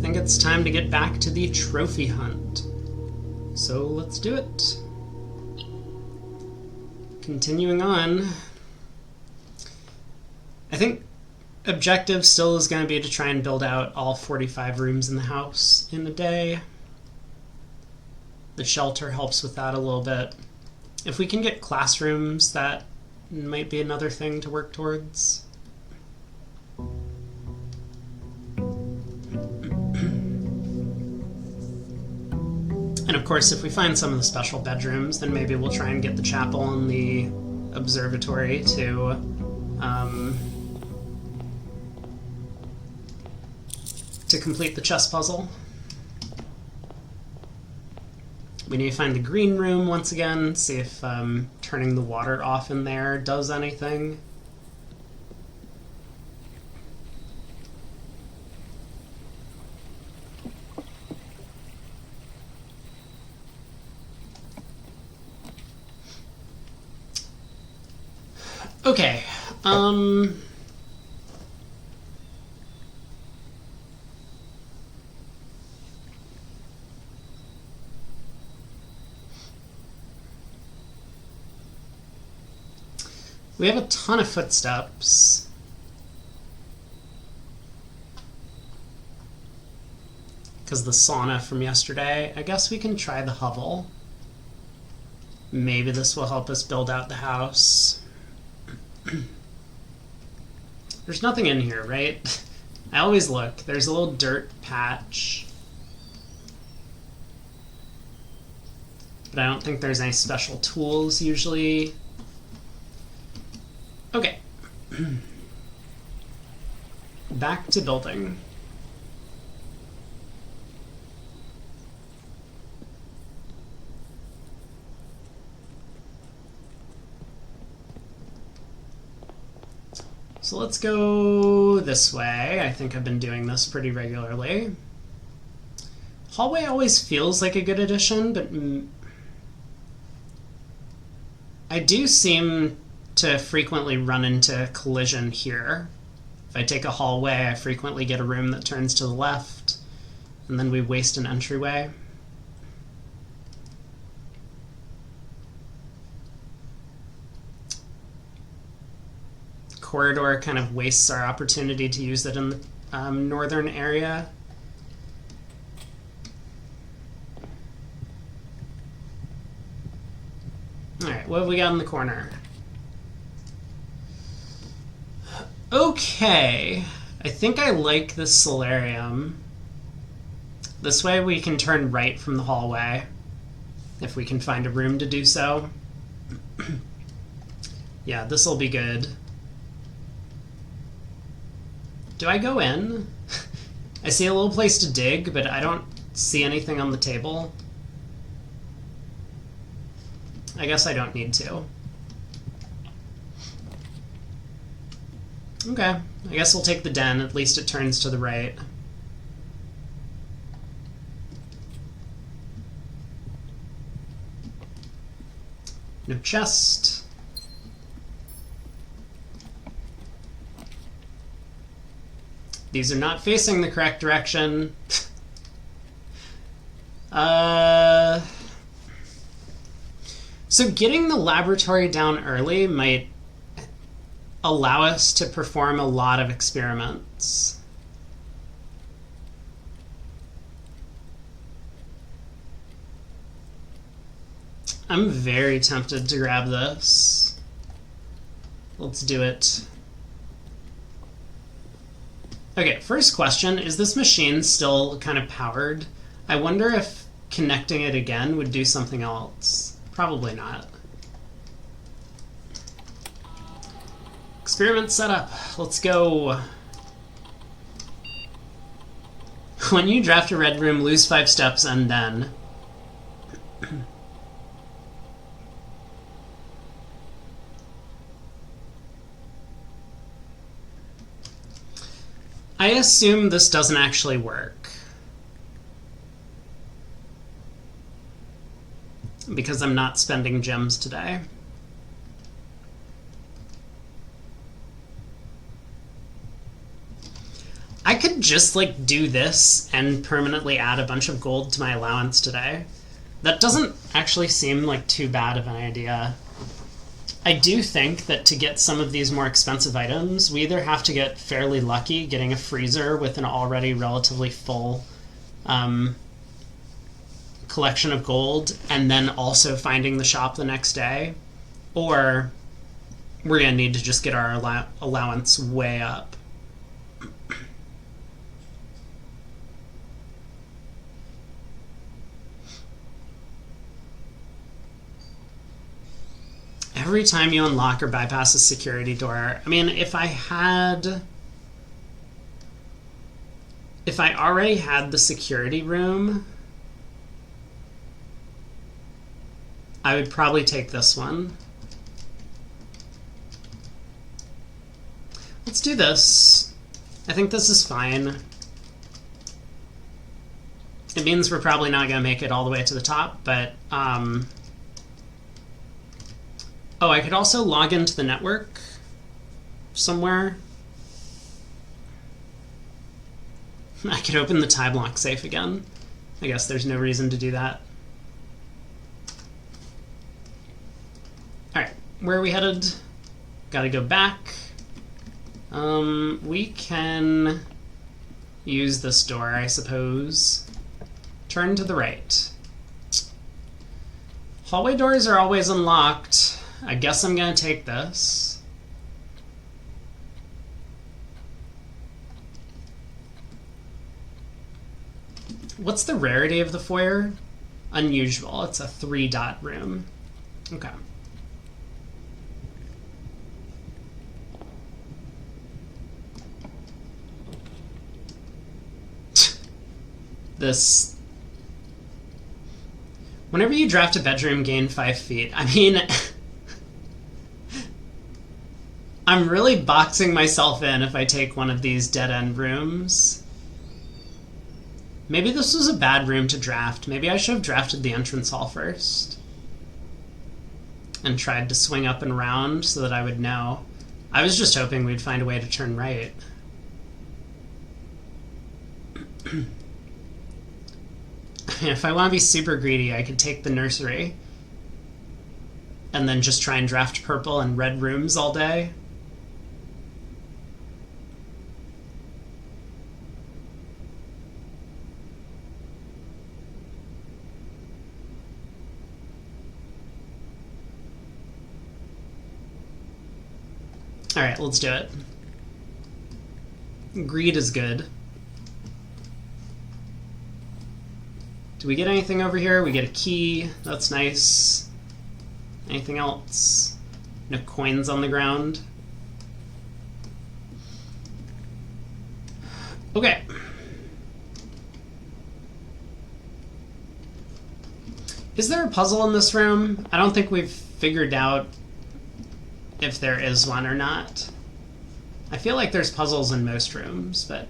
think it's time to get back to the trophy hunt. So let's do it. Continuing on, I think objective still is going to be to try and build out all 45 rooms in the house in a day. The shelter helps with that a little bit. If we can get classrooms, that might be another thing to work towards. And of course, if we find some of the special bedrooms, then maybe we'll try and get the chapel and the observatory to complete the chess puzzle. We need to find the green room once again, see if turning the water off in there does anything. Okay, we have a ton of footsteps. Because the sauna from yesterday. I guess we can try the hovel. Maybe this will help us build out the house. There's nothing in here, right? I always look. There's a little dirt patch. But I don't think there's any special tools usually. Okay. Back to building. So let's go this way. I think I've been doing this pretty regularly. Hallway always feels like a good addition, but I do seem to frequently run into collision here. If I take a hallway, I frequently get a room that turns to the left, and then we waste an entryway. Corridor kind of wastes our opportunity to use it in the northern area. Alright, what have we got in the corner? Okay, I think I like this solarium. This way we can turn right from the hallway, if we can find a room to do so. Yeah, this'll be good. Do I go in? I see a little place to dig, but I don't see anything on the table. I guess I don't need to. Okay, I guess we'll take the den. At least it turns to the right. No chest. These are not facing the correct direction. So getting the laboratory down early might allow us to perform a lot of experiments. I'm very tempted to grab this. Let's do it. Okay, first question, is this machine still kind of powered? I wonder if connecting it again would do something else. Probably not. Experiment setup. Let's go. When you draft a red room, lose 5 steps and then. I assume this doesn't actually work. Because I'm not spending gems today. I could just, like, do this and permanently add a bunch of gold to my allowance today. That doesn't actually seem like too bad of an idea. I do think that to get some of these more expensive items, we either have to get fairly lucky getting a freezer with an already relatively full collection of gold and then also finding the shop the next day, or we're going to need to just get our allowance way up. Every time you unlock or bypass a security door, I mean, if I already had the security room, I would probably take this one. Let's do this. I think this is fine. It means we're probably not going to make it all the way to the top, but oh, I could also log into the network somewhere. I could open the tie block safe again. I guess there's no reason to do that. Alright, where are we headed? Gotta go back. We can use this door, I suppose. Turn to the right. Hallway doors are always unlocked. I guess I'm gonna take this. What's the rarity of the foyer? Unusual. It's a 3-dot room. Okay. This... Whenever you draft a bedroom, gain 5 feet. I mean... I'm really boxing myself in if I take one of these dead-end rooms. Maybe this was a bad room to draft. Maybe I should have drafted the entrance hall first. And tried to swing up and around so that I would know. I was just hoping we'd find a way to turn right. If I want to be super greedy, I could take the nursery. And then just try and draft purple and red rooms all day. Alright, let's do it. Greed is good. Do we get anything over here? We get a key. That's nice. Anything else? No coins on the ground. Okay. Is there a puzzle in this room? I don't think we've figured out if there is one or not. I feel like there's puzzles in most rooms, but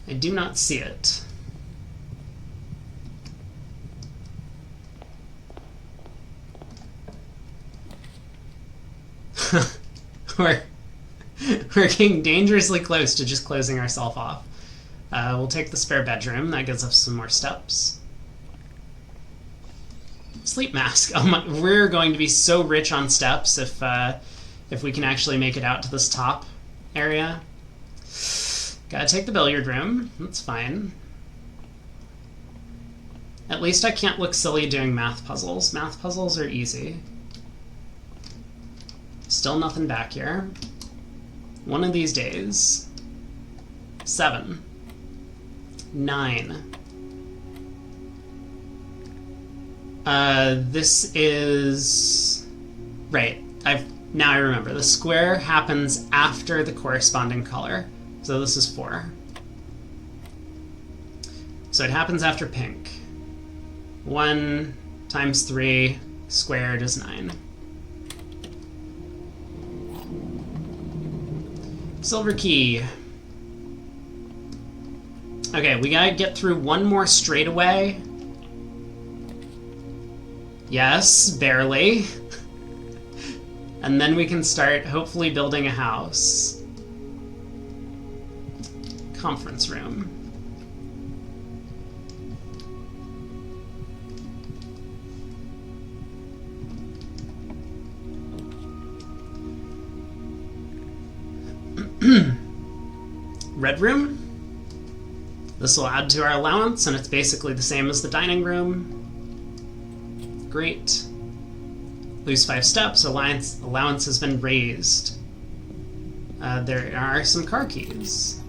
I do not see it. We're getting dangerously close to just closing ourselves off. We'll take the spare bedroom. That gives us some more steps. Sleep mask. Oh my! We're going to be so rich on steps if we can actually make it out to this top area. Gotta take the billiard room. That's fine. At least I can't look silly doing math puzzles. Math puzzles are easy. Still nothing back here. One of these days. 7. 9. This is... Right. Now I remember. The square happens after the corresponding color. So this is 4. So it happens after pink. 1 times 3 squared is 9. Silver key. Okay, we gotta get through one more straightaway. Yes, barely. And then we can start hopefully building a house. conference room. Red room. This will add to our allowance, and it's basically the same as the dining room. Great. Lose 5 steps. Allowance has been raised. There are some car keys.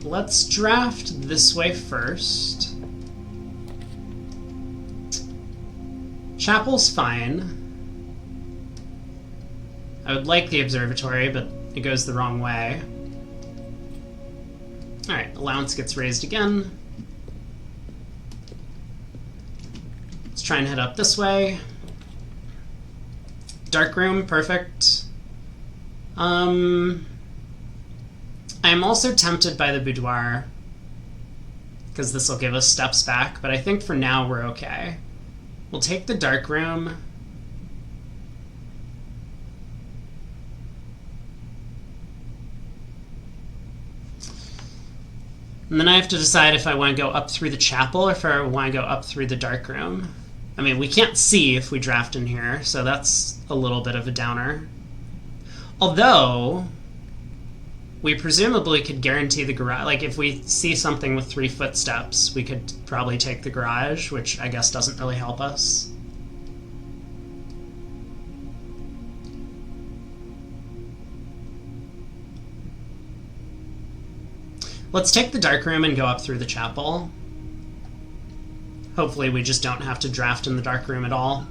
Let's draft this way first. Chapel's fine. I would like the observatory, but it goes the wrong way. Alright, allowance gets raised again. Let's try and head up this way. Dark room, perfect. I'm also tempted by the boudoir, because this will give us steps back, but I think for now we're okay. We'll take the dark room. And then I have to decide if I want to go up through the chapel or if I want to go up through the dark room. I mean, we can't see if we draft in here, so that's a little bit of a downer. Although, we presumably could guarantee the garage. Like, if we see something with 3 footsteps, we could probably take the garage, which I guess doesn't really help us. Let's take the dark room and go up through the chapel. Hopefully we just don't have to draft in the dark room at all.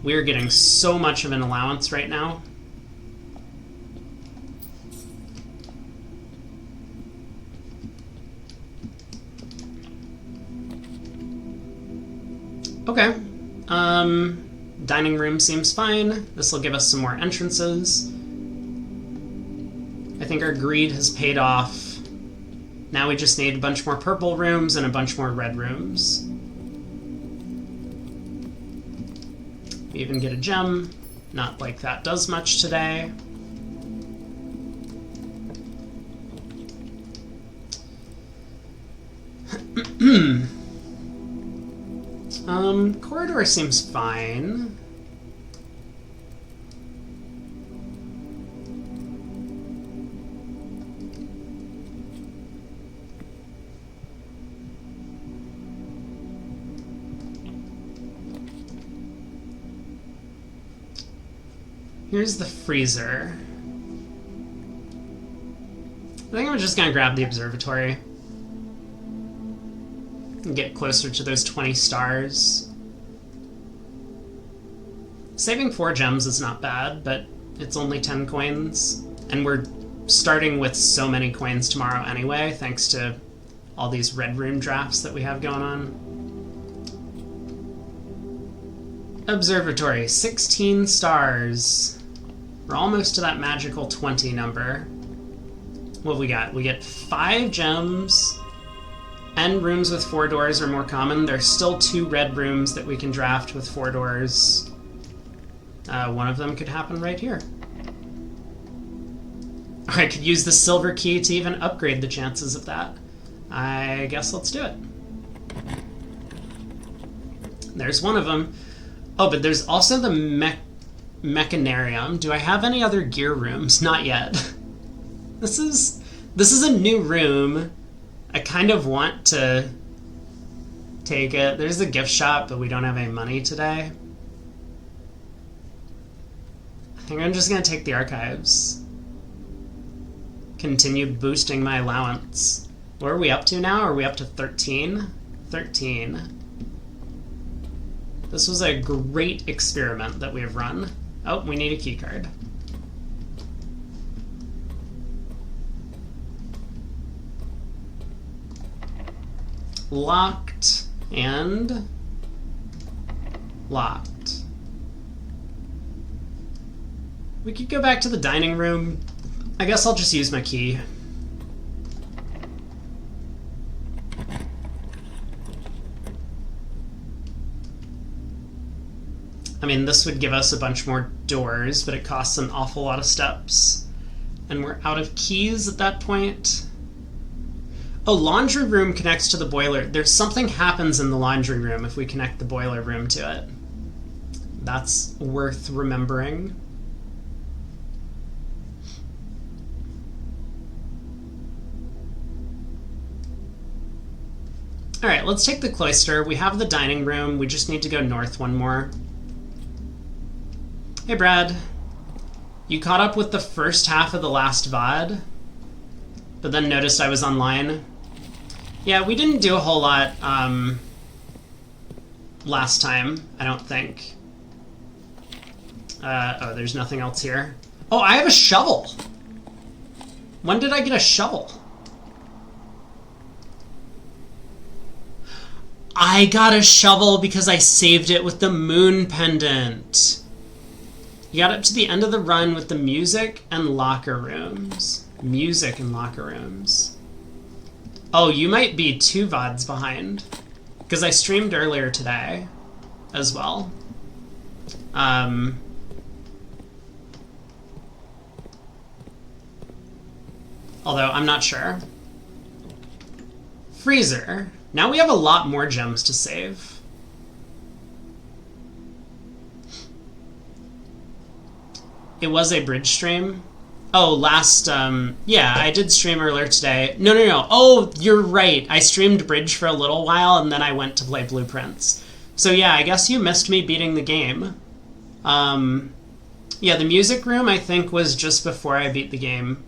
We're getting so much of an allowance right now. Okay. Dining room seems fine. This will give us some more entrances. I think our greed has paid off. Now we just need a bunch more purple rooms and a bunch more red rooms. We even get a gem. Not like that does much today. Corridor seems fine. Here's the freezer. I think I'm just gonna grab the observatory and get closer to those 20 stars. Saving 4 gems is not bad, but it's only 10 coins, and we're starting with so many coins tomorrow anyway, thanks to all these red room drafts that we have going on. Observatory, 16 stars. We're almost to that magical 20 number. What have we got? We get 5 gems, and rooms with 4 doors are more common. There's still 2 red rooms that we can draft with 4 doors. One of them could happen right here. Or I could use the silver key to even upgrade the chances of that. I guess let's do it. There's one of them. Oh, but there's also the Mechanarium. Do I have any other gear rooms? Not yet. This is a new room. I kind of want to take it. There's a gift shop, but we don't have any money today. I think I'm just going to take the archives. Continue boosting my allowance. What are we up to now? Are we up to 13? 13. This was a great experiment that we've run. Oh, we need a key card. Locked and locked. We could go back to the dining room. I guess I'll just use my key. mean, this would give us a bunch more doors, but it costs an awful lot of steps. And we're out of keys at that point. Oh, laundry room connects to the boiler. There's something happens in the laundry room if we connect the boiler room to it. That's worth remembering. All right, let's take the cloister. We have the dining room. We just need to go north one more. Hey, Brad. You caught up with the first half of the last VOD, but then noticed I was online. Yeah, we didn't do a whole lot last time, I don't think. Oh, there's nothing else here. Oh, I have a shovel! When did I get a shovel? I got a shovel because I saved it with the moon pendant. You got up to the end of the run with the music and locker rooms. Music and locker rooms. Oh, you might be 2 VODs behind. Because I streamed earlier today as well. Although, I'm not sure. Freezer. Now we have a lot more gems to save. It was a bridge stream. Oh, yeah, I did stream earlier today. No. Oh, you're right. I streamed Bridge for a little while, and then I went to play Blueprints. So yeah, I guess you missed me beating the game. Yeah, the music room, I think, was just before I beat the game.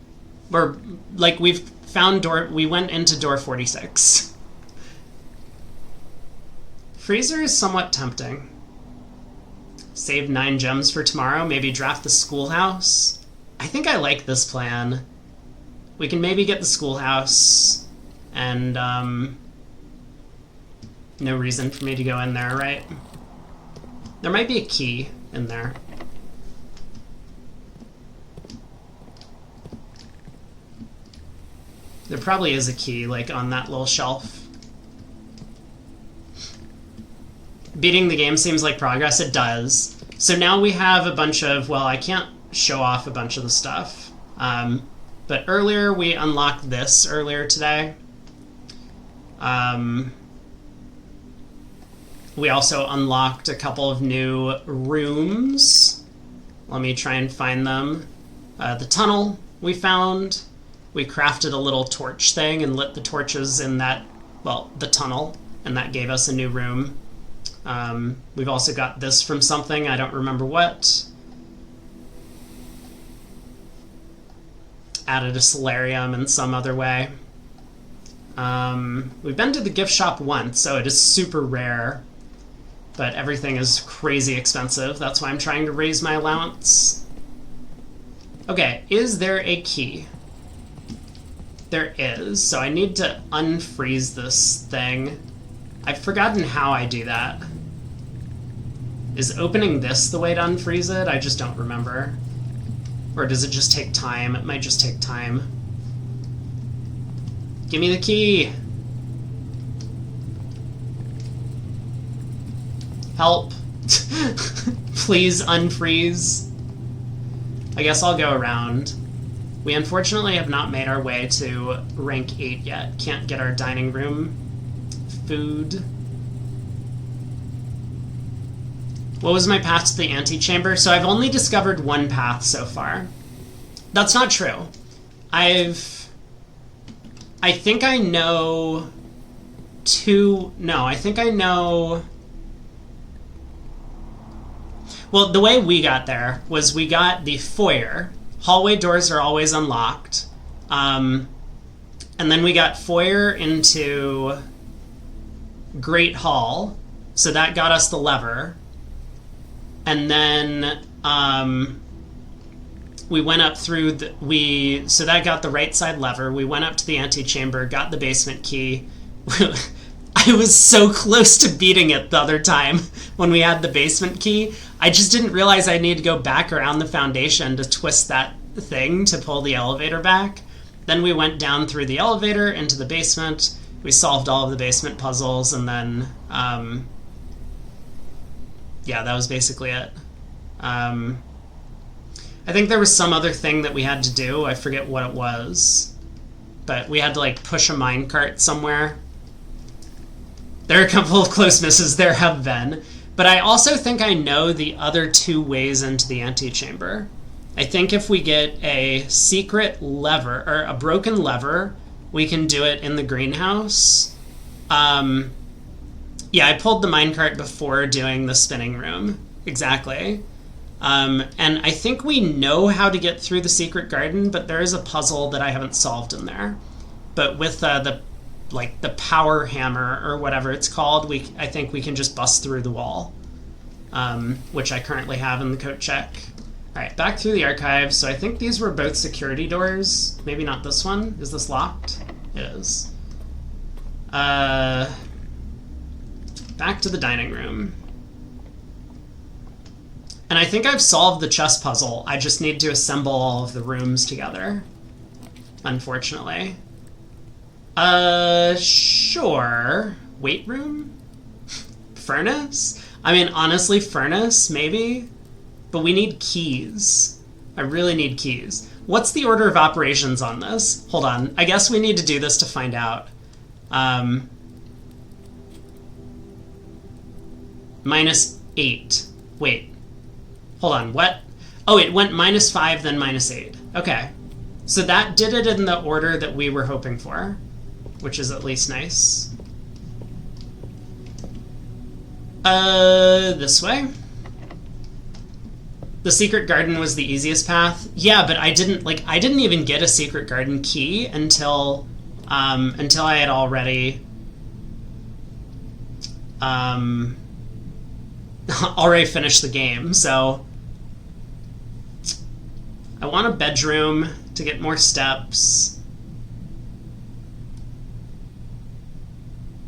Or, like, we went into door 46. Freezer is somewhat tempting. Save 9 gems for tomorrow, maybe draft the schoolhouse. I think I like this plan. We can maybe get the schoolhouse, and no reason for me to go in there, right? There might be a key in there. There probably is a key, like, on that little shelf. Beating the game seems like progress. It does. So now we have a bunch of, well, I can't show off a bunch of the stuff. But earlier we unlocked this earlier today. We also unlocked a couple of new rooms. Let me try and find them. The tunnel we found. We crafted a little torch thing and lit the torches in that, well, the tunnel, and that gave us a new room. We've also got this from something, I don't remember what. Added a solarium in some other way. We've been to the gift shop once, so it is super rare, but everything is crazy expensive. That's why I'm trying to raise my allowance. Okay, is there a key? There is, so I need to unfreeze this thing. I've forgotten how I do that. Is opening this the way to unfreeze it? I just don't remember. Or does it just take time? It might just take time. Give me the key! Help! Please unfreeze. I guess I'll go around. We unfortunately have not made our way to rank 8 yet. Can't get our dining room food. What was my path to the antechamber? So I've only discovered one path so far. That's not true. I think I know I think I know... Well, the way we got there was we got the foyer. Hallway doors are always unlocked. And then we got foyer into Great Hall. So that got us the lever. And then we went up through so that got the right side lever. We went up to the antechamber, got the basement key. I was so close to beating it the other time when we had the basement key. I just didn't realize I need to go back around the foundation to twist that thing to pull the elevator back. Then we went down through the elevator into the basement. We solved all of the basement puzzles, and then yeah, that was basically it. I think there was some other thing that we had to do. I forget what it was. But we had to, like, push a minecart somewhere. There are a couple of close misses, there have been. But I also think I know the other 2 ways into the antechamber. I think if we get a secret lever, or a broken lever, we can do it in the greenhouse. Yeah, I pulled the minecart before doing the spinning room. Exactly. And I think we know how to get through the secret garden, but there is a puzzle that I haven't solved in there. But with the power hammer or whatever it's called, I think we can just bust through the wall, which I currently have in the code check. All right, back through the archives. So I think these were both security doors. Maybe not this one. Is this locked? It is. Back to the dining room. And I think I've solved the chess puzzle. I just need to assemble all of the rooms together, unfortunately. Sure. Weight room? Furnace? I mean, honestly, furnace, maybe? But we need keys. I really need keys. What's the order of operations on this? Hold on. I guess we need to do this to find out. -8. Wait. Hold on. What? Oh, it went -5, then -8. Okay. So that did it in the order that we were hoping for, which is at least nice. This way? The secret garden was the easiest path. Yeah, but I didn't even get a secret garden key until I had already finished the game. So I want a bedroom to get more steps.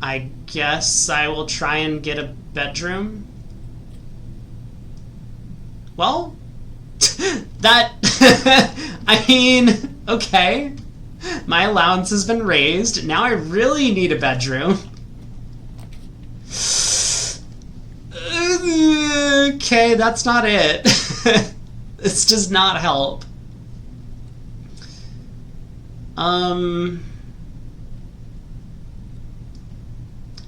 I guess I will try and get a bedroom. Well, that, I mean, okay. My allowance has been raised. Now I really need a bedroom. Okay, that's not it. This does not help.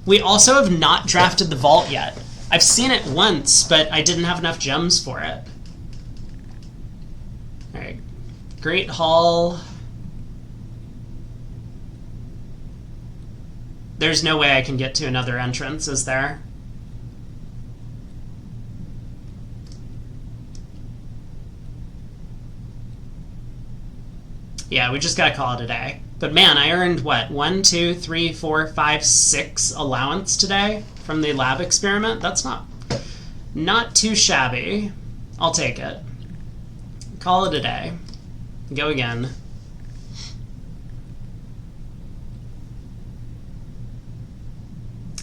We also have not drafted the vault yet. I've seen it once, but I didn't have enough gems for it. Alright. Great Hall. There's no way I can get to another entrance, is there? Yeah, we just gotta call it a day. But man, I earned what? 1, 2, 3, 4, 5, 6 allowance today from the lab experiment. That's not too shabby. I'll take it. Call it a day. Go again.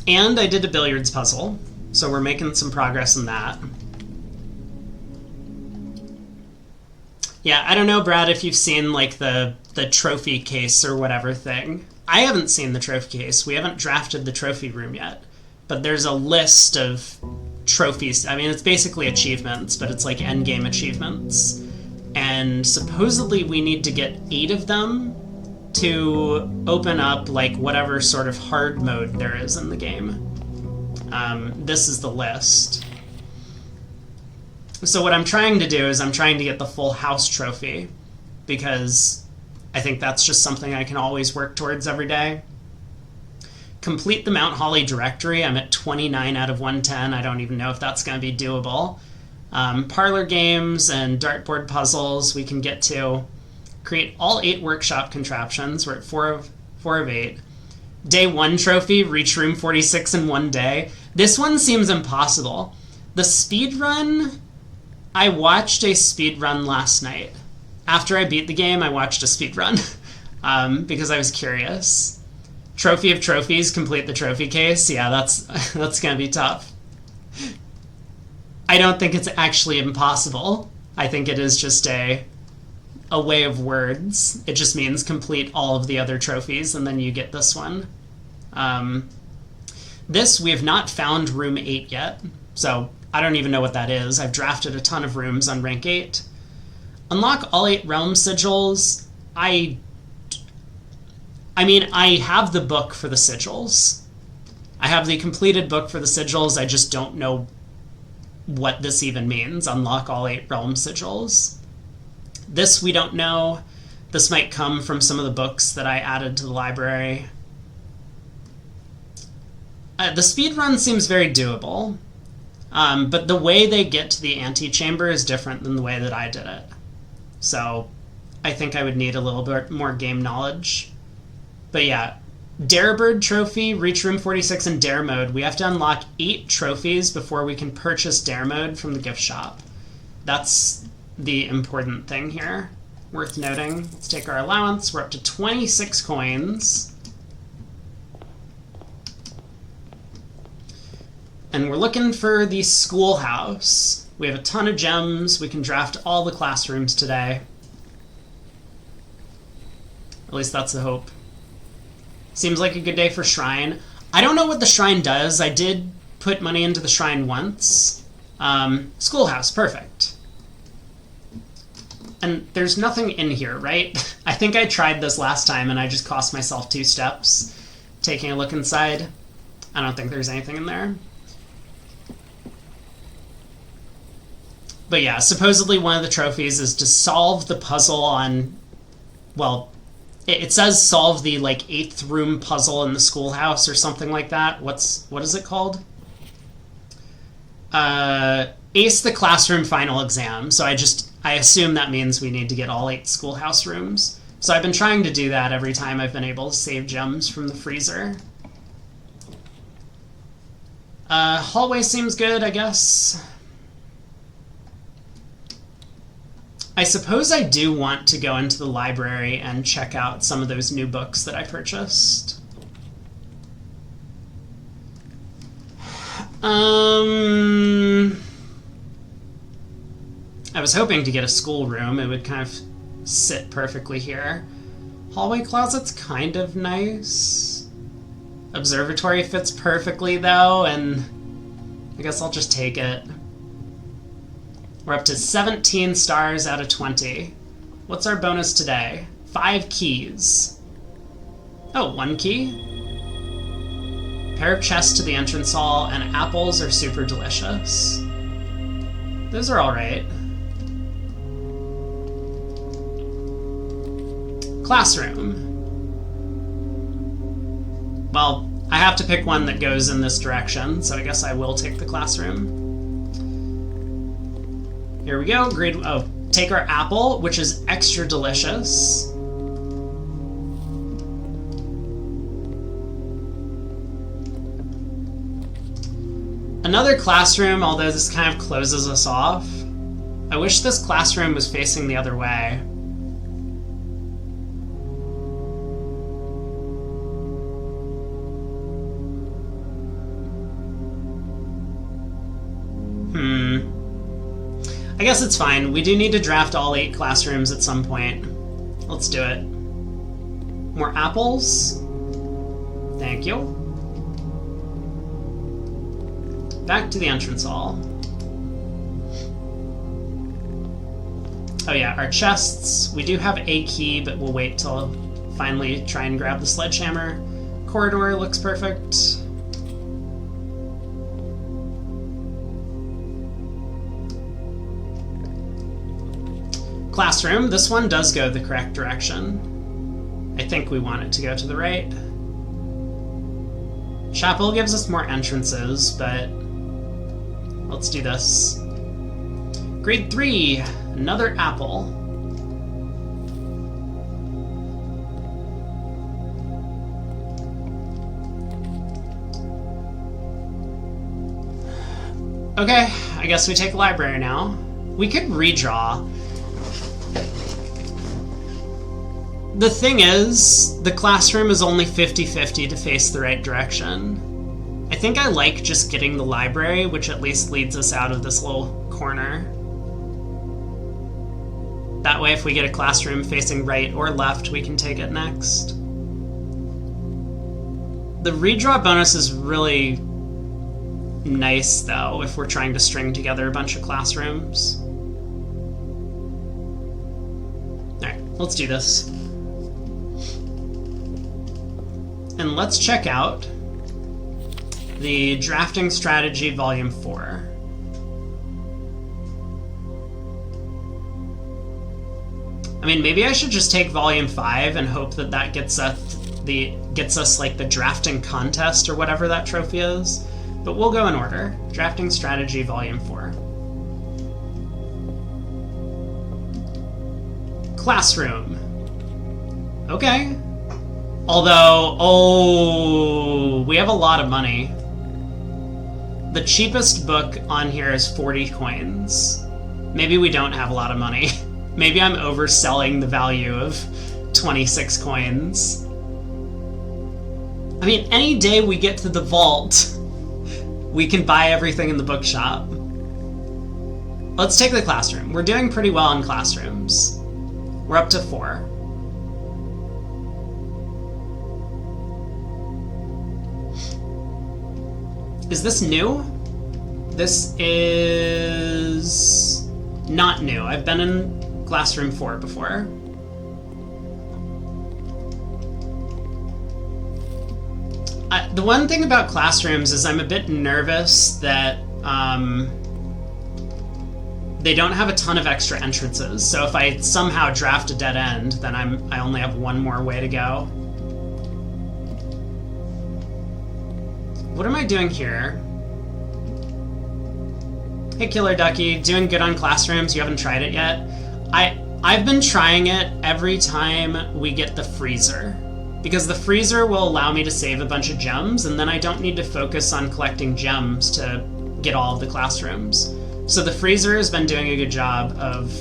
And I did a billiards puzzle, so we're making some progress in that. Yeah, I don't know, Brad, if you've seen like the trophy case or whatever thing. I haven't seen the trophy case. We haven't drafted the trophy room yet. But there's a list of trophies. I mean, it's basically achievements, but it's like endgame achievements. And supposedly we need to get 8 of them to open up like whatever sort of hard mode there is in the game. This is the list. So what I'm trying to do is I'm trying to get the full house trophy, because I think that's just something I can always work towards every day. Complete the Mount Holly directory. I'm at 29 out of 110. I don't even know if that's going to be doable. Parlor games and dartboard puzzles we can get to. Create all 8 workshop contraptions. We're at 4 of 8. Day 1 trophy, reach room 46 in 1 day. This one seems impossible. The speed run, I watched a speed run last night. After I beat the game, I watched a speed run because I was curious. Trophy of trophies, complete the trophy case. Yeah, that's gonna be tough. I don't think it's actually impossible. I think it is just a way of words. It just means complete all of the other trophies and then you get this one. This, we have not found room 8 yet. So I don't even know what that is. I've drafted a ton of rooms on rank 8. Unlock all 8 realm sigils. I mean, I have the book for the sigils. I have the completed book for the sigils. I just don't know what this even means. Unlock all 8 realm sigils. This we don't know. This might come from some of the books that I added to the library. The speedrun seems very doable, but the way they get to the antechamber is different than the way that I did it. So I think I would need a little bit more game knowledge. But yeah, Darebird trophy, reach room 46 in Dare mode. We have to unlock 8 trophies before we can purchase Dare mode from the gift shop. That's the important thing here. Worth noting. Let's take our allowance. We're up to 26 coins. And we're looking for the schoolhouse. We have a ton of gems. We can draft all the classrooms today. At least that's the hope. Seems like a good day for shrine. I don't know what the shrine does. I did put money into the shrine once. Schoolhouse, perfect. And there's nothing in here, right? I think I tried this last time and I just cost myself 2 steps taking a look inside. I don't think there's anything in there. But yeah, supposedly one of the trophies is to solve the puzzle on, well, it says solve the like 8th room puzzle in the schoolhouse or something like that. What is it called? Ace the classroom final exam. So I assume that means we need to get all 8 schoolhouse rooms. So I've been trying to do that every time I've been able to save gems from the freezer. Hallway seems good, I guess. I suppose I do want to go into the library and check out some of those new books that I purchased. I was hoping to get a schoolroom. It would kind of sit perfectly here. Hallway closet's kind of nice. Observatory fits perfectly, though, and I guess I'll just take it. We're up to 17 stars out of 20. What's our bonus today? 5 keys. Oh, 1 key? Pair of chests to the entrance hall, and apples are super delicious. Those are alright. Classroom. Well, I have to pick one that goes in this direction, so I guess I will take the classroom. Here we go. Take our apple, which is extra delicious. Another classroom, although this kind of closes us off. I wish this classroom was facing the other way. I guess it's fine. We do need to draft all 8 classrooms at some point. Let's do it. More apples. Thank you. Back to the entrance hall. Oh yeah, our chests. We do have a key, but we'll wait till finally try and grab the sledgehammer. Corridor looks perfect. Classroom. This one does go the correct direction. I think we want it to go to the right. Chapel gives us more entrances, but let's do this. Grade 3, another apple. Okay, I guess we take library now. We could redraw. The thing is, the classroom is only 50-50 to face the right direction. I think I like just getting the library, which at least leads us out of this little corner. That way, if we get a classroom facing right or left, we can take it next. The redraw bonus is really nice, though, if we're trying to string together a bunch of classrooms. Alright, let's do this. And let's check out the Drafting Strategy Volume 4. I mean, maybe I should just take Volume 5 and hope that that gets us like the drafting contest or whatever that trophy is. But we'll go in order. Drafting Strategy Volume 4. Classroom. Okay. Although, we have a lot of money. The cheapest book on here is 40 coins. Maybe we don't have a lot of money. Maybe I'm overselling the value of 26 coins. I mean, any day we get to the vault, we can buy everything in the bookshop. Let's take the classroom. We're doing pretty well in classrooms. We're up to 4. Is this new? This is not new. I've been in Classroom 4 before. The one thing about classrooms is I'm a bit nervous that they don't have a ton of extra entrances. So if I somehow draft a dead end, then I only have one more way to go. What am I doing here? Hey, Killer Ducky, doing good on classrooms? You haven't tried it yet? I've been trying it every time we get the freezer, because the freezer will allow me to save a bunch of gems, and then I don't need to focus on collecting gems to get all of the classrooms. So the freezer has been doing a good job of,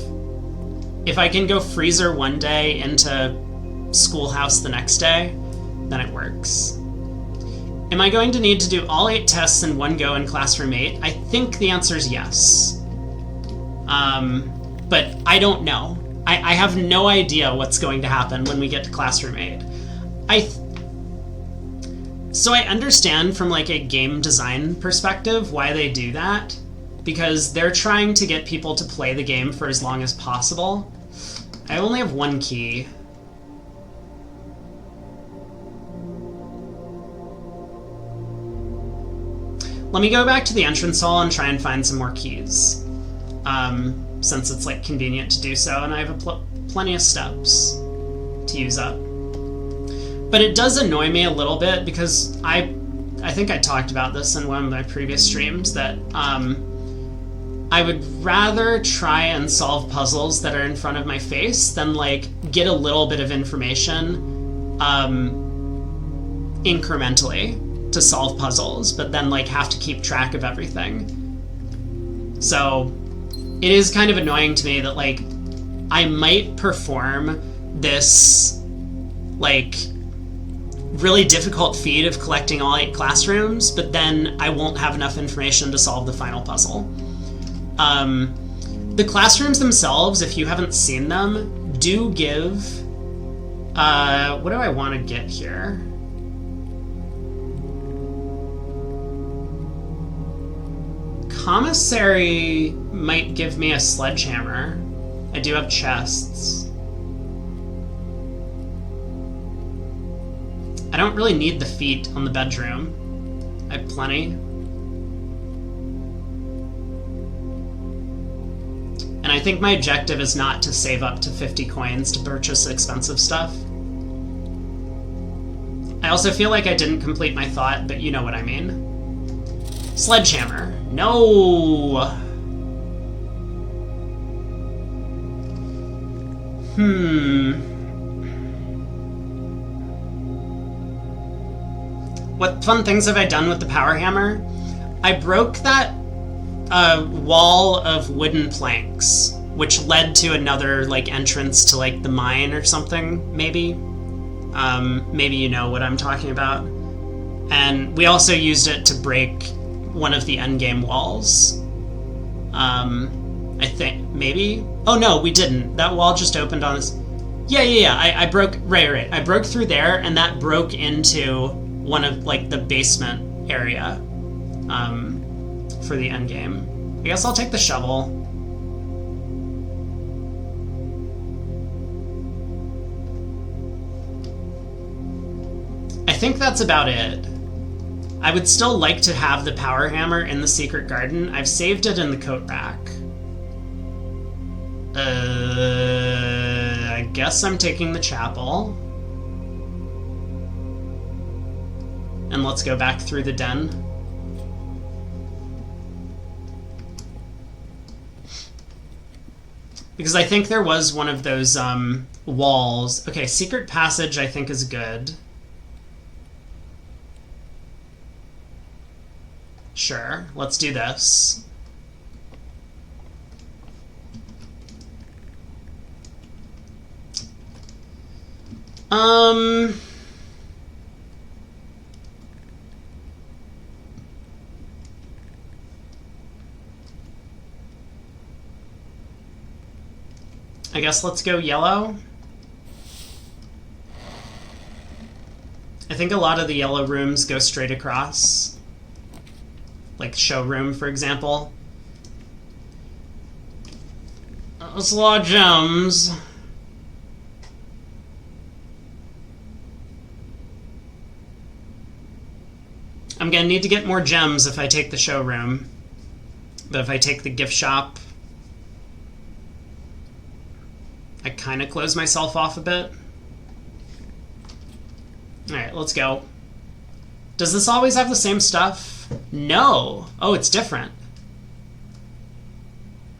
if I can go freezer one day into schoolhouse the next day, then it works. Am I going to need to do all 8 tests in one go in Classroom 8? I think the answer is yes. But I don't know. I have no idea what's going to happen when we get to Classroom 8. So I understand from like a game design perspective why they do that, because they're trying to get people to play the game for as long as possible. I only have 1 key. Let me go back to the entrance hall and try and find some more keys, since it's like convenient to do so, and I have plenty of steps to use up. But it does annoy me a little bit because I think I talked about this in one of my previous streams, that I would rather try and solve puzzles that are in front of my face than like get a little bit of information incrementally to solve puzzles, but then like have to keep track of everything. So it is kind of annoying to me that like I might perform this like really difficult feat of collecting all 8 classrooms, but then I won't have enough information to solve the final puzzle. The classrooms themselves, if you haven't seen them, do give what do I want to get here? Commissary might give me a sledgehammer. I do have chests. I don't really need the feet on the bedroom. I have plenty. And I think my objective is not to save up to 50 coins to purchase expensive stuff. I also feel like I didn't complete my thought, but you know what I mean. Sledgehammer. No! What fun things have I done with the power hammer? I broke that wall of wooden planks, which led to another like entrance to like the mine or something, maybe. Maybe you know what I'm talking about. And we also used it to break one of the endgame walls. I think, maybe? Oh no, we didn't. That wall just opened on us. Yeah. I broke, right. I broke through there, and that broke into one of, like, the basement area. for the end game. I guess I'll take the shovel. I think that's about it. I would still like to have the power hammer in the secret garden. I've saved it in the coat rack. I guess I'm taking the chapel. And let's go back through the den. Because I think there was one of those walls. Okay, secret passage I think is good. Sure, let's do this. I guess let's go yellow. I think a lot of the yellow rooms go straight across. Like showroom, for example. That's a lot of gems. I'm gonna need to get more gems if I take the showroom. But if I take the gift shop, I kind of close myself off a bit. Alright, let's go. Does this always have the same stuff? No. Oh, it's different.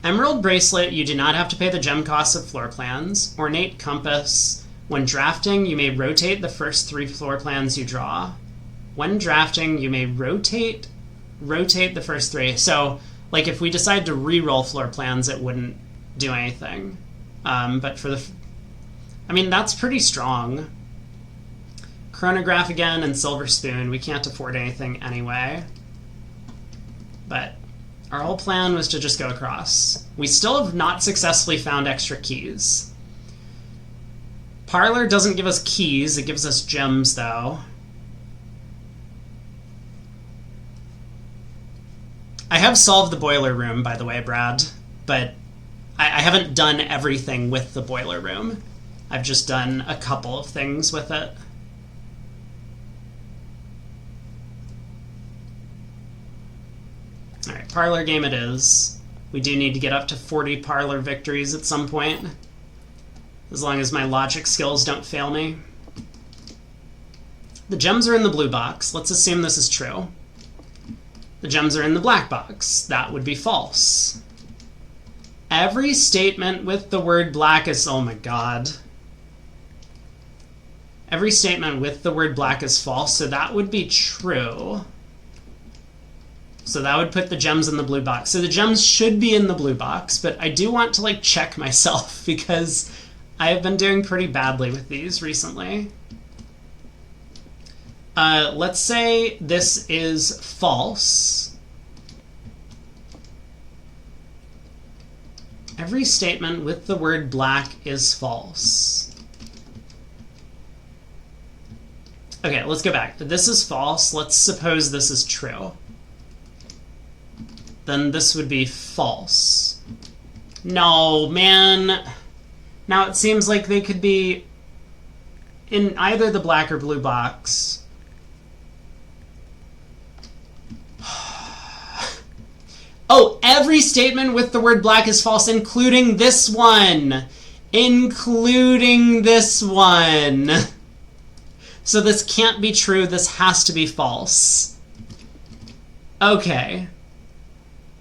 Emerald Bracelet, you do not have to pay the gem costs of floor plans. Ornate Compass. When drafting, you may rotate the first 3 floor plans you draw. When drafting, you may rotate the first 3. So, like, if we decide to re-roll floor plans, it wouldn't do anything. But for the... I mean, that's pretty strong. Chronograph again and Silver Spoon. We can't afford anything anyway. But our whole plan was to just go across. We still have not successfully found extra keys. Parlor doesn't give us keys. It gives us gems, though. I have solved the boiler room, by the way, Brad. But I haven't done everything with the boiler room. I've just done a couple of things with it. Alright, parlor game it is. We do need to get up to 40 parlor victories at some point. As long as my logic skills don't fail me. The gems are in the blue box. Let's assume this is true. The gems are in the black box. That would be false. Every statement with the word black is... Oh my god. Every statement with the word black is false, so that would be true. So that would put the gems in the blue box. So the gems should be in the blue box, but I do want to, like, check myself because I have been doing pretty badly with these recently. Let's say this is false. Every statement with the word black is false. Okay, let's go back. This is false. Let's suppose this is true. Then this would be false. No, man. Now it seems like they could be in either the black or blue box. Oh, every statement with the word black is false, including this one. Including this one. So this can't be true. This has to be false. Okay.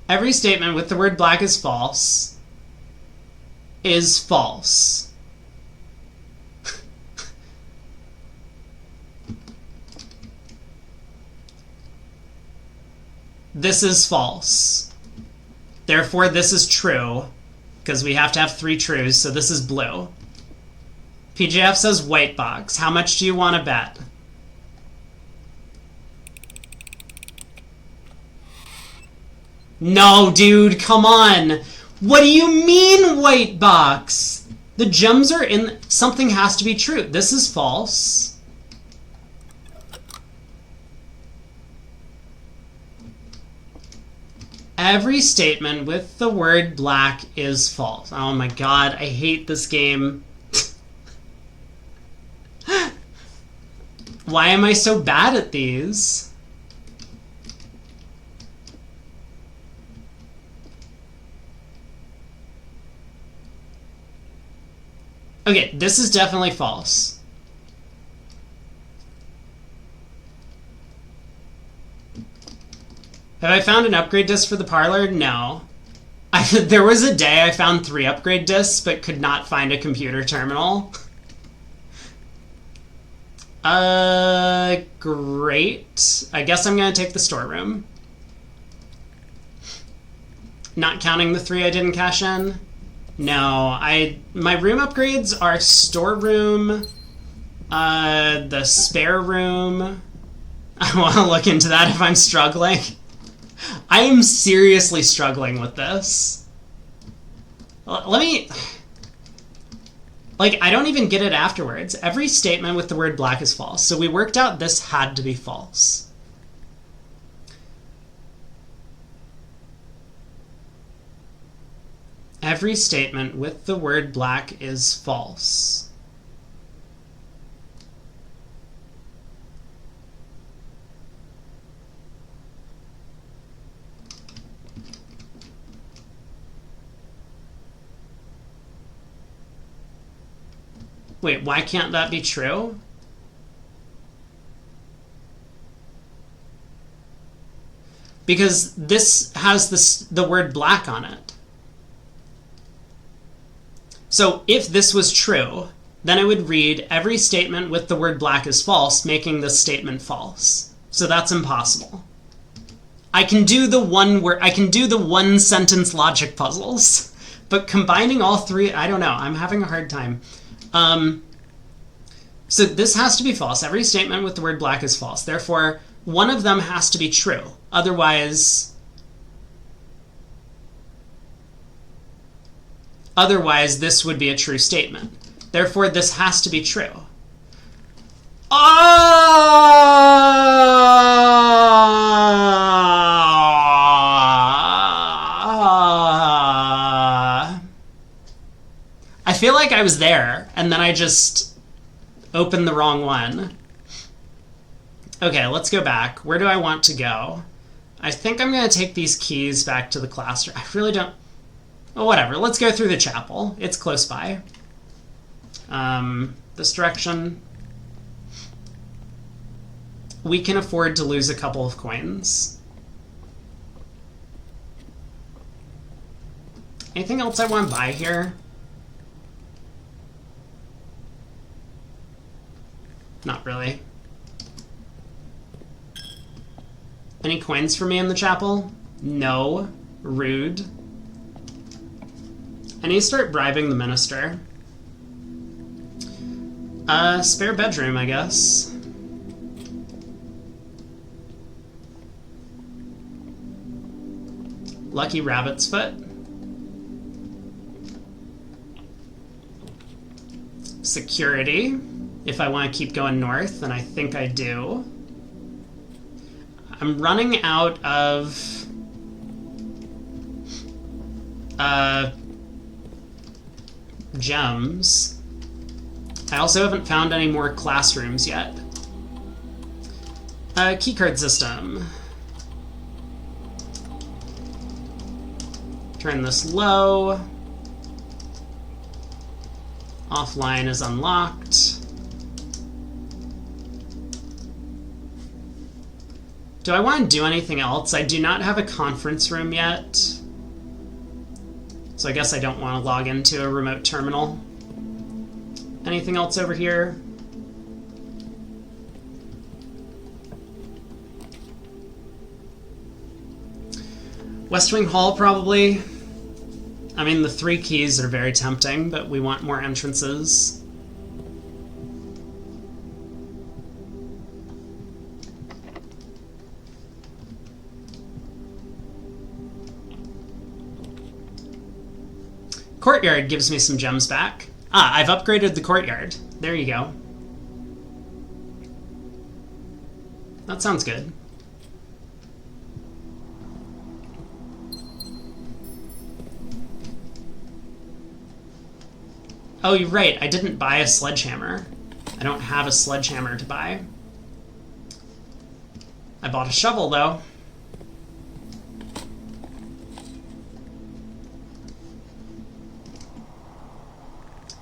Every statement with the word black is false. Is false. This is false. Therefore, this is true, because we have to have 3 trues, so this is blue. PJF says white box. How much do you want to bet? No, dude, come on. What do you mean white box? The gems are in... Something has to be true. This is false. Every statement with the word black is false. Oh my god, I hate this game. Why am I so bad at these? Okay, this is definitely false. Have I found an upgrade disc for the parlor? No. There was a day I found 3 upgrade discs, but could not find a computer terminal. Great. I guess I'm gonna take the storeroom. Not counting the 3 I didn't cash in. No, my room upgrades are storeroom, the spare room. I want to look into that if I'm struggling. I am seriously struggling with this. Let me... Like, I don't even get it afterwards. Every statement with the word black is false. So we worked out this had to be false. Every statement with the word black is false. Wait, why can't that be true? Because this has the word black on it. So if this was true, then it would read every statement with the word black is false, making this statement false. So that's impossible. I can do the one sentence logic puzzles, but combining all 3, I don't know. I'm having a hard time. So this has to be false. Every statement with the word black is false. Therefore, one of them has to be true. Otherwise, this would be a true statement. Therefore, this has to be true. I feel like I was there, and then I just opened the wrong one. Okay, let's go back. Where do I want to go? I think I'm going to take these keys back to the classroom. I really don't... Well, whatever. Let's go through the chapel. It's close by. This direction. We can afford to lose a couple of coins. Anything else I want to buy here? Not really. Any coins for me in the chapel? No. Rude. I need to start bribing the minister. Spare bedroom, I guess. Lucky rabbit's foot. Security. If I want to keep going north, and I think I do. I'm running out of gems. I also haven't found any more classrooms yet. Keycard system. Turn this low. Offline is unlocked. Do I want to do anything else? I do not have a conference room yet. So I guess I don't want to log into a remote terminal. Anything else over here? West Wing Hall, probably. I mean, the 3 keys are very tempting, but we want more entrances. Courtyard gives me some gems back. Ah, I've upgraded the courtyard. There you go. That sounds good. Oh, you're right. I didn't buy a sledgehammer. I don't have a sledgehammer to buy. I bought a shovel, though.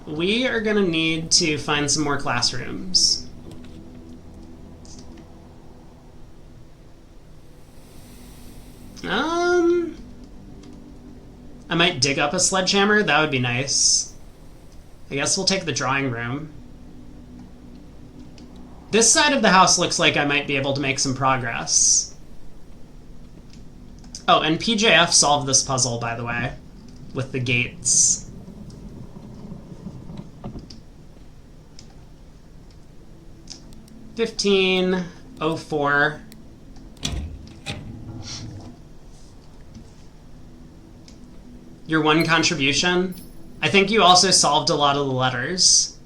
We are gonna need to find some more classrooms. I might dig up a sledgehammer. That would be nice. I guess we'll take the drawing room. This side of the house looks like I might be able to make some progress. Oh, and PJF solved this puzzle, by the way, with the gates. $15.04. Your one contribution? I think you also solved a lot of the letters.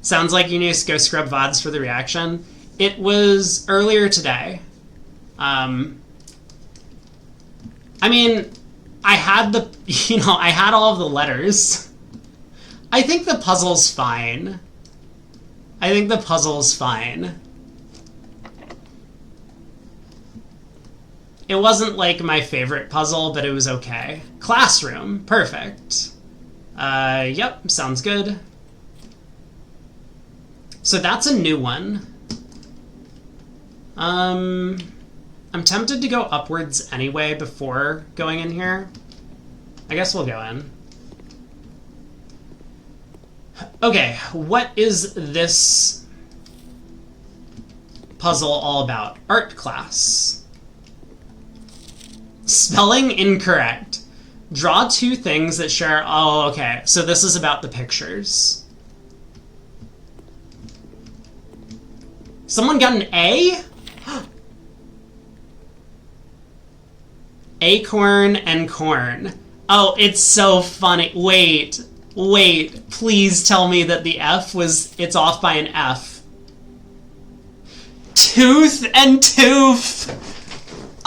Sounds like you need to go scrub VODs for the reaction. It was earlier today. I mean, I had the, I had all of the letters. I think the puzzle's fine. It wasn't like my favorite puzzle, but it was okay. Classroom, perfect. Yep, sounds good. So that's a new one. I'm tempted to go upwards anyway before going in here. I guess we'll go in. Okay, what is this puzzle all about? Art class. Spelling incorrect. Draw two things that share... Oh, okay. So this is about the pictures. Someone got an A? Acorn and corn. Oh, it's so funny. Wait. Please tell me that the F was... It's off by an F. Tooth and tooth.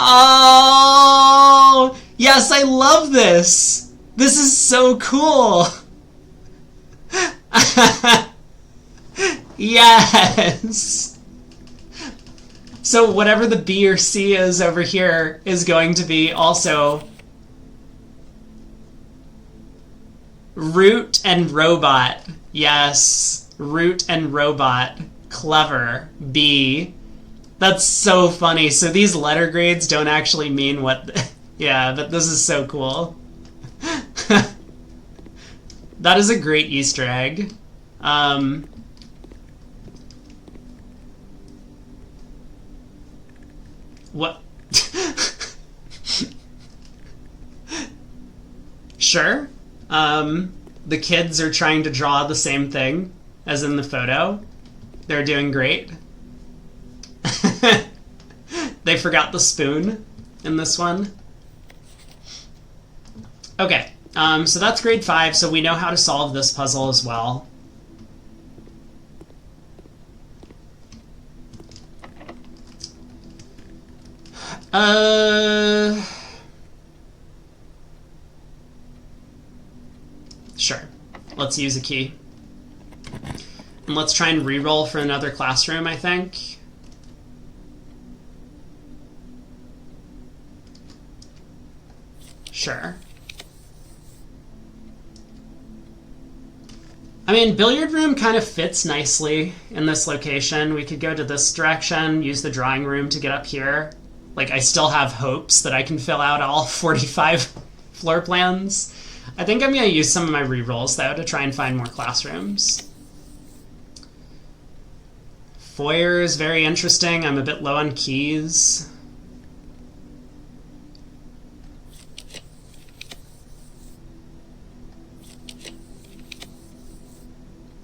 Oh, yes, I love this. This is so cool. Yes. So whatever the B or C is over here is going to be also root and robot. Yes, root and robot. Clever. B. That's so funny. So these letter grades don't actually mean what... Yeah, but this is so cool. That is a great Easter egg. What? Sure. The kids are trying to draw the same thing as in the photo. They're doing great. They forgot the spoon in this one. Okay, so that's grade 5, so we know how to solve this puzzle as well. Sure. Let's use a key. And let's try and re-roll for another classroom, I think. Sure. I mean, billiard room kind of fits nicely in this location. We could go to this direction, use the drawing room to get up here. Like, I still have hopes that I can fill out all 45 floor plans. I think I'm going to use some of my re-rolls, though, to try and find more classrooms. Foyer is very interesting. I'm a bit low on keys.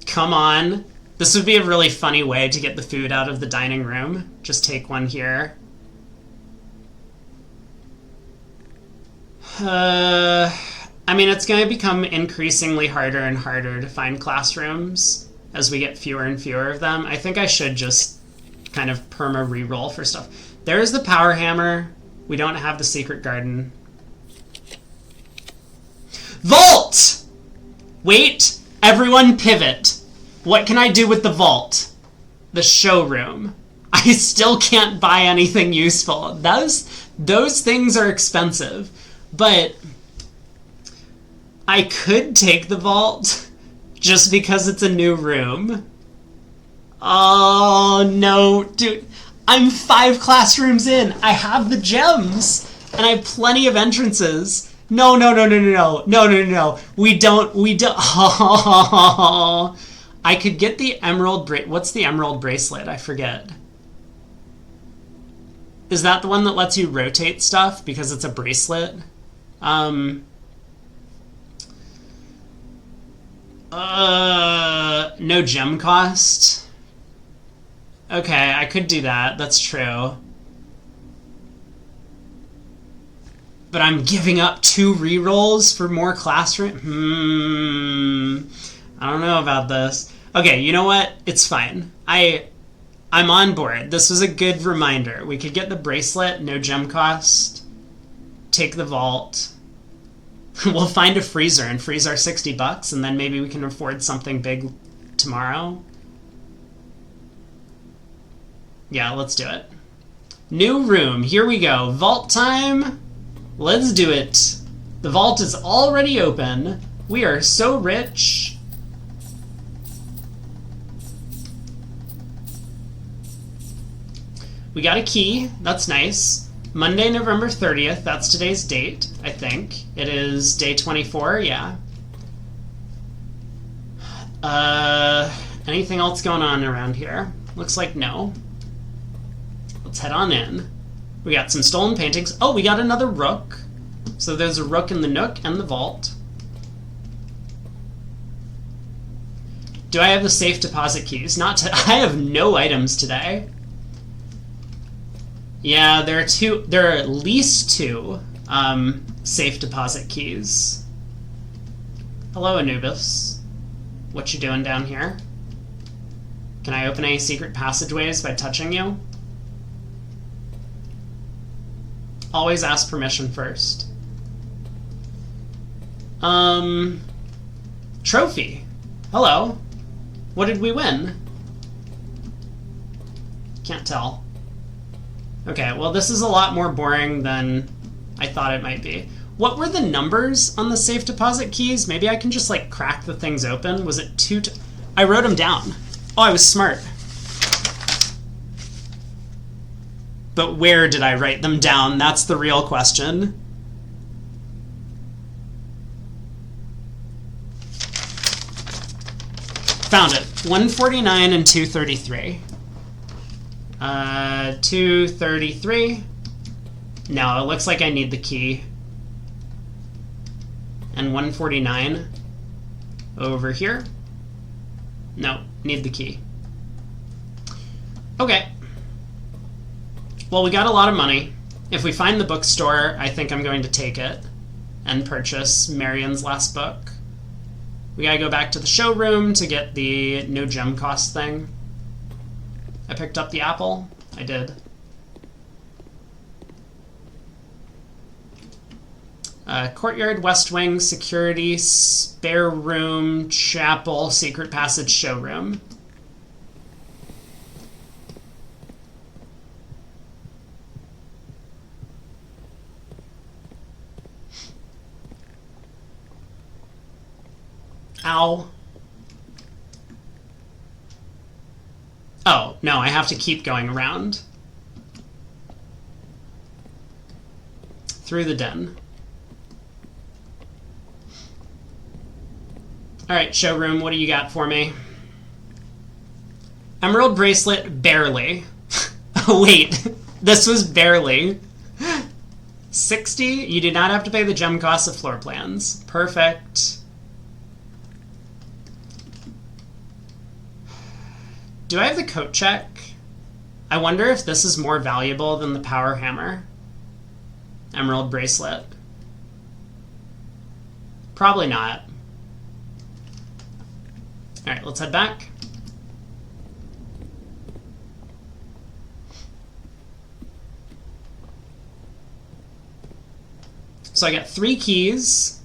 Come on. This would be a really funny way to get the food out of the dining room. Just take one here. I mean, it's going to become increasingly harder and harder to find classrooms as we get fewer and fewer of them. I think I should just kind of perma re-roll for stuff. There's the power hammer. We don't have the secret garden. Vault! Wait! Everyone pivot! What can I do with the vault? The showroom. I still can't buy anything useful. Those things are expensive. But I could take the vault just because it's a new room. Oh, no. Dude, I'm 5 classrooms in. I have the gems. And I have plenty of entrances. No. We don't. Oh. I could get the emerald what's the emerald bracelet? I forget. Is that the one that lets you rotate stuff because it's a bracelet? No gem cost? Okay, I could do that. That's true. But I'm giving up 2 rerolls for more classroom? I don't know about this. Okay, you know what? It's fine. I'm on board. This was a good reminder. We could get the bracelet, no gem cost. Take the vault. We'll find a freezer and freeze our $60, and then maybe we can afford something big tomorrow. Yeah, let's do it. New room. Here we go. Vault time. Let's do it. The vault is already open. We are so rich. We got a key. That's nice. Monday, November 30th. That's today's date, I think. It is day 24, yeah. Anything else going on around here? Looks like no. Let's head on in. We got some stolen paintings. Oh, we got another rook. So there's a rook in the nook and the vault. Do I have the safe deposit keys? Not I have no items today. Yeah, there are at least 2 safe deposit keys. Hello, Anubis. What you doing down here? Can I open any secret passageways by touching you? Always ask permission first. Trophy. Hello. What did we win? Can't tell. Okay, well this is a lot more boring than I thought it might be. What were the numbers on the safe deposit keys? Maybe I can just like crack the things open. Was it 2? I wrote them down. Oh, I was smart. But where did I write them down? That's the real question. Found it. 149 and 233. 233. No, it looks like I need the key. And 149 over here. No, need the key. Okay. Well, we got a lot of money. If we find the bookstore, I think I'm going to take it and purchase Marion's last book. We gotta go back to the showroom to get the no gem cost thing. I picked up the apple. I did. Courtyard, West Wing, security, spare room, chapel, secret passage, showroom. Ow. Oh, no, I have to keep going around. Through the den. Alright, showroom, what do you got for me? Emerald bracelet, barely. Wait, this was barely. 60? You do not have to pay the gem cost of floor plans. Perfect. Do I have the coat check? I wonder if this is more valuable than the power hammer. Emerald bracelet. Probably not. Alright, let's head back. So I got 3 keys.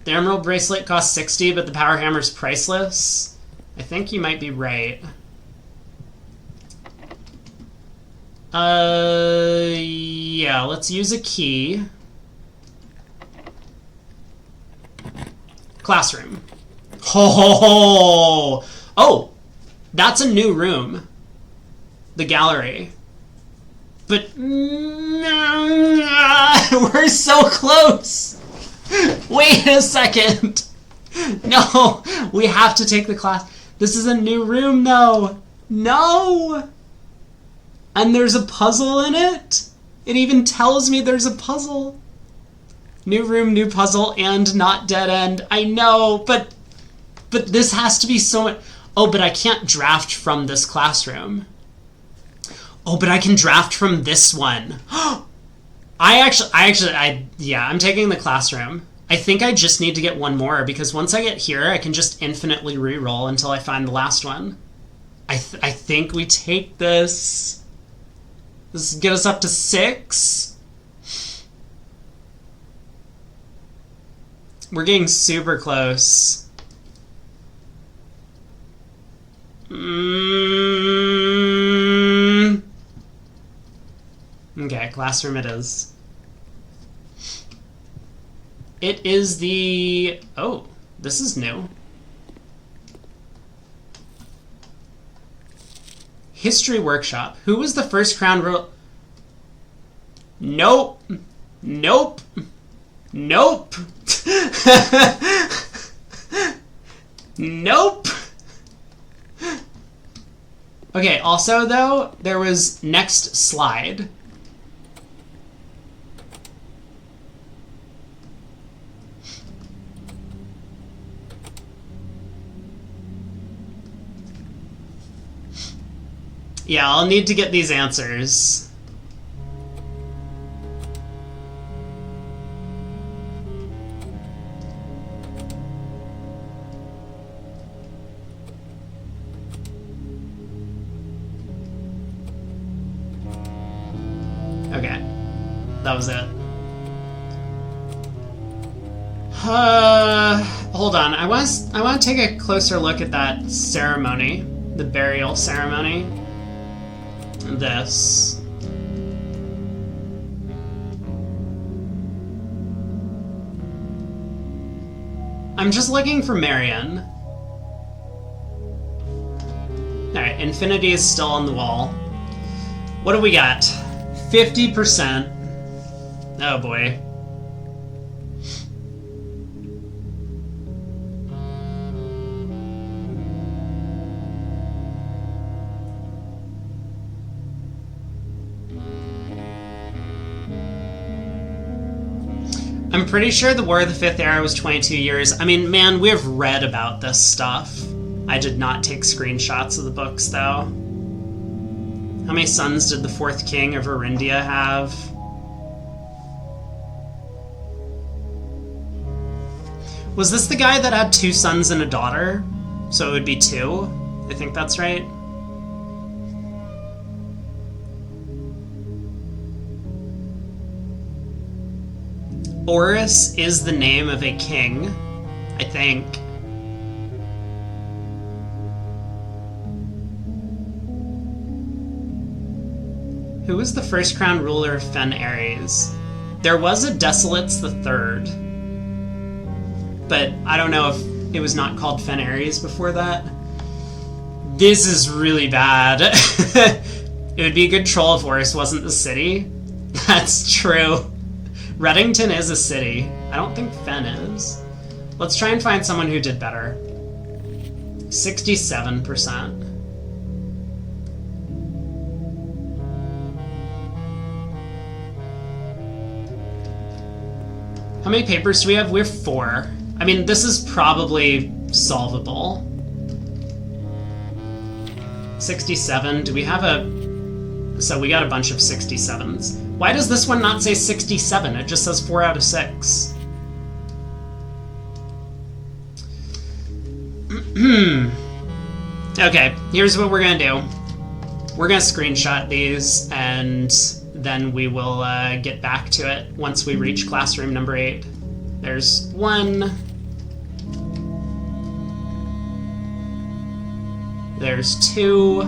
The emerald bracelet costs 60, but the power hammer's priceless. I think you might be right. Yeah, let's use a key. Classroom. Ho ho ho! Oh! That's a new room. The gallery. But... we're so close! Wait a second! No! We have to take the class. This is a new room, though! No! And there's a puzzle in it? It even tells me there's a puzzle. New room, new puzzle, and not dead end. I know, but this has to be so much... Oh, but I can't draft from this classroom. Oh, but I can draft from this one. I'm taking the classroom. I think I just need to get one more, because once I get here, I can just infinitely re-roll until I find the last one. I think we take this. This will get us up to 6. We're getting super close. Okay, classroom it is. It is the... Oh, this is new. History workshop. Who was the first crown ruler? Nope. Nope. Nope. Nope. Okay, also, though, there was next slide. Yeah, I'll need to get these answers. Okay, that was it. Hold on. I want to take a closer look at that ceremony, the burial ceremony. This. I'm just looking for Marion. Alright, infinity is still on the wall. What do we got? 50%. Oh boy. I'm pretty sure the War of the Fifth Era was 22 years. I mean, man, we've read about this stuff. I did not take screenshots of the books, though. How many sons did the fourth king of Arindia have? Was this the guy that had 2 sons and a daughter? So it would be 2? I think that's right. Horus is the name of a king, I think. Who was the first crown ruler of Fen Ares? There was a Desolates the Third, but I don't know if it was not called Fen Ares before that. This is really bad. It would be a good troll if Horus wasn't the city. That's true. Reddington is a city. I don't think Fen is. Let's try and find someone who did better. 67%. How many papers do we have? We have 4. I mean, this is probably solvable. 67. Do we have a... So we got a bunch of 67s. Why does this one not say 67? It just says 4 out of 6. Okay, here's what we're gonna do. We're gonna screenshot these, and then we will get back to it once we reach classroom number 8. There's 1, There's 2.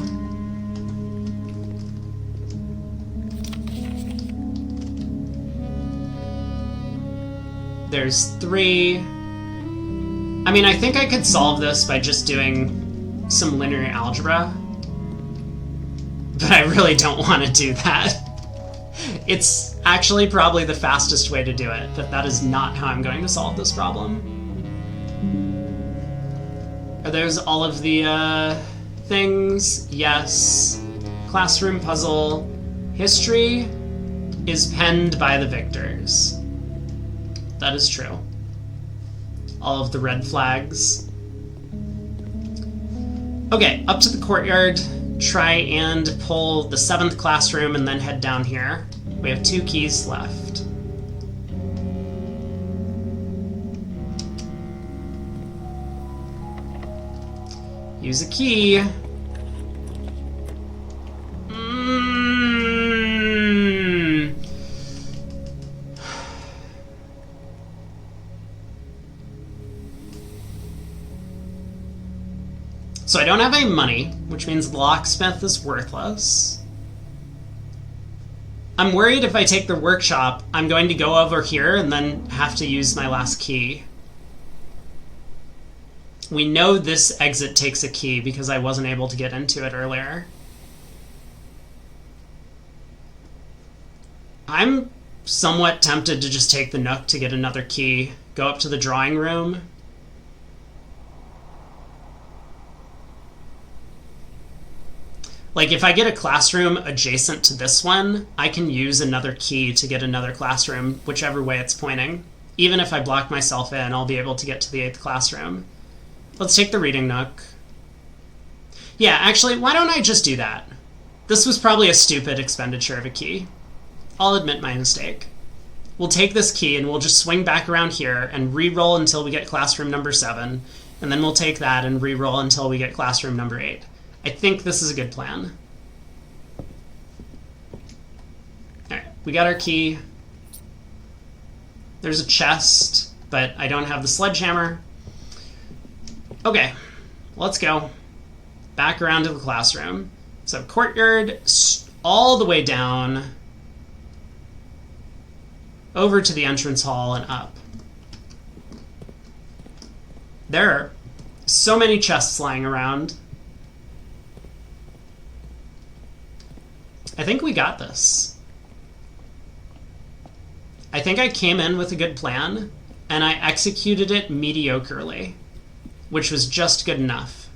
There's 3. I mean, I think I could solve this by just doing some linear algebra. But I really don't want to do that. It's actually probably the fastest way to do it, but that is not how I'm going to solve this problem. Are those all of the things? Yes. Classroom puzzle. History is penned by the victors. That is true. All of the red flags. Okay, up to the courtyard. Try and pull the 7th classroom and then head down here. We have 2 keys left. Use a key. So I don't have any money, which means the locksmith is worthless. I'm worried if I take the workshop, I'm going to go over here and then have to use my last key. We know this exit takes a key because I wasn't able to get into it earlier. I'm somewhat tempted to just take the Nook to get another key, go up to the drawing room. Like, if I get a classroom adjacent to this one, I can use another key to get another classroom, whichever way it's pointing. Even if I block myself in, I'll be able to get to the 8th classroom. Let's take the reading Nook. Yeah, actually, why don't I just do that? This was probably a stupid expenditure of a key. I'll admit my mistake. We'll take this key and we'll just swing back around here and re-roll until we get classroom number 7, and then we'll take that and re-roll until we get classroom number 8. I think this is a good plan. Alright, we got our key. There's a chest, but I don't have the sledgehammer. Okay, let's go. Back around to the classroom. So courtyard, all the way down, over to the entrance hall and up. There are so many chests lying around. I think we got this. I think I came in with a good plan, and I executed it mediocrely, which was just good enough.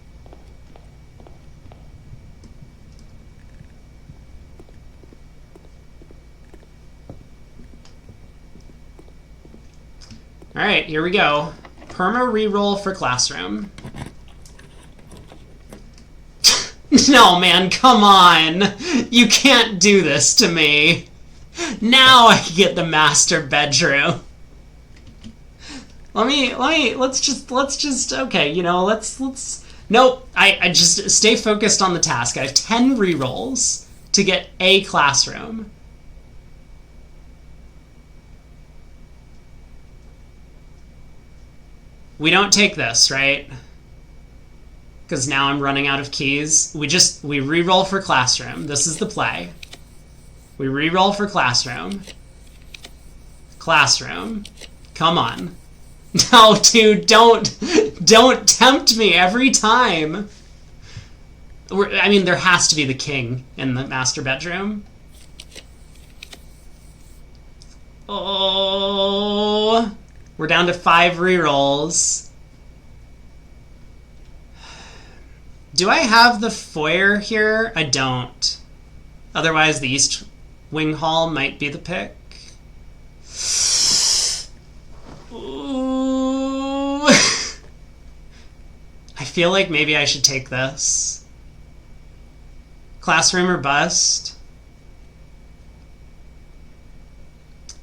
All right, here we go. Perma reroll for classroom. No, man, come on. You can't do this to me. Now I can get the master bedroom. Let's just, okay, you know, nope, I just stay focused on the task. I have 10 rerolls to get a classroom. We don't take this, right? Because now I'm running out of keys. We re-roll for classroom. This is the play. We re-roll for classroom. Classroom. Come on. No, dude, don't tempt me every time. I mean, there has to be the king in the master bedroom. Oh, we're down to 5 re-rolls. Do I have the foyer here? I don't. Otherwise, the East Wing Hall might be the pick. Ooh. I feel like maybe I should take this. Classroom or bust?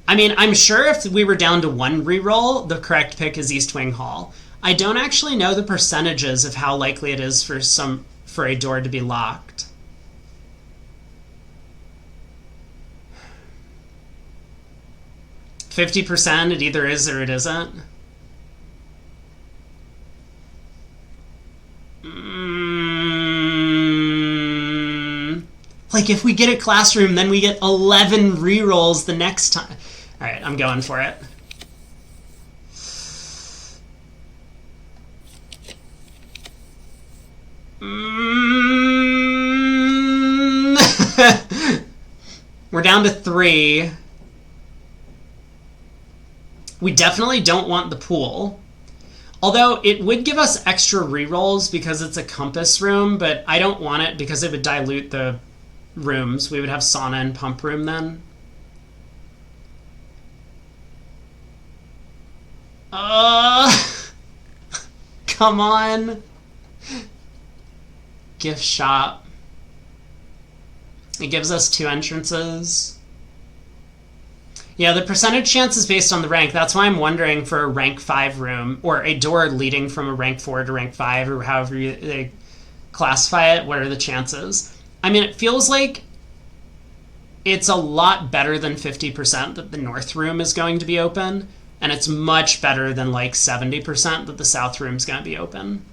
I mean, I'm sure if we were down to 1 reroll, the correct pick is East Wing Hall. I don't actually know the percentages of how likely it is for a door to be locked. %, it either is or it isn't. Like, if we get a classroom, then we get 11 rerolls the next time. All right, I'm going for it. We're down to 3. We definitely don't want the pool. Although it would give us extra rerolls because it's a compass room, but I don't want it because it would dilute the rooms. We would have sauna and pump room then. Come on. Gift shop. It gives us 2 entrances. Yeah, the percentage chance is based on the rank. That's why I'm wondering for a rank 5 room, or a door leading from a rank 4 to rank 5, or however they classify it, what are the chances? I mean, it feels like it's a lot better than 50% that the north room is going to be open, and it's much better than like 70% that the south room is going to be open.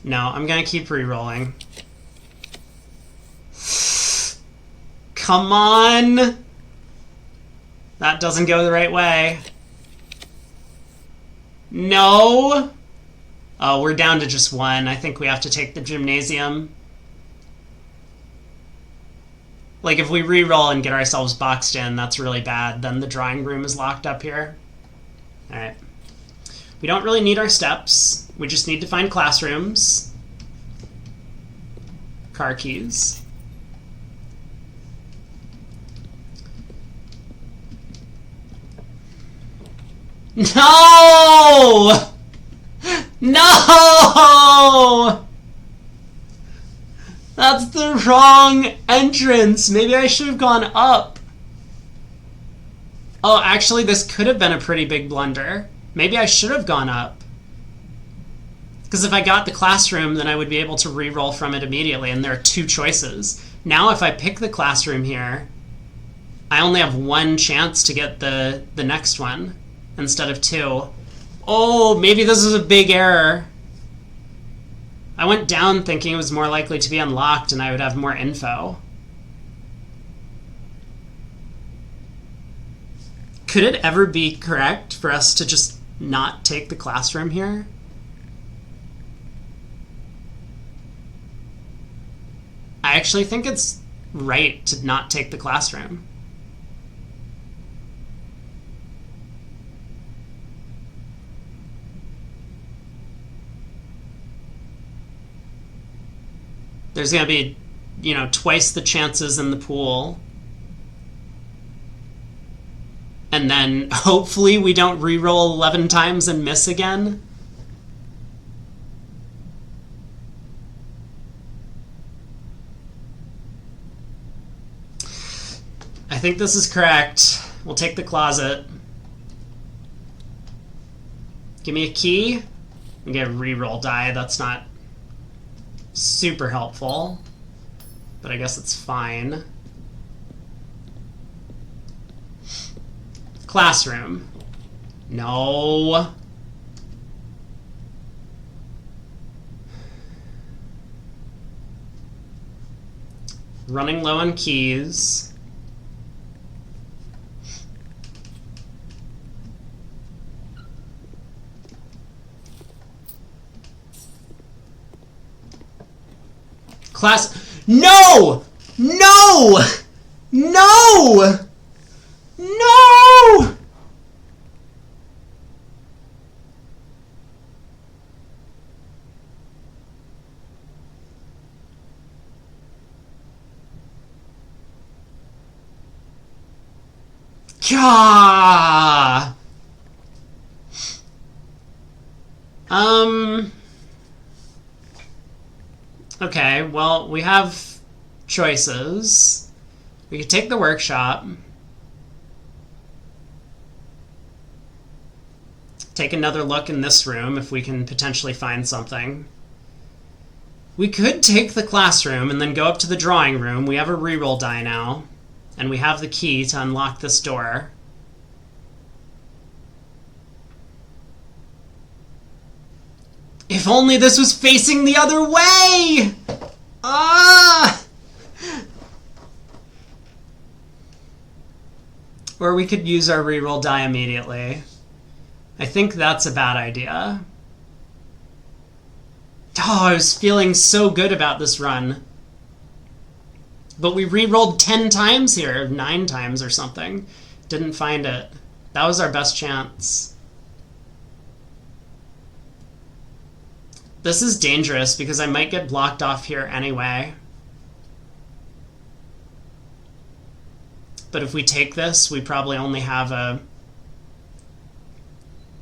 No, I'm going to keep re-rolling. Come on! That doesn't go the right way. No! Oh, we're down to just 1. I think we have to take the gymnasium. Like, if we re-roll and get ourselves boxed in, that's really bad. Then the drawing room is locked up here. Alright. We don't really need our steps. We just need to find classrooms. Car keys. No! No! That's the wrong entrance. Maybe I should have gone up. Oh, actually, this could have been a pretty big blunder. Maybe I should have gone up. Because if I got the classroom, then I would be able to re-roll from it immediately, and there are 2 choices. Now, if I pick the classroom here, I only have 1 chance to get the next one instead of 2. Oh, maybe this is a big error. I went down thinking it was more likely to be unlocked and I would have more info. Could it ever be correct for us to just not take the classroom here? I actually think it's right to not take the classroom. There's going to be, twice the chances in the pool. And then hopefully we don't re-roll 11 times and miss again. I think this is correct. We'll take the closet. Give me a key and get a re-roll die. That's not super helpful, but I guess it's fine. Classroom. No. Running low on keys. No! No! No! No! Gah! Okay, well, we have choices. We could take the workshop. Take another look in this room if we can potentially find something. We could take the classroom and then go up to the drawing room. We have a reroll die now. And we have the key to unlock this door. If only this was facing the other way! Ah! Or we could use our reroll die immediately. I think that's a bad idea. Oh, I was feeling so good about this run. But we re-rolled 10 times here, 9 times or something. Didn't find it. That was our best chance. This is dangerous because I might get blocked off here anyway. But if we take this, we probably only have a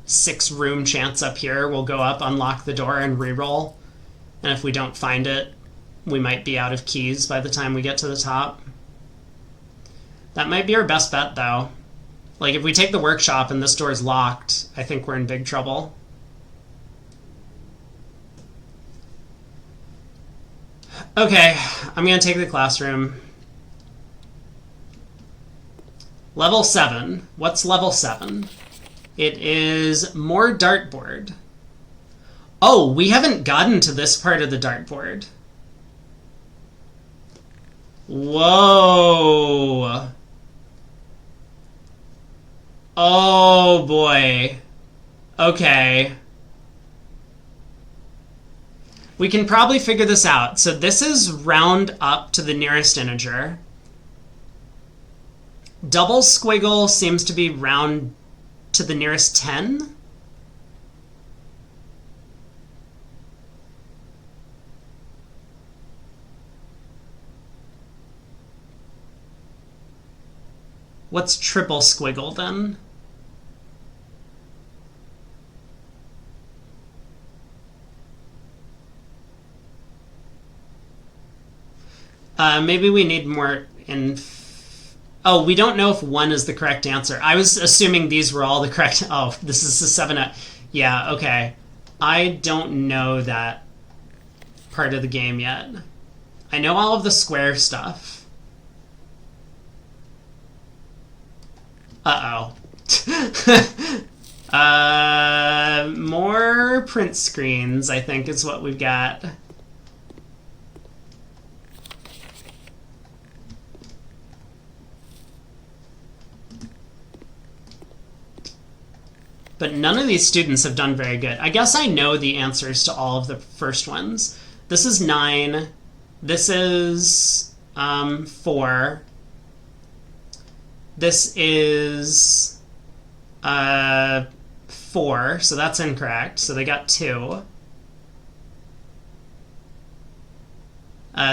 6-room chance up here. We'll go up, unlock the door, and re-roll. And if we don't find it, we might be out of keys by the time we get to the top. That might be our best bet, though. Like, if we take the workshop and this door's locked, I think we're in big trouble. Okay, I'm gonna take the classroom. Level 7. What's level 7? It is more dartboard. Oh, we haven't gotten to this part of the dartboard. Whoa. Oh boy. Okay. We can probably figure this out. So this is round up to the nearest integer. Double squiggle seems to be round to the nearest 10. What's triple squiggle then? Maybe we need more Oh, we don't know if 1 is the correct answer. I was assuming these were all the correct... Oh, this is the 7. Yeah, okay. I don't know that part of the game yet. I know all of the square stuff. Uh-oh. More print screens, I think, is what we've got. But none of these students have done very good. I guess I know the answers to all of the first ones. This is 9. This is 4. This is 4, so that's incorrect. So they got 2.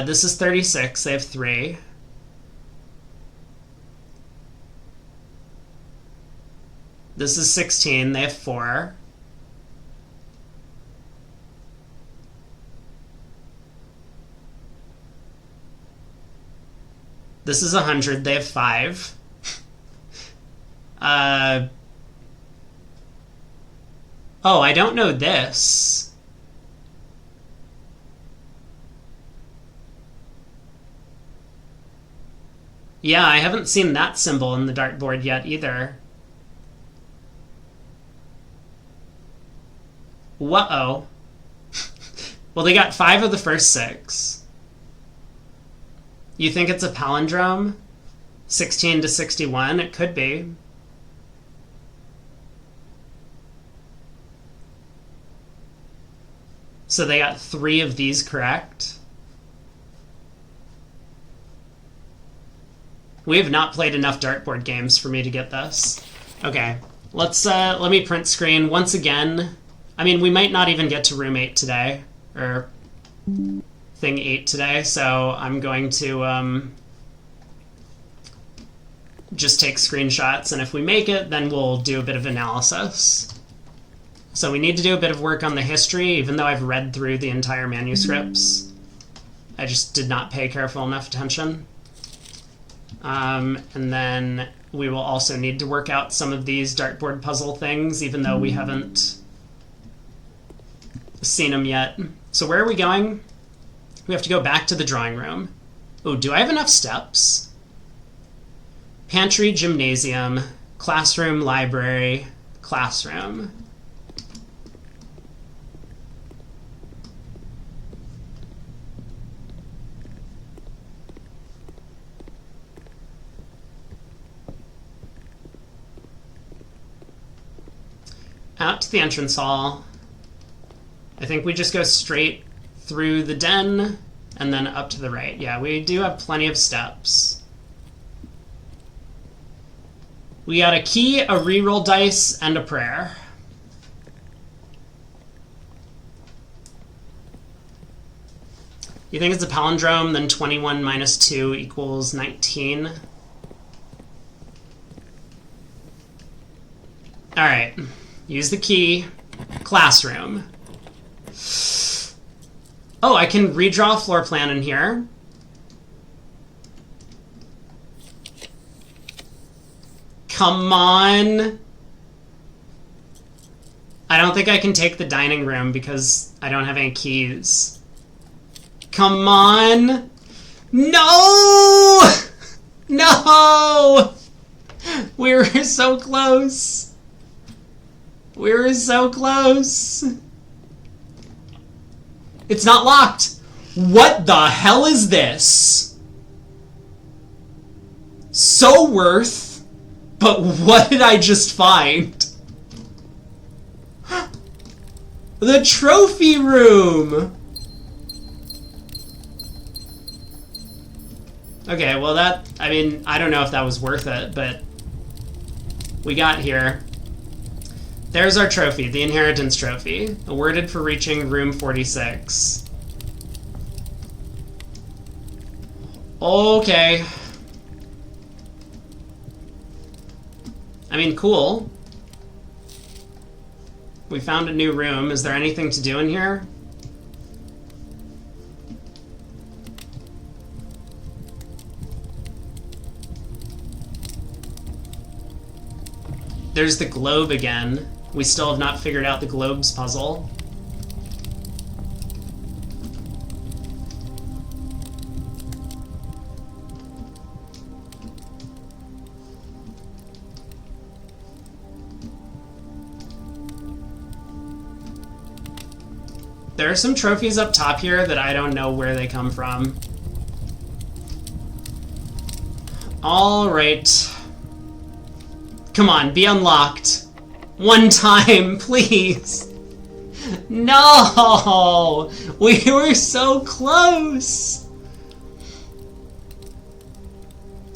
This is 36. They have 3. This is 16. They have 4. This is 100. They have 5. Oh, I don't know this. Yeah, I haven't seen that symbol in the dartboard yet either. Whoa. Well, they got 5 of the first 6. You think it's a palindrome? 16 to 61? It could be. So they got 3 of these correct. We have not played enough dartboard games for me to get this. Okay, let me print screen once again. I mean, we might not even get to room 8 today, or thing 8 today, so I'm going to just take screenshots, and if we make it, then we'll do a bit of analysis. So we need to do a bit of work on the history, even though I've read through the entire manuscripts. I just did not pay careful enough attention. And then we will also need to work out some of these dartboard puzzle things, even though we haven't seen them yet. So where are we going? We have to go back to the drawing room. Oh, do I have enough steps? Pantry, gymnasium, classroom, library, classroom. out to the entrance hall. I think we just go straight through the den and then up to the right. Yeah, we do have plenty of steps. We got a key, a reroll dice, and a prayer. You think it's a palindrome, then 21 minus 2 equals 19. Alright, use the key. Classroom. Oh, I can redraw a floor plan in here. Come on. I don't think I can take the dining room because I don't have any keys. Come on. No! No! We were so close. We were so close. It's not locked. What the hell is this? So worth. But what did I just find? The trophy room! Okay, well that, I mean, I don't know if that was worth it, but we got here. There's our trophy, the inheritance trophy, awarded for reaching room 46. Okay. I mean, cool. We found a new room. Is there anything to do in here? There's the globe again. We still have not figured out the globes puzzle. There are some trophies up top here that I don't know where they come from. All right. Come on, be unlocked. One time, please. No! We were so close!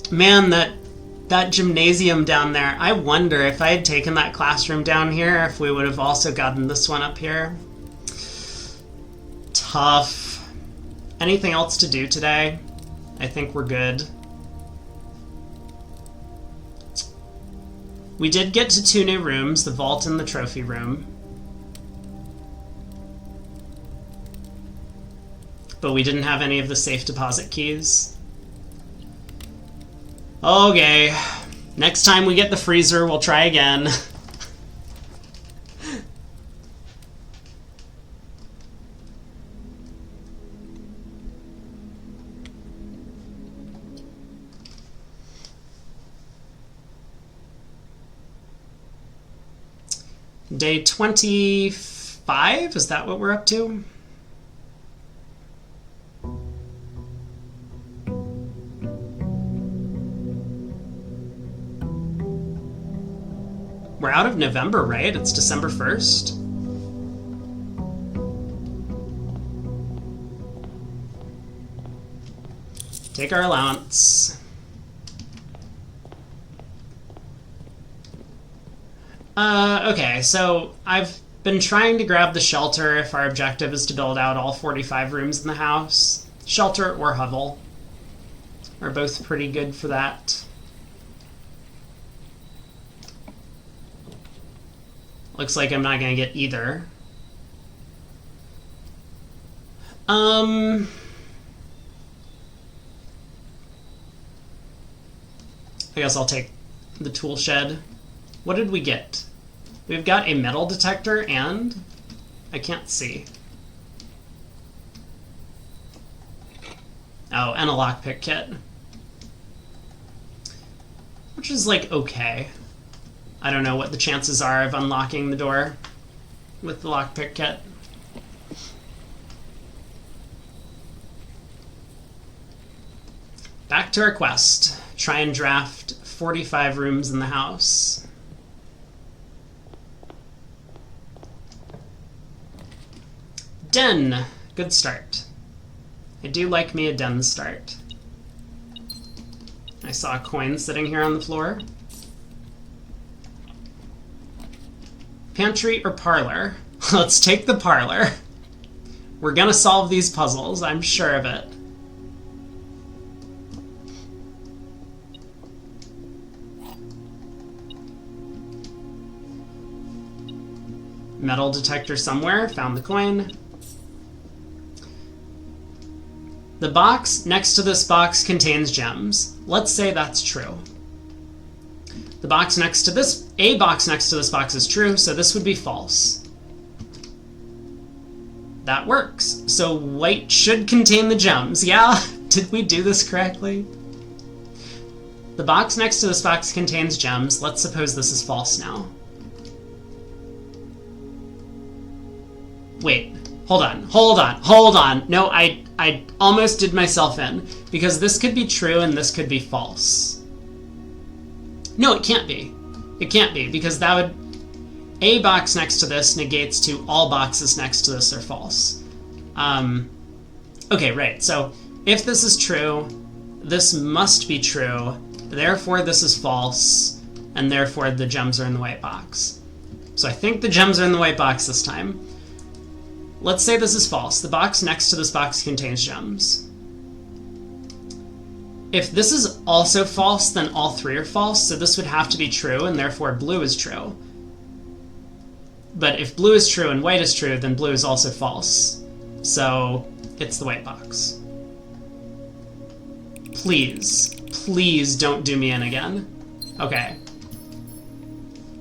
Man, that gymnasium down there, I wonder if I had taken that classroom down here, if we would have also gotten this one up here. Tough. Anything else to do today? I think we're good. We did get to 2 new rooms, the vault and the trophy room. But we didn't have any of the safe deposit keys. Okay. Next time we get the freezer, we'll try again. Day 25? Is that what we're up to? We're out of November, right? It's December 1st. Take our allowance. Okay, so I've been trying to grab the shelter if our objective is to build out all 45 rooms in the house. Shelter or hovel are both pretty good for that. Looks like I'm not going to get either. I guess I'll take the tool shed. What did we get? We've got a metal detector and... I can't see. Oh, and a lockpick kit. Which is, like, okay. I don't know what the chances are of unlocking the door with the lockpick kit. Back to our quest. Try and draft 45 rooms in the house. Den. Good start. I do like me a den start. I saw a coin sitting here on the floor. Pantry or parlor? Let's take the parlor. We're gonna solve these puzzles, I'm sure of it. Metal detector somewhere, found the coin. The box next to this box contains gems. Let's say that's true. The box next to this, a box next to this box is true, so this would be false. That works. So white should contain the gems. Yeah, did we do this correctly? The box next to this box contains gems. Let's suppose this is false now. Wait, hold on. No, I almost did myself in, because this could be true and this could be false. No, it can't be. It can't be, because that would... A box next to this negates to all boxes next to this are false. Okay, right, so if this is true, this must be true, therefore this is false, and therefore the gems are in the white box. So I think the gems are in the white box this time. Let's say this is false. The box next to this box contains gems. If this is also false, then all three are false, so this would have to be true, and therefore blue is true. But if blue is true and white is true, then blue is also false. So it's the white box. Please, please don't do me in again. Okay.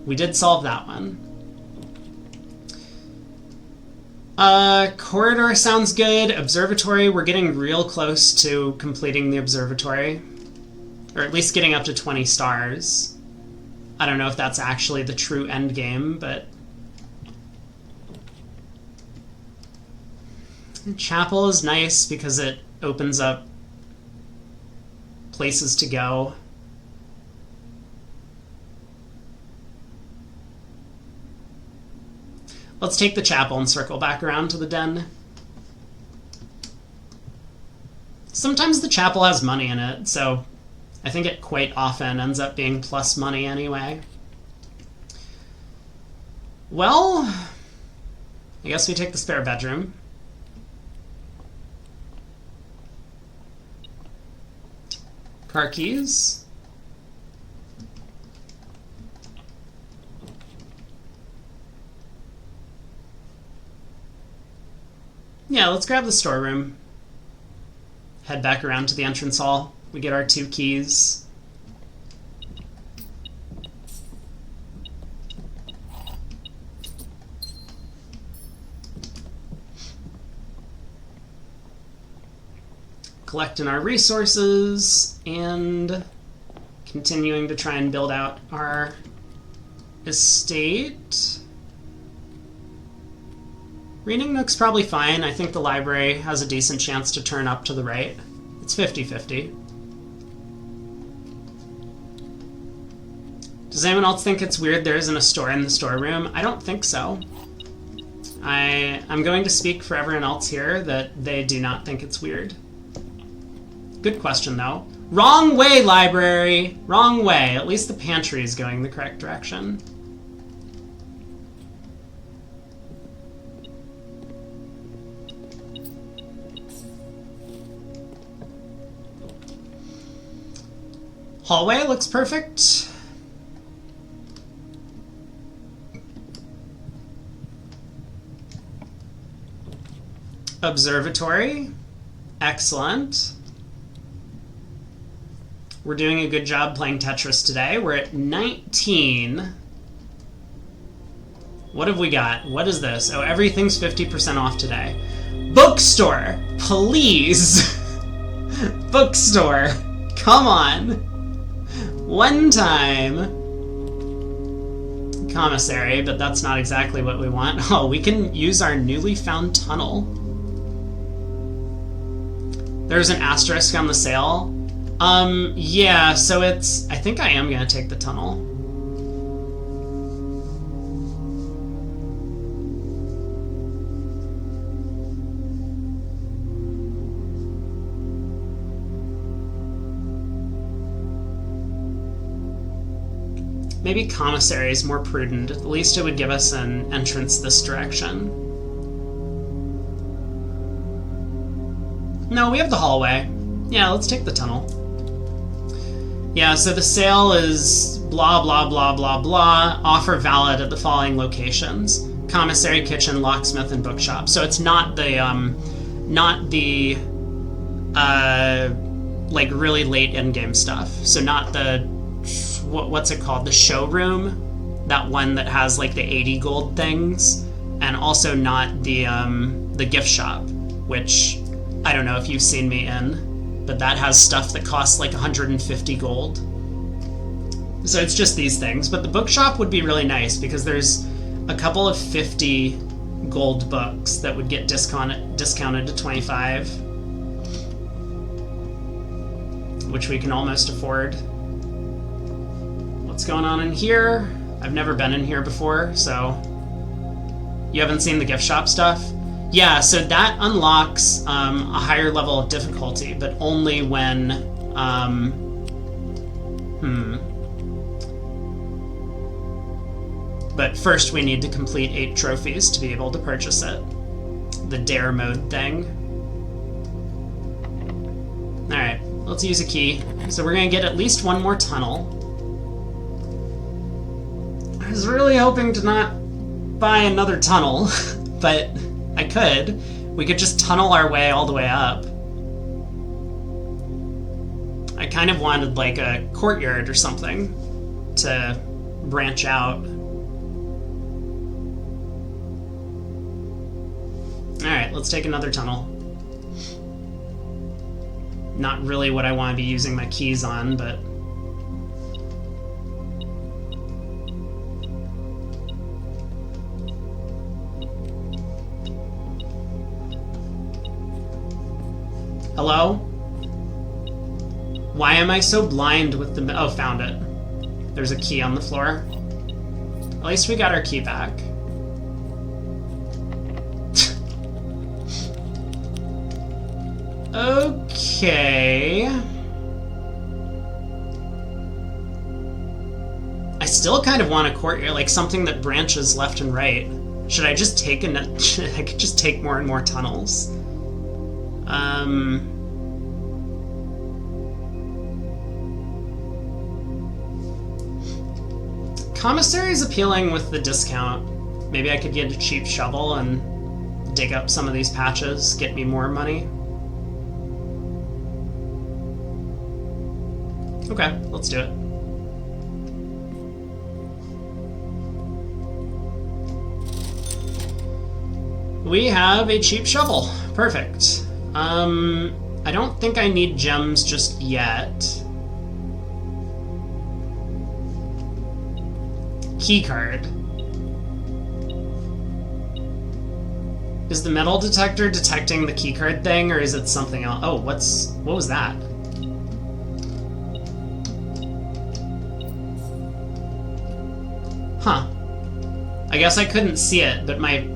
We did solve that one. Corridor sounds good. Observatory, we're getting real close to completing the observatory. Or at least getting up to 20 stars. I don't know if that's actually the true end game, but... Chapel is nice because it opens up places to go. Let's take the chapel and circle back around to the den. Sometimes the chapel has money in it, so I think it quite often ends up being plus money anyway. Well, I guess we take the spare bedroom. Car keys. Yeah, let's grab the storeroom. Head back around to the entrance hall. We get our 2 keys. Collecting our resources and continuing to try and build out our estate. Reading Nook's probably fine. I think the library has a decent chance to turn up to the right. It's 50-50. Does anyone else think it's weird there isn't a store in the storeroom? I don't think so. I'm going to speak for everyone else here that they do not think it's weird. Good question, though. Wrong way, library! Wrong way. At least the pantry is going the correct direction. Hallway looks perfect. Observatory. Excellent. We're doing a good job playing Tetris today. We're at 19. What have we got? What is this? Oh, everything's 50% off today. Bookstore! Please! Bookstore! Come on! One time. Commissary, but that's not exactly what we want. Oh, we can use our newly found tunnel. There's an asterisk on the sale. Yeah, so it's... I think I am gonna take the tunnel. Maybe commissary is more prudent. At least it would give us an entrance this direction. No, we have the hallway. Yeah, let's take the tunnel. Yeah, so the sale is blah, blah, blah, blah, blah. Offer valid at the following locations. Commissary, kitchen, locksmith, and bookshop. So it's not the, like really late in-game stuff. So not the, what's it called? The showroom, that one that has like the 80 gold things, and also not the gift shop, which I don't know if you've seen me in, but that has stuff that costs like 150 gold. So it's just these things. But the bookshop would be really nice because there's a couple of 50 gold books that would get discounted to 25, which we can almost afford. What's going on in here? I've never been in here before, so... You haven't seen the gift shop stuff? Yeah, so that unlocks a higher level of difficulty, but only when... But first we need to complete 8 trophies to be able to purchase it. The dare mode thing. Alright, let's use a key. So we're gonna get at least one more tunnel. I was really hoping to not buy another tunnel, but I could. We could just tunnel our way all the way up. I kind of wanted like a courtyard or something to branch out. Alright, let's take another tunnel. Not really what I want to be using my keys on, but... Hello? Why am I so blind with the... Oh, found it. There's a key on the floor. At least we got our key back. Okay. I still kind of want a courtyard, like something that branches left and right. Should I just take I could just take more and more tunnels. Commissary is appealing with the discount. Maybe I could get a cheap shovel and dig up some of these patches, get me more money. Okay, let's do it. We have a cheap shovel. Perfect. I don't think I need gems just yet. Keycard. Is the metal detector detecting the keycard thing, or is it something else? Oh, what was that? Huh. I guess I couldn't see it, but my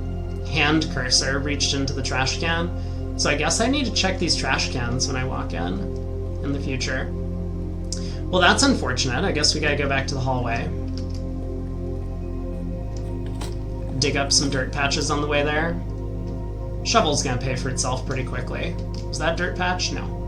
hand cursor reached into the trash can. So I guess I need to check these trash cans when I walk in the future. Well, that's unfortunate. I guess we gotta go back to the hallway. Dig up some dirt patches on the way there. Shovel's gonna pay for itself pretty quickly. Was that dirt patch? No.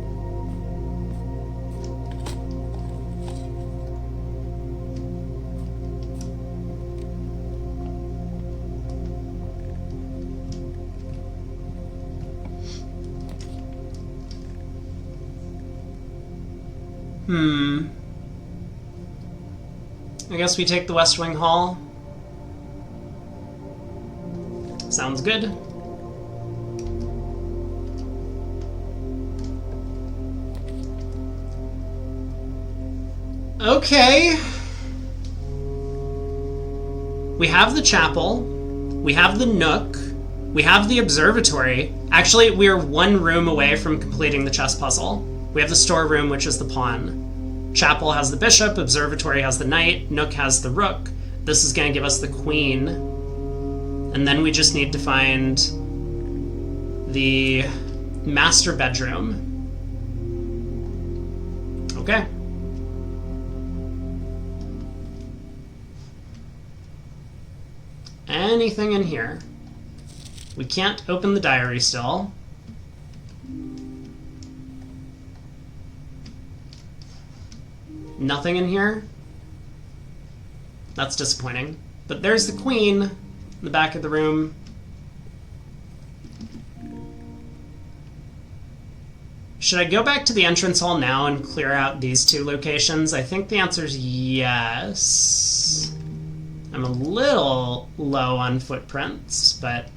I guess we take the West Wing Hall. Sounds good. Okay. We have the chapel. We have the nook. We have the observatory. Actually, we're one room away from completing the chess puzzle. We have the storeroom, which is the pawn. Chapel has the bishop, observatory has the knight, nook has the rook. This is going to give us the queen. And then we just need to find the master bedroom. Okay. anything in here. We can't open the diary still. Nothing in here. That's disappointing. But there's the queen in the back of the room. Should I go back to the entrance hall now and clear out these two locations? I think the answer is yes. I'm a little low on footprints, but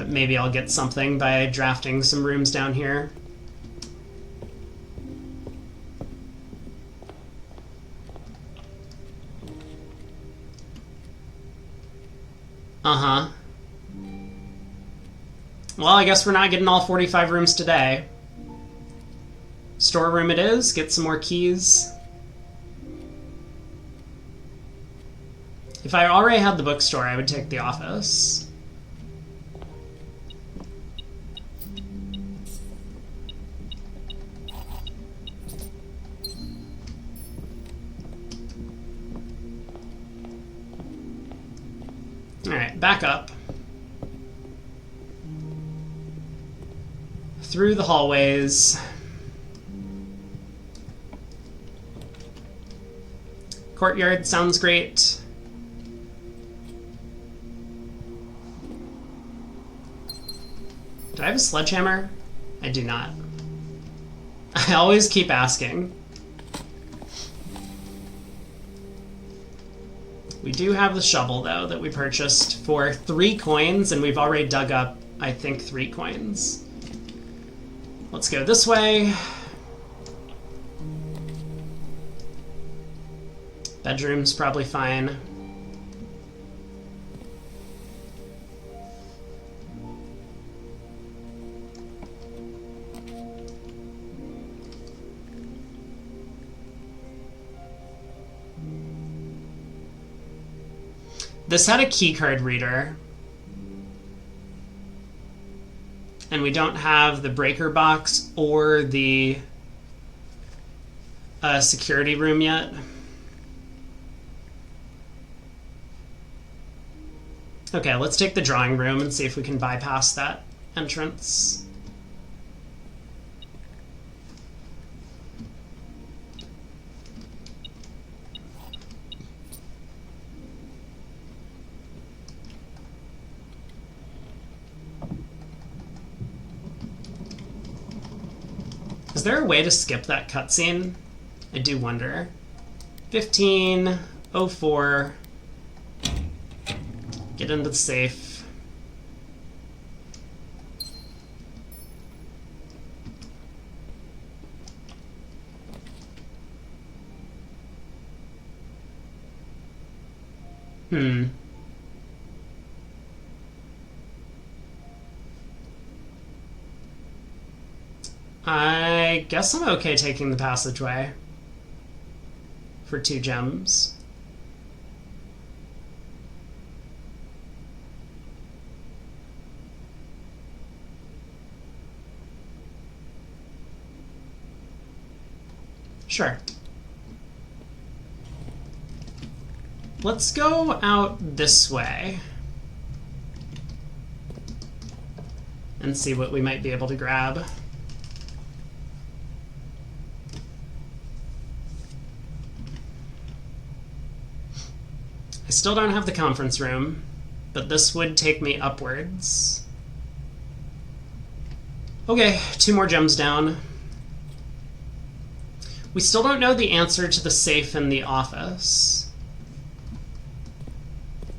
maybe I'll get something by drafting some rooms down here. Uh-huh. Well, I guess we're not getting all 45 rooms today. Storeroom it is. Get some more keys. If I already had the bookstore, I would take the office. Alright, back up. Through the hallways. Courtyard sounds great. Do I have a sledgehammer? I do not. I always keep asking. We do have the shovel, though, that we purchased for 3 coins, and we've already dug up, I think, 3 coins. Let's go this way. Bedroom's probably fine. This had a keycard reader. And we don't have the breaker box or the security room yet. Okay, let's take the drawing room and see if we can bypass that entrance. Is there a way to skip that cutscene? I do wonder. 1504. Get into the safe. I guess I'm okay taking the passageway for 2 gems. Sure. Let's go out this way and see what we might be able to grab. I still don't have the conference room, but this would take me upwards. Okay, 2 more gems down. We still don't know the answer to the safe in the office.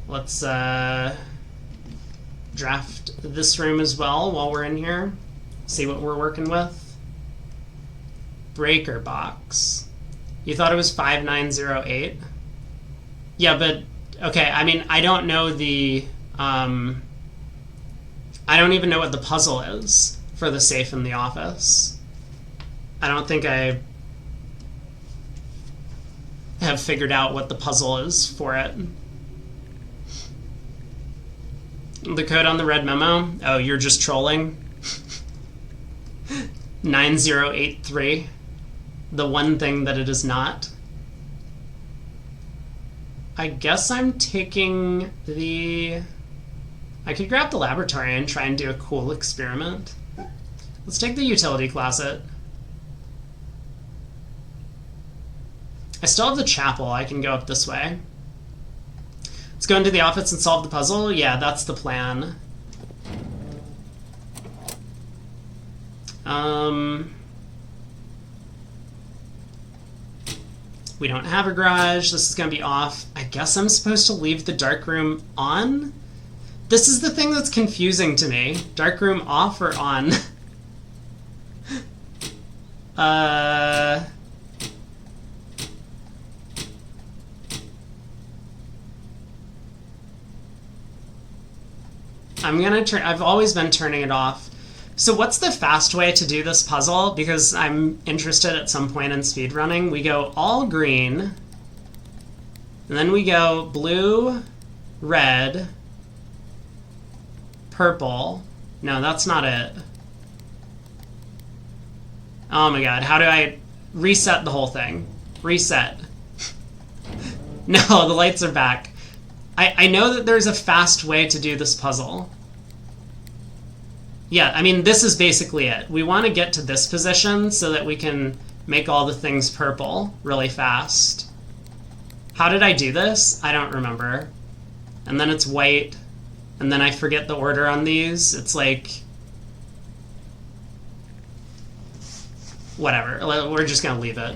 Let's draft this room as well while we're in here. See what we're working with. Breaker box. You thought it was 5908? Yeah, but okay, I mean, I don't know the I don't even know what the puzzle is for the safe in the office. I don't think I have figured out what the puzzle is for it. The code on the red memo? Oh, you're just trolling? 9083. The one thing that it is not. I guess I'm taking the... I could grab the laboratory and try and do a cool experiment. Let's take the utility closet. I still have the chapel. I can go up this way. Let's go into the office and solve the puzzle. Yeah, that's the plan. We don't have a garage. This is going to be off. I guess I'm supposed to leave the dark room on? This is the thing that's confusing to me. Dark room off or on? I'm gonna turn... I've always been turning it off. So what's the fast way to do this puzzle? Because I'm interested at some point in speedrunning. We go all green, and then we go blue, red, purple. No, that's not it. Oh my god, how do I reset the whole thing? Reset. No, the lights are back. I know that there's a fast way to do this puzzle. Yeah, I mean, this is basically it. We want to get to this position so that we can make all the things purple really fast. How did I do this? I don't remember. And then it's white, and then I forget the order on these. It's like... whatever. We're just going to leave it.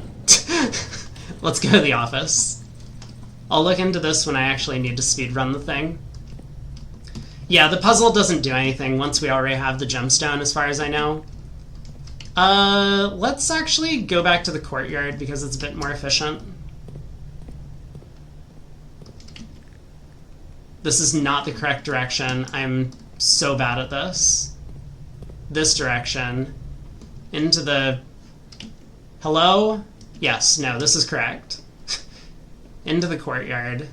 Let's go to the office. I'll look into this when I actually need to speedrun the thing. Yeah, the puzzle doesn't do anything once we already have the gemstone, as far as I know. Let's actually go back to the courtyard because it's a bit more efficient. This is not the correct direction. I'm so bad at this. This direction. Into the... Hello? Yes, no, this is correct. Into the courtyard.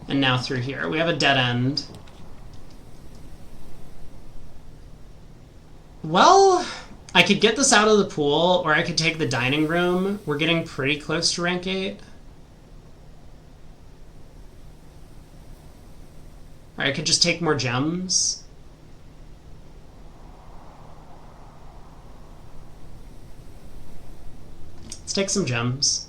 And now through here. We have a dead end. Well, I could get this out of the pool, or I could take the dining room. We're getting pretty close to rank 8. Or I could just take more gems. Let's take some gems.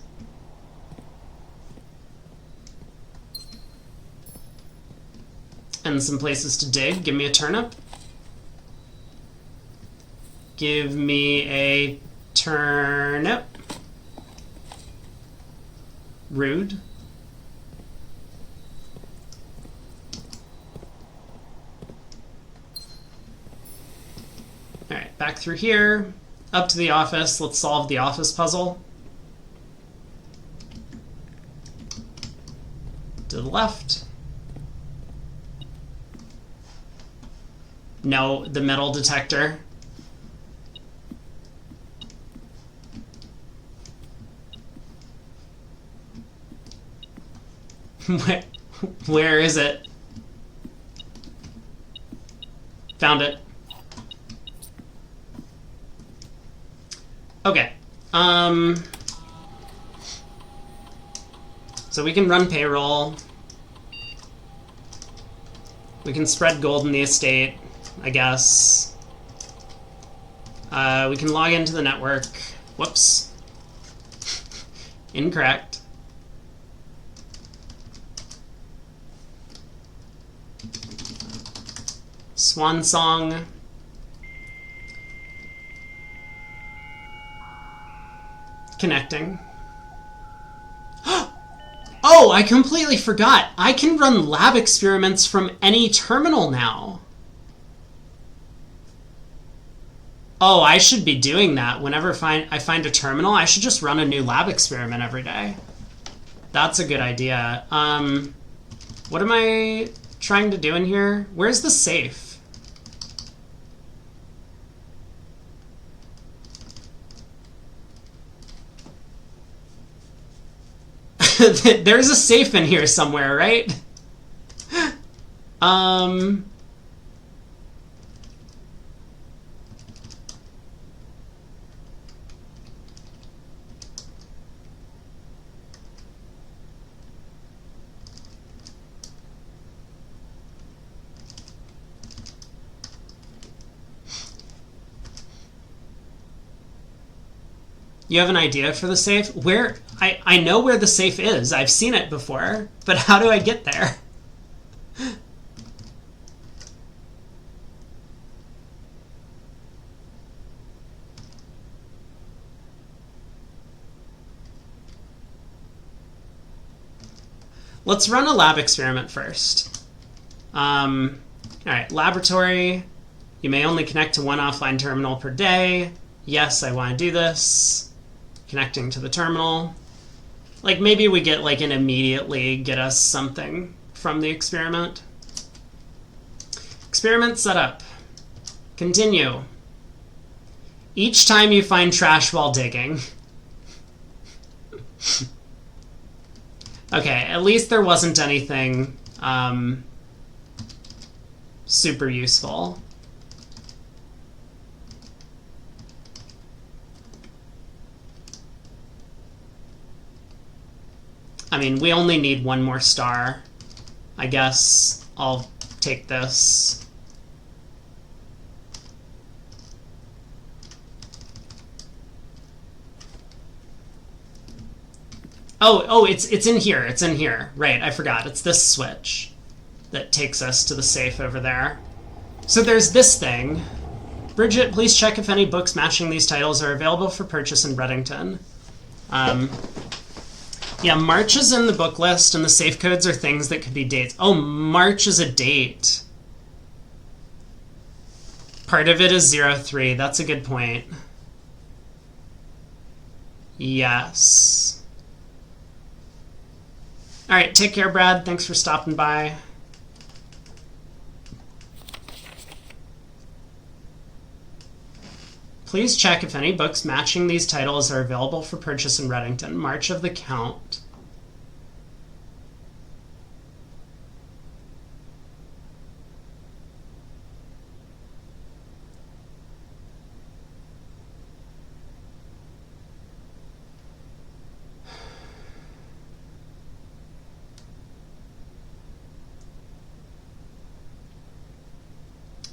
And some places to dig. Give me a turnip. Give me a turnip. Rude. Alright, back through here. Up to the office. Let's solve the office puzzle. To the left. No, the metal detector. Where is it? Found it. Okay. So we can run payroll. We can spread gold in the estate, I guess. We can log into the network. Whoops. Incorrect. Swan song. Connecting. Oh, I completely forgot. I can run lab experiments from any terminal now. Oh, I should be doing that. Whenever I find a terminal, I should just run a new lab experiment every day. That's a good idea. What am I trying to do in here? Where's the safe? There's a safe in here somewhere, right? You have an idea for the safe? Where? I know where the safe is. I've seen it before. But how do I get there? Let's run a lab experiment first. All right, laboratory. You may only connect to one offline terminal per day. Yes, I want to do this. Connecting to the terminal. Like maybe we get like an immediately get us something from the experiment. Experiment set up. Continue. Each time you find trash while digging. Okay, at least there wasn't anything super useful. I mean, we only need one more star. I guess I'll take this. Oh, it's in here. It's in here. Right, I forgot. It's this switch that takes us to the safe over there. So there's this thing. Bridget, please check if any books matching these titles are available for purchase in Reddington. Yeah, March is in the book list, and the safe codes are things that could be dates. Oh, March is a date. Part of it is 03. That's a good point. Yes. All right, take care, Brad. Thanks for stopping by. Please check if any books matching these titles are available for purchase in Reddington. March of the Count.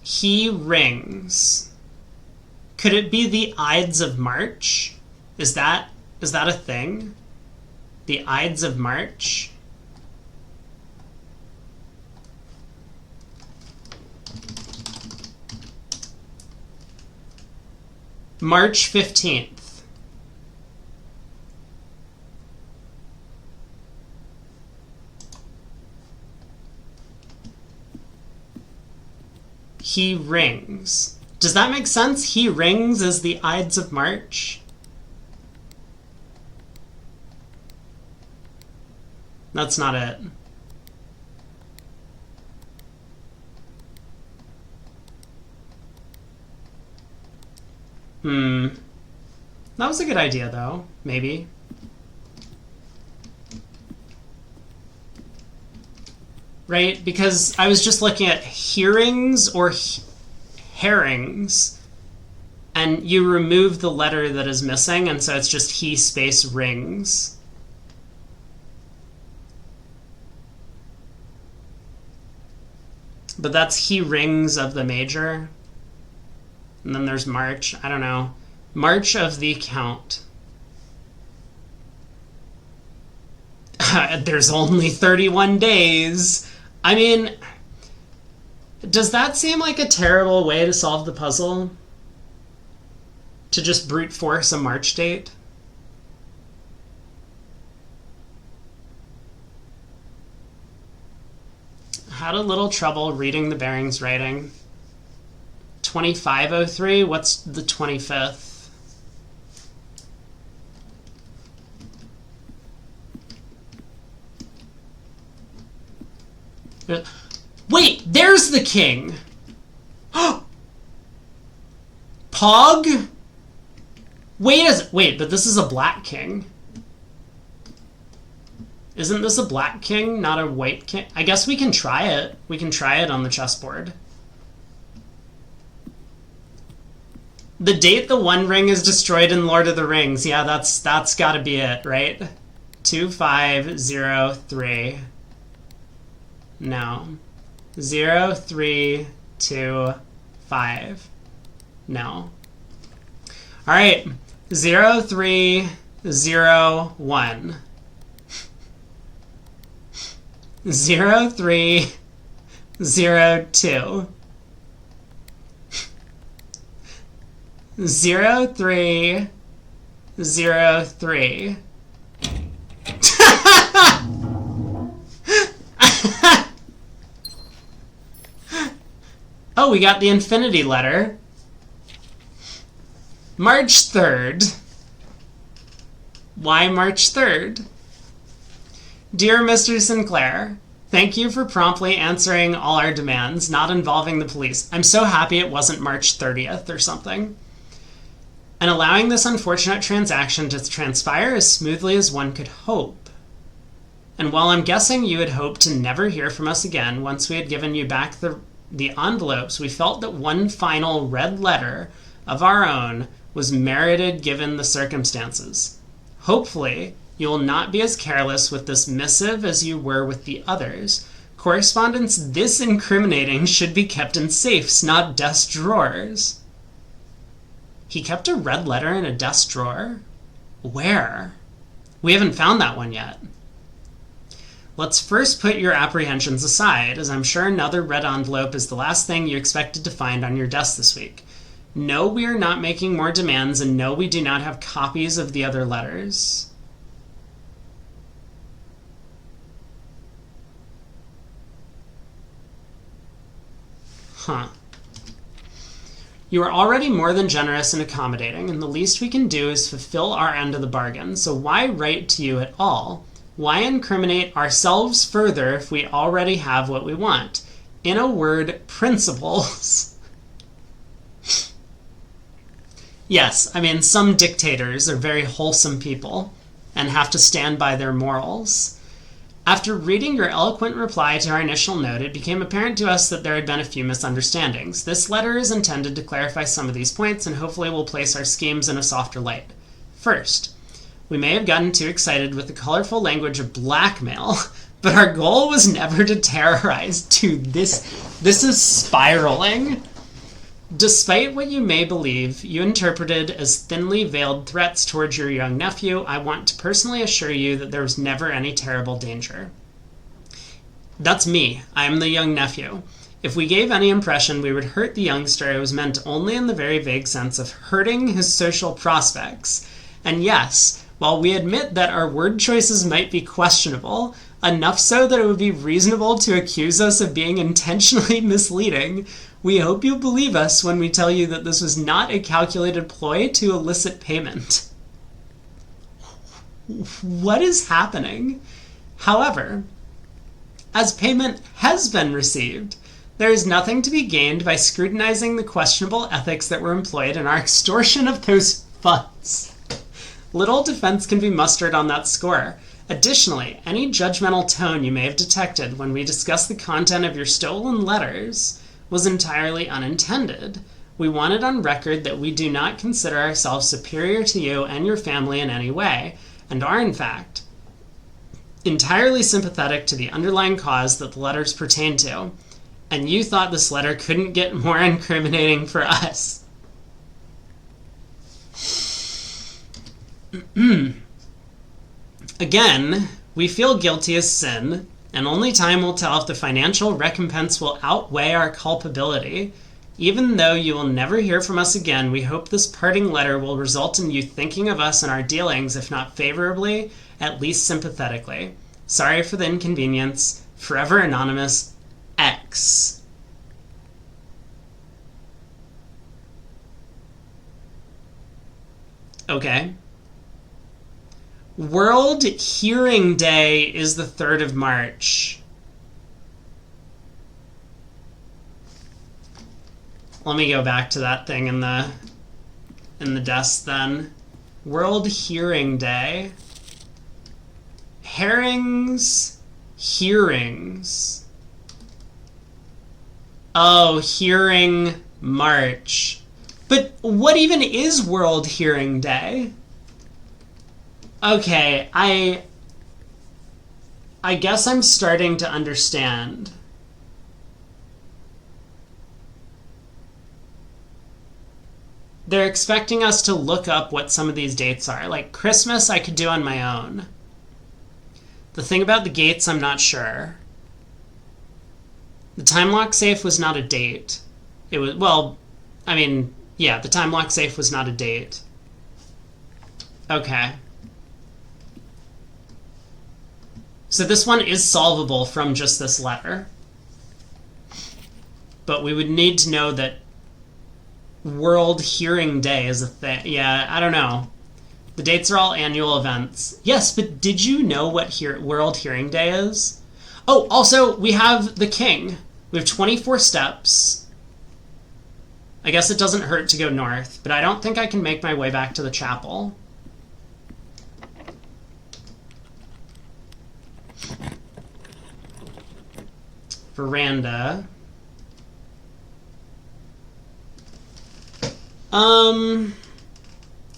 He Rings. Could it be the Ides of March? Is that a thing? The Ides of March? March 15th. He Rings. Does that make sense? He Rings is the Ides of March? That's not it. That was a good idea, though. Maybe. Right? Because I was just looking at hearings or herrings, and you remove the letter that is missing, and so it's just he space rings. But that's he rings of the major. And then there's March. I don't know. March of the Count. There's only 31 days. I mean, does that seem like a terrible way to solve the puzzle? To just brute force a March date? Had a little trouble reading the Barings writing. 2503? What's the 25th? Wait, there's the king. Pog? Wait, but this is a black king. Isn't this a black king, not a white king? I guess we can try it. We can try it on the chessboard. The date the One Ring is destroyed in Lord of the Rings. Yeah, that's gotta be it, right? 2503. No. 0325. No. Alright. 0301. 0302. 0303. Oh, we got the infinity letter. March 3rd. Why March 3rd? Dear Mr. Sinclair, thank you for promptly answering all our demands, not involving the police. I'm so happy it wasn't March 30th or something. And allowing this unfortunate transaction to transpire as smoothly as one could hope. And while I'm guessing you had hoped to never hear from us again once we had given you back the envelopes, we felt that one final red letter of our own was merited given the circumstances. Hopefully, you will not be as careless with this missive as you were with the others. Correspondence this incriminating should be kept in safes, not desk drawers. He kept a red letter in a desk drawer? Where? We haven't found that one yet. Let's first put your apprehensions aside, as I'm sure another red envelope is the last thing you expected to find on your desk this week. No, we are not making more demands, and no, we do not have copies of the other letters. Huh. You are already more than generous and accommodating, and the least we can do is fulfill our end of the bargain, so why write to you at all? Why incriminate ourselves further if we already have what we want? In a word, principles. Yes, I mean, some dictators are very wholesome people and have to stand by their morals. After reading your eloquent reply to our initial note, it became apparent to us that there had been a few misunderstandings. This letter is intended to clarify some of these points and hopefully will place our schemes in a softer light. First, we may have gotten too excited with the colorful language of blackmail, but our goal was never to terrorize. Dude, this is spiraling. Despite what you may believe you interpreted as thinly veiled threats towards your young nephew, I want to personally assure you that there was never any terrible danger. That's me. I am the young nephew. If we gave any impression we would hurt the youngster, it was meant only in the very vague sense of hurting his social prospects. And yes, while we admit that our word choices might be questionable, enough so that it would be reasonable to accuse us of being intentionally misleading, we hope you believe us when we tell you that this was not a calculated ploy to elicit payment. What is happening? However, as payment has been received, there is nothing to be gained by scrutinizing the questionable ethics that were employed in our extortion of those funds. Little defense can be mustered on that score. Additionally, any judgmental tone you may have detected when we discussed the content of your stolen letters was entirely unintended. We wanted on record that we do not consider ourselves superior to you and your family in any way, and are, in fact, entirely sympathetic to the underlying cause that the letters pertain to. And you thought this letter couldn't get more incriminating for us. Again, we feel guilty as sin, and only time will tell if the financial recompense will outweigh our culpability. Even though you will never hear from us again, we hope this parting letter will result in you thinking of us and our dealings, if not favorably, at least sympathetically. Sorry for the inconvenience. Forever Anonymous, X. Okay. World Hearing Day is the 3rd of March. Let me go back to that thing in the desk then. World Hearing Day. Herrings. Hearings. Oh, Hearing March. But what even is World Hearing Day? Okay, I guess I'm starting to understand. They're expecting us to look up what some of these dates are. Like Christmas, I could do on my own. The thing about the gates, I'm not sure. The time lock safe was not a date. It was, well, I mean, yeah, the time lock safe was not a date. Okay. So this one is solvable from just this letter. But we would need to know that World Hearing Day is a thing. Yeah, I don't know. The dates are all annual events. Yes, but did you know what World Hearing Day is? Oh, also, we have the king. We have 24 steps. I guess it doesn't hurt to go north, but I don't think I can make my way back to the chapel. Veranda.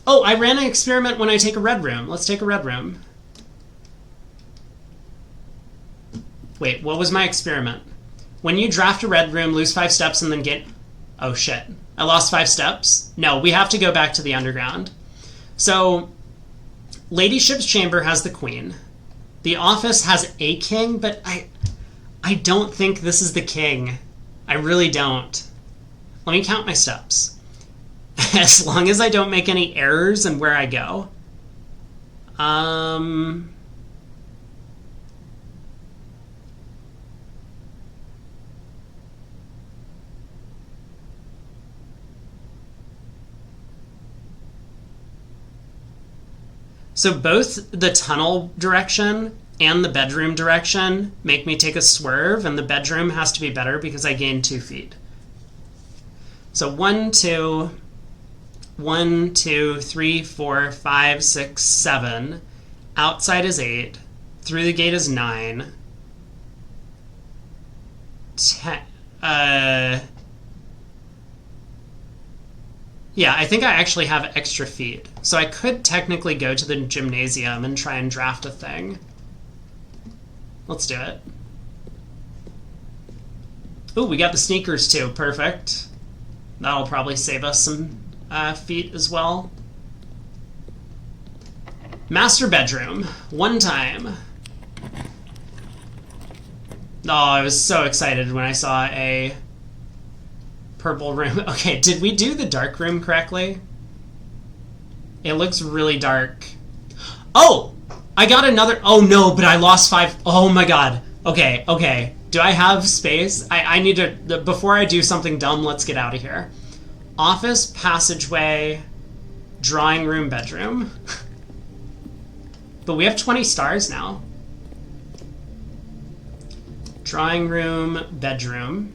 Oh, I ran an experiment when I take a red room. Let's take a red room. Wait, what was my experiment? When you draft a red room, lose 5 steps and then get... Oh, shit. I lost 5 steps? No, we have to go back to the underground. So, Ladyship's Chamber has the queen. The office has a king, but I don't think this is the king. I really don't. Let me count my steps. As long as I don't make any errors in where I go. So both the tunnel direction and the bedroom direction make me take a swerve, and the bedroom has to be better because I gained 2 feet. So 1, 2, 3, 4, 5, 6, 7. Outside is 8. Through the gate is 9. 10. Yeah, I think I actually have extra feet. So I could technically go to the gymnasium and try and draft a thing. Let's do it. Ooh, we got the sneakers too. Perfect. That'll probably save us some feet as well. Master bedroom. One time. Oh, I was so excited when I saw a purple room. Okay, did we do the dark room correctly? It looks really dark. Oh! I got another... Oh no, but I lost 5... Oh my god. Okay, okay. Do I have space? I need to... Before I do something dumb, let's get out of here. Office, passageway, drawing room, bedroom. But we have 20 stars now. Drawing room, bedroom.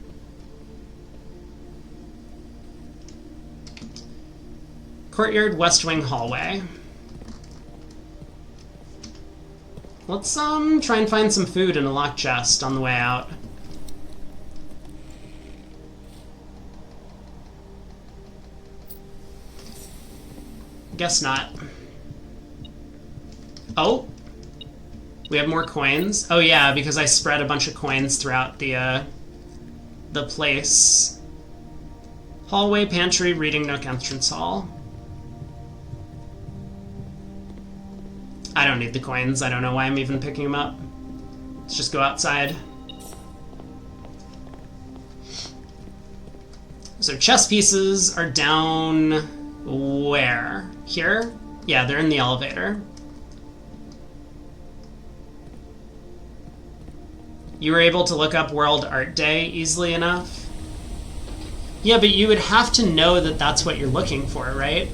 Courtyard, west wing, hallway. Let's try and find some food in a locked chest on the way out. Guess not. Oh! We have more coins. Oh yeah, because I spread a bunch of coins throughout the place. Hallway, pantry, reading nook, entrance hall. I don't need the coins. I don't know why I'm even picking them up. Let's just go outside. So chess pieces are down... where? Here? Yeah, they're in the elevator. You were able to look up World Art Day easily enough? Yeah, but you would have to know that that's what you're looking for, right?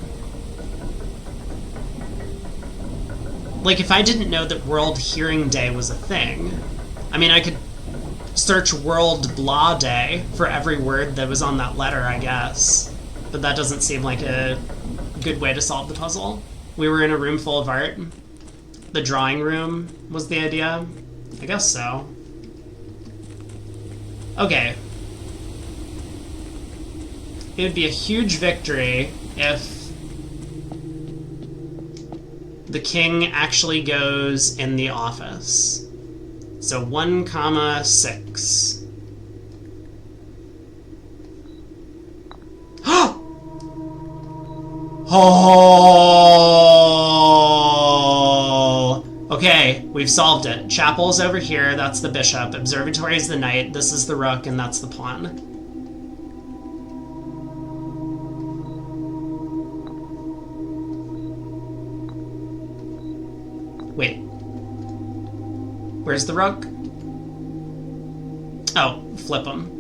Like, if I didn't know that World Hearing Day was a thing, I mean, I could search World Blah Day for every word that was on that letter, I guess. But that doesn't seem like a good way to solve the puzzle. We were in a room full of art. The drawing room was the idea. I guess so. Okay. It would be a huge victory if the king actually goes in the office. So 1,6. Oh! Okay, we've solved it. Chapel's over here, that's the bishop. Observatory is the knight, this is the rook, and that's the pawn. Wait. Where's the rook? Oh, flip him.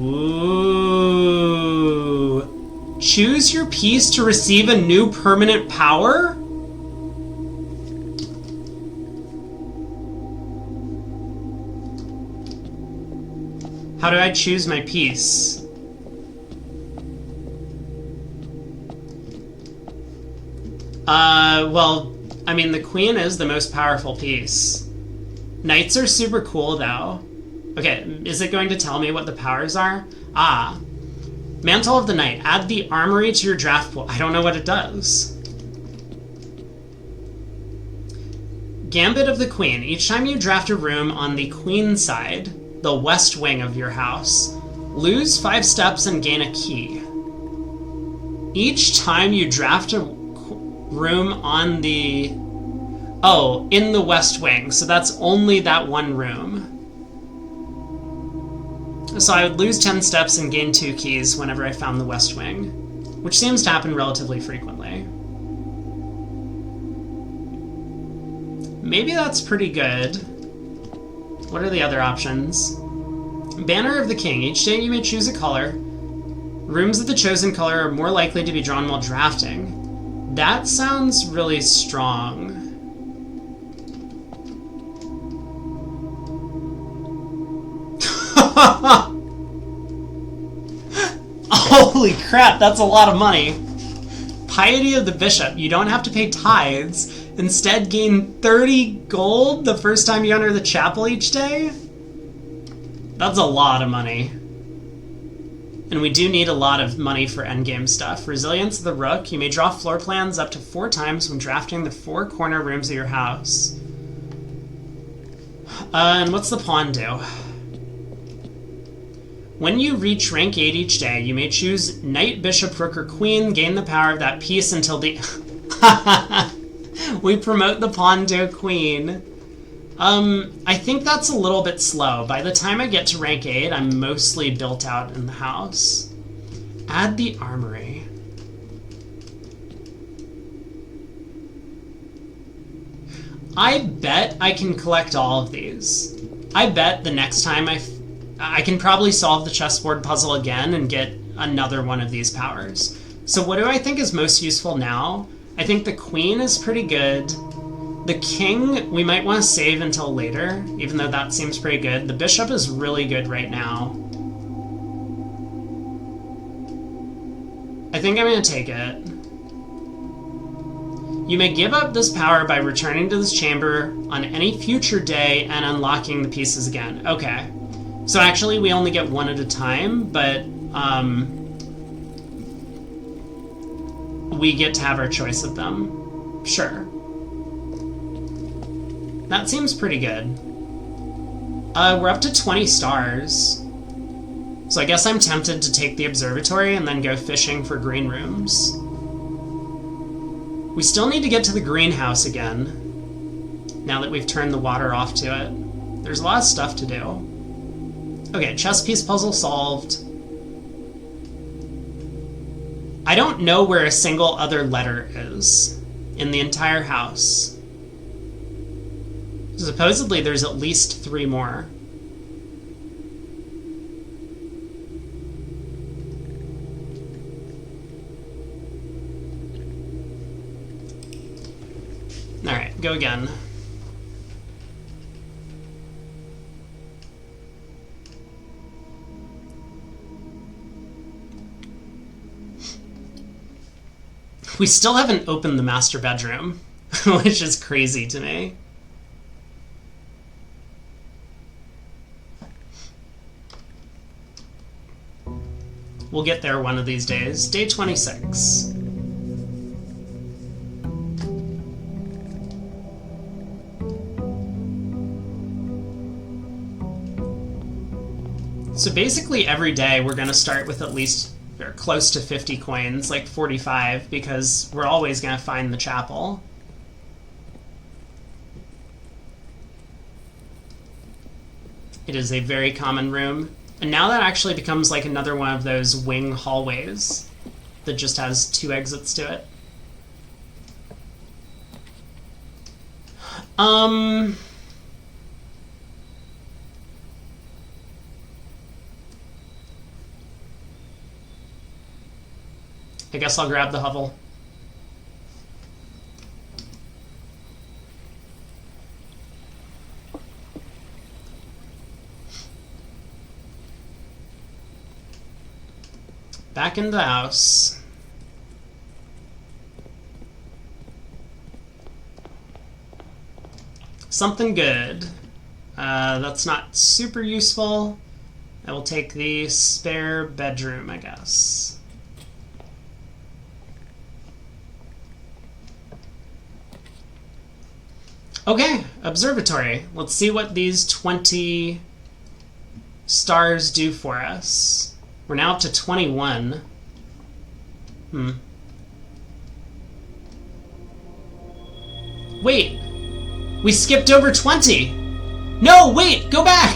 Ooh. Choose your piece to receive a new permanent power? How do I choose my piece? Well, I mean, the queen is the most powerful piece. Knights are super cool, though. Okay, is it going to tell me what the powers are? Ah. Mantle of the Knight. Add the armory to your draft pool. I don't know what it does. Gambit of the Queen. Each time you draft a room on the queen side, the west wing of your house, lose 5 steps and gain a key. Each time you draft a room on the... Oh, in the west wing. So that's only that one room. So I would lose 10 steps and gain 2 keys whenever I found the west wing, which seems to happen relatively frequently. Maybe that's pretty good. What are the other options? Banner of the King. Each day you may choose a color. Rooms of the chosen color are more likely to be drawn while drafting. That sounds really strong. Holy crap, that's a lot of money. Piety of the Bishop. You don't have to pay tithes. Instead, gain 30 gold the first time you enter the chapel each day? That's a lot of money. And we do need a lot of money for endgame stuff. Resilience of the Rook. You may draw floor plans up to 4 times when drafting the 4 corner rooms of your house. And what's the pawn do? When you reach rank 8 each day, you may choose Knight, Bishop, Rook, or Queen. Gain the power of that piece until the... We promote the pawn to a queen. I think that's a little bit slow. By the time I get to rank 8, I'm mostly built out in the house. Add the armory. I bet I can collect all of these. I bet the next time I can probably solve the chessboard puzzle again and get another one of these powers. So what do I think is most useful now? I think the queen is pretty good. The king, we might want to save until later, even though that seems pretty good. The bishop is really good right now. I think I'm going to take it. You may give up this power by returning to this chamber on any future day and unlocking the pieces again. Okay. So actually, we only get one at a time, but we get to have our choice of them. Sure. That seems pretty good. We're up to 20 stars. So I guess I'm tempted to take the observatory and then go fishing for green rooms. We still need to get to the greenhouse again, now that we've turned the water off to it. There's a lot of stuff to do. Okay, chess piece puzzle solved. I don't know where a single other letter is in the entire house. Supposedly there's at least 3 more. Alright, go again. We still haven't opened the master bedroom, which is crazy to me. We'll get there one of these days. Day 26. So basically every day we're going to start with at least or close to 50 coins, like 45, because we're always going to find the chapel. It is a very common room. And now that actually becomes like another one of those wing hallways that just has 2 exits to it. I guess I'll grab the hovel. Back into the house. Something good. That's not super useful. I will take the spare bedroom, I guess. Okay, observatory. Let's see what these 20 stars do for us. We're now up to 21. Wait! We skipped over 20! No, wait! Go back!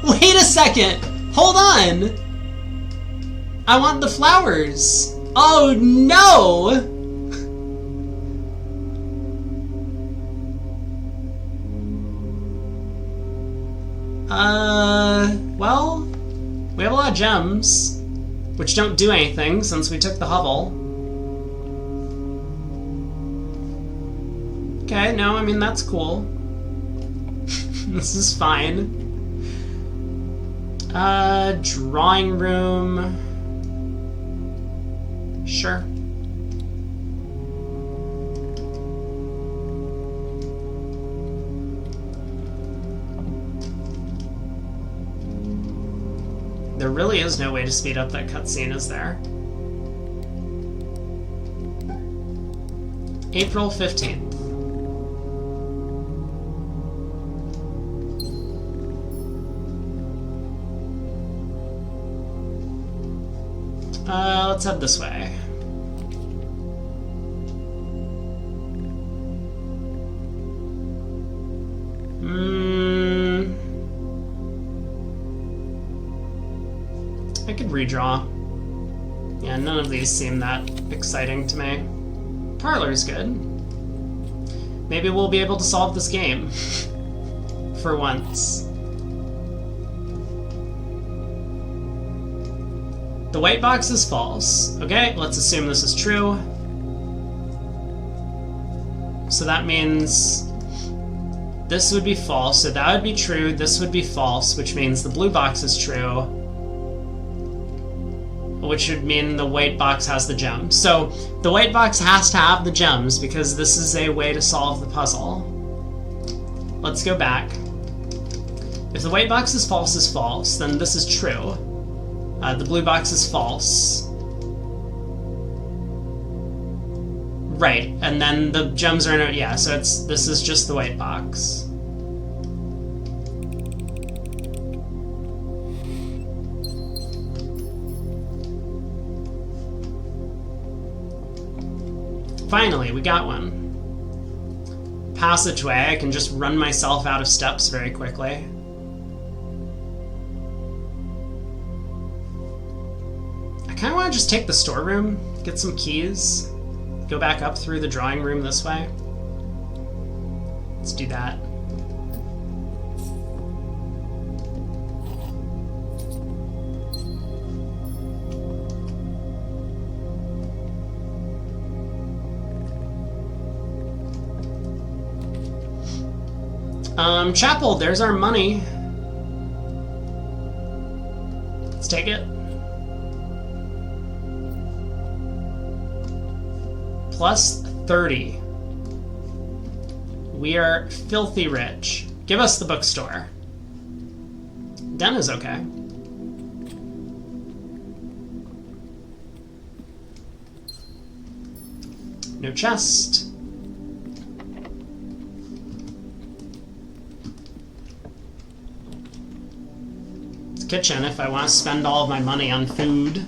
Wait a second! Hold on! I want the flowers! Oh no! Well, we have a lot of gems, which don't do anything since we took the hovel. Okay, no, I mean, that's cool. This is fine. Drawing room. Sure. There really is no way to speed up that cutscene, is there? April 15th. Let's head this way. I could redraw. Yeah, none of these seem that exciting to me. Parlor's good. Maybe we'll be able to solve this game. For once. The white box is false. Okay, let's assume this is true. So that means this would be false, so that would be true, this would be false, which means the blue box is true, which would mean the white box has the gems. So the white box has to have the gems because this is a way to solve the puzzle. Let's go back. If the white box is false, then this is true. The blue box is false. Right, and then the gems are in it, yeah, so this is just the white box. Finally, we got one. Passageway, I can just run myself out of steps very quickly. I kind of want to just take the storeroom, get some keys, go back up through the drawing room this way. Let's do that. Chapel, there's our money. Let's take it. Plus 30. We are filthy rich. Give us the bookstore. Den is okay. No chest. kitchen if I want to spend all of my money on food.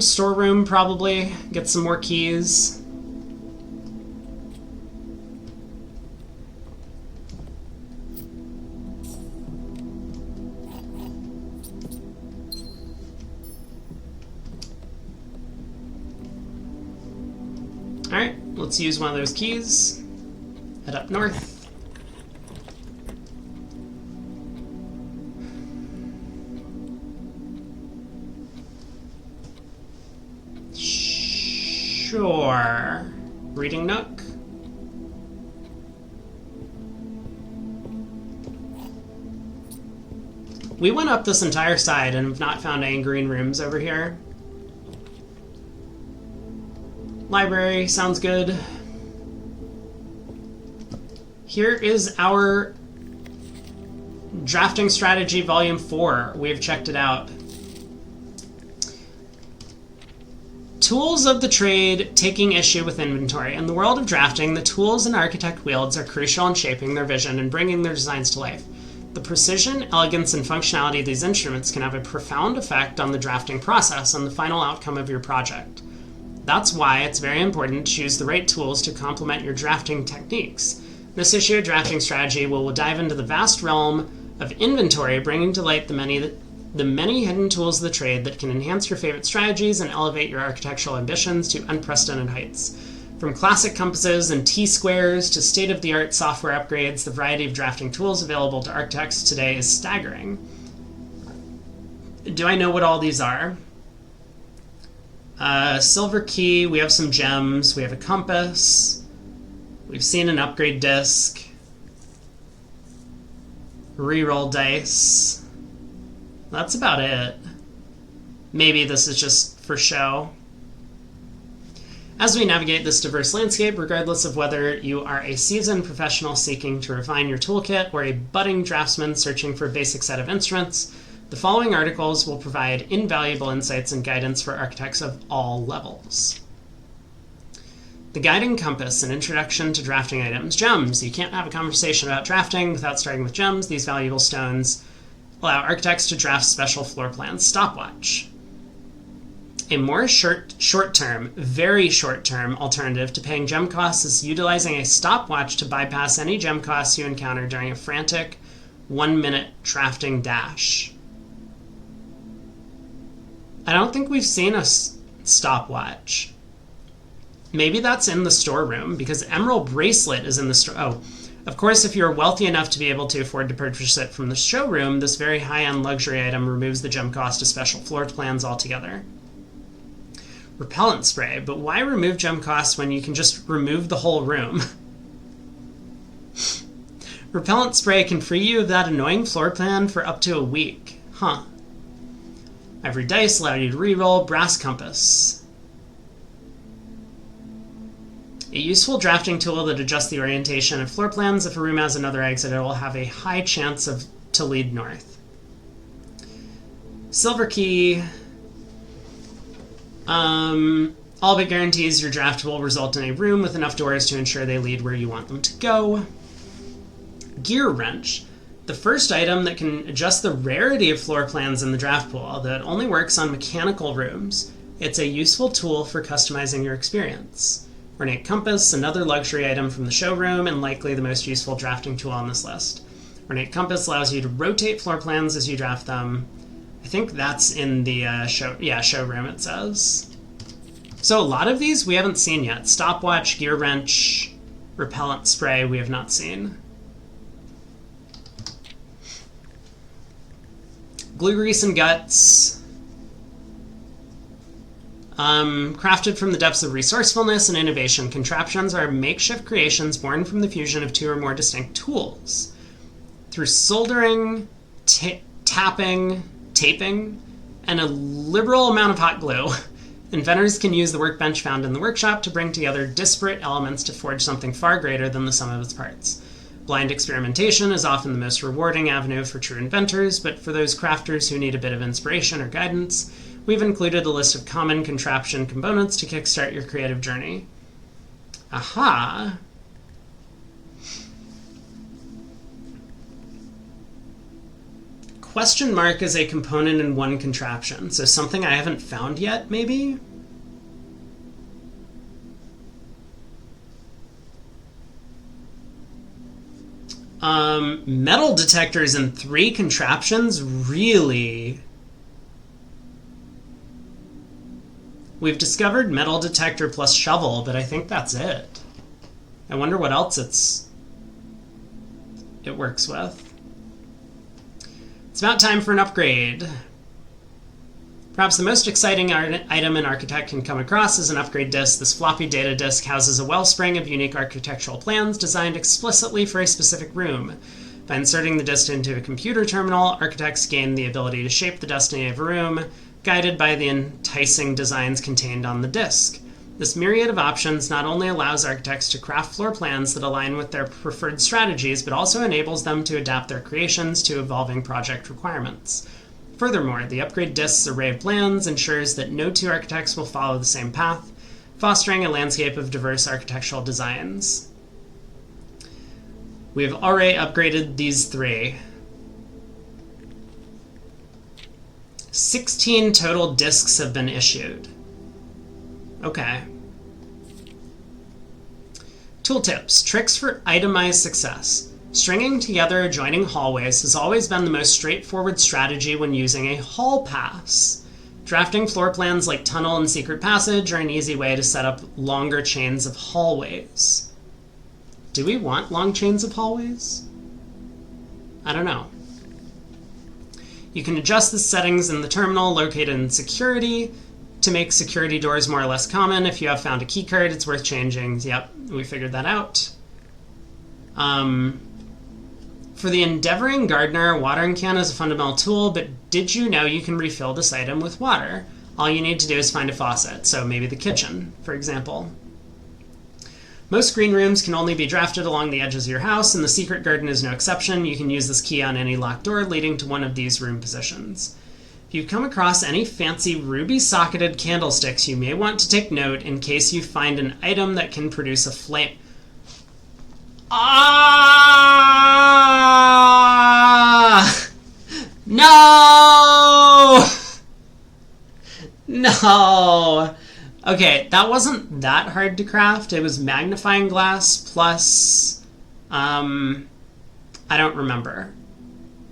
Storeroom probably. Get some more keys. Alright, let's use one of those keys. Head up north. Sure. Reading nook. We went up this entire side and have not found any green rooms over here. Library sounds good. Here is our Drafting Strategy Volume 4. We have checked it out. Tools of the trade taking issue with inventory. In the world of drafting, the tools an architect wields are crucial in shaping their vision and bringing their designs to life. The precision, elegance, and functionality of these instruments can have a profound effect on the drafting process and the final outcome of your project. That's why it's very important to choose the right tools to complement your drafting techniques. This issue of Drafting Strategy will dive into the vast realm of inventory, bringing to light the many hidden tools of the trade that can enhance your favorite strategies and elevate your architectural ambitions to unprecedented heights. From classic compasses and T-squares to state-of-the-art software upgrades, the variety of drafting tools available to architects today is staggering. Do I know what all these are? Silver key, we have some gems, we have a compass, we've seen an upgrade disc, reroll dice. That's about it. Maybe this is just for show. As we navigate this diverse landscape, regardless of whether you are a seasoned professional seeking to refine your toolkit or a budding draftsman searching for a basic set of instruments, the following articles will provide invaluable insights and guidance for architects of all levels. The Guiding Compass, an introduction to drafting items. Gems. You can't have a conversation about drafting without starting with gems. These valuable stones allow architects to draft special floor plans. Stopwatch. A more short-term, very short-term alternative to paying gem costs is utilizing a stopwatch to bypass any gem costs you encounter during a frantic 1-minute drafting dash. I don't think we've seen a stopwatch. Maybe that's in the storeroom, because Emerald Bracelet is in the store. Oh, of course, if you're wealthy enough to be able to afford to purchase it from the showroom, this very high-end luxury item removes the gem cost of special floor plans altogether. Repellent spray, but why remove gem costs when you can just remove the whole room? Repellent spray can free you of that annoying floor plan for up to a week. Huh. Ivory dice allow you to reroll. Brass compass. A useful drafting tool that adjusts the orientation of floor plans. If a room has another exit, it will have a high chance to lead north. Silver key. All but guarantees your draft will result in a room with enough doors to ensure they lead where you want them to go. Gear wrench. The first item that can adjust the rarity of floor plans in the draft pool that only works on mechanical rooms. It's a useful tool for customizing your experience. Ornate compass, another luxury item from the showroom and likely the most useful drafting tool on this list. Ornate compass allows you to rotate floor plans as you draft them. I think that's in the showroom it says. So a lot of these we haven't seen yet. Stopwatch, gear wrench, repellent spray we have not seen. Glue grease and guts. Crafted from the depths of resourcefulness and innovation, contraptions are makeshift creations born from the fusion of two or more distinct tools. Through soldering, taping, and a liberal amount of hot glue, inventors can use the workbench found in the workshop to bring together disparate elements to forge something far greater than the sum of its parts. Blind experimentation is often the most rewarding avenue for true inventors, but for those crafters who need a bit of inspiration or guidance, we've included a list of common contraption components to kickstart your creative journey. Aha! Question mark is a component in one contraption, so something I haven't found yet, maybe? Metal detectors in 3 contraptions? Really? We've discovered metal detector plus shovel, but I think that's it. I wonder what else it works with. It's about time for an upgrade. Perhaps the most exciting item an architect can come across is an upgrade disk. This floppy data disk houses a wellspring of unique architectural plans designed explicitly for a specific room. By inserting the disk into a computer terminal, architects gain the ability to shape the destiny of a room, guided by the enticing designs contained on the disk. This myriad of options not only allows architects to craft floor plans that align with their preferred strategies, but also enables them to adapt their creations to evolving project requirements. Furthermore, the upgrade disk's array of plans ensures that no 2 architects will follow the same path, fostering a landscape of diverse architectural designs. We have already upgraded these 3. 16 total disks have been issued. Okay. Tooltips. Tricks for itemized success. Stringing together adjoining hallways has always been the most straightforward strategy when using a hall pass. Drafting floor plans like tunnel and secret passage are an easy way to set up longer chains of hallways. Do we want long chains of hallways? I don't know. You can adjust the settings in the terminal located in security to make security doors more or less common. If you have found a keycard, it's worth changing. Yep, we figured that out. For the endeavoring gardener, a watering can is a fundamental tool, but did you know you can refill this item with water? All you need to do is find a faucet, so maybe the kitchen, for example. Most green rooms can only be drafted along the edges of your house, and the secret garden is no exception. You can use this key on any locked door leading to one of these room positions. If you come across any fancy ruby-socketed candlesticks, you may want to take note in case you find an item that can produce a flame. No! No! Okay, that wasn't that hard to craft. It was magnifying glass plus... I don't remember.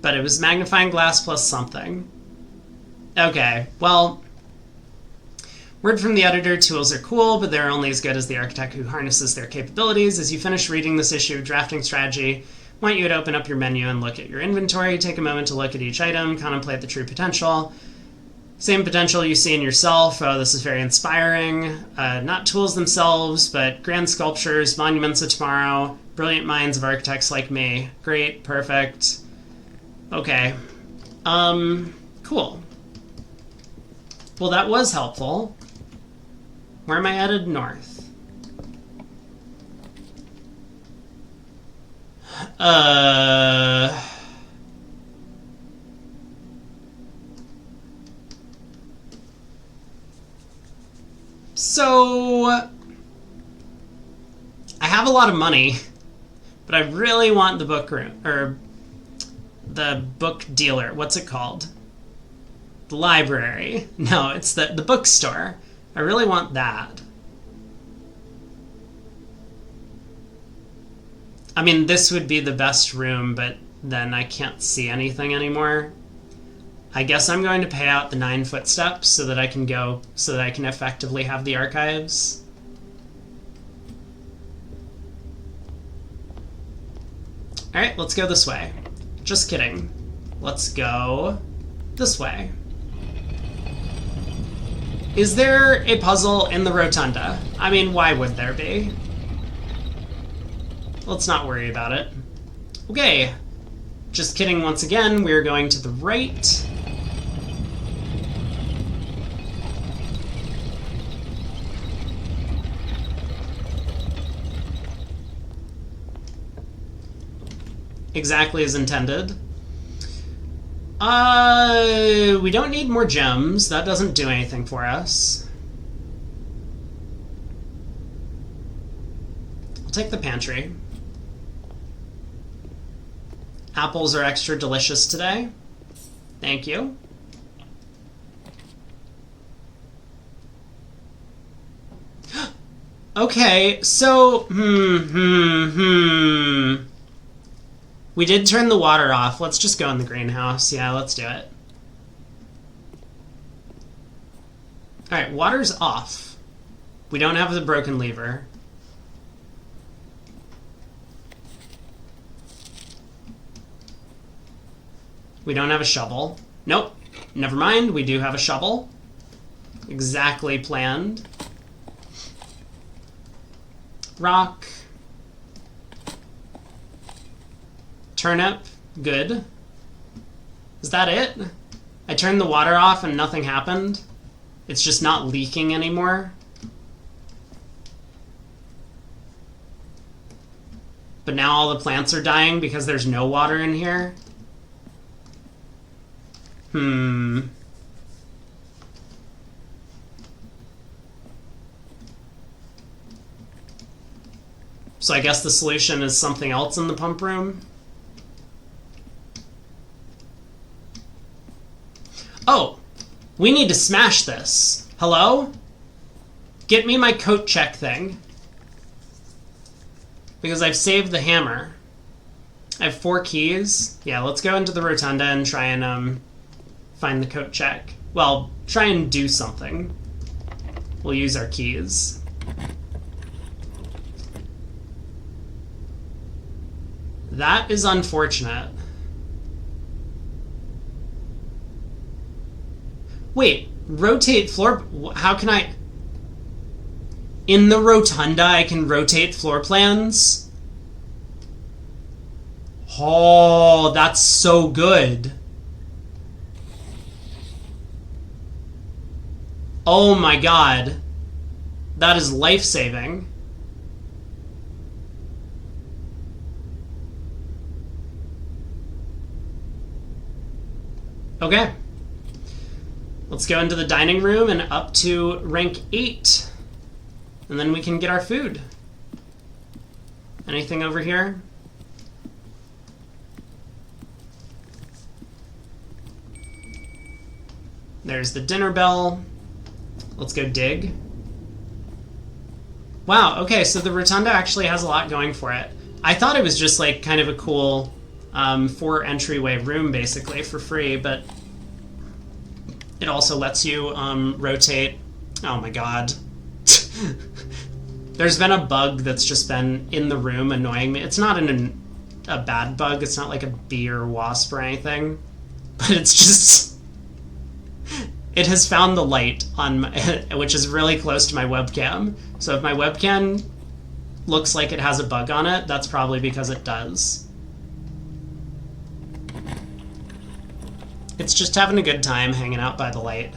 But it was magnifying glass plus something. Okay, well... Word from the editor, tools are cool, but they're only as good as the architect who harnesses their capabilities. As you finish reading this issue of Drafting Strategy, I want you to open up your menu and look at your inventory. Take a moment to look at each item, contemplate the true potential. Same potential you see in yourself. Oh, this is very inspiring. Not tools themselves, but grand sculptures, monuments of tomorrow, brilliant minds of architects like me. Great, perfect. Okay. Cool. Well, that was helpful. Where am I headed? North. So... I have a lot of money, but I really want the book room, or the book dealer. What's it called? The library. No, it's the bookstore. I really want that. I mean, this would be the best room, but then I can't see anything anymore. I guess I'm going to pay out the 9 footsteps so that I can effectively have the archives. Alright, let's go this way. Just kidding. Let's go this way. Is there a puzzle in the rotunda? I mean, why would there be? Let's not worry about it. Okay. Just kidding once again, we're going to the right. Exactly as intended. We don't need more gems. That doesn't do anything for us. I'll take the pantry. Apples are extra delicious today. Thank you. Okay, so, we did turn the water off. Let's just go in the greenhouse. Yeah, let's do it. Alright, water's off. We don't have the broken lever. We don't have a shovel. Nope. Never mind, we do have a shovel. Exactly planned. Rock. Turnip. Good. Is that it? I turned the water off and nothing happened? It's just not leaking anymore? But now all the plants are dying because there's no water in here? So I guess the solution is something else in the pump room? Oh! We need to smash this. Hello? Get me my coat check thing. Because I've saved the hammer. I have 4 keys. Yeah, let's go into the rotunda and try and find the coat check. Well, try and do something. We'll use our keys. That is unfortunate. Wait, rotate floor... How can I... In the rotunda, I can rotate floor plans? Oh, that's so good. Oh my god. That is life-saving. Okay. Let's go into the dining room and up to rank 8. And then we can get our food. Anything over here? There's the dinner bell. Let's go dig. Wow, okay, so the rotunda actually has a lot going for it. I thought it was just like kind of a cool 4 entryway room basically for free, but it also lets you rotate. Oh my god. There's been a bug that's just been in the room annoying me. It's not a bad bug. It's not like a bee or wasp or anything. But it's just... It has found the light on my, which is really close to my webcam. So if my webcam looks like it has a bug on it, that's probably because it does. It's just having a good time hanging out by the light.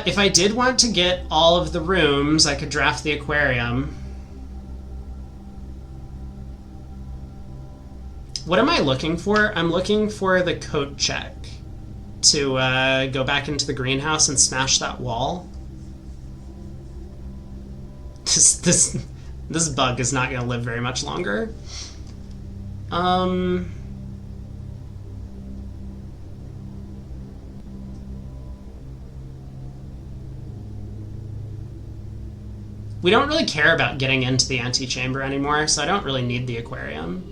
If I did want to get all of the rooms, I could draft the aquarium. What am I looking for? I'm looking for the coat check to go back into the greenhouse and smash that wall. This bug is not going to live very much longer. We don't really care about getting into the antechamber anymore, so I don't really need the aquarium.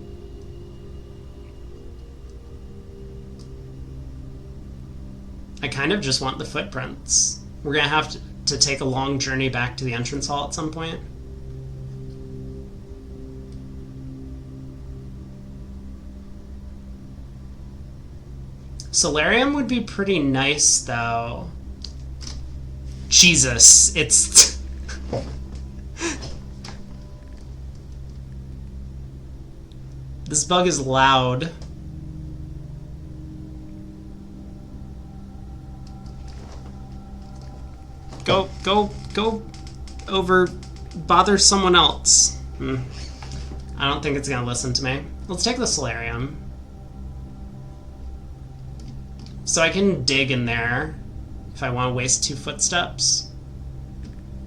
I kind of just want the footprints. We're gonna have to take a long journey back to the entrance hall at some point. Solarium would be pretty nice, though. Jesus, it's... This bug is loud. Go over, bother someone else. I don't think it's gonna listen to me. Let's take the solarium. So I can dig in there if I want to waste 2 footsteps.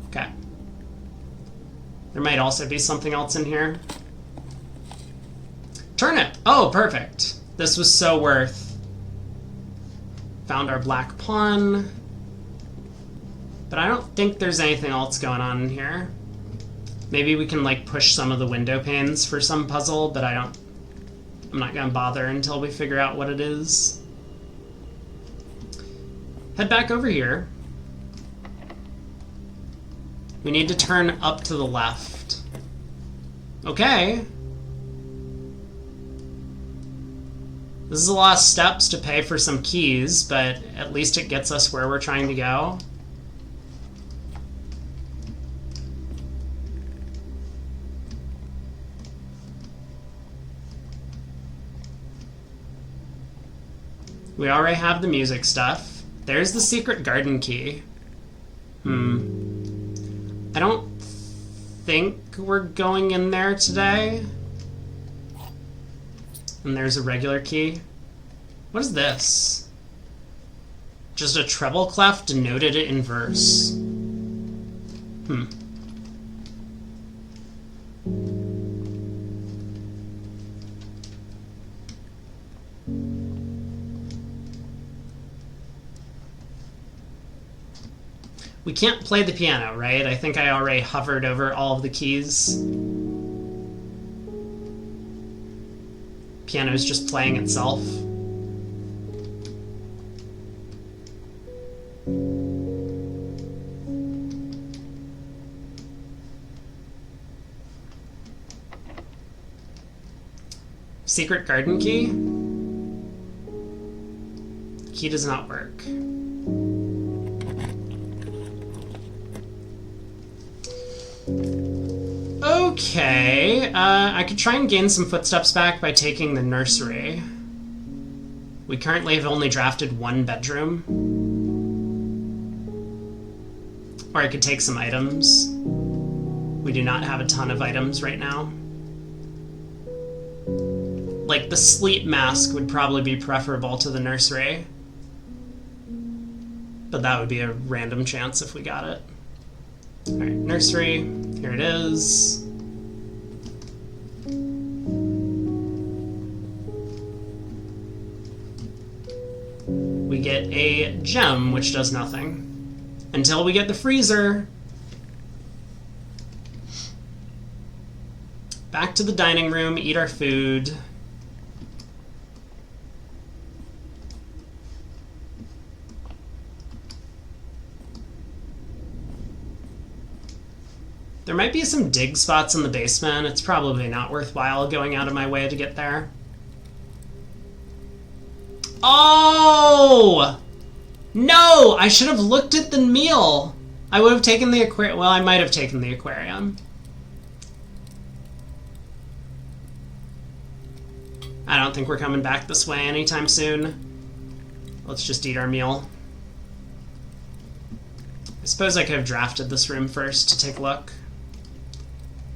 Okay. There might also be something else in here. Turnip! Oh, perfect. This was so worth. Found our black pawn. But I don't think there's anything else going on in here. Maybe we can like push some of the window panes for some puzzle, but I'm not gonna bother until we figure out what it is. Head back over here. We need to turn up to the left. Okay. This is a lot of steps to pay for some keys, but at least it gets us where we're trying to go. We already have the music stuff. There's the secret garden key. I don't think we're going in there today. And there's a regular key. What is this? Just a treble clef denoted in verse. We can't play the piano, right? I think I already hovered over all of the keys. Piano's just playing itself. Secret garden key? Key does not work. Okay, I could try and gain some footsteps back by taking the nursery. We currently have only drafted one bedroom. Or I could take some items. We do not have a ton of items right now. Like, the sleep mask would probably be preferable to the nursery. But that would be a random chance if we got it. Alright, nursery. Here it is. We get a gem, which does nothing. Until we get the freezer. Back to the dining room, eat our food. There might be some dig spots in the basement. It's probably not worthwhile going out of my way to get there. Oh! No! I should have looked at the meal. I would have taken the aquarium. Well, I might have taken the aquarium. I don't think we're coming back this way anytime soon. Let's just eat our meal. I suppose I could have drafted this room first to take a look.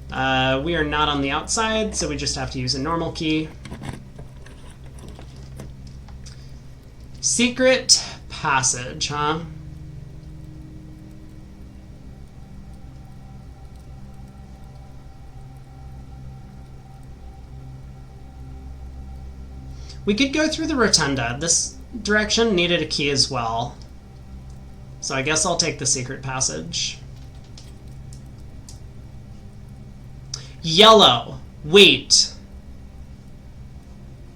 We are not on the outside, so we just have to use a normal key. Secret passage, huh? We could go through the rotunda. This direction needed a key as well. So I guess I'll take the secret passage. Yellow. Wait.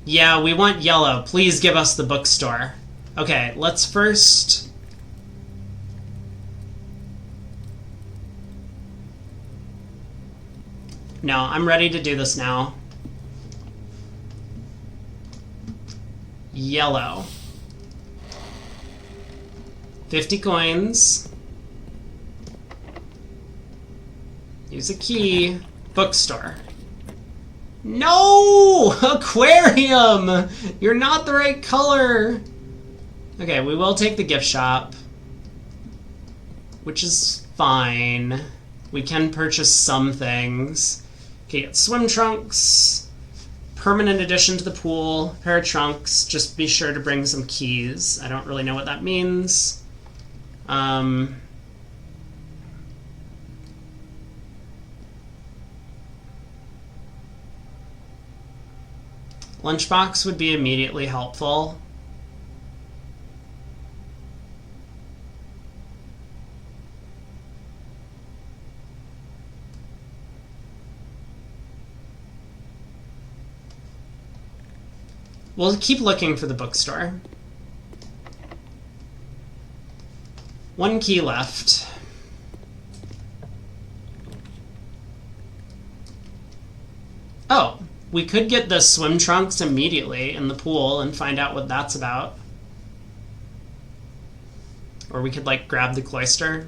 Yeah, we want yellow. Please give us the bookstore. Okay, let's first... No, I'm ready to do this now. Yellow. 50 coins. Use a key. Bookstore. No! Aquarium! You're not the right color! Okay, we will take the gift shop. Which is fine. We can purchase some things. Okay, get swim trunks. Permanent addition to the pool. Pair of trunks. Just be sure to bring some keys. I don't really know what that means. Lunchbox would be immediately helpful. We'll keep looking for the bookstore. 1 key left. Oh, we could get the swim trunks immediately in the pool and find out what that's about. Or we could, like, grab the cloister.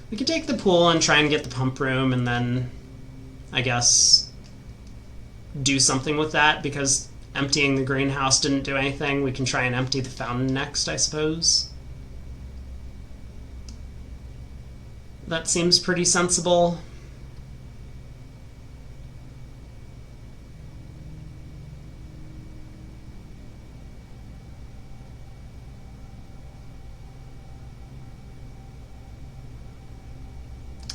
We could take the pool and try and get the pump room and then, I guess, do something with that, because emptying the greenhouse didn't do anything. We can try and empty the fountain next, I suppose. That seems pretty sensible.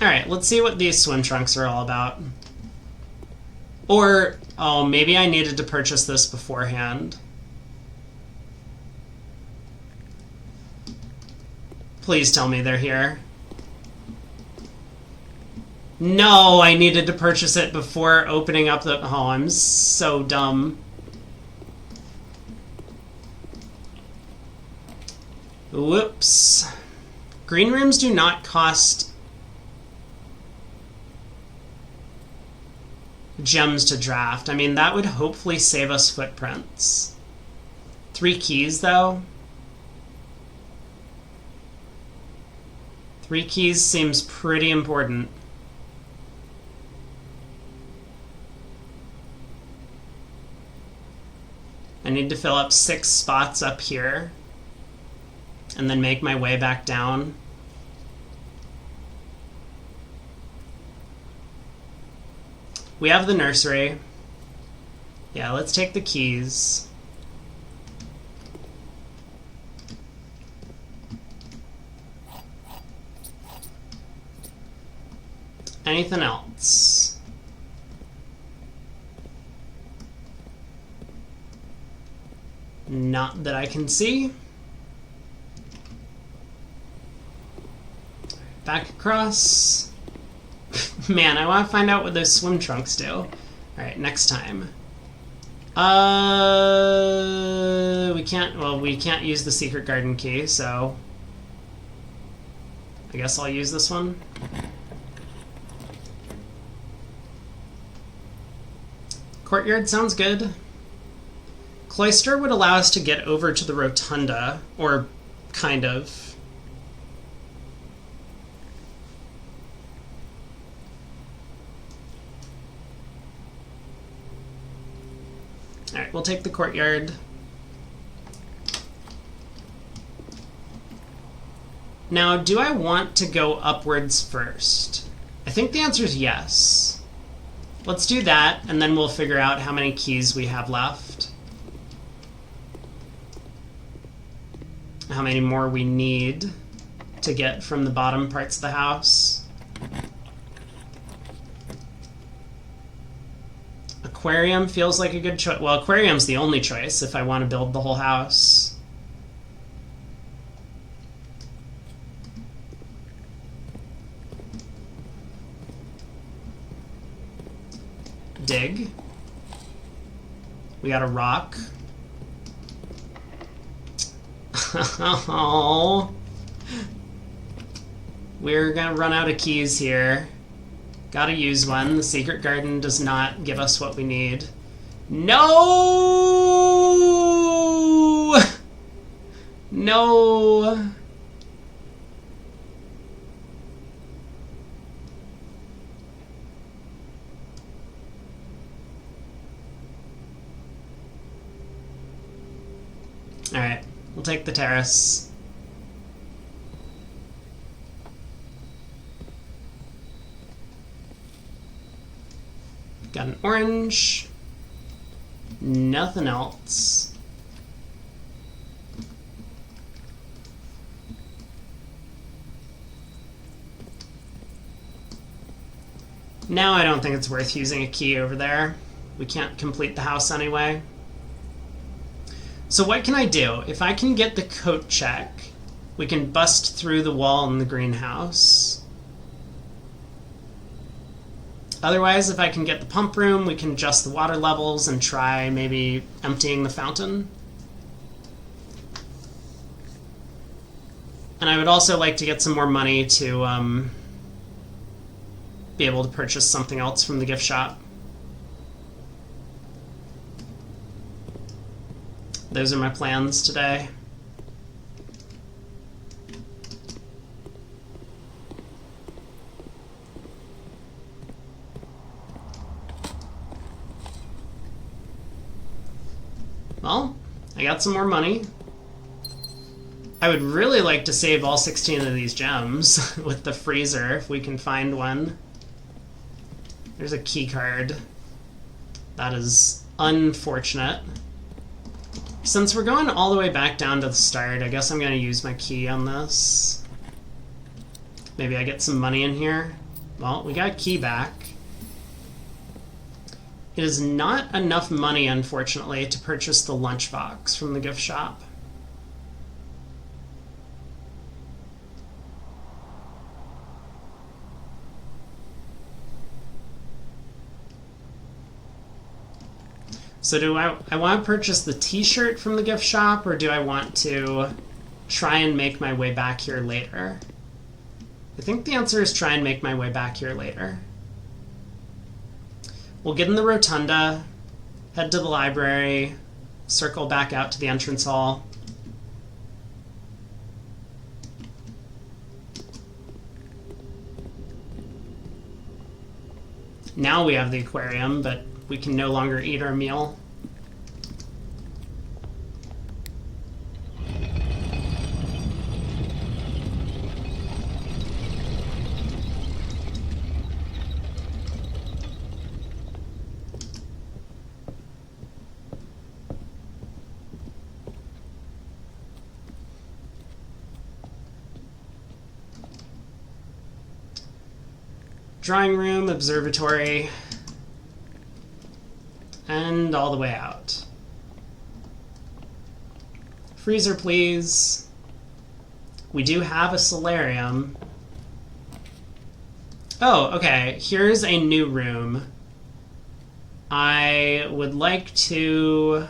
Alright, let's see what these swim trunks are all about. Or, oh, maybe I needed to purchase this beforehand. Please tell me they're here. No, I needed to purchase it before opening up the... Oh, I'm so dumb. Whoops. Green rooms do not cost gems to draft. I mean, that would hopefully save us footprints. 3 keys, though. 3 keys seems pretty important. I need to fill up 6 spots up here and then make my way back down. We have the nursery. Yeah, let's take the keys. Anything else? Not that I can see. Back across. Man, I want to find out what those swim trunks do. Alright, next time. We can't use the secret garden key, so I guess I'll use this one. Courtyard sounds good. Cloister would allow us to get over to the rotunda, or kind of. Alright, we'll take the courtyard. Now, do I want to go upwards first? I think the answer is yes. Let's do that, and then we'll figure out how many keys we have left. How many more we need to get from the bottom parts of the house. Aquarium feels like a good choice. Well, aquarium's the only choice if I want to build the whole house. Dig. We got a rock. Oh. We're gonna run out of keys here. Gotta use one. The secret garden does not give us what we need. No! No! Alright, we'll take the terrace. Got an orange. Nothing else. Now I don't think it's worth using a key over there. We can't complete the house anyway. So what can I do? If I can get the coat check, we can bust through the wall in the greenhouse. Otherwise, if I can get the pump room, we can adjust the water levels and try maybe emptying the fountain. And I would also like to get some more money to be able to purchase something else from the gift shop. Those are my plans today. Well, I got some more money. I would really like to save all 16 of these gems with the freezer, if we can find one. There's a key card. That is unfortunate. Since we're going all the way back down to the start, I guess I'm going to use my key on this. Maybe I get some money in here. Well, we got key back. It is not enough money, unfortunately, to purchase the lunchbox from the gift shop. So do I want to purchase the t-shirt from the gift shop, or do I want to try and make my way back here later? I think the answer is try and make my way back here later. We'll get in the rotunda, head to the library, circle back out to the entrance hall. Now we have the aquarium, but we can no longer eat our meal. Drawing room, observatory, and all the way out. Freezer, please. We do have a solarium. Oh, okay. Here's a new room. I would like to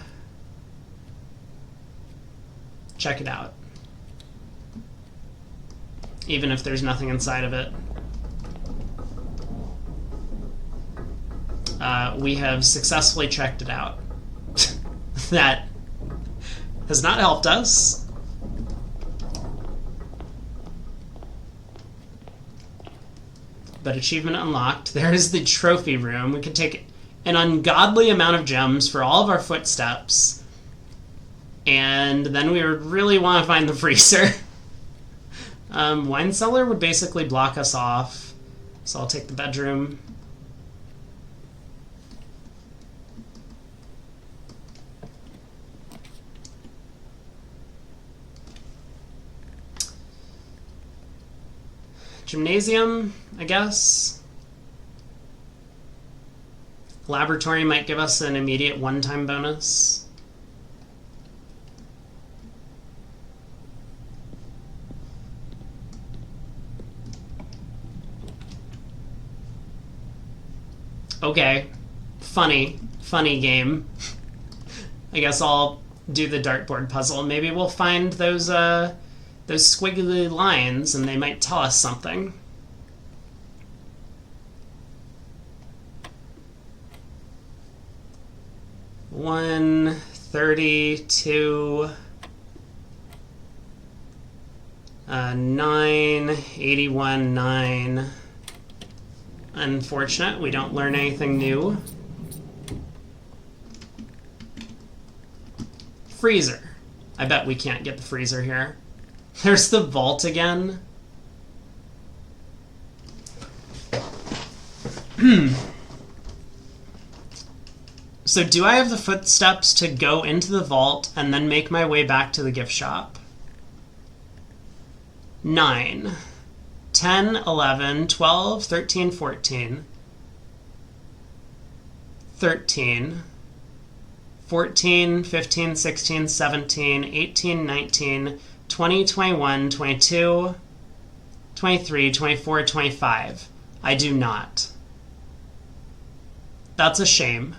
check it out, even if there's nothing inside of it. We have successfully checked it out. That has not helped us. But achievement unlocked. There's the trophy room. We could take an ungodly amount of gems for all of our footsteps. And then we would really want to find the freezer. Wine cellar would basically block us off. So I'll take the bedroom. Gymnasium, I guess. Laboratory might give us an immediate one-time bonus. Okay. Funny game. I guess I'll do the dartboard puzzle. Maybe we'll find those squiggly lines, and they might tell us something. $132, 9, 81, 9. Unfortunate, we don't learn anything new. Freezer. I bet we can't get the freezer here. There's the vault again. So do I have the footsteps to go into the vault and then make my way back to the gift shop? 9, 10, 11, 12, 13, 14. 13, 14, 15, 16, 17, 18, 19, 20, 21, 22, 23, 24, 25. I do not. That's a shame.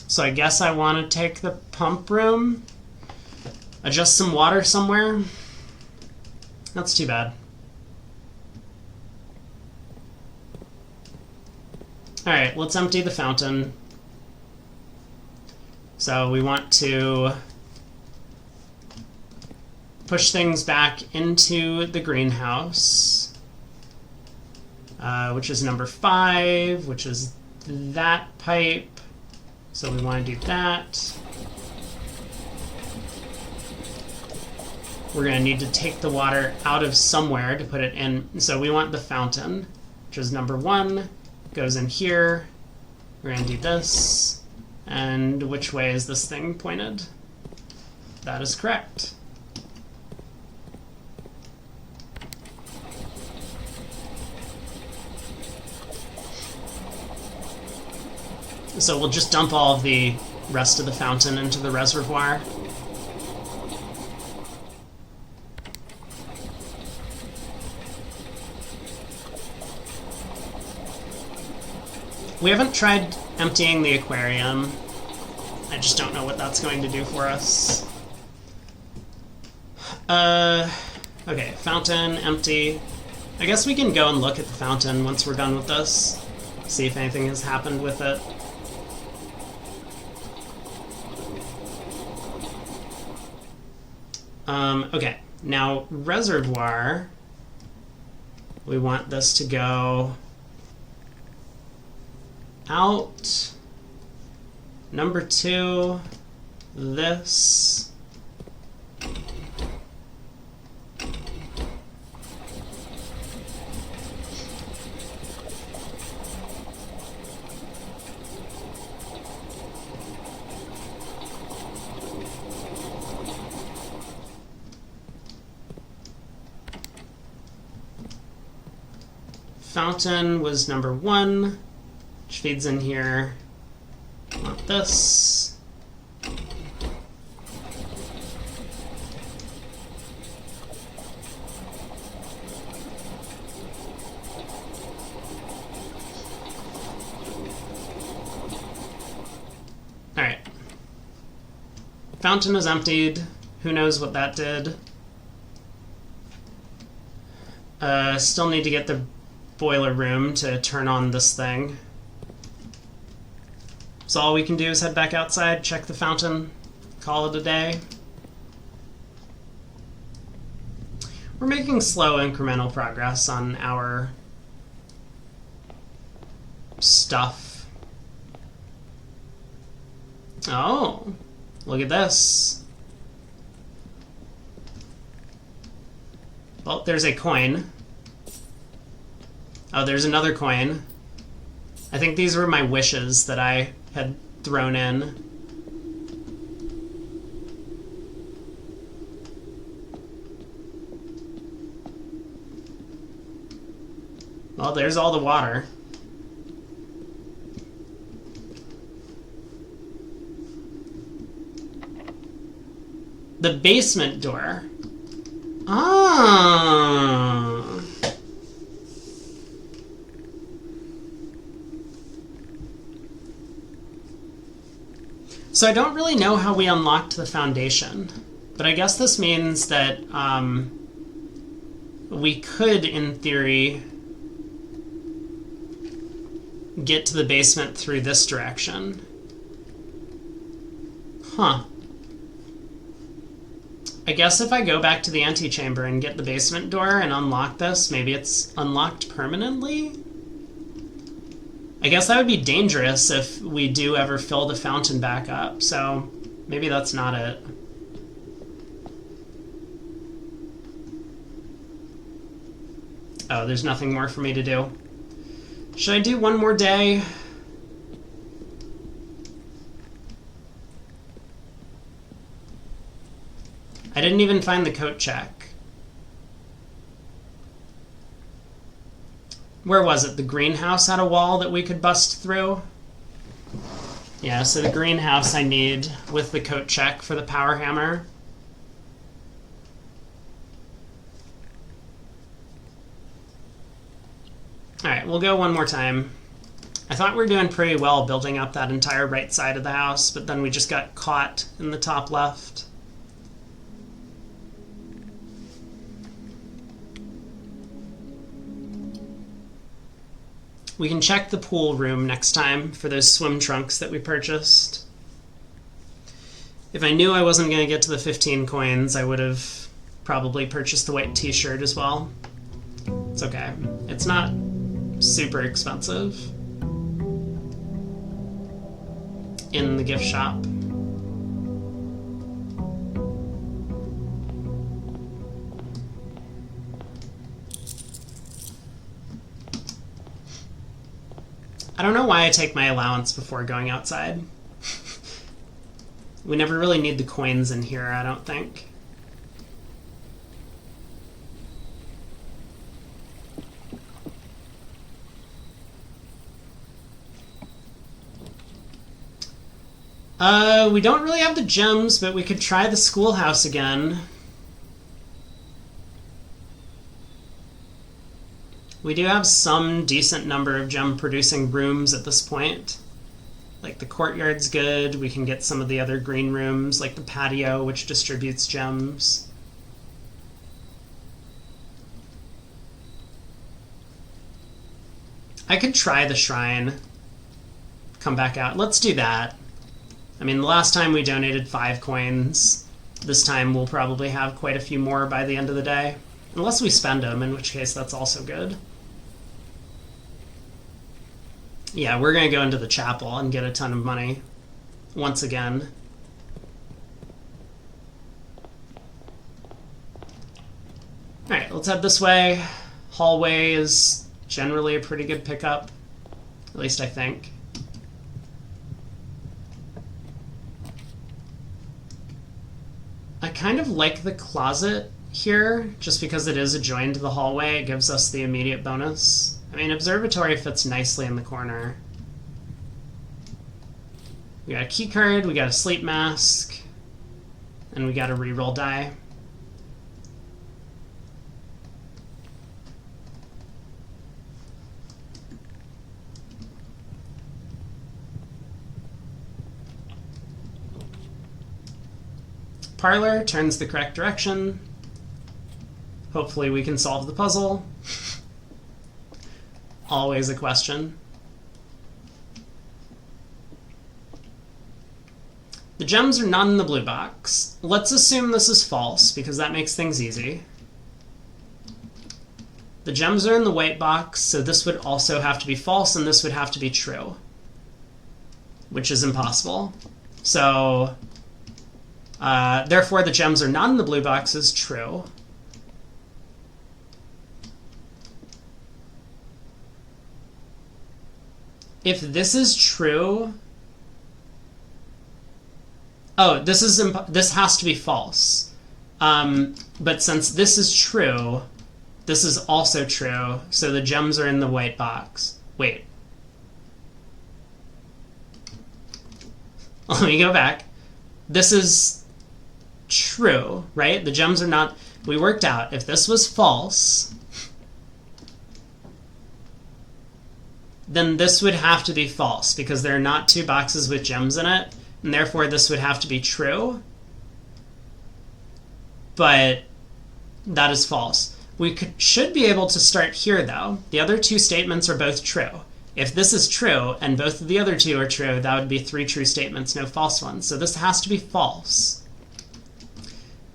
So I guess I want to take the pump room, adjust some water somewhere. That's too bad. All right, let's empty the fountain. So we want to push things back into the greenhouse, which is number 5, which is that pipe. So we want to do that. We're going to need to take the water out of somewhere to put it in. So we want the fountain, which is number 1. Goes in here. We're going to do this. And which way is this thing pointed? That is correct. So we'll just dump all of the rest of the fountain into the reservoir. We haven't tried emptying the aquarium. I just don't know what that's going to do for us. Okay, fountain, empty. I guess we can go and look at the fountain once we're done with this. See if anything has happened with it. Okay, now reservoir, we want this to go out. Number 2, this. Fountain was number 1, which feeds in here. I want this. Alright. Fountain is emptied. Who knows what that did? Still need to get the boiler room to turn on this thing. So all we can do is head back outside, check the fountain, call it a day. We're making slow incremental progress on our stuff. Oh, look at this. Well, there's a coin. Oh, there's another coin. I think these were my wishes that I had thrown in. Well, there's all the water. The basement door. Ah. So I don't really know how we unlocked the foundation, but I guess this means that we could, in theory, get to the basement through this direction. Huh. I guess if I go back to the antechamber and get the basement door and unlock this, maybe it's unlocked permanently? I guess that would be dangerous if we do ever fill the fountain back up, so maybe that's not it. Oh, there's nothing more for me to do. Should I do one more day? I didn't even find the coat check. Where was it? The greenhouse had a wall that we could bust through? Yeah, so the greenhouse I need with the coat check for the power hammer. Alright, we'll go one more time. I thought we were doing pretty well building up that entire right side of the house, but then we just got caught in the top left. We can check the pool room next time for those swim trunks that we purchased. If I knew I wasn't going to get to the 15 coins, I would have probably purchased the white t-shirt as well. It's okay. It's not super expensive in the gift shop. I don't know why I take my allowance before going outside. We never really need the coins in here, I don't think. We don't really have the gems, but we could try the schoolhouse again. We do have some decent number of gem-producing rooms at this point. Like the courtyard's good. We can get some of the other green rooms, like the patio, which distributes gems. I could try the shrine. Come back out. Let's do that. I mean, the last time we donated 5 coins. This time we'll probably have quite a few more by the end of the day. Unless we spend them, in which case that's also good. Yeah, we're going to go into the chapel and get a ton of money. Once again. Alright, let's head this way. Hallway is generally a pretty good pickup. At least I think. I kind of like the closet here, just because it is adjoined to the hallway. It gives us the immediate bonus. I mean, observatory fits nicely in the corner. We got a key card, we got a sleep mask, and we got a reroll die. Parlor turns the correct direction. Hopefully we can solve the puzzle. Always a question. The gems are not in the blue box. Let's assume this is false, because that makes things easy. The gems are in the white box, so this would also have to be false, and this would have to be true. Which is impossible. So, therefore the gems are not in the blue box is true. If this is true... Oh, this has to be false. But since this is true, this is also true, so the gems are in the white box. Wait. Let me go back. This is true, right? The gems are not... We worked out, if this was false, then this would have to be false, because there are not 2 boxes with gems in it, and therefore this would have to be true. But that is false. We should be able to start here, though. The other 2 statements are both true. If this is true, and both of the other 2 are true, that would be 3 true statements, no false ones. So this has to be false.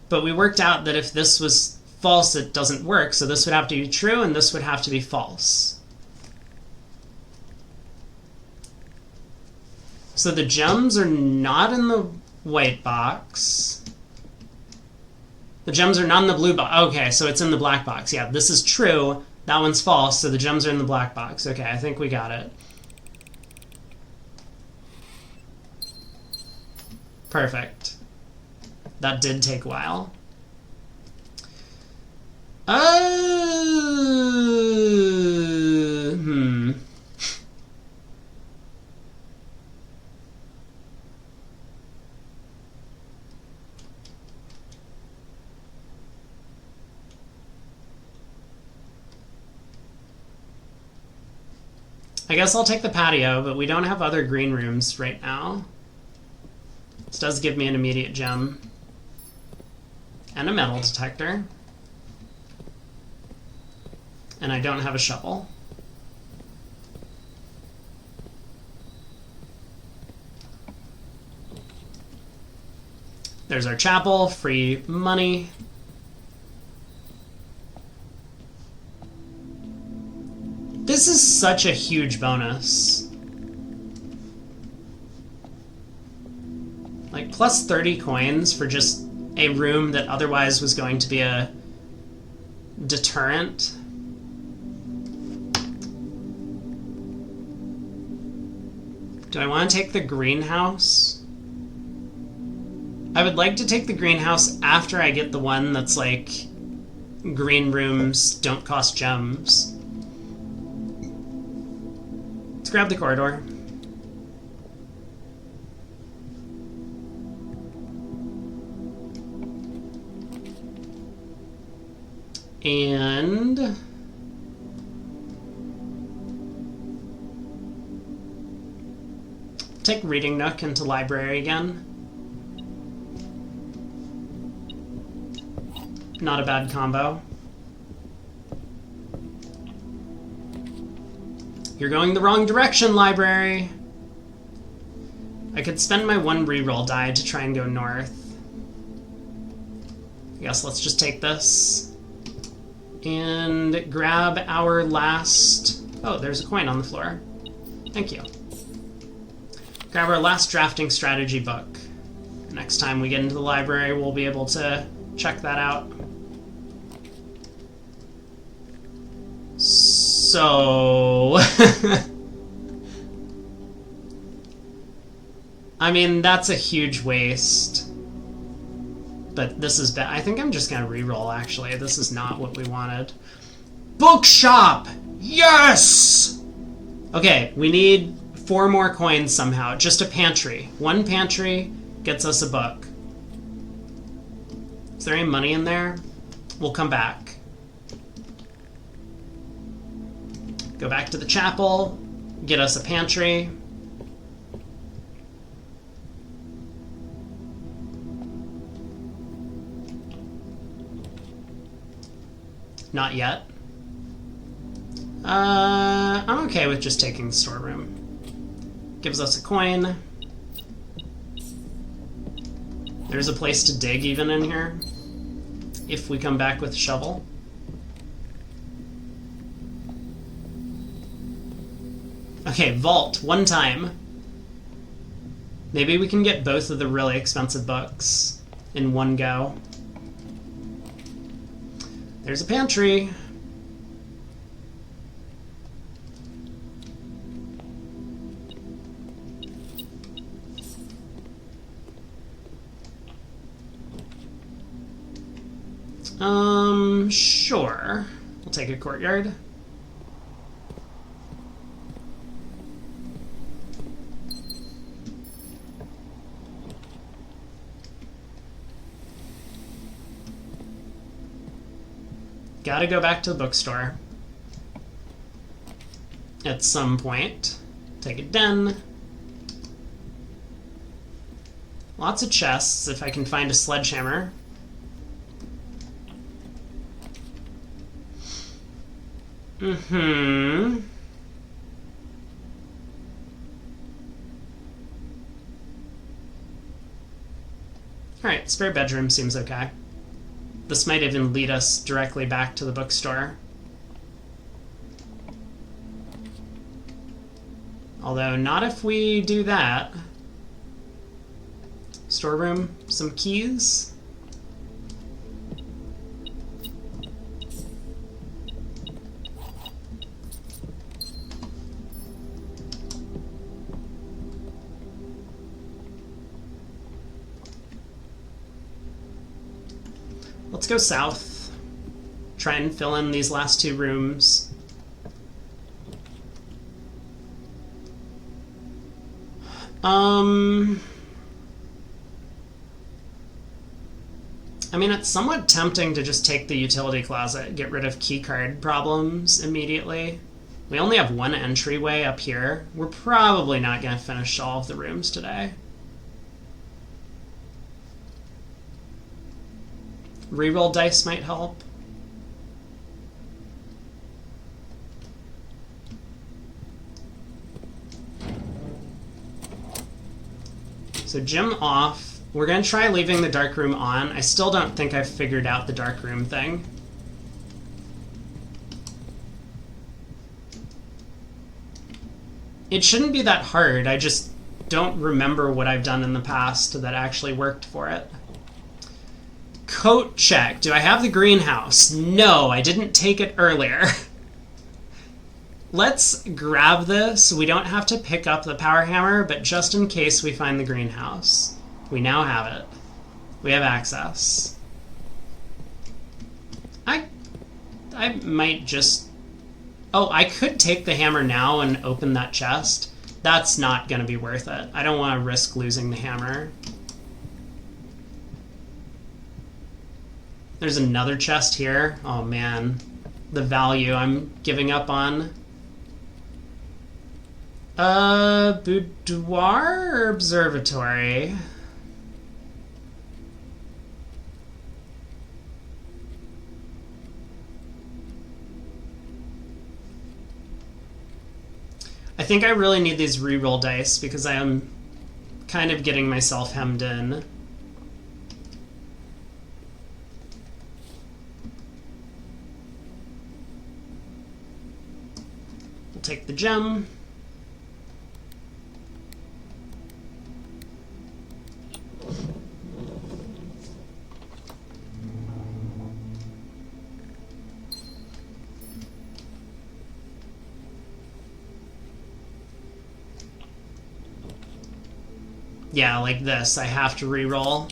But we worked out that if this was false, it doesn't work, so this would have to be true, and this would have to be false. So the gems are not in the white box. The gems are not in the blue box. Okay, so it's in the black box. Yeah, this is true. That one's false, so the gems are in the black box. Okay, I think we got it. Perfect. That did take a while. I guess I'll take the patio, but we don't have other green rooms right now. This does give me an immediate gem. And a metal detector. And I don't have a shovel. There's our chapel, free money. This is such a huge bonus. Like, plus 30 coins for just a room that otherwise was going to be a deterrent. Do I want to take the greenhouse? I would like to take the greenhouse after I get the one that's like, green rooms don't cost gems. Let's grab the corridor. And take Reading Nook into library again. Not a bad combo. You're going the wrong direction, library. I could spend my one reroll die to try and go north. I guess let's just take this. And grab our last... Oh, there's a coin on the floor. Thank you. Grab our last drafting strategy book. Next time we get into the library, we'll be able to check that out. So... I mean, that's a huge waste. But this is bad. I think I'm just gonna reroll, actually. This is not what we wanted. Bookshop! Yes! Okay, we need 4 more coins somehow. Just a pantry. 1 pantry gets us a book. Is there any money in there? We'll come back. Go back to the chapel. Get us a pantry. Not yet. I'm okay with just taking the storeroom. Gives us a coin. There's a place to dig even in here, if we come back with a shovel. Okay, vault, 1 time. Maybe we can get both of the really expensive books in one go. There's a pantry. Sure. We'll take a courtyard. Gotta go back to the bookstore at some point. Take a den. Lots of chests if I can find a sledgehammer. Alright, spare bedroom seems okay. This might even lead us directly back to the bookstore. Although, not if we do that. Storeroom, some keys. go south. Try and fill in these last 2 rooms. I mean, it's somewhat tempting to just take the utility closet, get rid of keycard problems immediately. We only have 1 entryway up here. We're probably not going to finish all of the rooms today. Reroll dice might help. So gym off. We're going to try leaving the dark room on. I still don't think I've figured out the dark room thing. It shouldn't be that hard. I just don't remember what I've done in the past that actually worked for it. Coat check. Do I have the greenhouse? No, I didn't take it earlier. Let's grab this. We don't have to pick up the power hammer, but just in case we find the greenhouse. We now have it. We have access. I might just... Oh, I could take the hammer now and open that chest. That's not going to be worth it. I don't want to risk losing the hammer. There's another chest here. Oh man. The value I'm giving up on. Boudoir or observatory? I think I really need these reroll dice because I am kind of getting myself hemmed in. We'll take the gem. Yeah, like this. I have to reroll.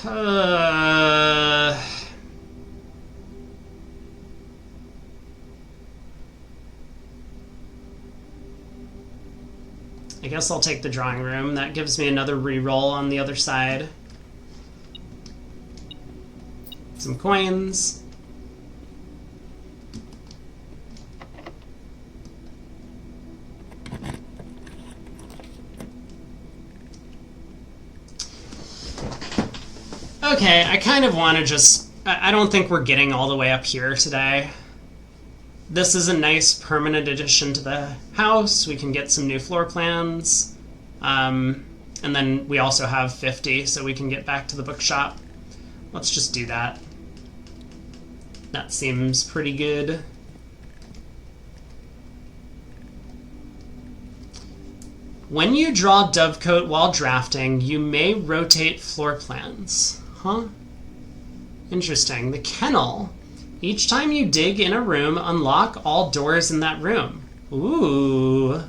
I guess I'll take the drawing room. That gives me another reroll on the other side. Some coins. Okay, I kind of want to just... I don't think we're getting all the way up here today. This is a nice permanent addition to the house. We can get some new floor plans. And then we also have 50, so we can get back to the bookshop. Let's just do that. That seems pretty good. When you draw Dovecote while drafting, you may rotate floor plans. Huh? Interesting. The kennel. Each time you dig in a room, unlock all doors in that room. Ooh.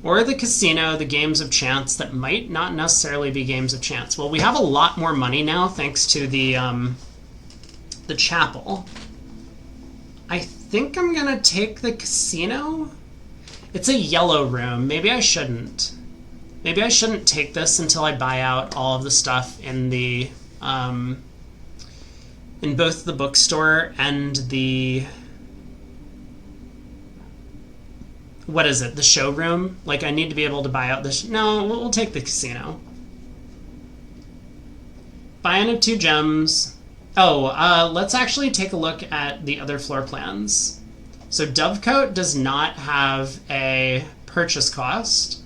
Or the casino, the games of chance that might not necessarily be games of chance. Well, we have a lot more money now thanks to the chapel. I think I'm gonna take the casino. It's a yellow room. Maybe I shouldn't. Maybe I shouldn't take this until I buy out all of the stuff in the in both the bookstore and the... What is it? The showroom? Like, I need to be able to buy out this... No, we'll take the casino. Buy-in of 2 gems. Oh, let's actually take a look at the other floor plans. So Dovecote does not have a purchase cost.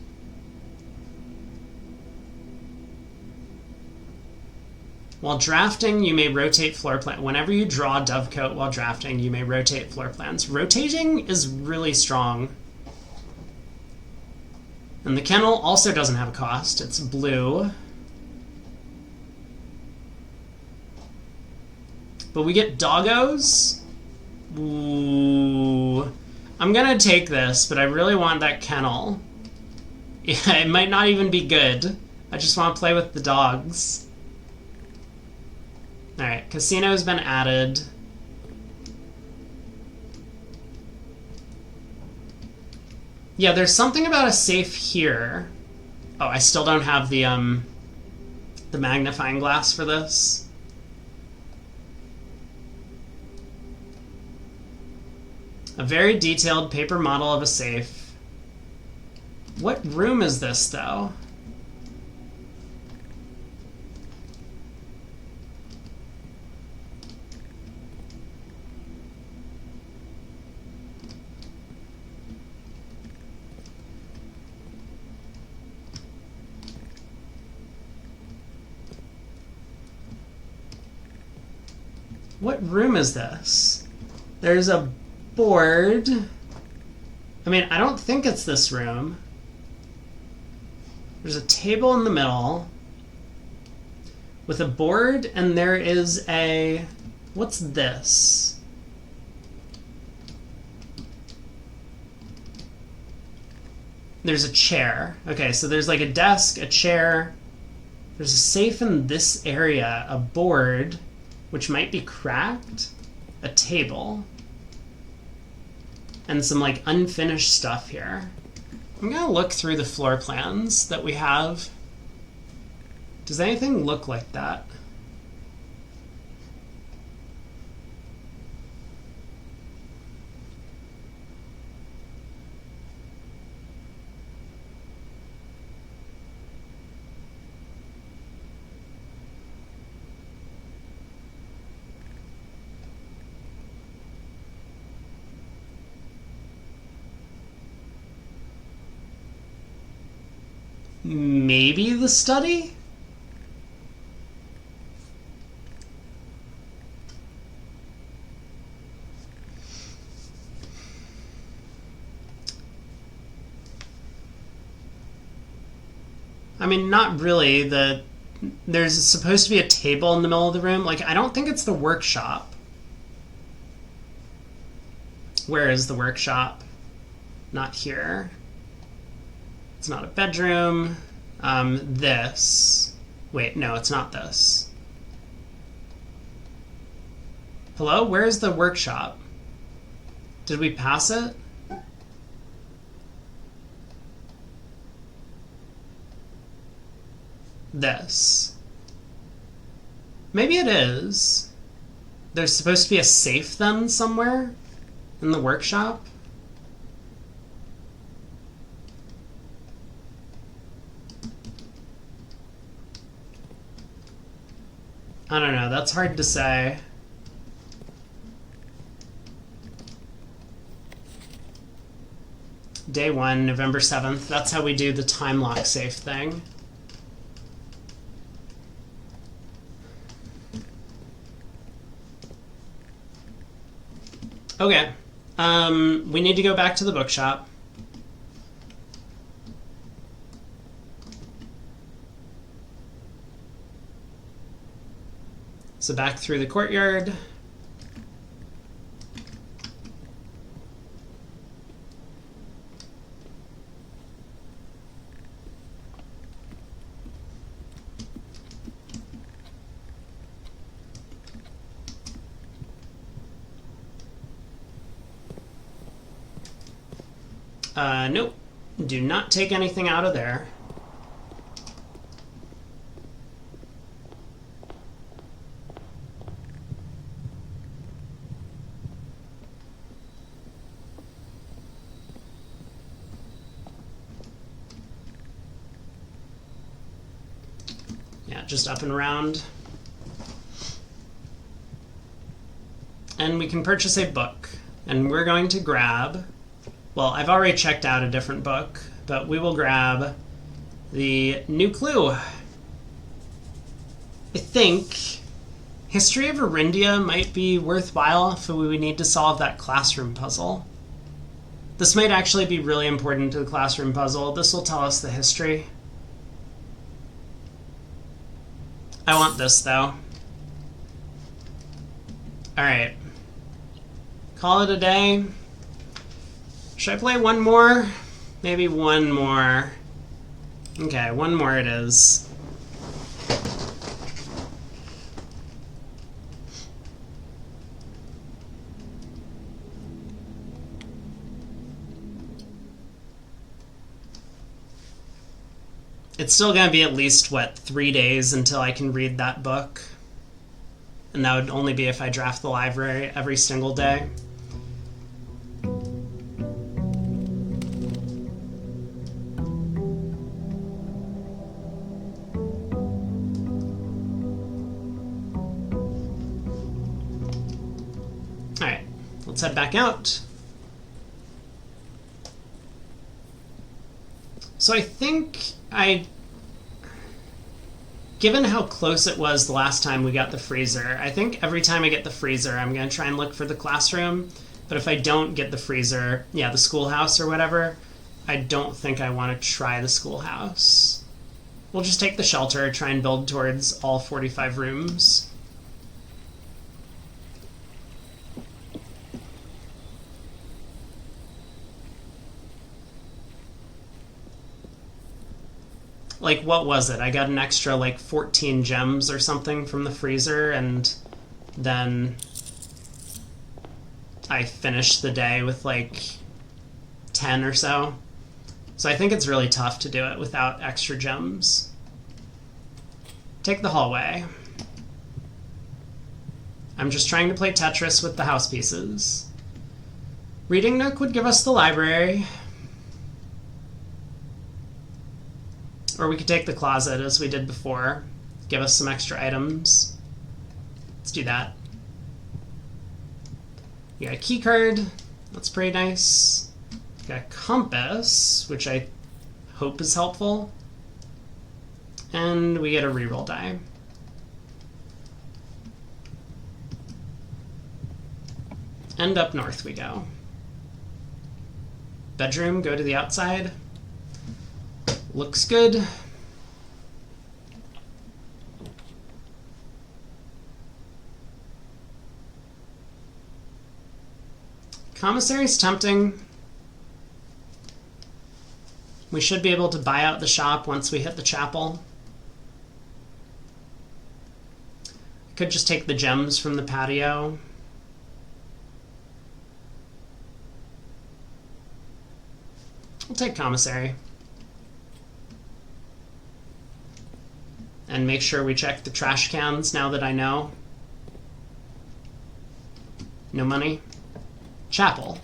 While drafting, you may rotate floor plan. Whenever you draw Dovecote while drafting, you may rotate floor plans. Rotating is really strong. And the kennel also doesn't have a cost. It's blue. But we get doggos. Ooh. I'm gonna take this, but I really want that kennel. Yeah, it might not even be good. I just want to play with the dogs. Alright, casino's been added. Yeah, there's something about a safe here. Oh, I still don't have the magnifying glass for this. A very detailed paper model of a safe. What room is this, though? What room is this? There's a board. I mean, I don't think it's this room. There's a table in the middle with a board, and there is a... What's this? There's a chair. Okay, so there's like a desk, a chair. There's a safe in this area, a board, which might be cracked, a table, and some like unfinished stuff here. I'm gonna look through the floor plans that we have. Does anything look like that? Maybe the study? I mean, not really. There's supposed to be a table in the middle of the room. Like, I don't think it's the workshop. Where is the workshop? Not here. It's not a bedroom. This. Wait, no, it's not this. Hello? Where's the workshop? Did we pass it? This. Maybe it is. There's supposed to be a safe then somewhere in the workshop. I don't know, that's hard to say. Day 1, November 7th. That's how we do the time lock safe thing. Okay. We need to go back to the bookshop. So back through the courtyard. Nope. Do not take anything out of there. Yeah, just up and around. And we can purchase a book. And we're going to grab... Well, I've already checked out a different book, but we will grab the New Clue. I think History of Arindia might be worthwhile if we need to solve that classroom puzzle. This might actually be really important to the classroom puzzle. This will tell us the history. I want this, though. Alright. Call it a day. Should I play one more? Maybe one more. Okay, one more it is. It's still going to be at least, what, 3 days until I can read that book. And that would only be if I draft the library every single day. Alright, let's head back out. So I think given how close it was the last time we got the freezer, I think every time I get the freezer, I'm going to try and look for the classroom. But if I don't get the freezer, yeah, the schoolhouse or whatever, I don't think I want to try the schoolhouse. We'll just take the shelter, try and build towards all 45 rooms. Like, what was it? I got an extra, like, 14 gems or something from the freezer, and then I finished the day with, like, 10 or so. So I think it's really tough to do it without extra gems. Take the hallway. I'm just trying to play Tetris with the house pieces. Reading Nook would give us the library. Or we could take the closet as we did before. Give us some extra items. Let's do that. We got a key card. That's pretty nice. We got a compass, which I hope is helpful. And we get a reroll die. And up north we go. Bedroom, go to the outside. Looks good. Commissary's tempting. We should be able to buy out the shop once we hit the chapel. Could just take the gems from the patio. We'll take commissary. And make sure we check the trash cans now that I know. No money. Chapel.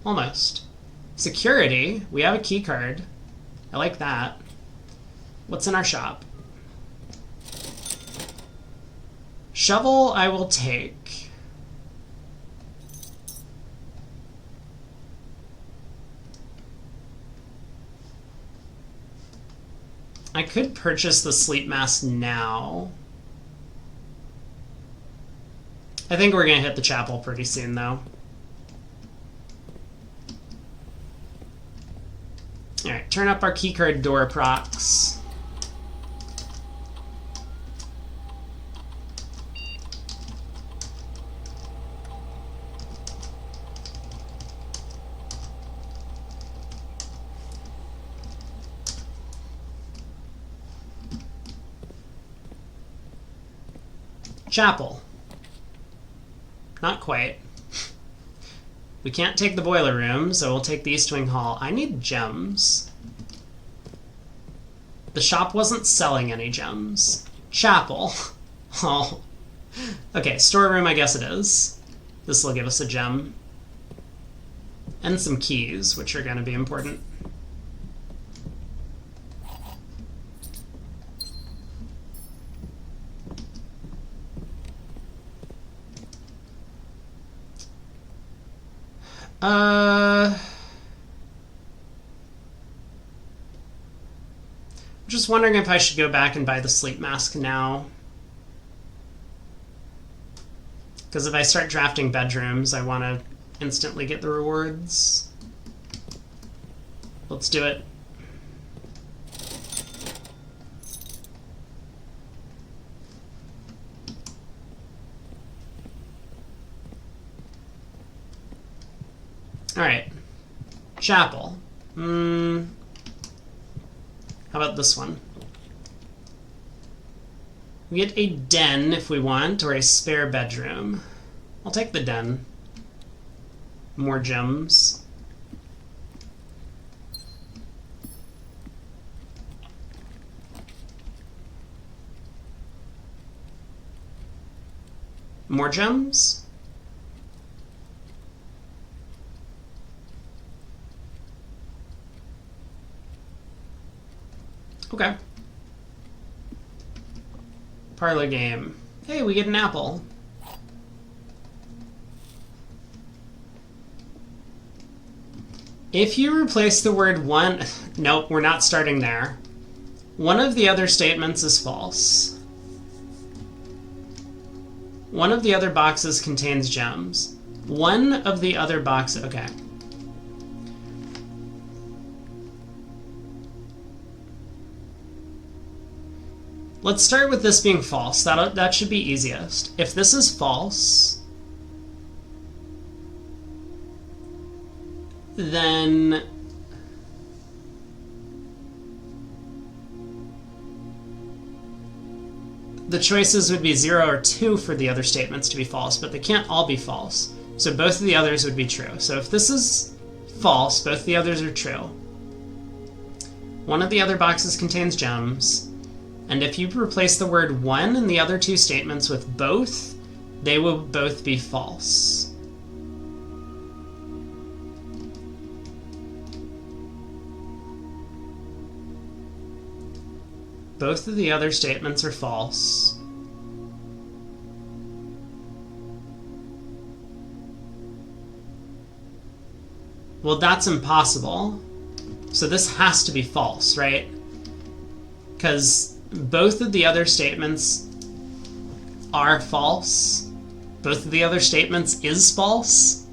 Almost. Security. We have a key card. I like that. What's in our shop? Shovel I will take. I could purchase the sleep mask now. I think we're going to hit the chapel pretty soon, though. Alright, turn up our keycard door procs. Chapel. Not quite. We can't take the boiler room, so we'll take the East Wing Hall. I need gems. The shop wasn't selling any gems. Chapel. Oh. Okay, storeroom I guess it is. This will give us a gem. And some keys, which are going to be important. I'm just wondering if I should go back and buy the sleep mask now. Because if I start drafting bedrooms, I want to instantly get the rewards. Let's do it. Alright. Chapel. How about this one? We get a den if we want, or a spare bedroom. I'll take the den. More gems. More gems? Okay. Parlor game. Hey, we get an apple. If you replace the word one... Nope, we're not starting there. One of the other statements is false. One of the other boxes contains gems. One of the other boxes... Okay. Let's start with this being false. That should be easiest. If this is false, then the choices would be 0 or 2 for the other statements to be false, but they can't all be false. So both of the others would be true. So if this is false, both the others are true. One of the other boxes contains gems. And if you replace the word one in the other two statements with both, they will both be false. Both of the other statements are false. Well, that's impossible. So this has to be false, right? Because both of the other statements are false. Both of the other statements is false.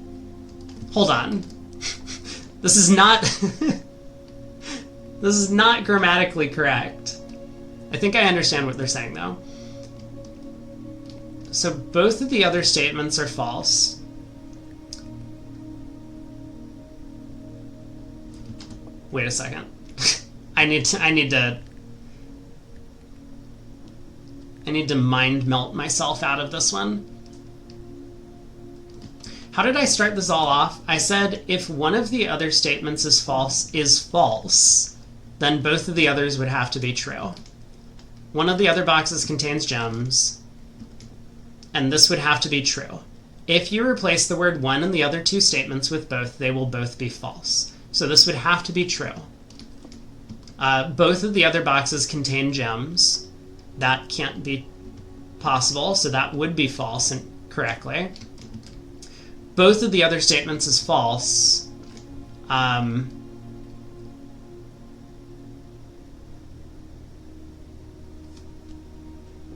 Hold on. This is not this is not grammatically correct. I think I understand what they're saying though. So both of the other statements are false. Wait a second. I need to mind melt myself out of this one. How did I start this all off? I said if one of the other statements is false, then both of the others would have to be true. One of the other boxes contains gems, and this would have to be true. If you replace the word one in the other two statements with both, they will both be false. So this would have to be true. Both of the other boxes contain gems. That can't be possible, so that would be false and correctly. Both of the other statements is false.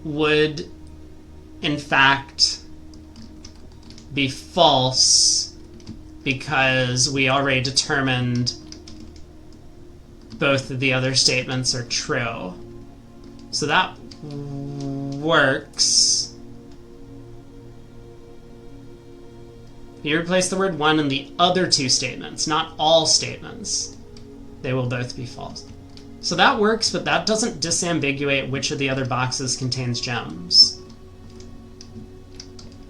Would, in fact, be false because we already determined both of the other statements are true. So that works. You replace the word one in the other two statements, not all statements. They will both be false. So that works, but that doesn't disambiguate which of the other boxes contains gems.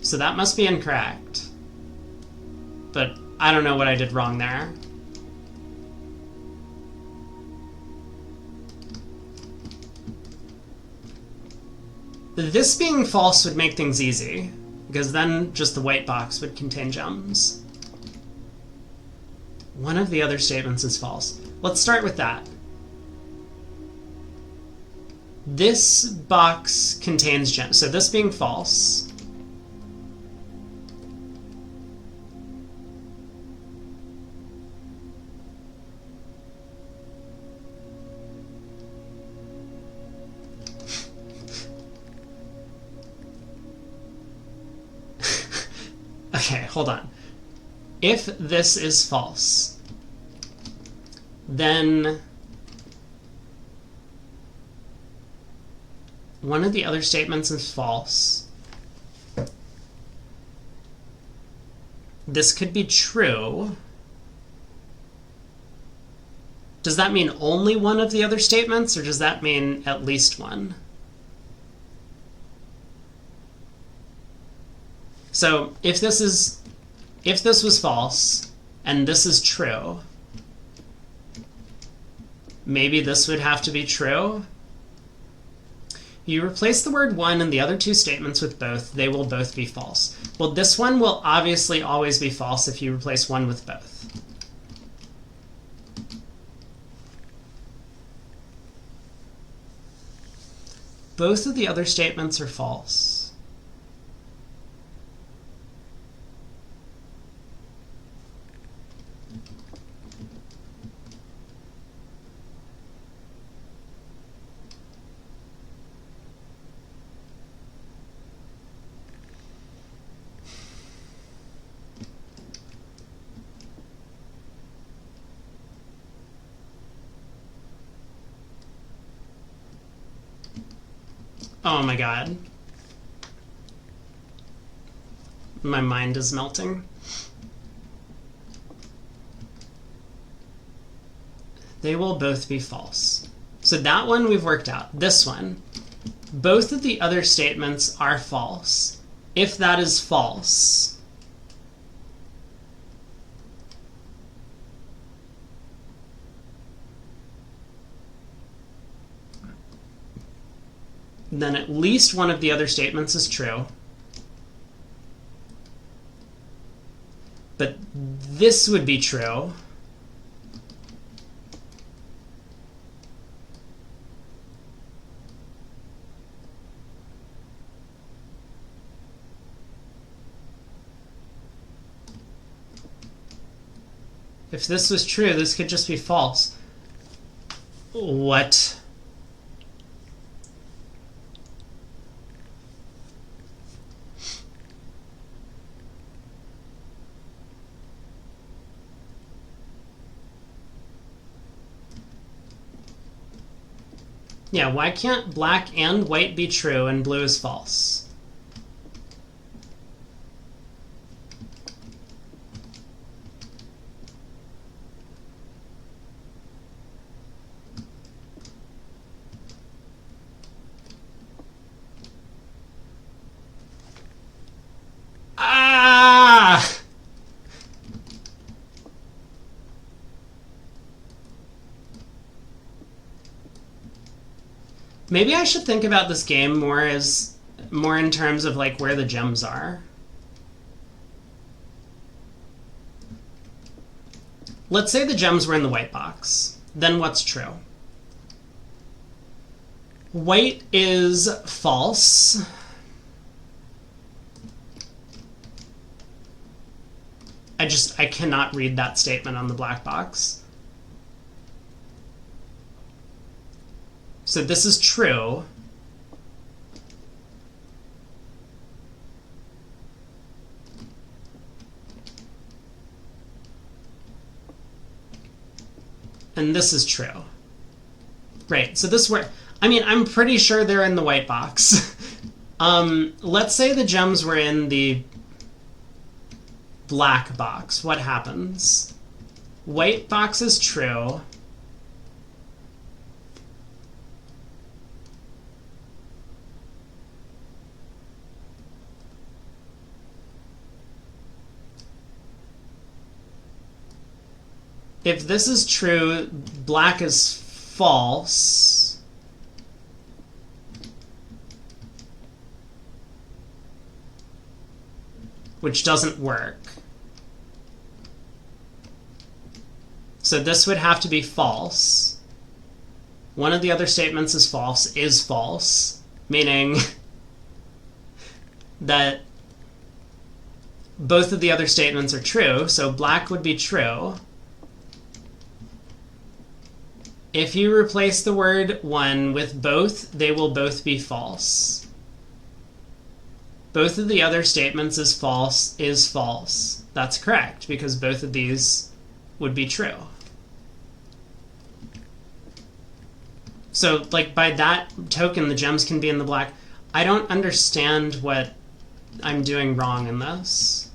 So that must be incorrect. But I don't know what I did wrong there. This being false would make things easy, because then just the white box would contain gems. One of the other statements is false. Let's start with that. This box contains gems, so this being false, okay, hold on. If this is false, then one of the other statements is false. This could be true. Does that mean only one of the other statements, or does that mean at least one? So if this was false and this is true, maybe this would have to be true. You replace the word one in the other two statements with both, they will both be false. Well, this one will obviously always be false if you replace one with both. Both of the other statements are false. Oh my god. My mind is melting. They will both be false. So that one we've worked out. This one. Both of the other statements are false. If that is false, then at least one of the other statements is true. But this would be true. If this was true, this could just be false. What? Yeah, why can't black and white be true and blue is false? Ah! Maybe I should think about this game more in terms of like where the gems are. Let's say the gems were in the white box. Then what's true? White is false. I cannot read that statement on the black box. So this is true. And this is true. Right, so this were, I mean, I'm pretty sure they're in the white box. Let's say the gems were in the black box. What happens? White box is true. If this is true, black is false. Which doesn't work. So this would have to be false. One of the other statements is false, meaning that both of the other statements are true, so black would be true. If you replace the word one with both, they will both be false. Both of the other statements is false. That's correct, because both of these would be true. So, like, by that token, the gems can be in the black. I don't understand what I'm doing wrong in this.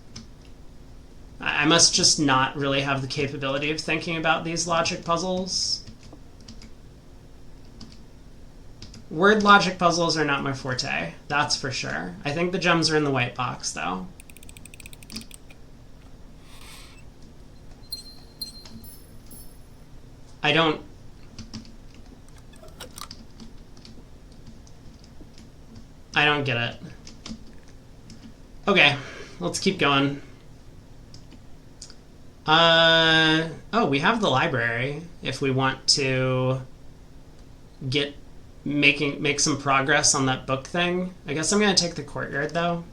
I must just not really have the capability of thinking about these logic puzzles. Word logic puzzles are not my forte, that's for sure. I think the gems are in the white box, though. I don't get it. Okay, let's keep going. Oh, we have the library if we want to make some progress on that book thing. I guess I'm gonna take the courtyard though.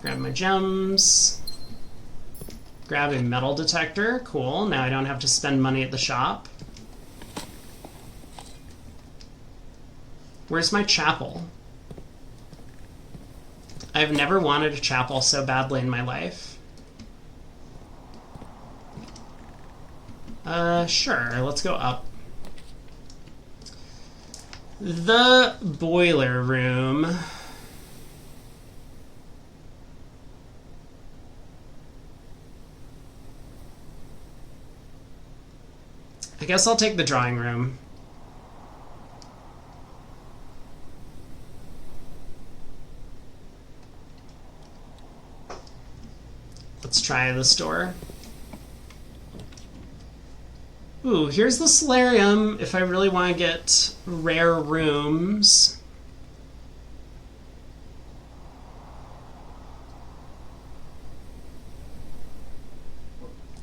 Grab my gems. Grab a metal detector. Cool. Now I don't have to spend money at the shop. Where's my chapel? I've never wanted a chapel so badly in my life. Sure. Let's go up. The boiler room. I guess I'll take the drawing room. Let's try the store. Ooh, here's the solarium if I really want to get rare rooms.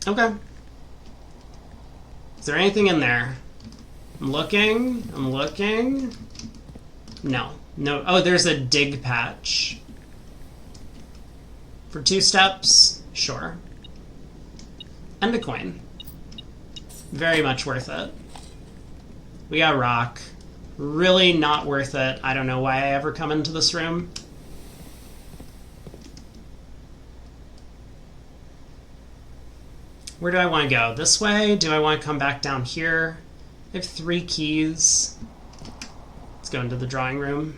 Okay. Is there anything in there? I'm looking. No. No. Oh, there's a dig patch. For 2 steps? Sure. And a coin. Very much worth it. We got rock. Really not worth it. I don't know why I ever come into this room. Where do I want to go? This way? Do I want to come back down here? I have 3 keys. Let's go into the drawing room.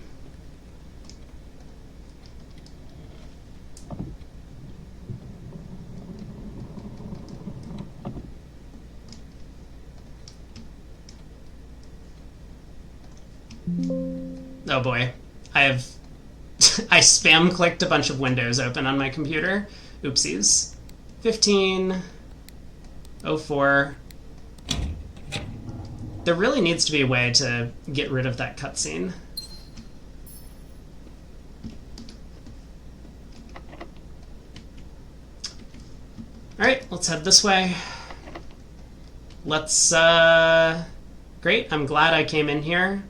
Oh boy. I spam clicked a bunch of windows open on my computer. Oopsies. 15:04. There really needs to be a way to get rid of that cutscene. Alright, let's head this way. Let's, great, I'm glad I came in here.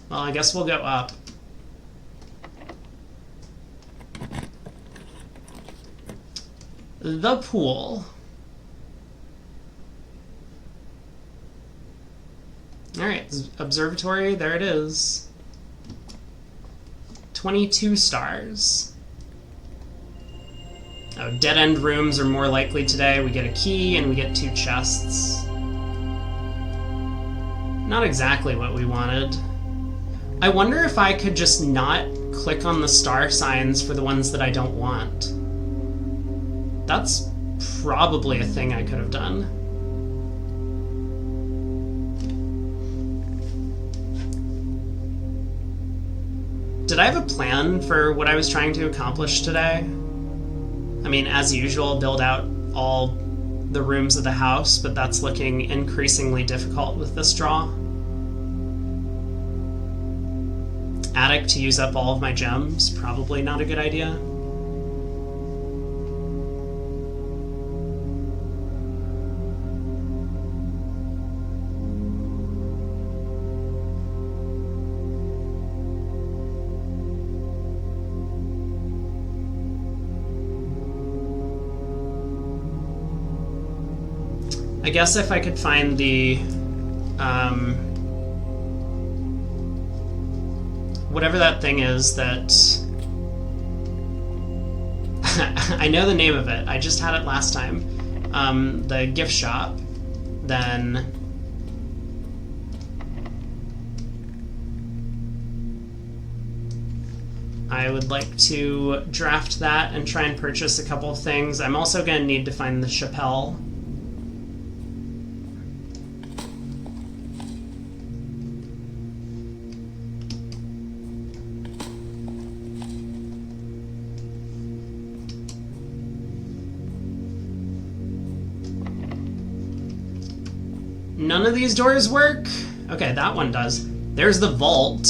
Well, I guess we'll go up. The pool. Alright, observatory, there it is. 22 stars. Oh, dead-end rooms are more likely today. We get a key and we get 2 chests. Not exactly what we wanted. I wonder if I could just not click on the star signs for the ones that I don't want. That's probably a thing I could have done. Did I have a plan for what I was trying to accomplish today? I mean, as usual, build out all the rooms of the house, but that's looking increasingly difficult with this draw. Attic to use up all of my gems, probably not a good idea. I guess if I could find the whatever that thing is that I know the name of it. I just had it last time. The gift shop. Then I would like to draft that and try and purchase a couple of things. I'm also going to need to find the Chapelle. None of these doors work? Okay, that one does. There's the vault.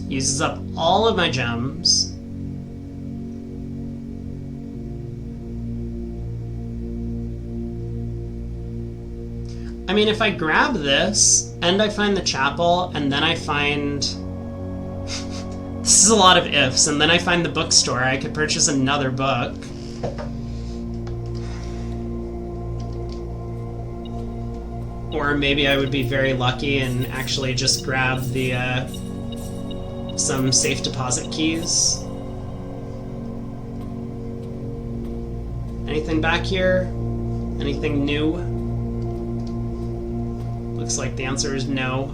Uses up all of my gems. I mean, if I grab this, and I find the chapel, and then I find... This is a lot of ifs, and then I find the bookstore, I could purchase another book. Or maybe I would be very lucky and actually just grab the, some safe deposit keys. Anything back here? Anything new? Looks like the answer is no.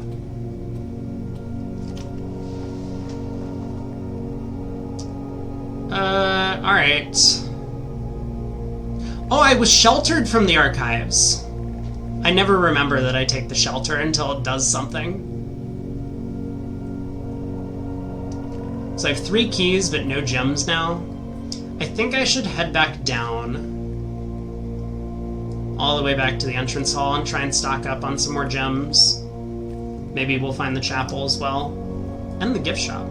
Alright. Oh, I was sheltered from the archives. I never remember that I take the shelter until it does something. So I have 3 keys, but no gems now. I think I should head back down. All the way back to the entrance hall and try and stock up on some more gems. Maybe we'll find the chapel as well. And the gift shop.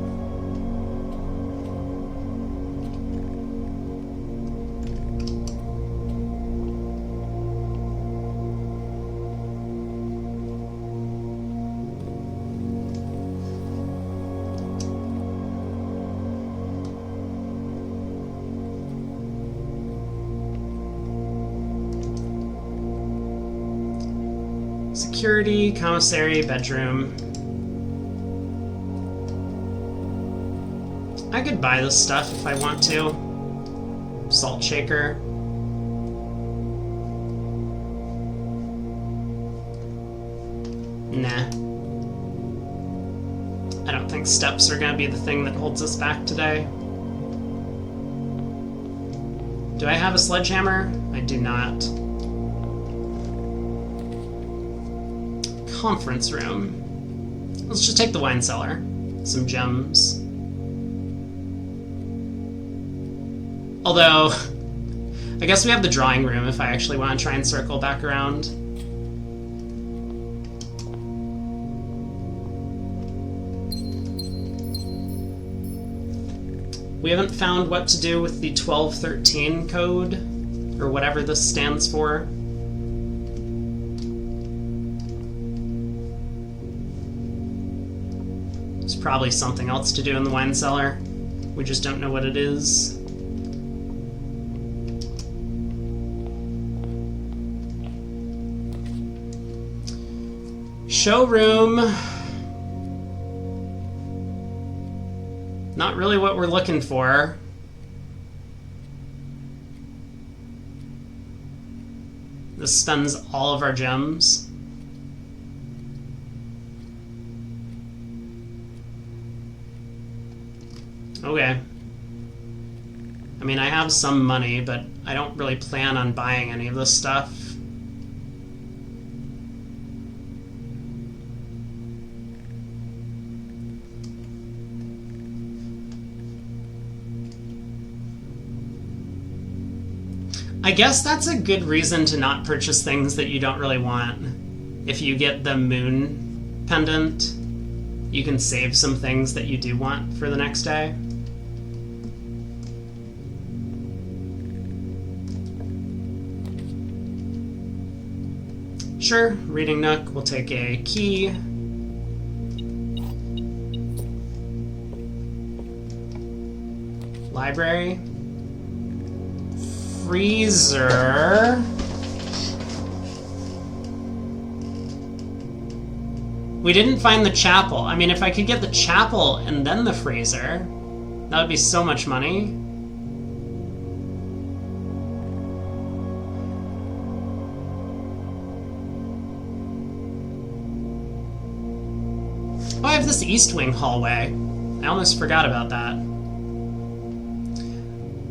Security, commissary, bedroom. I could buy this stuff if I want to. Salt shaker. Nah. I don't think steps are gonna be the thing that holds us back today. Do I have a sledgehammer? I do not. Conference room. Let's just take the wine cellar. Some gems. Although, I guess we have the drawing room if I actually want to try and circle back around. We haven't found what to do with the 1213 code, or whatever this stands for. Probably something else to do in the wine cellar. We just don't know what it is. Showroom. Not really what we're looking for. This spends all of our gems. Okay. I mean, I have some money, but I don't really plan on buying any of this stuff. I guess that's a good reason to not purchase things that you don't really want. If you get the moon pendant, you can save some things that you do want for the next day. Sure, reading nook, we'll take a key. Library. Freezer. We didn't find the chapel. I mean, if I could get the chapel and then the freezer, that would be so much money. Oh, I have this East Wing hallway. I almost forgot about that.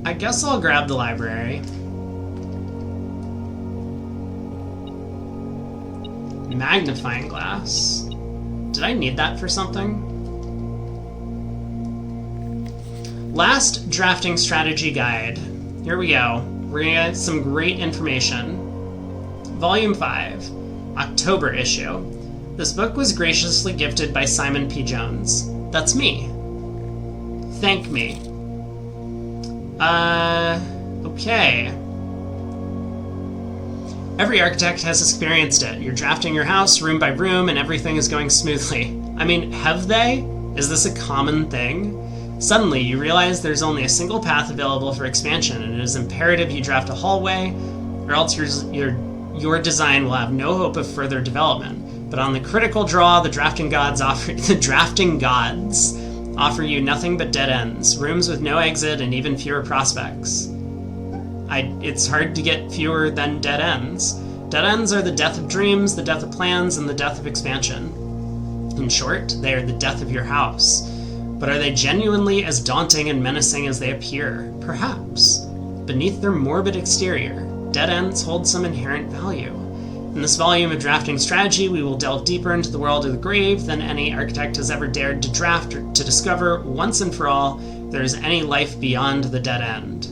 I guess I'll grab the library. Magnifying glass. Did I need that for something? Last drafting strategy guide. here we go. We're gonna get some great information. Volume 5, October issue. This book was graciously gifted by Simon P. Jones. That's me. Thank me. Okay. Every architect has experienced it. You're drafting your house room by room and everything is going smoothly. I mean, have they? Is this a common thing? Suddenly, you realize there's only a single path available for expansion, and it is imperative you draft a hallway, or else your design will have no hope of further development. But on the critical draw, the drafting gods offer you nothing but dead ends, rooms with no exit, and even fewer prospects. It's hard to get fewer than dead ends. Dead ends are the death of dreams, the death of plans, and the death of expansion. In short, they are the death of your house. But are they genuinely as daunting and menacing as they appear? Perhaps. Beneath their morbid exterior, dead ends hold some inherent value. In this volume of Drafting Strategy, we will delve deeper into the world of the grave than any architect has ever dared to draft or to discover once and for all there is any life beyond the dead end.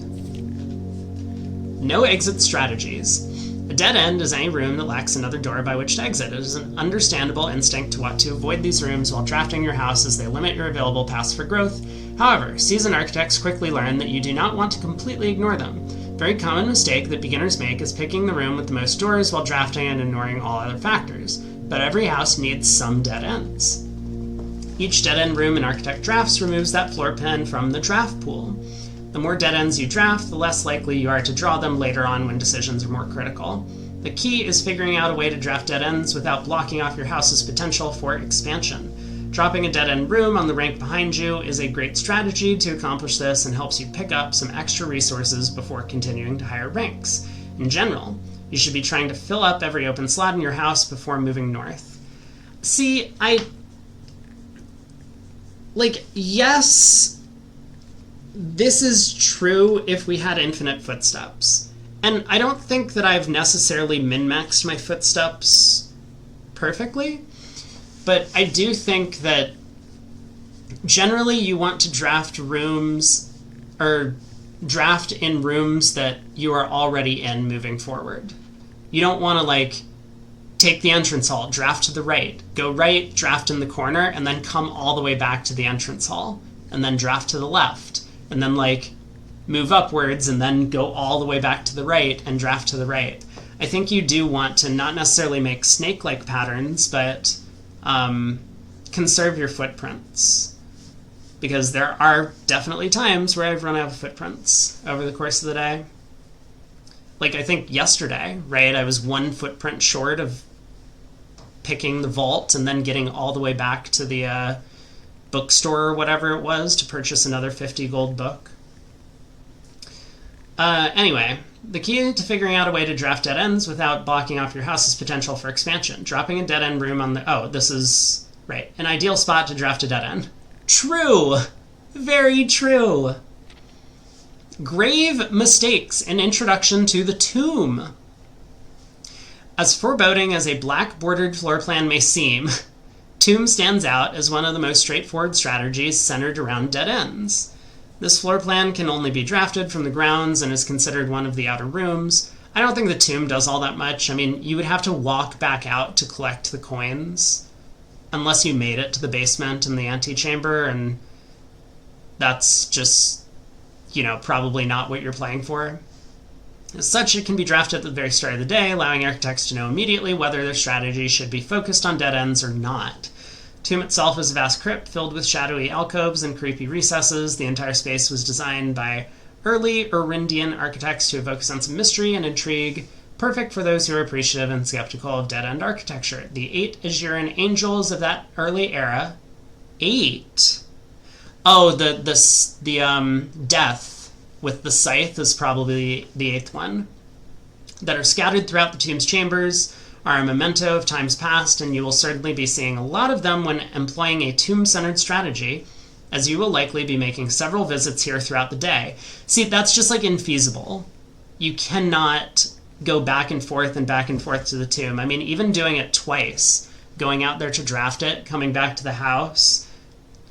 No exit strategies. A dead end is any room that lacks another door by which to exit. It is an understandable instinct to want to avoid these rooms while drafting your house as they limit your available paths for growth. However, seasoned architects quickly learn that you do not want to completely ignore them. A very common mistake that beginners make is picking the room with the most doors while drafting and ignoring all other factors. But every house needs some dead ends. Each dead end room in Architect Drafts removes that floor plan from the draft pool. The more dead ends you draft, the less likely you are to draw them later on when decisions are more critical. The key is figuring out a way to draft dead ends without blocking off your house's potential for expansion. Dropping a dead end room on the rank behind you is a great strategy to accomplish this and helps you pick up some extra resources before continuing to higher ranks. In general, you should be trying to fill up every open slot in your house before moving north. See, yes, this is true if we had infinite footsteps. And I don't think that I've necessarily min-maxed my footsteps perfectly, but I do think that generally you want to draft rooms, or draft in rooms that you are already in moving forward. You don't want to, take the entrance hall, draft to the right, go right, draft in the corner, and then come all the way back to the entrance hall, and then draft to the left. And then move upwards and then go all the way back to the right and draft to the right. I think you do want to not necessarily make snake-like patterns, but conserve your footprints. Because there are definitely times where I've run out of footprints over the course of the day. I think yesterday, right, I was one footprint short of picking the vault and then getting all the way back to the bookstore or whatever it was to purchase another 50 gold book. Anyway, the key to figuring out a way to draft dead ends without blocking off your house's potential for expansion. Dropping a dead end room on the... this is... right. An ideal spot to draft a dead end. True! Very true! Grave mistakes in Introduction to the Tomb. As foreboding as a black-bordered floor plan may seem, Tomb stands out as one of the most straightforward strategies centered around dead ends. This floor plan can only be drafted from the grounds and is considered one of the outer rooms. I don't think the Tomb does all that much. I mean, you would have to walk back out to collect the coins, unless you made it to the basement and the antechamber, and that's just, probably not what you're playing for. As such, it can be drafted at the very start of the day, allowing architects to know immediately whether their strategy should be focused on dead ends or not. Tomb itself is a vast crypt filled with shadowy alcoves and creepy recesses. The entire space was designed by early Erindian architects to evoke a sense of mystery and intrigue, perfect for those who are appreciative and skeptical of dead-end architecture. The 8 Azuran angels of that early era... 8? Oh, the death with the scythe is probably the 8th one. That are scattered throughout the tomb's chambers are a memento of times past, and you will certainly be seeing a lot of them when employing a tomb-centered strategy, as you will likely be making several visits here throughout the day. See, that's just infeasible. You cannot go back and forth to the tomb. I mean, even doing it twice, going out there to draft it, coming back to the house,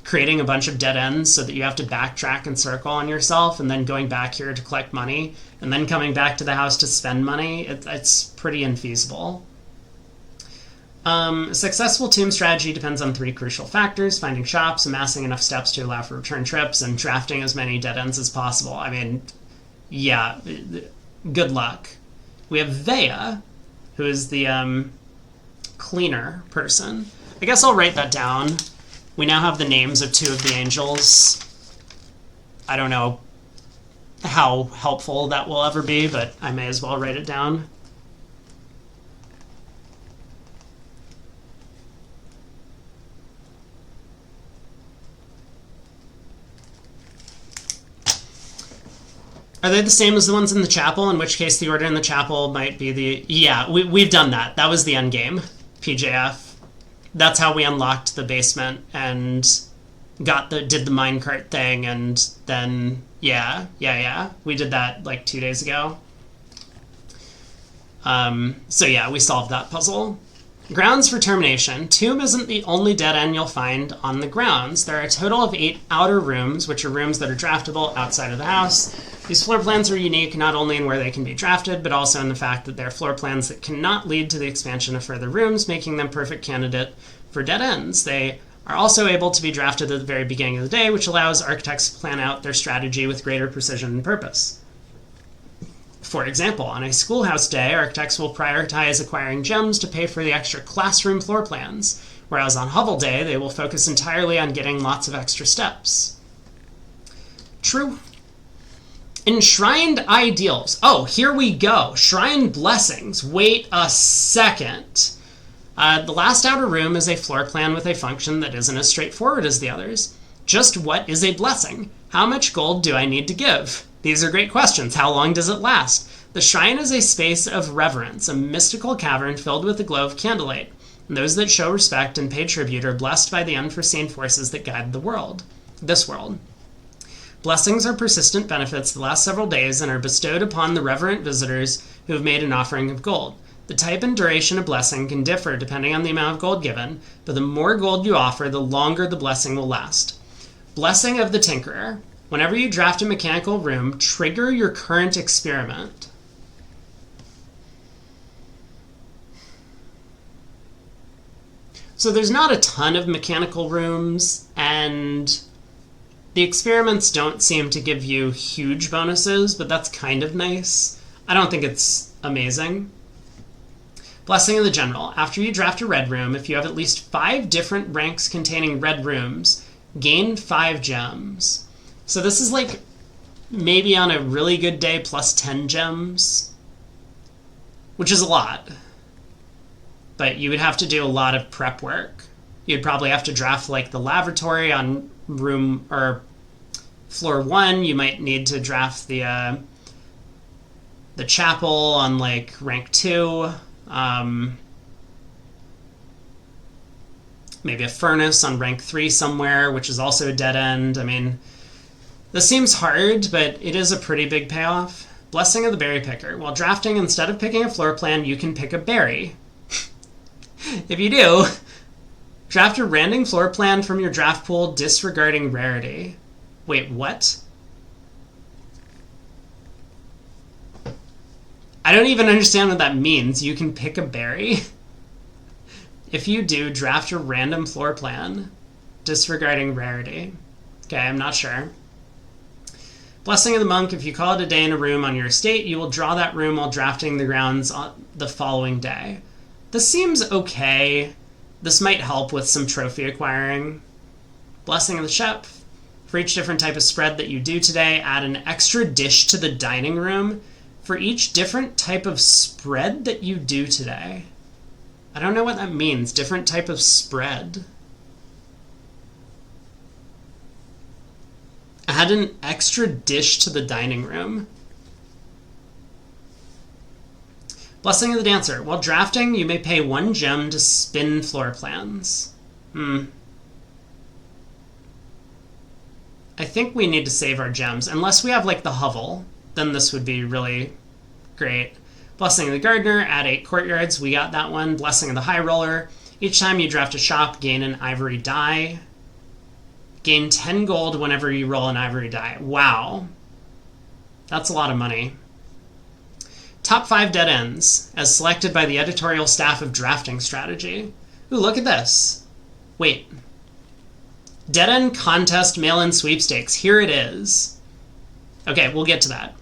creating a bunch of dead ends so that you have to backtrack and circle on yourself, and then going back here to collect money, and then coming back to the house to spend money, it's pretty infeasible. A successful tomb strategy depends on 3 crucial factors: finding shops, amassing enough steps to allow for return trips, and drafting as many dead ends as possible. I mean, yeah, good luck. We have Vea, who is the cleaner person. I guess I'll write that down. We now have the names of 2 of the angels. I don't know how helpful that will ever be, but I may as well write it down. Are they the same as the ones in the chapel? In which case the order in the chapel might be the... Yeah, we've done that. That was the end game. PJF. That's how we unlocked the basement and did the minecart thing, and then yeah. We did that like 2 days ago. So yeah, we solved that puzzle. Grounds for termination. Tomb isn't the only dead end you'll find on the grounds. There are a total of 8 outer rooms, which are rooms that are draftable outside of the house. These floor plans are unique not only in where they can be drafted, but also in the fact that they're floor plans that cannot lead to the expansion of further rooms, making them perfect candidate for dead ends. They are also able to be drafted at the very beginning of the day, which allows architects to plan out their strategy with greater precision and purpose. For example, on a schoolhouse day, architects will prioritize acquiring gems to pay for the extra classroom floor plans, whereas on Hovel Day, they will focus entirely on getting lots of extra steps. True. Enshrined ideals. Oh, here we go. Shrine blessings. Wait a second. The last outer room is a floor plan with a function that isn't as straightforward as the others. Just what is a blessing? How much gold do I need to give? These are great questions. How long does it last? The shrine is a space of reverence, a mystical cavern filled with the glow of candlelight. And those that show respect and pay tribute are blessed by the unforeseen forces that guide this world. Blessings are persistent benefits that last several days and are bestowed upon the reverent visitors who have made an offering of gold. The type and duration of blessing can differ depending on the amount of gold given, but the more gold you offer, the longer the blessing will last. Blessing of the Tinkerer. Whenever you draft a mechanical room, trigger your current experiment. So there's not a ton of mechanical rooms, and the experiments don't seem to give you huge bonuses, but that's kind of nice. I don't think it's amazing. Blessing of the General. After you draft a red room, if you have at least 5 different ranks containing red rooms, gain 5 gems. So this is like maybe on a really good day plus 10 gems, which is a lot. But you would have to do a lot of prep work. You'd probably have to draft like the lavatory on room or floor 1. You might need to draft the chapel on like rank 2. Maybe a furnace on rank 3 somewhere, which is also a dead end. I mean, this seems hard, but it is a pretty big payoff. Blessing of the Berry Picker. While drafting, instead of picking a floor plan, you can pick a berry. If you do, draft a random floor plan from your draft pool disregarding rarity. Wait, what? I don't even understand what that means. You can pick a berry? If you do, draft a random floor plan disregarding rarity. Okay, I'm not sure. Blessing of the Monk. If you call it a day in a room on your estate, you will draw that room while drafting the grounds on the following day. This seems okay. This might help with some trophy acquiring. Blessing of the Chef. For each different type of spread that you do today, add an extra dish to the dining room for each different type of spread that you do today. I don't know what that means. Different type of spread. Add an extra dish to the dining room. Blessing of the Dancer. While drafting, you may pay 1 gem to spin floor plans. I think we need to save our gems. Unless we have like the hovel, then this would be really great. Blessing of the Gardener. Add 8 courtyards. We got that one. Blessing of the High Roller. Each time you draft a shop, gain an ivory die. Gain 10 gold whenever you roll an ivory die. Wow. That's a lot of money. Top 5 dead ends, as selected by the editorial staff of Drafting Strategy. Ooh, look at this. Wait. Dead end contest mail-in sweepstakes. Here it is. Okay, we'll get to that.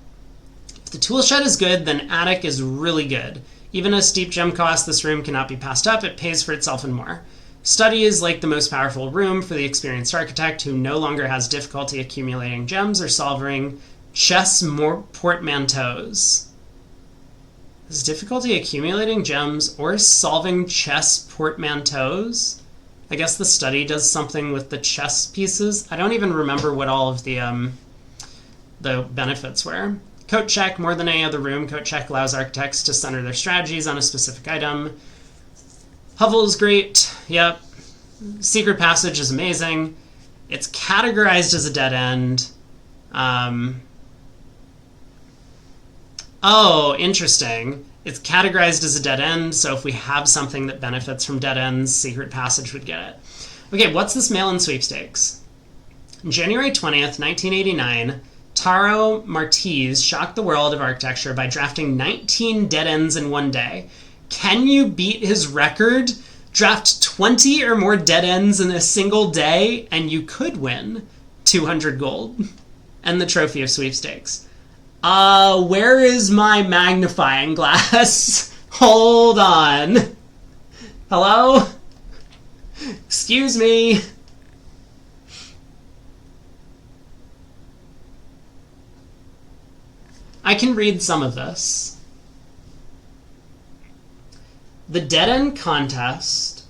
If the tool shed is good, then Attic is really good. Even at a steep gem cost, this room cannot be passed up. It pays for itself and more. Study is like the most powerful room for the experienced architect who no longer has difficulty accumulating gems or solving chess portmanteaus. Is difficulty accumulating gems or solving chess portmanteaus? I guess the study does something with the chess pieces. I don't even remember what all of the benefits were. Coat check, more than any other room, Coat check allows architects to center their strategies on a specific item. Hovel is great. Yep. Secret passage is amazing. It's categorized as a dead end. Oh, interesting. It's categorized as a dead end, so if we have something that benefits from dead ends, Secret Passage would get it. Okay, what's this mail-in sweepstakes? On January 20th, 1989, Taro Martiz shocked the world of architecture by drafting 19 dead ends in one day. Can you beat his record? Draft 20 or more dead ends in a single day, and you could win 200 gold and the trophy of sweepstakes. Where is my magnifying glass? Hold on. Hello? Excuse me. I can read some of this. The dead end contest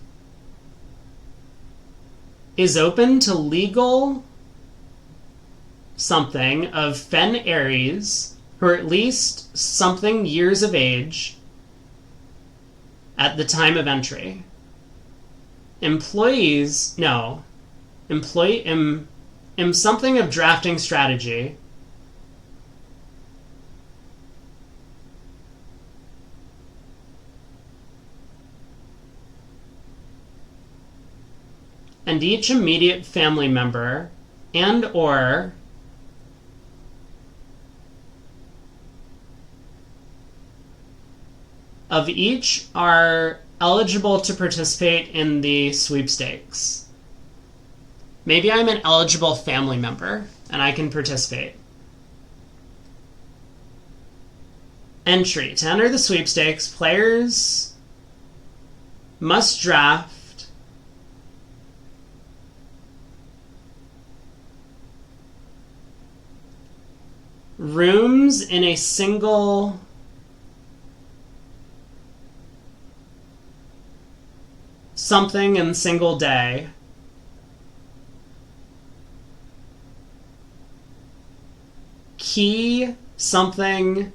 is open to legal something of Fen Aries, who are at least something years of age at the time of entry. Employees, no. Something of Drafting Strategy. And each immediate family member and or of each are eligible to participate in the sweepstakes. Maybe I'm an eligible family member and I can participate. Entry. To enter the sweepstakes, players must draft rooms in a single something in single day. Key something.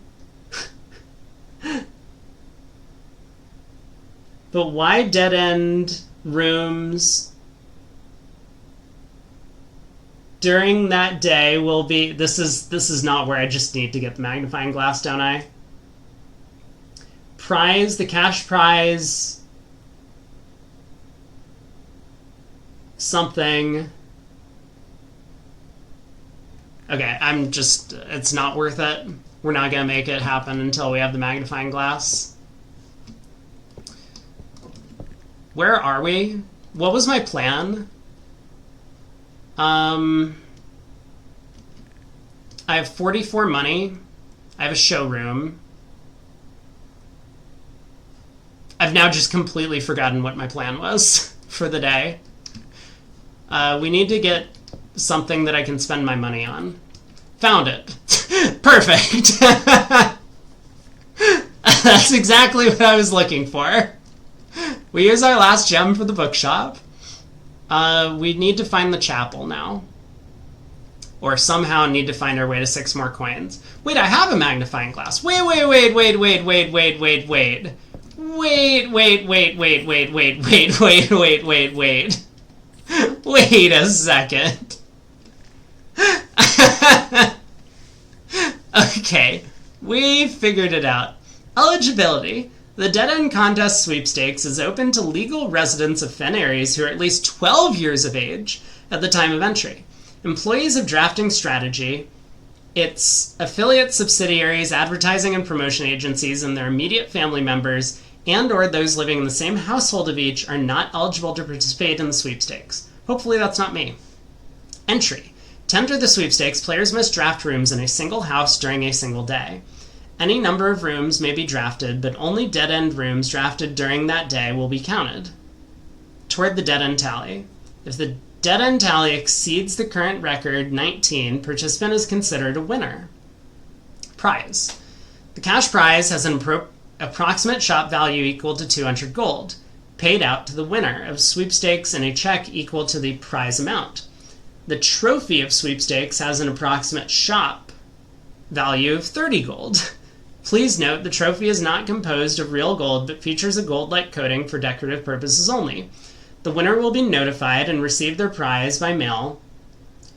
But why dead end rooms during that day will be... This is not where I just need to get the magnifying glass, don't I? Prize, the cash prize... something... Okay, it's not worth it. We're not going to make it happen until we have the magnifying glass. Where are we? What was my plan? I have 44 money. I have a showroom. I've now just completely forgotten what my plan was for the day. We need to get something that I can spend my money on. Found it. Perfect. That's exactly what I was looking for. We use our last gem for the bookshop. We need to find the chapel now. Or somehow need to find our way to 6 more coins. Wait, I have a magnifying glass. Wait. Wait a second. Okay, we figured it out. Eligibility. The Dead End Contest Sweepstakes is open to legal residents of Fen Aries who are at least 12 years of age, at the time of entry. Employees of Drafting Strategy, its affiliate subsidiaries, advertising and promotion agencies, and their immediate family members and or those living in the same household of each are not eligible to participate in the sweepstakes. Hopefully that's not me. Entry. To enter the sweepstakes, players must draft rooms in a single house during a single day. Any number of rooms may be drafted, but only dead-end rooms drafted during that day will be counted toward the dead-end tally. If the dead-end tally exceeds the current record, 19, participant is considered a winner. Prize. The cash prize has an approximate shop value equal to 200 gold, paid out to the winner of sweepstakes in a check equal to the prize amount. The trophy of sweepstakes has an approximate shop value of 30 gold. Please note the trophy is not composed of real gold, but features a gold-like coating for decorative purposes only. The winner will be notified and receive their prize by mail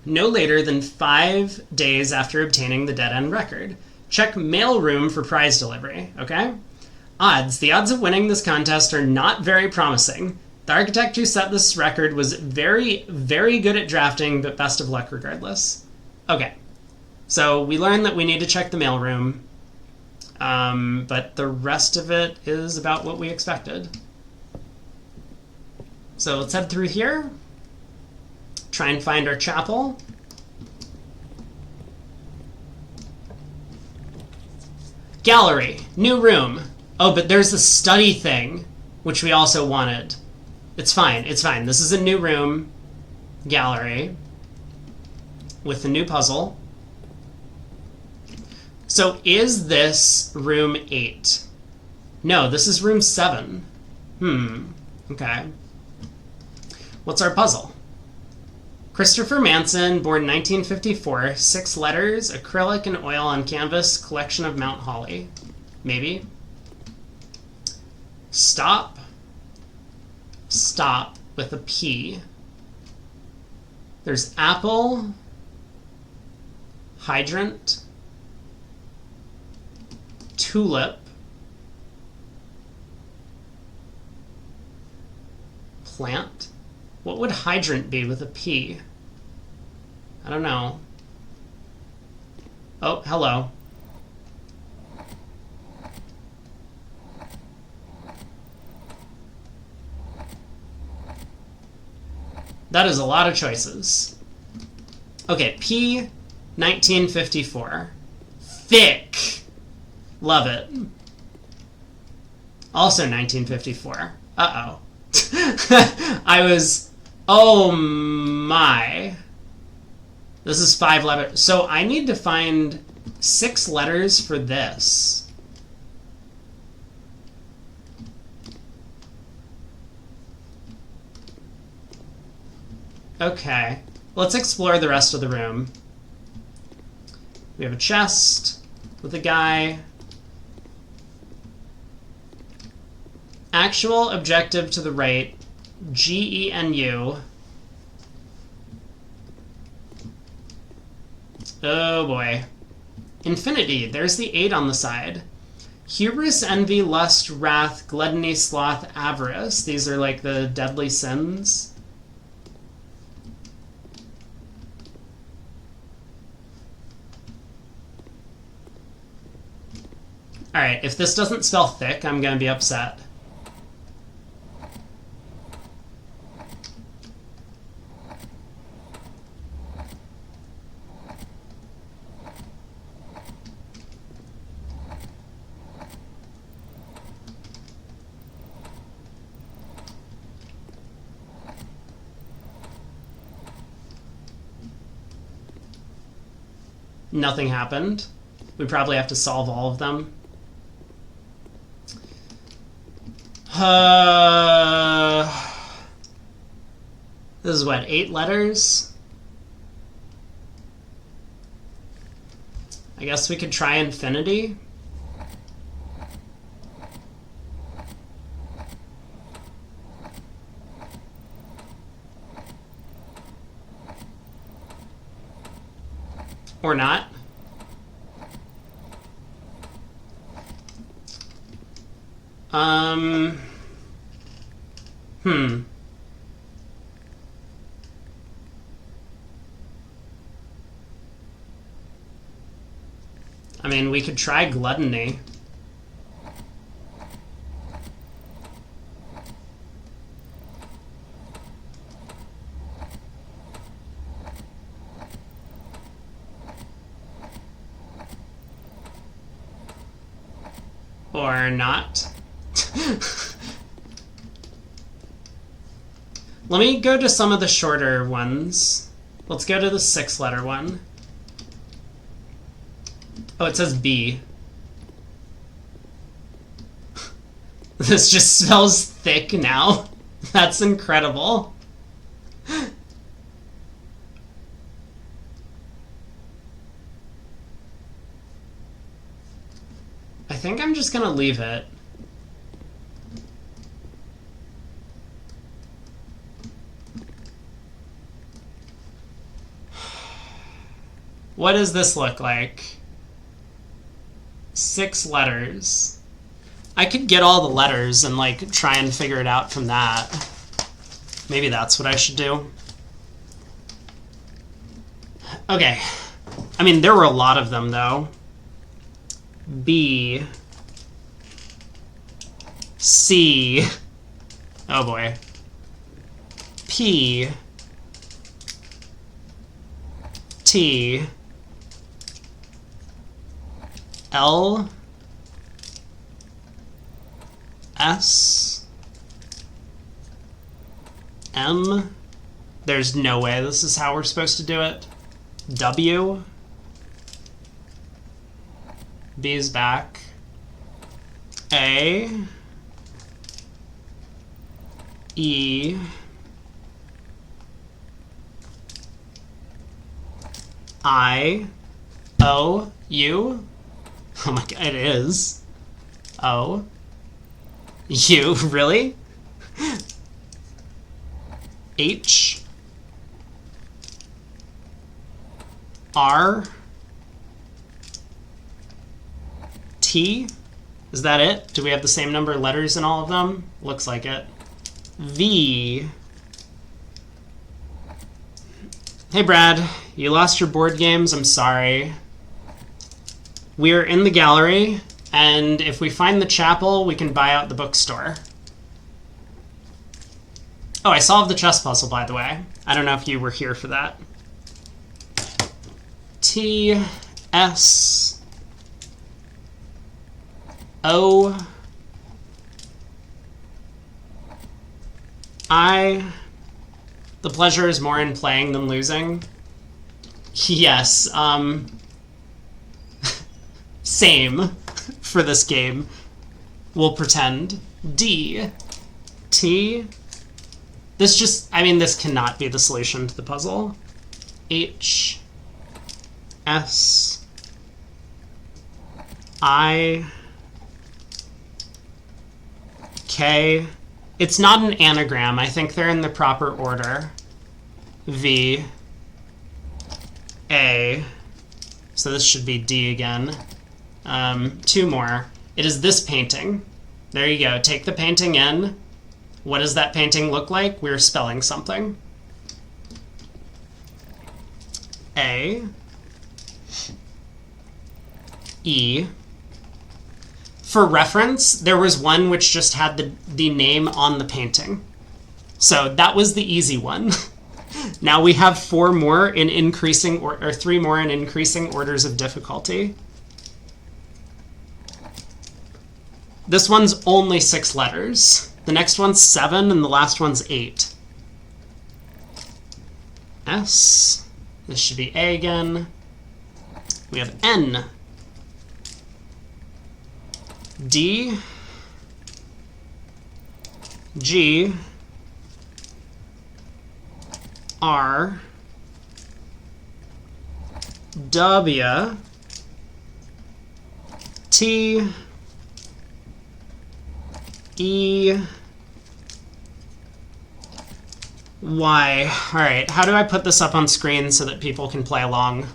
no later than 5 days after obtaining the dead-end record. Check mailroom for prize delivery, okay? Odds. The odds of winning this contest are not very promising. The architect who set this record was very, very good at drafting, but best of luck regardless. Okay, so we learned that we need to check the mailroom, but the rest of it is about what we expected. So let's head through here, try and find our chapel. Gallery, new room. Oh, but there's the study thing, which we also wanted. It's fine, it's fine. This is a new room, gallery, with a new puzzle. So is this room 8? No, this is room 7. Okay. What's our puzzle? Christopher Manson, born 1954, 6 letters, acrylic and oil on canvas, collection of Mount Holly. Maybe. Stop. Stop with a P. There's apple, hydrant, tulip, plant. What would hydrant be with a P? I don't know. Oh, hello. That is a lot of choices. Okay, P, 1954. Thick. Love it. Also 1954. Uh-oh. I was... Oh my. This is 5 letters. So I need to find 6 letters for this. Okay. Let's explore the rest of the room. We have a chest with a guy. Actual objective to the right. GENU. Oh boy. Infinity. There's the 8 on the side. Hubris, envy, lust, wrath, gluttony, sloth, avarice. These are like the deadly sins. Alright, if this doesn't spell thick, I'm gonna be upset. Nothing happened. We probably have to solve all of them. This is what, 8 letters? I guess we could try infinity. Or not. mean, we could try gluttony. Or not. Let me go to some of the shorter ones. Let's go to the 6-letter one. Oh, it says B. This just smells thick now. That's incredible. I think I'm just gonna leave it. What does this look like? 6 letters. I could get all the letters and like try and figure it out from that. Maybe that's what I should do. Okay. I mean, there were a lot of them though. B. C. Oh boy. P. T. L. S. M. There's no way this is how we're supposed to do it. W. B is back. A. E. I. O. U. Oh my god, it is. O. U. Really? H. R. T. Is that it? Do we have the same number of letters in all of them? Looks like it. V. Hey Brad, you lost your board games? I'm sorry. We're in the gallery, and if we find the chapel, we can buy out the bookstore. Oh, I solved the chess puzzle, by the way. I don't know if you were here for that. T, S, O, I. The pleasure is more in playing than losing. Yes, same for this game. We'll pretend. D, T. This just, I mean, this cannot be the solution to the puzzle. H, S, I, K. It's not an anagram. I think they're in the proper order. V, A. So this should be D again. 2 more. It is this painting. There you go. Take the painting in. What does that painting look like? We're spelling something. A. E. For reference, there was one which just had the name on the painting. So that was the easy one. Now we have 4 more in increasing, or 3 more in increasing orders of difficulty. This one's only 6 letters. The next one's 7, and the last one's 8. S. This should be A again. We have N. D, G, R, W, T, E, Y. All right, how do I put this up on screen so that people can play along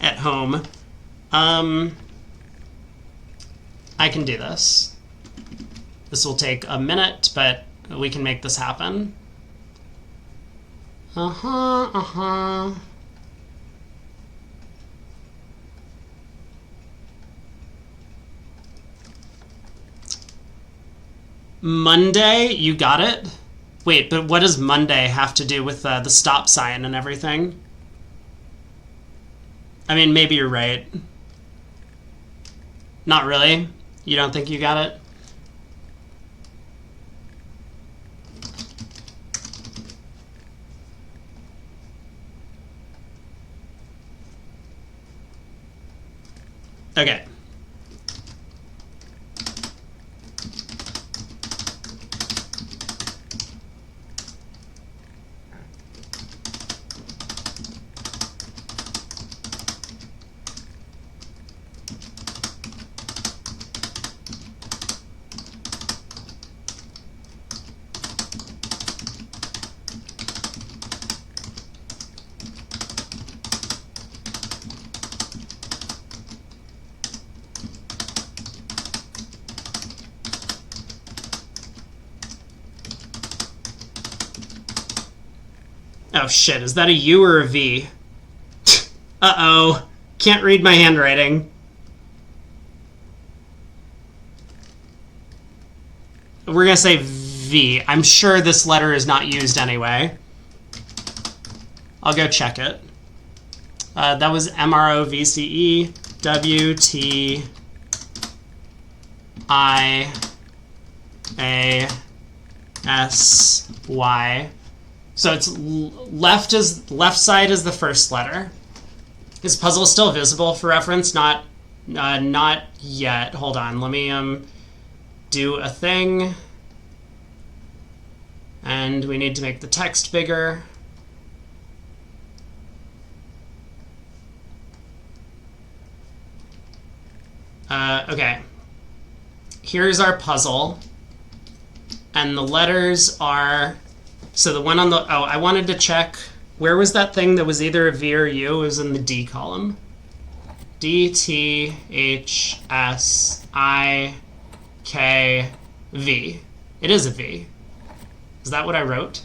at home? I can do this. This will take a minute, but we can make this happen. Monday, you got it? Wait, but what does Monday have to do with the stop sign and everything? I mean, maybe you're right. Not really? You don't think you got it? Okay. Oh shit, is that a U or a V? Uh-oh. Can't read my handwriting. We're gonna say V. I'm sure this letter is not used anyway. I'll go check it. That was MROVCE WTIASY. So it's left side is the first letter. Is puzzle still visible for reference? Not yet. Hold on. Let me do a thing. And we need to make the text bigger. Okay. Here's our puzzle. And the letters are... So the one on the... Oh, I wanted to check... Where was that thing that was either a V or a U? It was in the D column. D, T, H, S, I, K, V. It is a V. Is that what I wrote?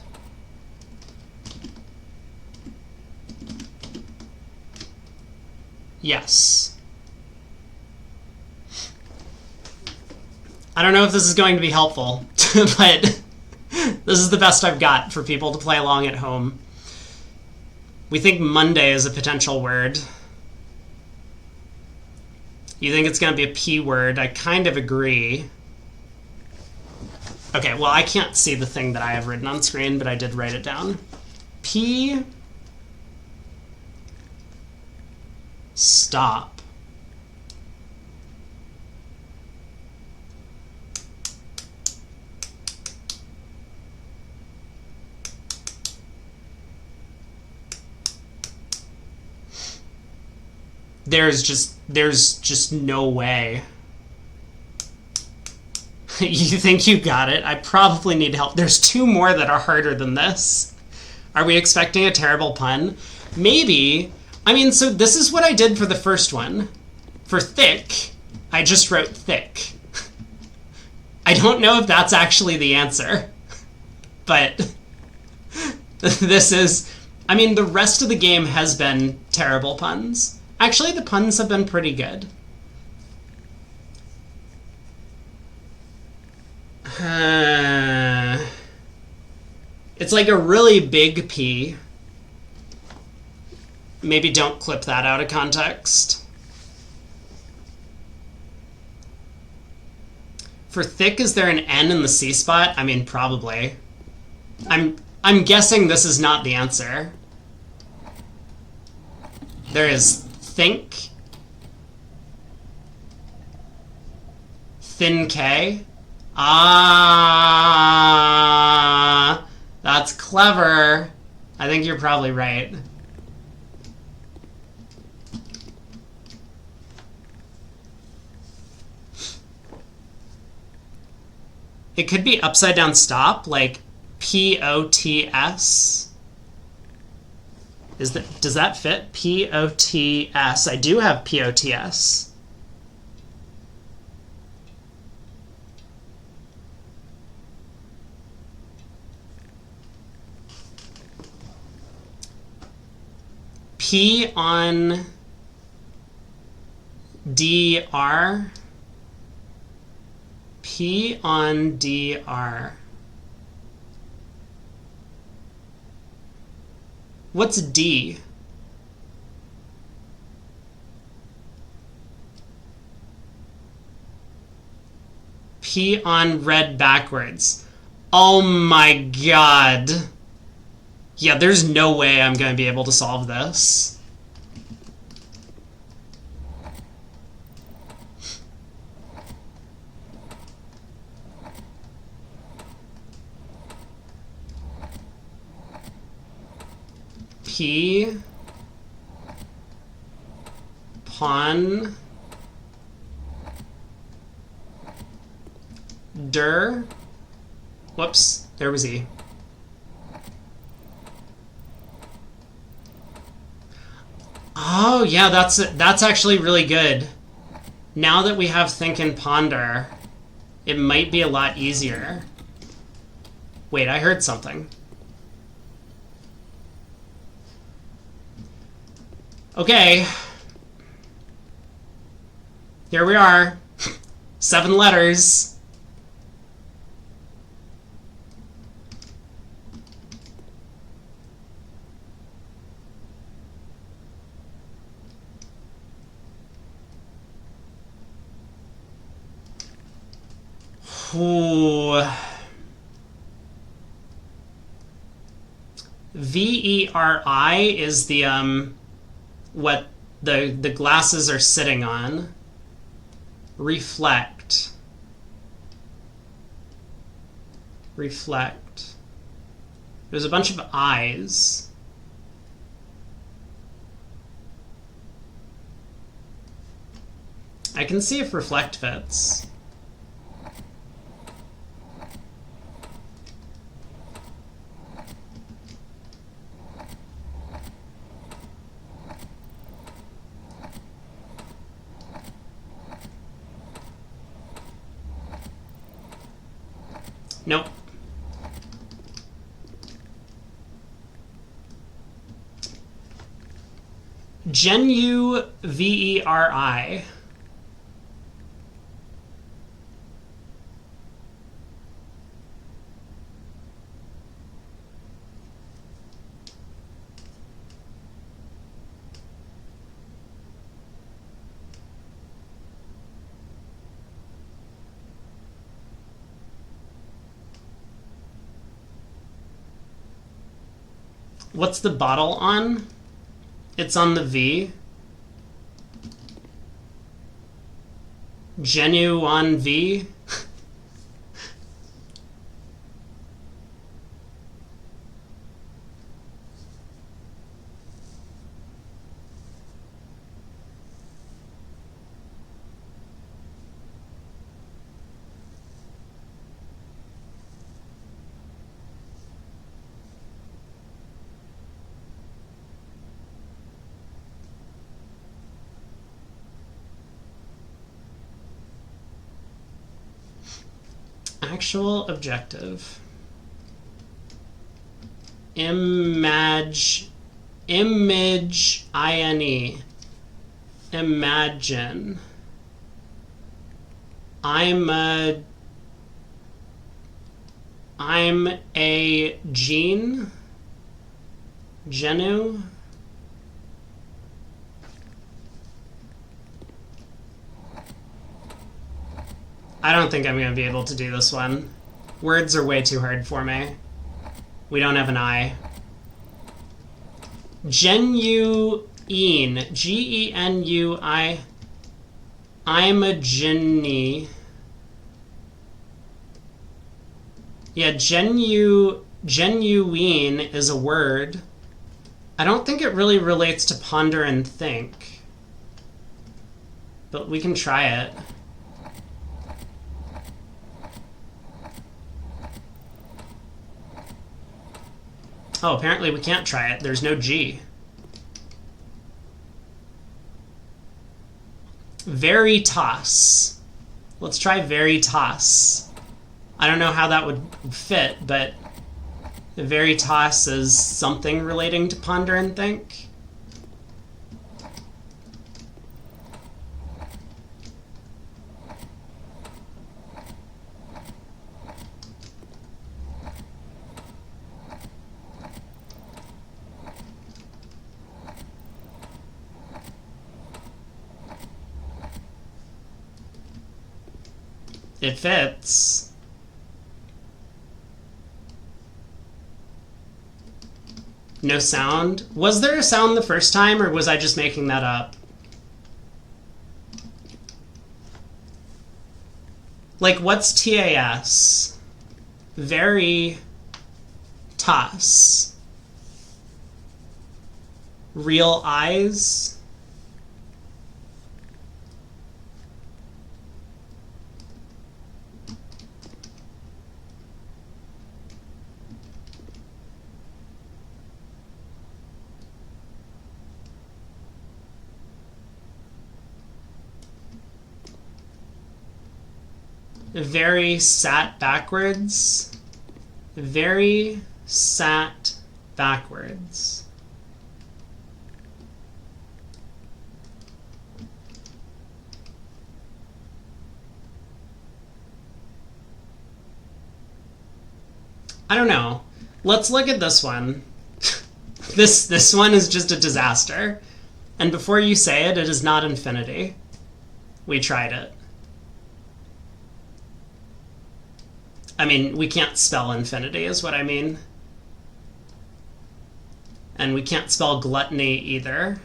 Yes. I don't know if this is going to be helpful, but this is the best I've got for people to play along at home. We think Monday is a potential word. You think it's going to be a P word. I kind of agree. Okay, well, I can't see the thing that I have written on screen, but I did write it down. P... Stop. There's just no way. You think you got it? I probably need help. There's two more that are harder than this. Are we expecting a terrible pun? Maybe. I mean, so this is what I did for the first one. For thick, I just wrote thick. I don't know if that's actually the answer. But this is... I mean, the rest of the game has been terrible puns. Actually, the puns have been pretty good. It's like a really big P. Maybe don't clip that out of context. For thick, is there an N in the C spot? I mean, probably. I'm guessing this is not the answer. There is think, thin K. Ah, that's clever. I think you're probably right. It could be upside down stop, like POTS. Does that fit? POTS. I do have POTS. P on DR. P on DR. What's D? P on red backwards. Oh my god. Yeah, there's no way I'm going to be able to solve this. P pawn der. Whoops, there was E. Oh yeah, that's actually really good. Now that we have think and ponder, it might be a lot easier. Wait, I heard something. Okay. Here we are. 7 letters. Ooh. VERI is the what the glasses are sitting on. Reflect. Reflect. There's a bunch of I's. I can see if reflect fits. Nope. Genu VERI. What's the bottle on? It's on the V. Genu on V. Actual objective. Image INE. Imagine. I'm a gene. Genu. I don't think I'm going to be able to do this one. Words are way too hard for me. We don't have an I. Genuine. Genui. I'm a genie. Yeah, genuine is a word. I don't think it really relates to ponder and think. But we can try it. Oh, apparently we can't try it. There's no G. Veritas. Let's try Veritas. I don't know how that would fit, but Veritas is something relating to ponder and think. It fits. No sound? Was there a sound the first time, or was I just making that up? Like, what's TAS? Very TAS. Real eyes? Very sat backwards. Very sat backwards. I don't know. Let's look at this one. This one is just a disaster. And before you say it, it is not infinity. We tried it. I mean, we can't spell infinity is what I mean. And we can't spell gluttony either.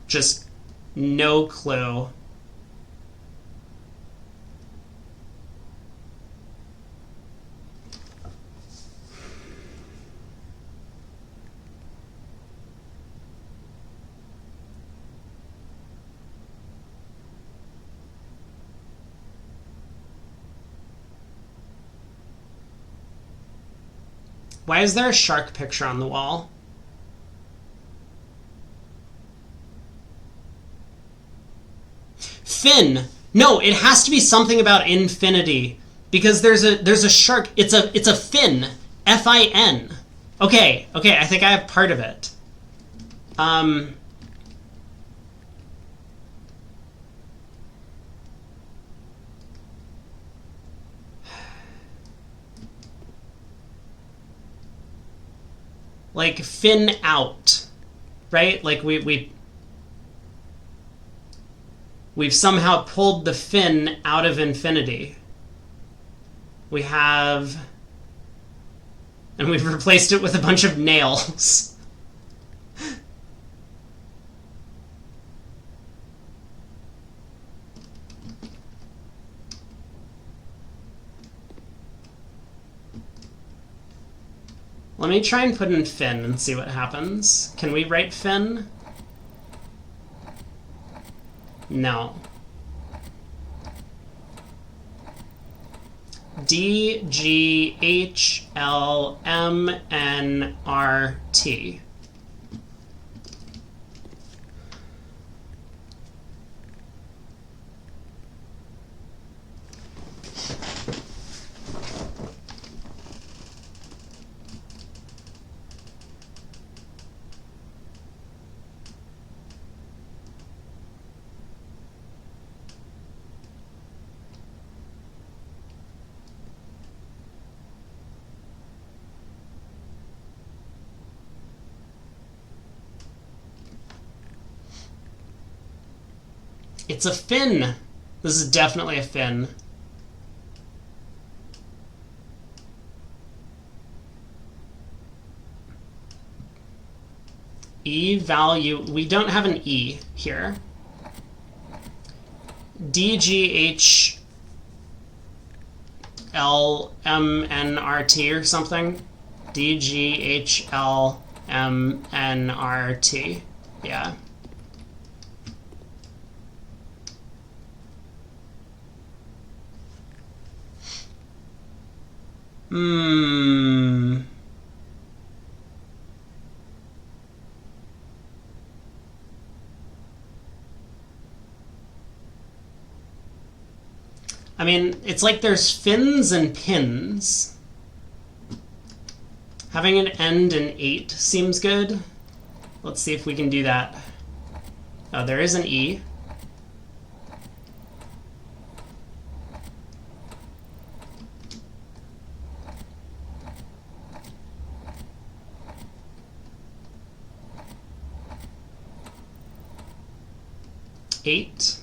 Just no clue. Why is there a shark picture on the wall? Fin. No, it has to be something about infinity because there's a shark. It's a fin. Fin. Okay, I think I have part of it. Like fin out, right? Like we've somehow pulled the fin out of infinity. We have, and we've replaced it with a bunch of nails. Let me try and put in fin and see what happens. Can we write fin? No. DGHLMNRT. It's a fin. This is definitely a fin. E value, we don't have an E here. DGHLMNRT or something. DGHLMNRT. Yeah. I mean, it's like there's fins and pins. Having an end in 8 seems good. Let's see if we can do that. Oh, there is an E. 8.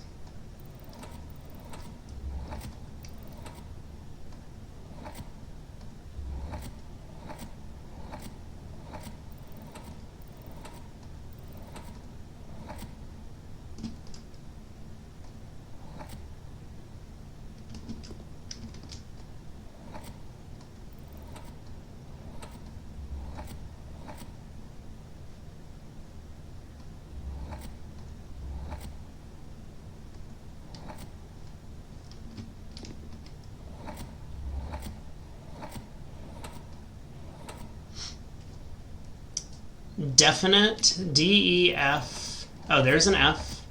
Definite, D, E, F. Oh, there's an F.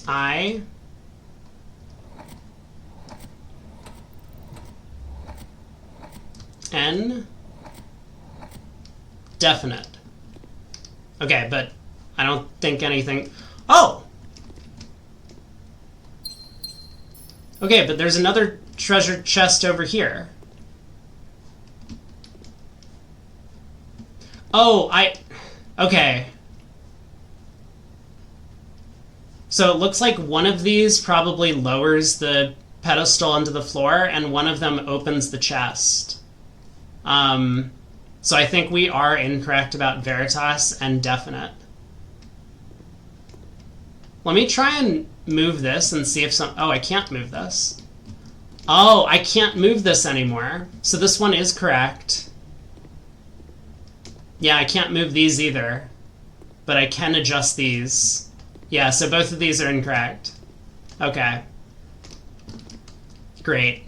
I. N. Definite. Okay, but I don't think anything... Oh! Okay, but there's another treasure chest over here. Oh, okay. So it looks like one of these probably lowers the pedestal into the floor, and one of them opens the chest. So I think we are incorrect about Veritas and Definite. Let me try and move this and see if some... Oh, I can't move this. Oh, I can't move this anymore. So this one is correct. Yeah, I can't move these either. But I can adjust these. Yeah, so both of these are incorrect. Okay. Great.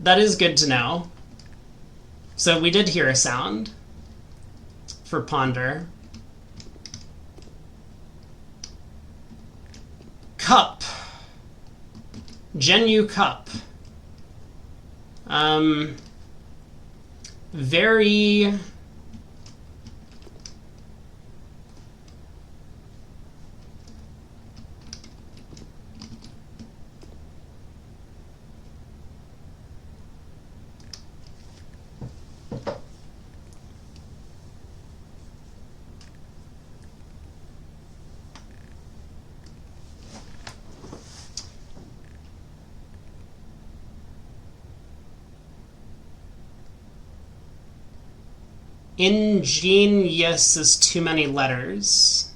That is good to know. So we did hear a sound for ponder. Cup. Genu cup. Very... Ingenious is too many letters.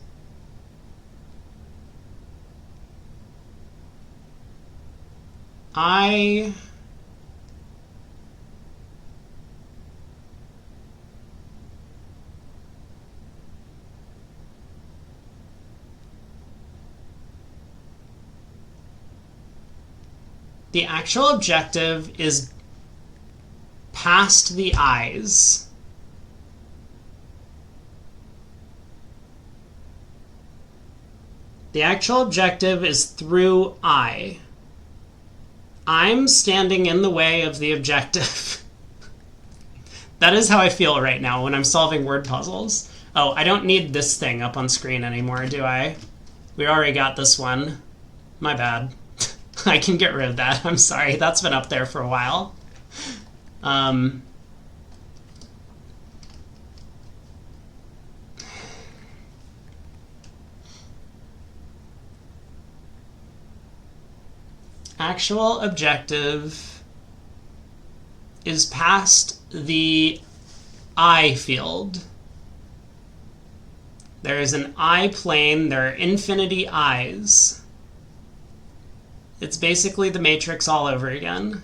The actual objective is past the eyes. The actual objective is through I. I'm standing in the way of the objective. That is how I feel right now when I'm solving word puzzles. Oh, I don't need this thing up on screen anymore, do I? We already got this one. My bad. I can get rid of that. I'm sorry. That's been up there for a while. Actual objective is past the I field. There is an I plane. There are infinity eyes. It's basically the Matrix all over again.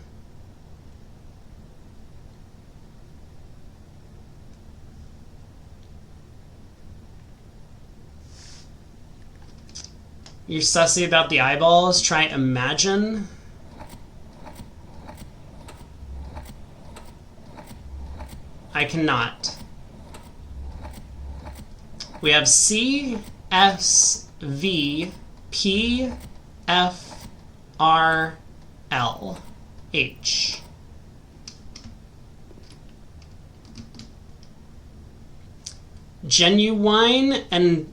You're sussy about the eyeballs? Try imagine. I cannot. We have C, S, V, P, F, R, L, H. Genuine and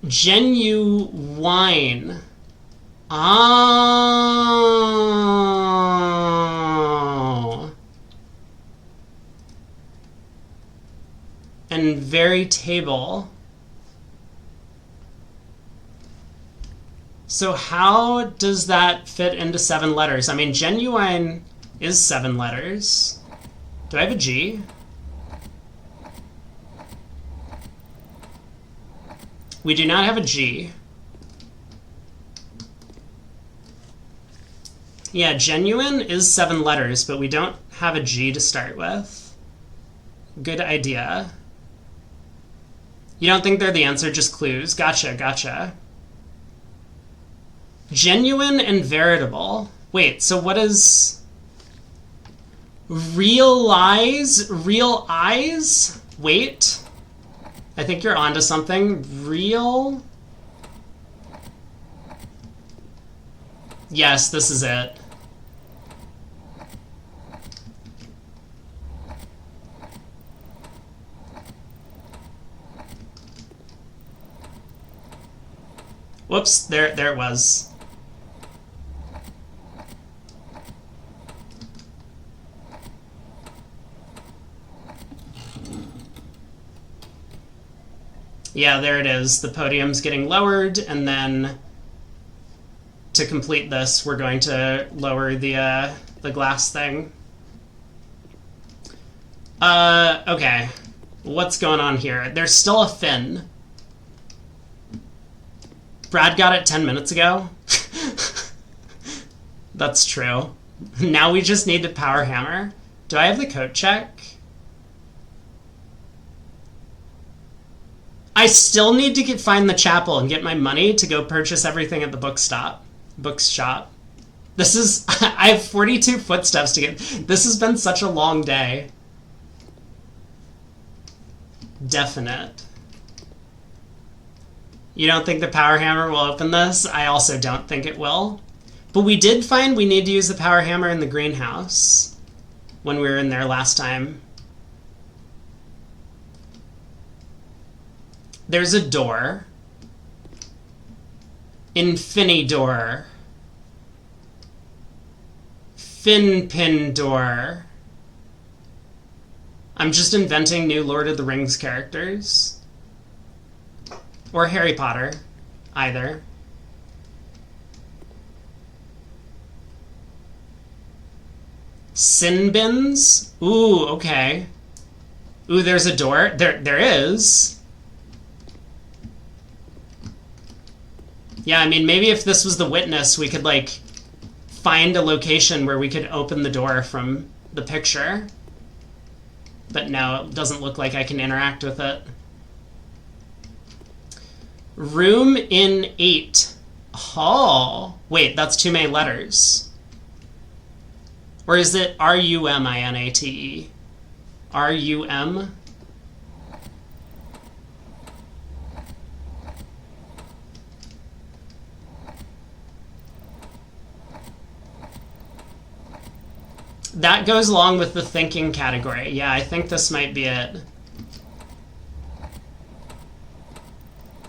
genuine. Oh. And very table. So how does that fit into 7 letters? I mean, genuine is 7 letters. Do I have a G? We do not have a G. Yeah, genuine is 7 letters, but we don't have a G to start with. Good idea. You don't think they're the answer, just clues. Gotcha, gotcha. Genuine and veritable. Wait, so what is... Realize? Real eyes? Wait. I think you're onto something. Real? Yes, this is it. Whoops, there it was. Yeah, there it is. The podium's getting lowered, and then to complete this, we're going to lower the glass thing. Okay. What's going on here? There's still a fin. Brad got it 10 minutes ago. That's true. Now we just need to power hammer. Do I have the coat check? I still need to find the chapel and get my money to go purchase everything at the bookshop. This is... I have 42 footsteps to get... This has been such a long day. Definite. You don't think the power hammer will open this? I also don't think it will. But we did find we need to use the power hammer in the greenhouse when we were in there last time. There's a door. Infinidor. Finpin door. I'm just inventing new Lord of the Rings characters. Or Harry Potter. Either. Sin bins? Ooh, okay. Ooh, there's a door. There is. Yeah, I mean, maybe if this was the witness, we could, like, find a location where we could open the door from the picture. But no, it doesn't look like I can interact with it. Room in 8. Oh. Wait, that's too many letters. Or is it R-U-M-I-N-A-T-E? R-U-M? That goes along with the thinking category. Yeah, I think this might be it.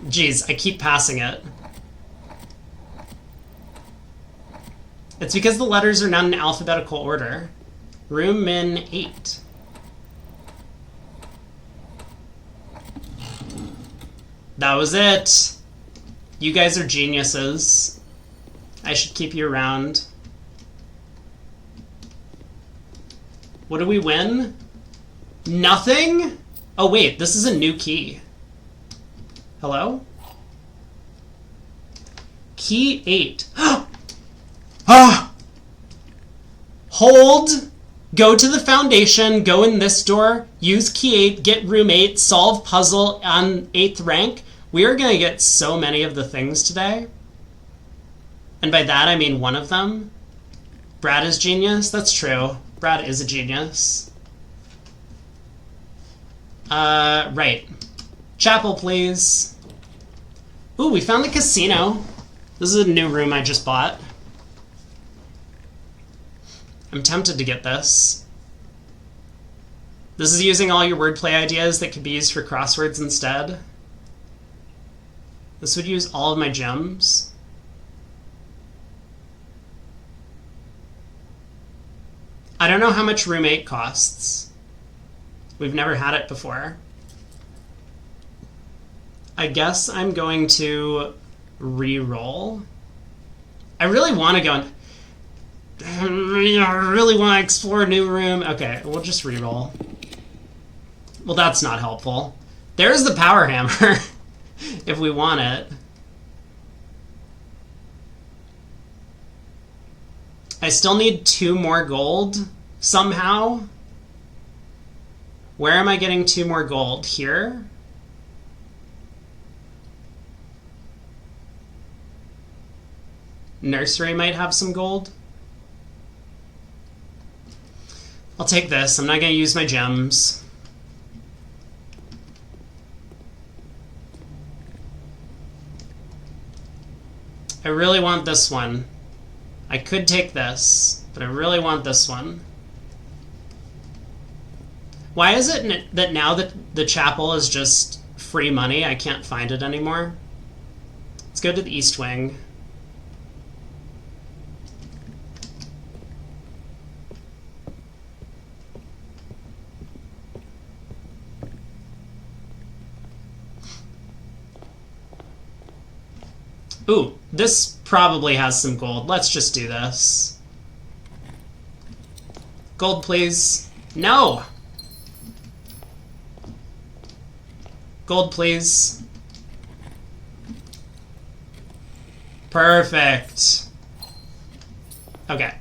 Jeez, I keep passing it. It's because the letters are not in alphabetical order. Room in 8. That was it. You guys are geniuses. I should keep you around. What do we win? Nothing? Oh wait, this is a new key. Hello? Key 8. Ah! Hold. Go to the foundation. Go in this door. Use key 8. Get room 8. Solve puzzle on 8th rank. We are going to get so many of the things today. And by that, I mean one of them. Brad is genius. That's true. Brad is a genius. Right. Chapel, please. Ooh, we found the casino. This is a new room I just bought. I'm tempted to get this. This is using all your wordplay ideas that could be used for crosswords instead. This would use all of my gems. I don't know how much room 8 costs. We've never had it before. I guess I'm going to re-roll. I really want to go and... I really want to explore a new room. Okay, we'll just re-roll. Well, that's not helpful. There's the power hammer, if we want it. I still need 2 more gold, somehow. Where am I getting 2 more gold? Here? Nursery might have some gold. I'll take this. I'm not going to use my gems. I really want this one. I could take this, but I really want this one. Why is it that now that the chapel is just free money, I can't find it anymore? Let's go to the East Wing. Ooh, this probably has some gold. Let's just do this. Gold, please. No! Gold, please. Perfect. Okay.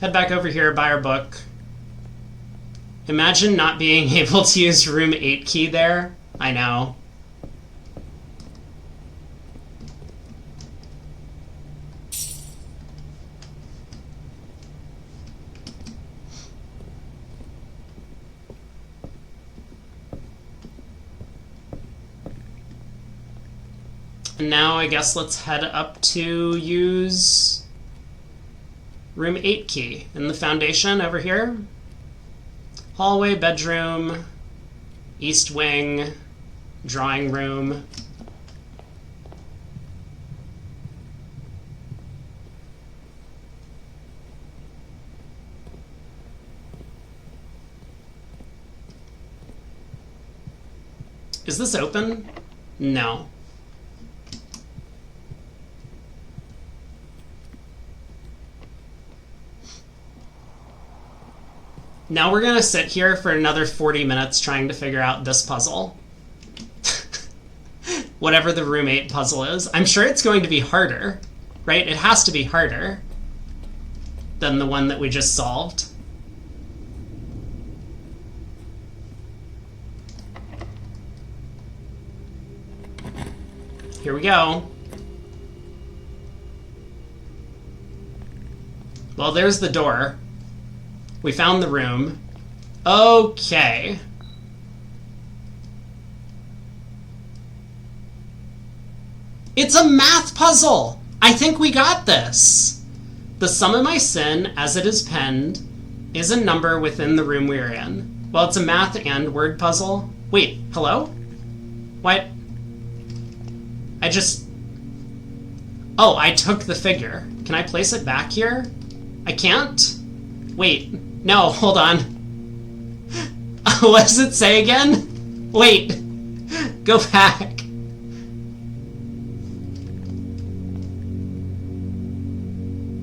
Head back over here, buy our book. Imagine not being able to use room 8 key there. I know. And now I guess let's head up to use room 8 key in the foundation over here. Hallway, bedroom, east wing, drawing room. Is this open? No. Now we're going to sit here for another 40 minutes trying to figure out this puzzle. Whatever the room 8 puzzle is. I'm sure it's going to be harder, right? It has to be harder than the one that we just solved. Here we go. Well, there's the door. We found the room. Okay. It's a math puzzle! I think we got this! The sum of my sin, as it is penned, is a number within the room we're in. Well, it's a math and word puzzle. Wait, hello? What? Oh, I took the figure. Can I place it back here? I can't? Wait. No, hold on. What does it say again? Wait. Go back.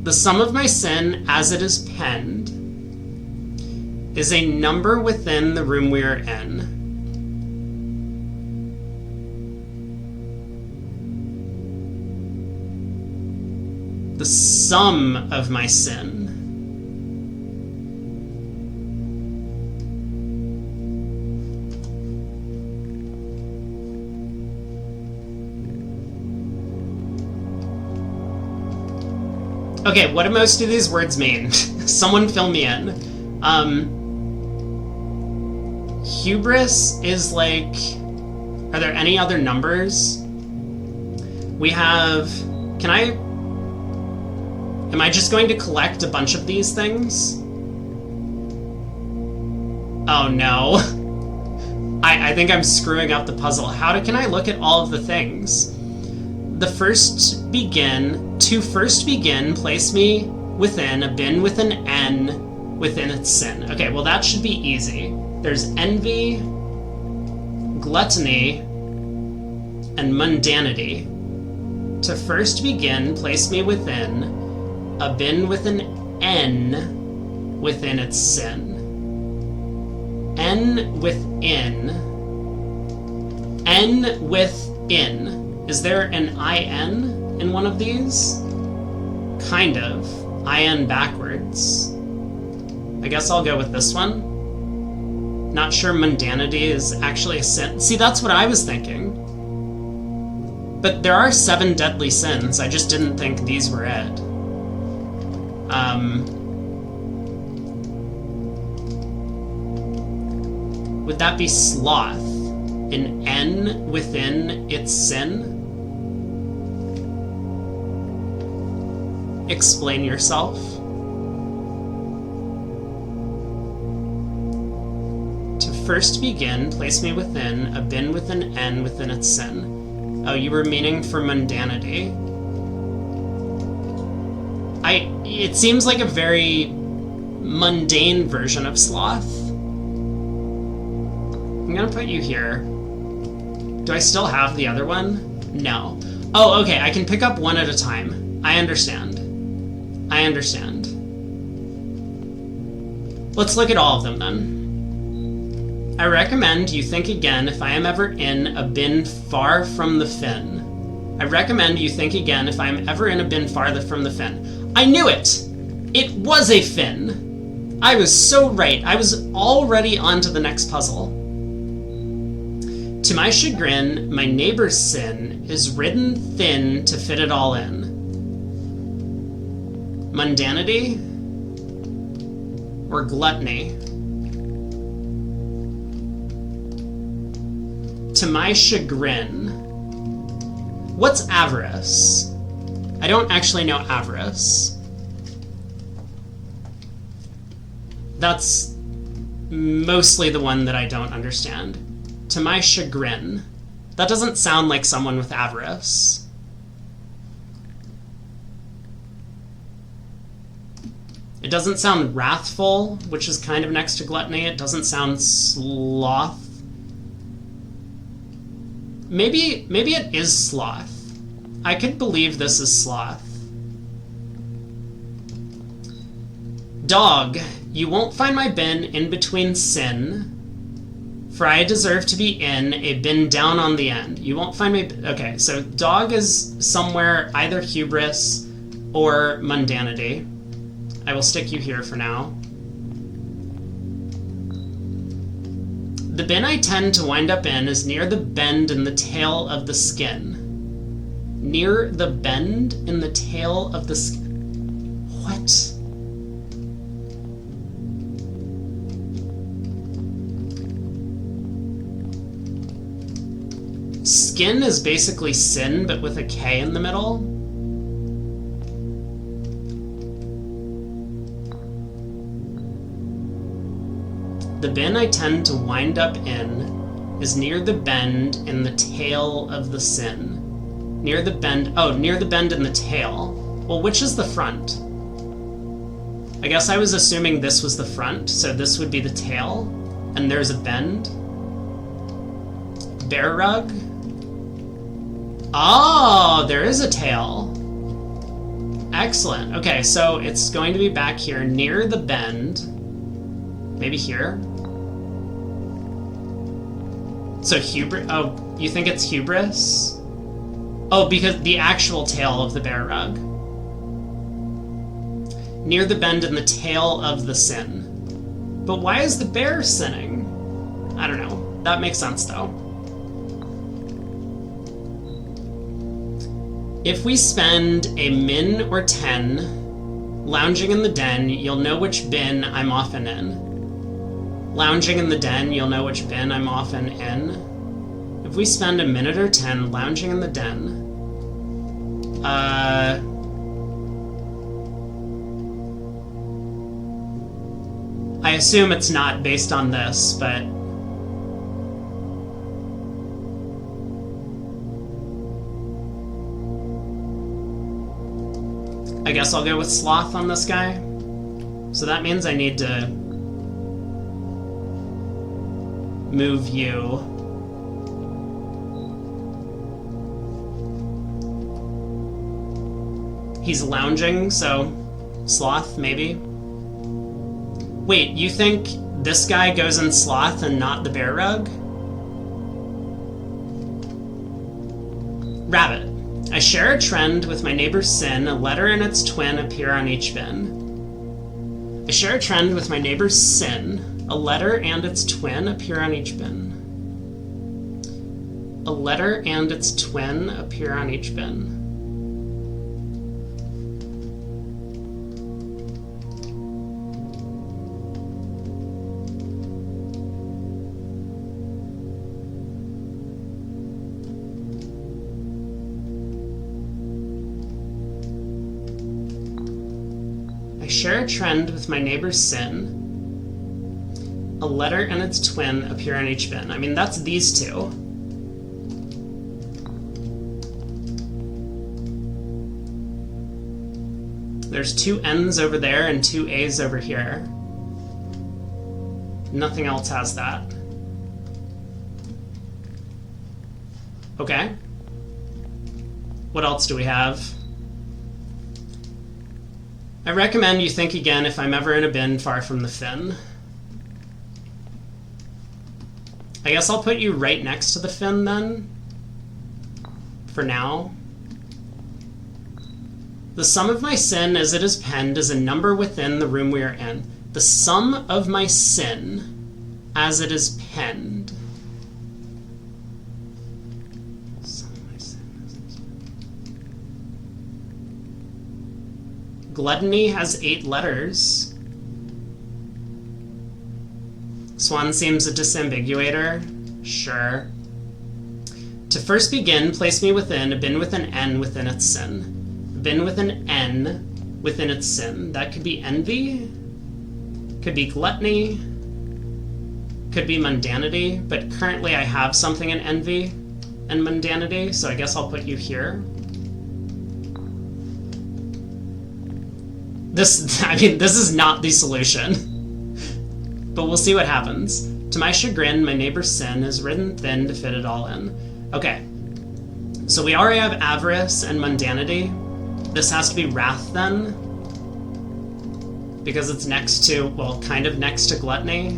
The sum of my sin, as it is penned, is a number within the room we are in. The sum of my sin. Okay, what do most of these words mean? Someone fill me in. Hubris is like... Are there any other numbers? We have... Can I... Am I just going to collect a bunch of these things? Oh no. I think I'm screwing up the puzzle. Can I look at all of the things? To first begin, place me within a bin with an N within its sin. Okay, well that should be easy. There's envy, gluttony, and mundanity. To first begin, place me within a bin with an N within its sin. N within. N within. Is there an IN in one of these? Kind of. IN backwards. I guess I'll go with this one. Not sure mundanity is actually a sin. See, that's what I was thinking. But there are 7 deadly sins. I just didn't think these were it. Would that be sloth? An N within its sin? Explain yourself. To first begin, place me within a bin with an N within its sin. Oh, you were meaning for mundanity. It seems like a very mundane version of sloth. I'm gonna put you here. Do I still have the other one? No. Oh, okay, I can pick up one at a time. I understand. Let's look at all of them then. I recommend you think again if I am ever in a bin far from the fin. I recommend you think again if I am ever in a bin farther from the fin. I knew it! It was a fin! I was so right. I was already on to the next puzzle. To my chagrin, my neighbor's sin is ridden thin to fit it all in. Mundanity? Or gluttony? To my chagrin. What's avarice? I don't actually know avarice. That's mostly the one that I don't understand. To my chagrin. That doesn't sound like someone with avarice. It doesn't sound wrathful, which is kind of next to gluttony. It doesn't sound sloth. Maybe it is sloth. I could believe this is sloth. Dog, you won't find my bin in between sin, for I deserve to be in a bin down on the end. You won't find me... Okay, so dog is somewhere either hubris or mundanity. I will stick you here for now. The bin I tend to wind up in is near the bend in the tail of the skin. Near the bend in the tail of the skin. What? Skin is basically sin, but with a K in the middle. The bin I tend to wind up in is near the bend in the tail of the sin. Near the bend... Oh, near the bend in the tail. Well, which is the front? I guess I was assuming this was the front, so this would be the tail. And there's a bend. Bear rug? Oh, there is a tail. Excellent. Okay, so it's going to be back here near the bend. Maybe here? So hubris... Oh, you think it's hubris? Oh, because the actual tail of the bear rug. Near the bend in the tail of the sin. But why is the bear sinning? I don't know. That makes sense, though. If we spend a min or 10 lounging in the den, you'll know which bin I'm often in. Lounging in the den, you'll know which bin I'm often in. If we spend a minute or 10 lounging in the den, I assume it's not based on this, but... I guess I'll go with Sloth on this guy. So that means I need to move you. He's lounging, so Sloth, maybe. Wait, you think this guy goes in Sloth and not the bear rug? Rabbit. I share a trend with my neighbor's sin. A letter and its twin appear on each bin. I share a trend with my neighbor's sin. A letter and its twin appear on each bin. A letter and its twin appear on each bin. Share a trend with my neighbor's sin. A letter and its twin appear on each bin. I mean, that's these two. There's two N's over there and two A's over here. Nothing else has that. Okay. What else do we have? I recommend you think again if I'm ever in a bin far from the fin. I guess I'll put you right next to the fin then, for now. The sum of my sin as it is penned is a number within the room we are in. The sum of my sin as it is penned. Gluttony has 8 letters. Swan seems a disambiguator. Sure. To first begin, place me within a bin with an N within its sin. A bin with an N within its sin. That could be envy. Could be gluttony. Could be mundanity. But currently I have something in envy and mundanity, so I guess I'll put you here. This is not the solution. But we'll see what happens. To my chagrin, my neighbor's sin has ridden thin to fit it all in. Okay. So we already have avarice and mundanity. This has to be wrath then. Because it's next to, well, kind of next to gluttony.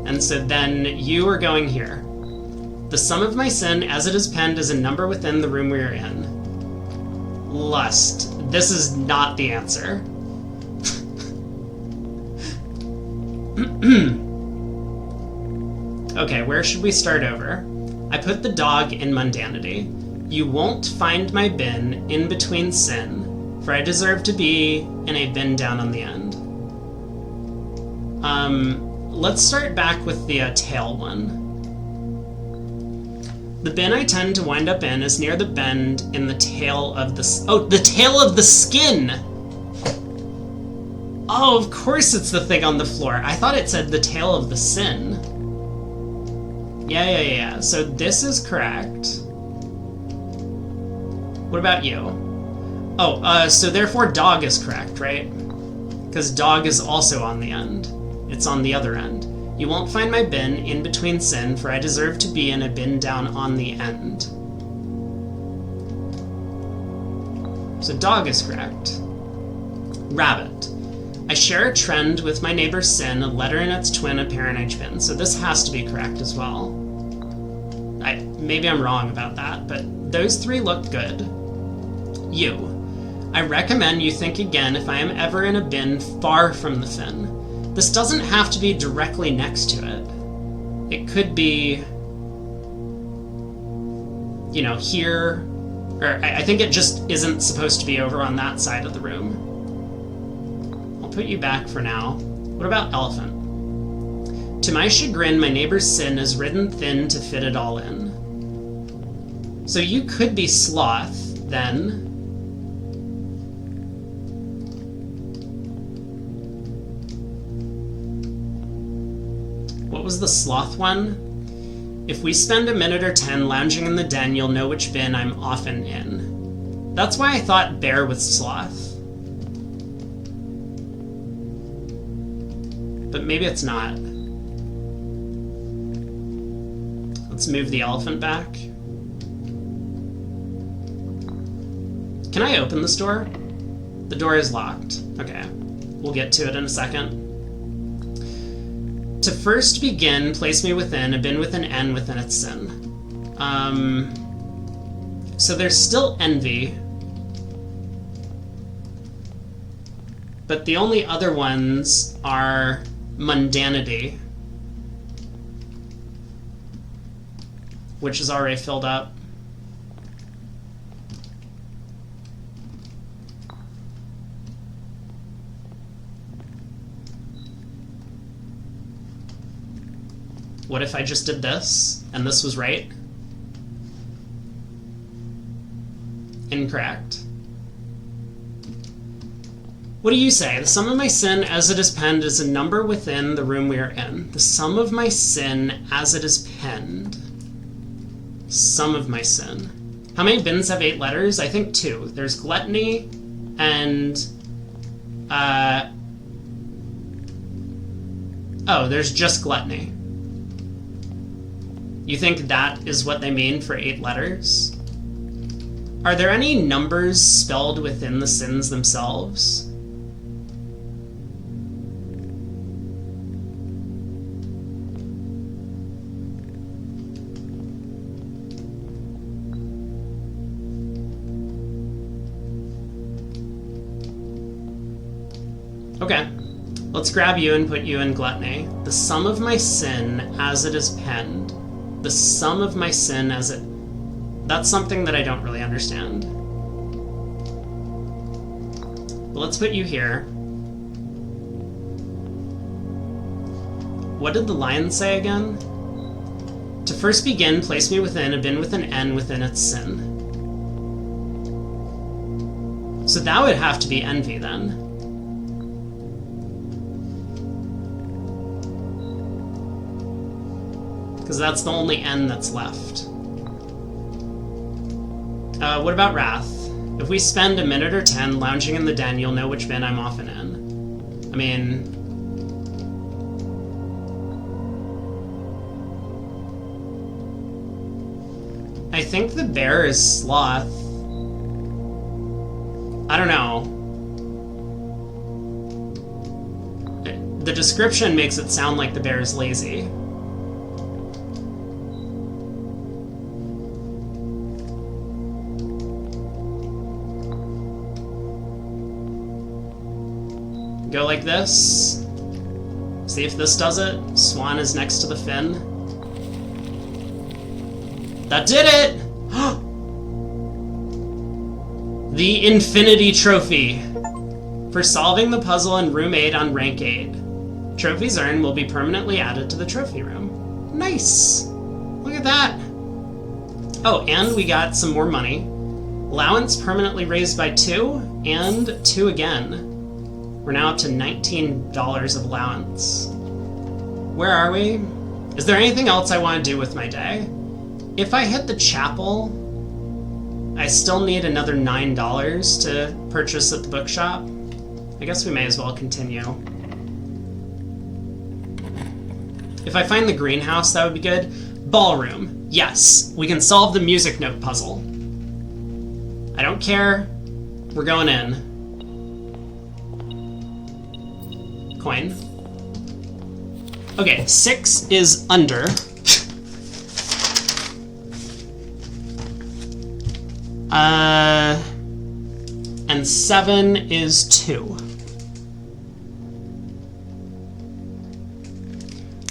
And so then you are going here. The sum of my sin as it is penned is a number within the room we are in. Lust. This is not the answer. Okay, where should we start over? I put the dog in mundanity. You won't find my bin in between sin, for I deserve to be in a bin down on the end. Let's start back with the tail one. The bin I tend to wind up in is near the bend in the tail of the... Oh, the tail of the skin! Oh, of course it's the thing on the floor. I thought it said the tail of the sin. Yeah. So this is correct. What about you? Oh, so therefore dog is correct, right? Because dog is also on the end. It's on the other end. You won't find my bin in between sin, for I deserve to be in a bin down on the end. So dog is correct. Rabbit. I share a trend with my neighbor's sin, a letter and its twin appear in each bin. So this has to be correct as well. Maybe I'm wrong about that, but those three look good. You. I recommend you think again if I am ever in a bin far from the fin. This doesn't have to be directly next to it. It could be, you know, here, or I think it just isn't supposed to be over on that side of the room. I'll put you back for now. What about elephant? To my chagrin, my neighbor's sin is ridden thin to fit it all in. So you could be sloth, then. was the sloth one? If we spend a minute or 10 lounging in the den, you'll know which bin I'm often in. That's why I thought bear was sloth. But maybe it's not. Let's move the elephant back. Can I open this door? The door is locked. Okay, we'll get to it in a second. To first begin, place me within a bin with an N within its sin. So there's still envy. But the only other ones are mundanity, which is already filled up. What if I just did this, and this was right? Incorrect. What do you say? The sum of my sin as it is penned is a number within the room we are in. The sum of my sin as it is penned. Sum of my sin. How many bins have 8 letters? I think 2. There's gluttony and... oh, there's just gluttony. You think that is what they mean for 8 letters? Are there any numbers spelled within the sins themselves? Okay, let's grab you and put you in gluttony. The sum of my sin as it is penned. The sum of my sin as it... That's something that I don't really understand. But let's put you here. What did the lion say again? To first begin, place me within a bin with an N within its sin. So that would have to be envy then. Because that's the only N that's left. What about wrath? If we spend a minute or 10 lounging in the den, you'll know which bin I'm often in. I mean... I think the bear is sloth. I don't know. The description makes it sound like the bear is lazy. Go like this. See if this does it. Swan is next to the fin. That did it! The Infinity Trophy. For solving the puzzle in room 8 on rank 8. Trophies earned will be permanently added to the trophy room. Nice! Look at that! Oh, and we got some more money. Allowance permanently raised by 2, and 2 again. We're now up to $19 of allowance. Where are we? Is there anything else I want to do with my day? If I hit the chapel, I still need another $9 to purchase at the bookshop. I guess we may as well continue. If I find the greenhouse, that would be good. Ballroom. Yes, we can solve the music note puzzle. I don't care. We're going in. Coin. Okay, 6 is under. And 7 is 2.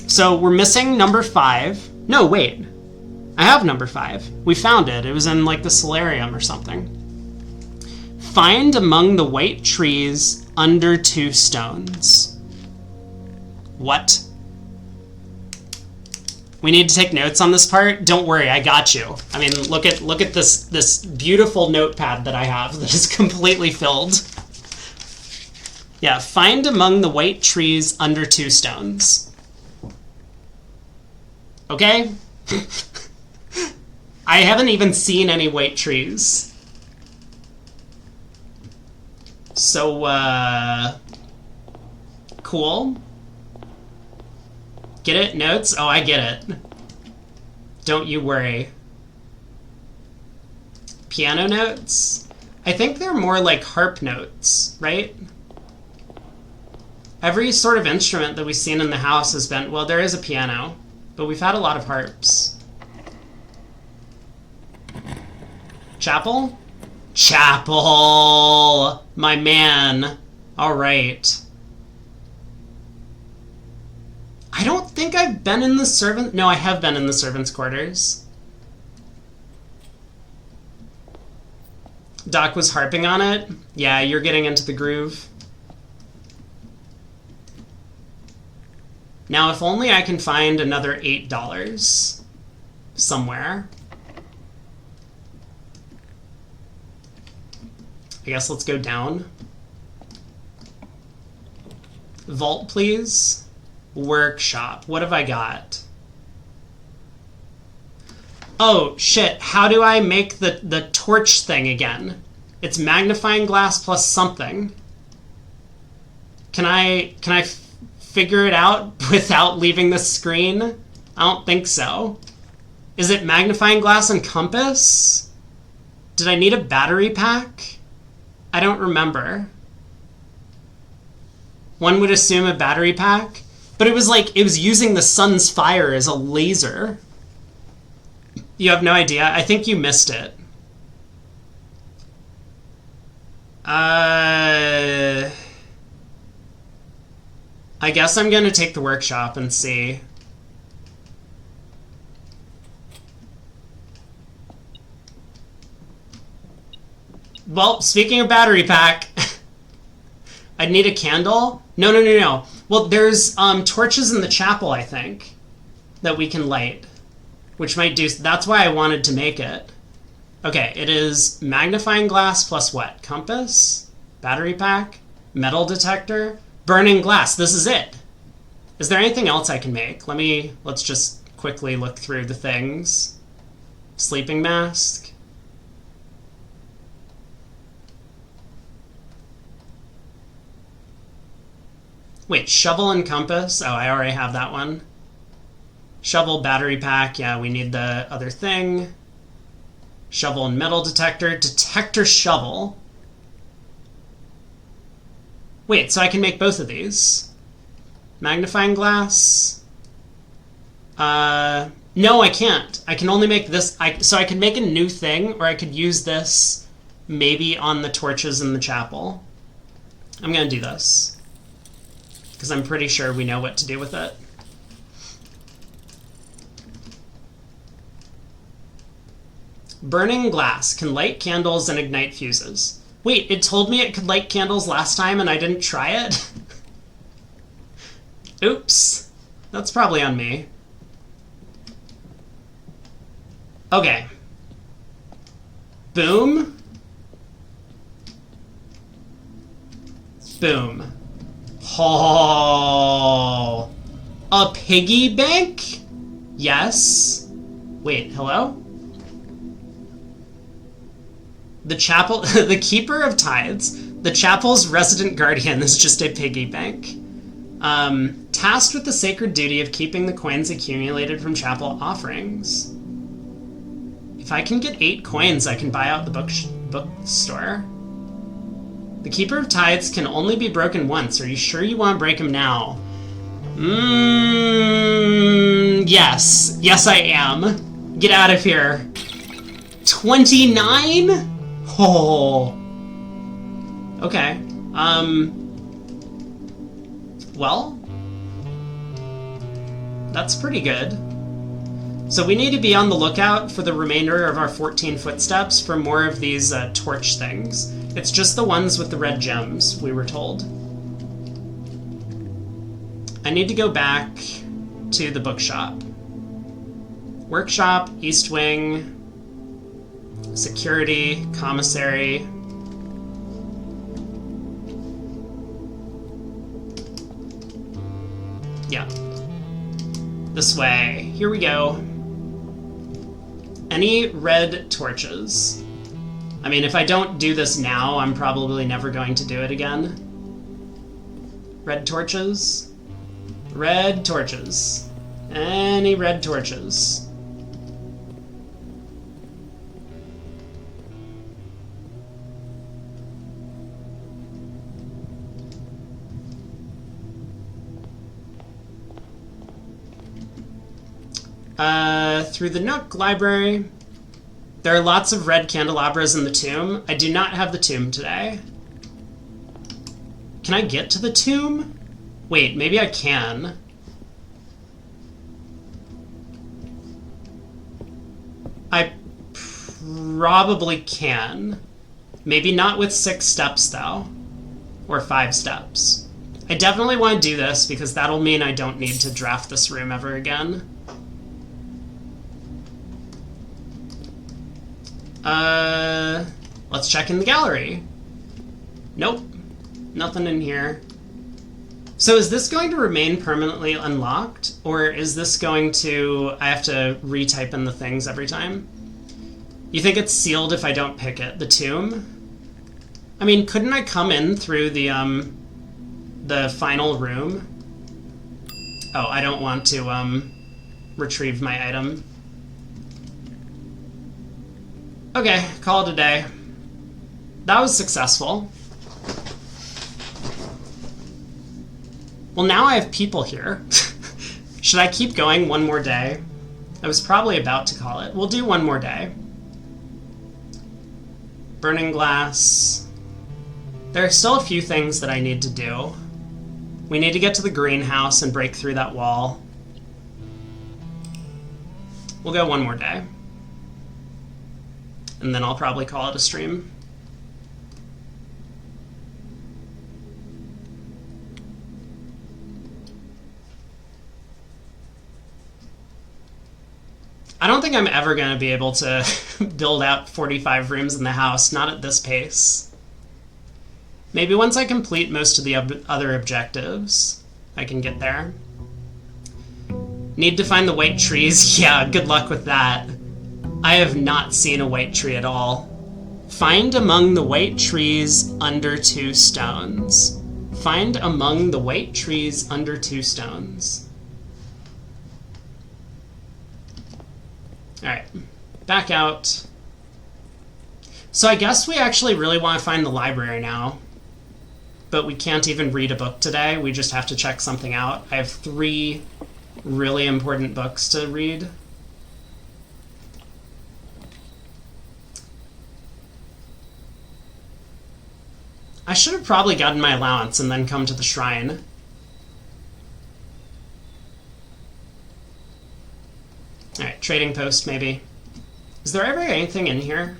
So we're missing number 5. No, wait. I have number 5. We found it. It was in like the solarium or something. Find among the white trees under 2 stones. What? We need to take notes on this part? Don't worry, I got you. I mean, look at this beautiful notepad that I have that is completely filled. Yeah, find among the white trees under 2 stones. Okay? I haven't even seen any white trees. So, cool. Get it? Notes? Oh, I get it. Don't you worry. Piano notes? I think they're more like harp notes, right? Every sort of instrument that we've seen in the house has been... Well, there is a piano, but we've had a lot of harps. Chapel? Chapel! My man. All right. I don't think I've been in the servant... No, I have been in the servants' quarters. Doc was harping on it. Yeah, you're getting into the groove. Now, if only I can find another $8 somewhere. I guess let's go down. Vault, please. Workshop. What have I got? Oh, shit. How do I make the torch thing again? It's magnifying glass plus something. Can I figure it out without leaving the screen? I don't think so. Is it magnifying glass and compass? Did I need a battery pack? I don't remember. One would assume a battery pack, but it was like it was using the sun's fire as a laser. You have no idea? I think you missed it. I guess I'm going to take the workshop and see. Well, speaking of battery pack, I'd need a candle. No. Well, there's torches in the chapel, I think, that we can light, which might do... That's why I wanted to make it. Okay, it is magnifying glass plus what? Compass? Battery pack? Metal detector? Burning glass. This is it. Is there anything else I can make? Let's just quickly look through the things. Sleeping mask. Wait, shovel and compass? Oh, I already have that one. Shovel, battery pack. Yeah, we need the other thing. Shovel and metal detector. Detector shovel. Wait, so I can make both of these. Magnifying glass. No, I can't. I can only make this. So I can make a new thing, or I could use this maybe on the torches in the chapel. I'm going to do this, because I'm pretty sure we know what to do with it. Burning glass can light candles and ignite fuses. Wait, it told me it could light candles last time and I didn't try it? Oops. That's probably on me. Okay. Boom. Boom. Oh. A piggy bank? Yes. Wait, hello? The chapel, the keeper of tithes, the chapel's resident guardian is just a piggy bank. Tasked with the sacred duty of keeping the coins accumulated from chapel offerings. If I can get 8 coins, I can buy out the bookstore. The keeper of tithes can only be broken once. Are you sure you want to break him now? Yes. Yes, I am. Get out of here. 29? Oh. Okay. Well, that's pretty good. So we need to be on the lookout for the remainder of our 14 footsteps for more of these torch things. It's just the ones with the red gems, we were told. I need to go back to the bookshop. Workshop, East Wing, security, commissary. Yeah. This way. Here we go. Any red torches? I mean, if I don't do this now, I'm probably never going to do it again. Red torches? Red torches. Any red torches? Through the Nook Library. There are lots of red candelabras in the tomb. I do not have the tomb today. Can I get to the tomb? Wait, maybe I can. I probably can. Maybe not with 6 steps, though. Or 5 steps. I definitely want to do this, because that'll mean I don't need to draft this room ever again. Let's check in the gallery. Nope. Nothing in here. So is this going to remain permanently unlocked? Or is this going to... I have to retype in the things every time? You think it's sealed if I don't pick it? The tomb? I mean, couldn't I come in through the final room? Oh, I don't want to, retrieve my item. Okay, call it a day. That was successful. Well, now I have people here. Should I keep going one more day? I was probably about to call it. We'll do one more day. Burning glass. There are still a few things that I need to do. We need to get to the greenhouse and break through that wall. We'll go one more day. And then I'll probably call it a stream. I don't think I'm ever going to be able to build out 45 rooms in the house, not at this pace. Maybe once I complete most of the other objectives, I can get there. Need to find the white trees? Yeah, good luck with that. I have not seen a white tree at all. Find among the white trees under 2 stones. Find among the white trees under 2 stones. Alright, back out. So I guess we actually really want to find the library now. But we can't even read a book today. We just have to check something out. I have 3 really important books to read. I should have probably gotten my allowance and then come to the shrine. Alright, trading post maybe. Is there ever anything in here?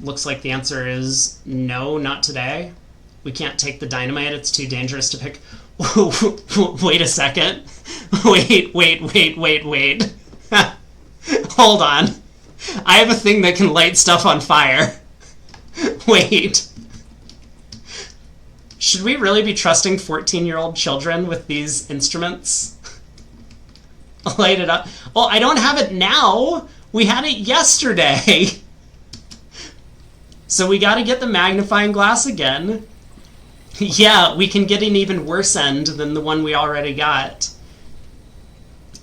Looks like the answer is no, not today. We can't take the dynamite, it's too dangerous to pick. Wait a second. Wait. Hold on. I have a thing that can light stuff on fire. Wait. Should we really be trusting 14-year-old children with these instruments? Light it up. Well, I don't have it now. We had it yesterday. So we gotta get the magnifying glass again. Yeah, we can get an even worse end than the one we already got.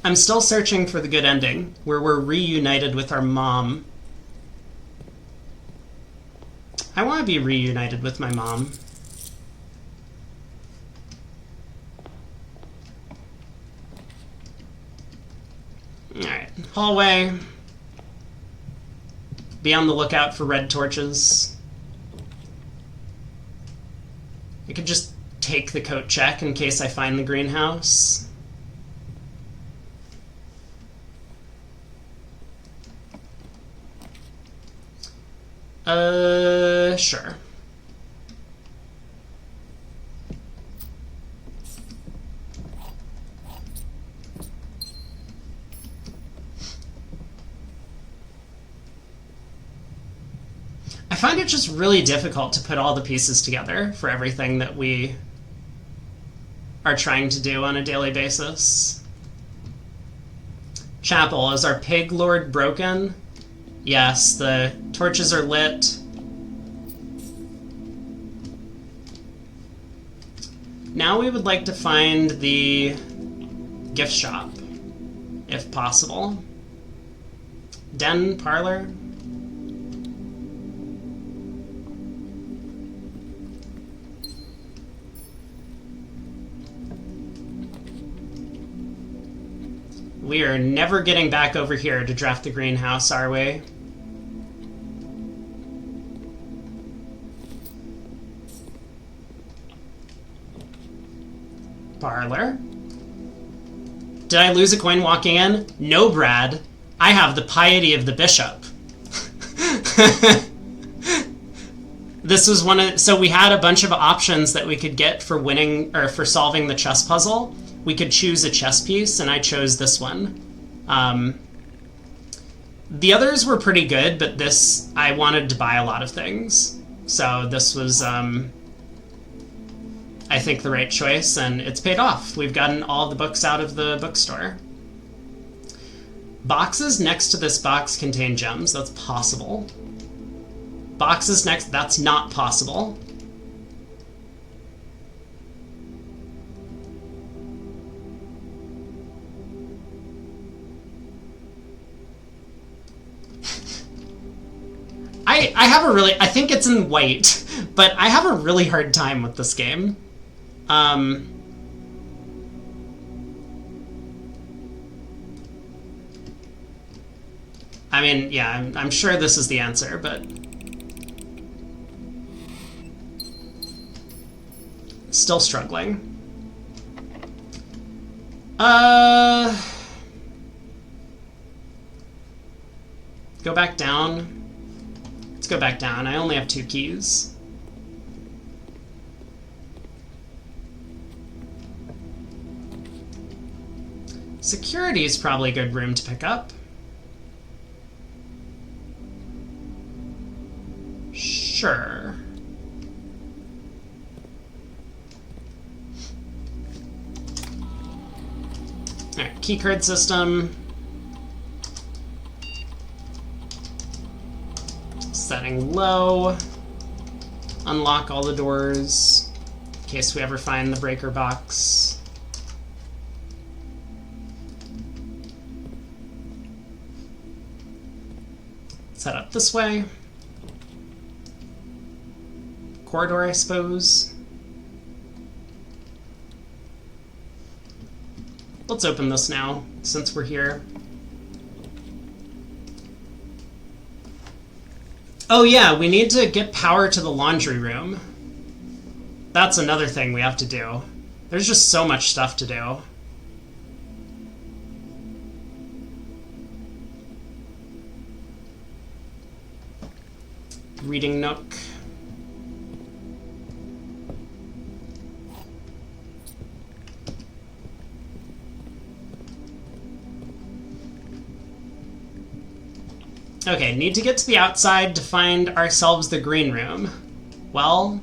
I'm still searching for the good ending, where we're reunited with our mom. I want to be reunited with my mom. Alright, hallway. Be on the lookout for red torches. I could just take the coat check in case I find the greenhouse. Sure. I find it just really difficult to put all the pieces together for everything that we are trying to do on a daily basis. Chapel, is our pig lord broken? Yes, the torches are lit. Now we would like to find the gift shop, if possible. Den, parlor. We are never getting back over here to draft the greenhouse, are we? Parlor. Did I lose a coin walking in? No, Brad. I have the piety of the bishop. This was one of... So we had a bunch of options that we could get for winning, or for solving the chess puzzle. We could choose a chess piece, and I chose this one. The others were pretty good, but this, I wanted to buy a lot of things. So this was, I think, the right choice, and it's paid off. We've gotten all the books out of the bookstore. Boxes next to this box contain gems. That's possible. Boxes next... That's not possible. I have a really... I think it's in white, but I have a really hard time with this game. I mean, yeah, I'm sure this is the answer, but... Still struggling. Go back down. Let's go back down. I only have 2 keys. Security is probably a good room to pick up. Sure. Alright, keycard system. Setting low. Unlock all the doors in case we ever find the breaker box. Set up this way. Corridor, I suppose. Let's open this now, since we're here. Oh yeah, we need to get power to the laundry room. That's another thing we have to do. There's just so much stuff to do. Reading nook. Okay, need to get to the outside to find ourselves the green room. Well,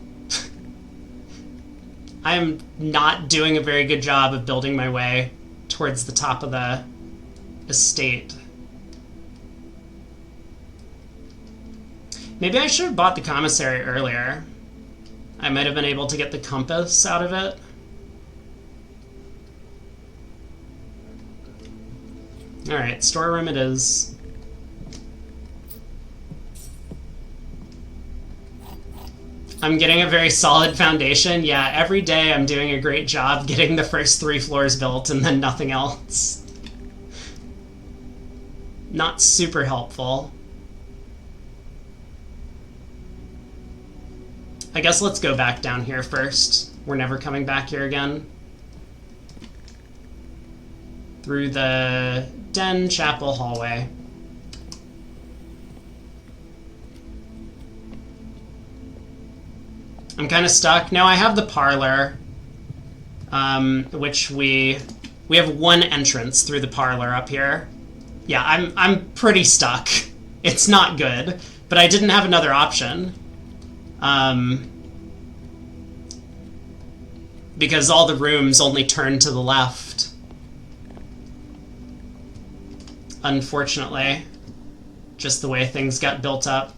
I am not doing a very good job of building my way towards the top of the estate. Maybe I should have bought the commissary earlier. I might have been able to get the compass out of it. Alright, storeroom it is. I'm getting a very solid foundation. Yeah, every day I'm doing a great job getting the first 3 floors built and then nothing else. Not super helpful. I guess let's go back down here first. We're never coming back here again. Through the den, chapel, hallway. I'm kind of stuck. Now I have the parlor, which we have 1 entrance through the parlor up here. Yeah, I'm pretty stuck. It's not good, But I didn't have another option. Because all the rooms only turn to the left. Unfortunately. Just the way things got built up.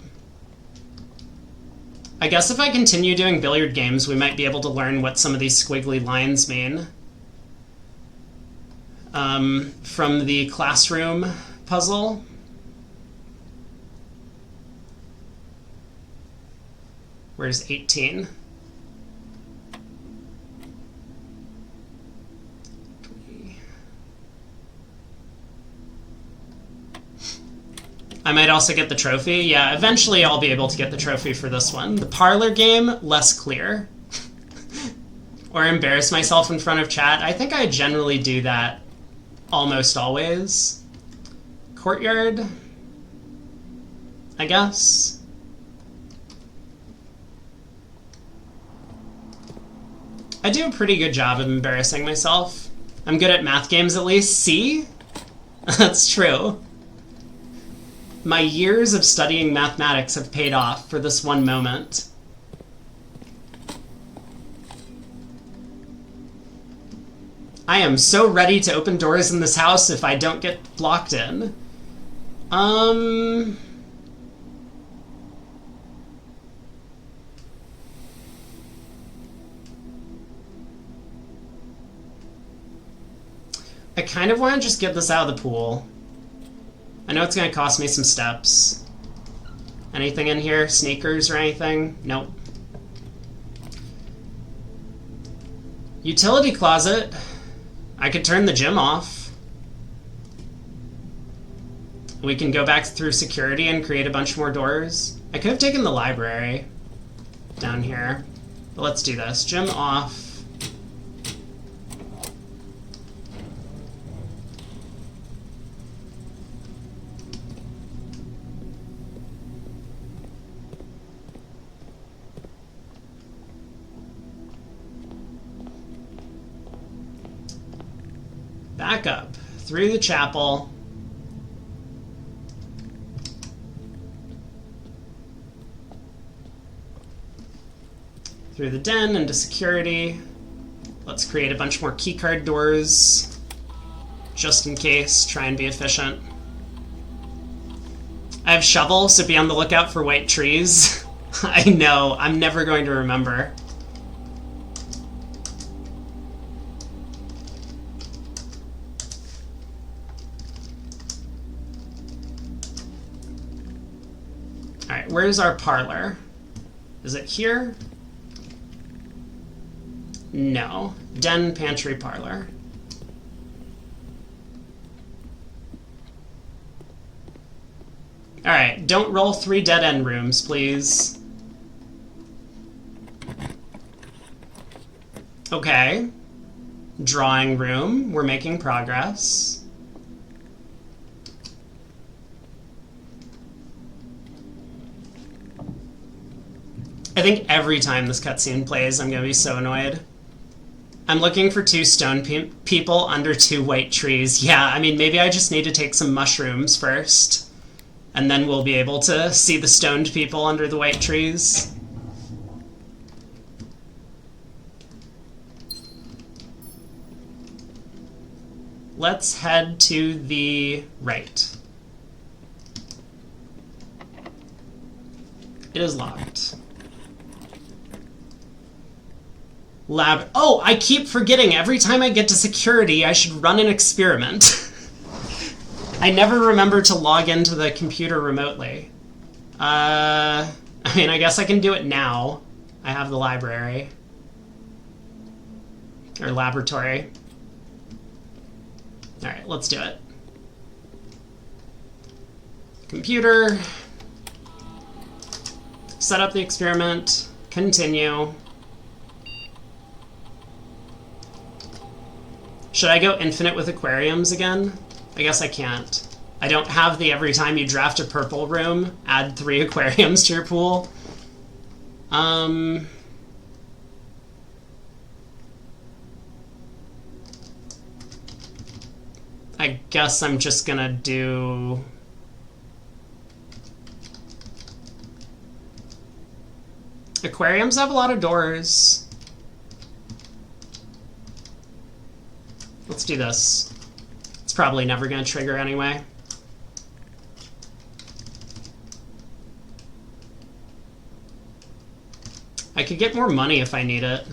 I guess if I continue doing billiard games, we might be able to learn what some of these squiggly lines mean. From the classroom puzzle. Where's 18? I might also get the trophy. Yeah, eventually I'll be able to get the trophy for this one. The parlor game, less clear. Or embarrass myself in front of chat. I think I generally do that almost always. Courtyard, I guess. I do a pretty good job of embarrassing myself. I'm good at math games at least. See? That's true. My years of studying mathematics have paid off for this one moment. I am so ready to open doors in this house if I don't get blocked in. I kind of want to just get this out of the pool. I know it's going to cost me some steps. Anything in here? Sneakers or anything? Nope. Utility closet. I could turn the gym off. We can go back through security and create a bunch more doors. I could have taken the library down here. But let's do this. Gym off. Back up through the chapel. Through the den into security. Let's create a bunch more keycard doors. Just in case, try and be efficient. I have shovel, so be on the lookout for white trees. I know, I'm never going to remember. Alright, where's our parlor? Is it here? No. Den, pantry, parlor. Alright, don't roll 3 dead-end rooms, please. Okay. Drawing room. We're making progress. I think every time this cutscene plays, I'm going to be so annoyed. I'm looking for 2 stone people under 2 white trees. Yeah, I mean, maybe I just need to take some mushrooms first. And then we'll be able to see the stoned people under the white trees. Let's head to the right. It is locked. Lab. Oh, I keep forgetting. Every time I get to security, I should run an experiment. I never remember to log into the computer remotely. I mean, I guess I can do it now. I have the library. Or laboratory. Alright, let's do it. Computer. Set up the experiment. Continue. Should I go infinite with aquariums again? I guess I can't. I don't have the every time you draft a purple room, add 3 aquariums to your pool. I guess I'm just gonna do Aquariums have a lot of doors. Let's do this. It's probably never going to trigger anyway. I could get more money if I need it.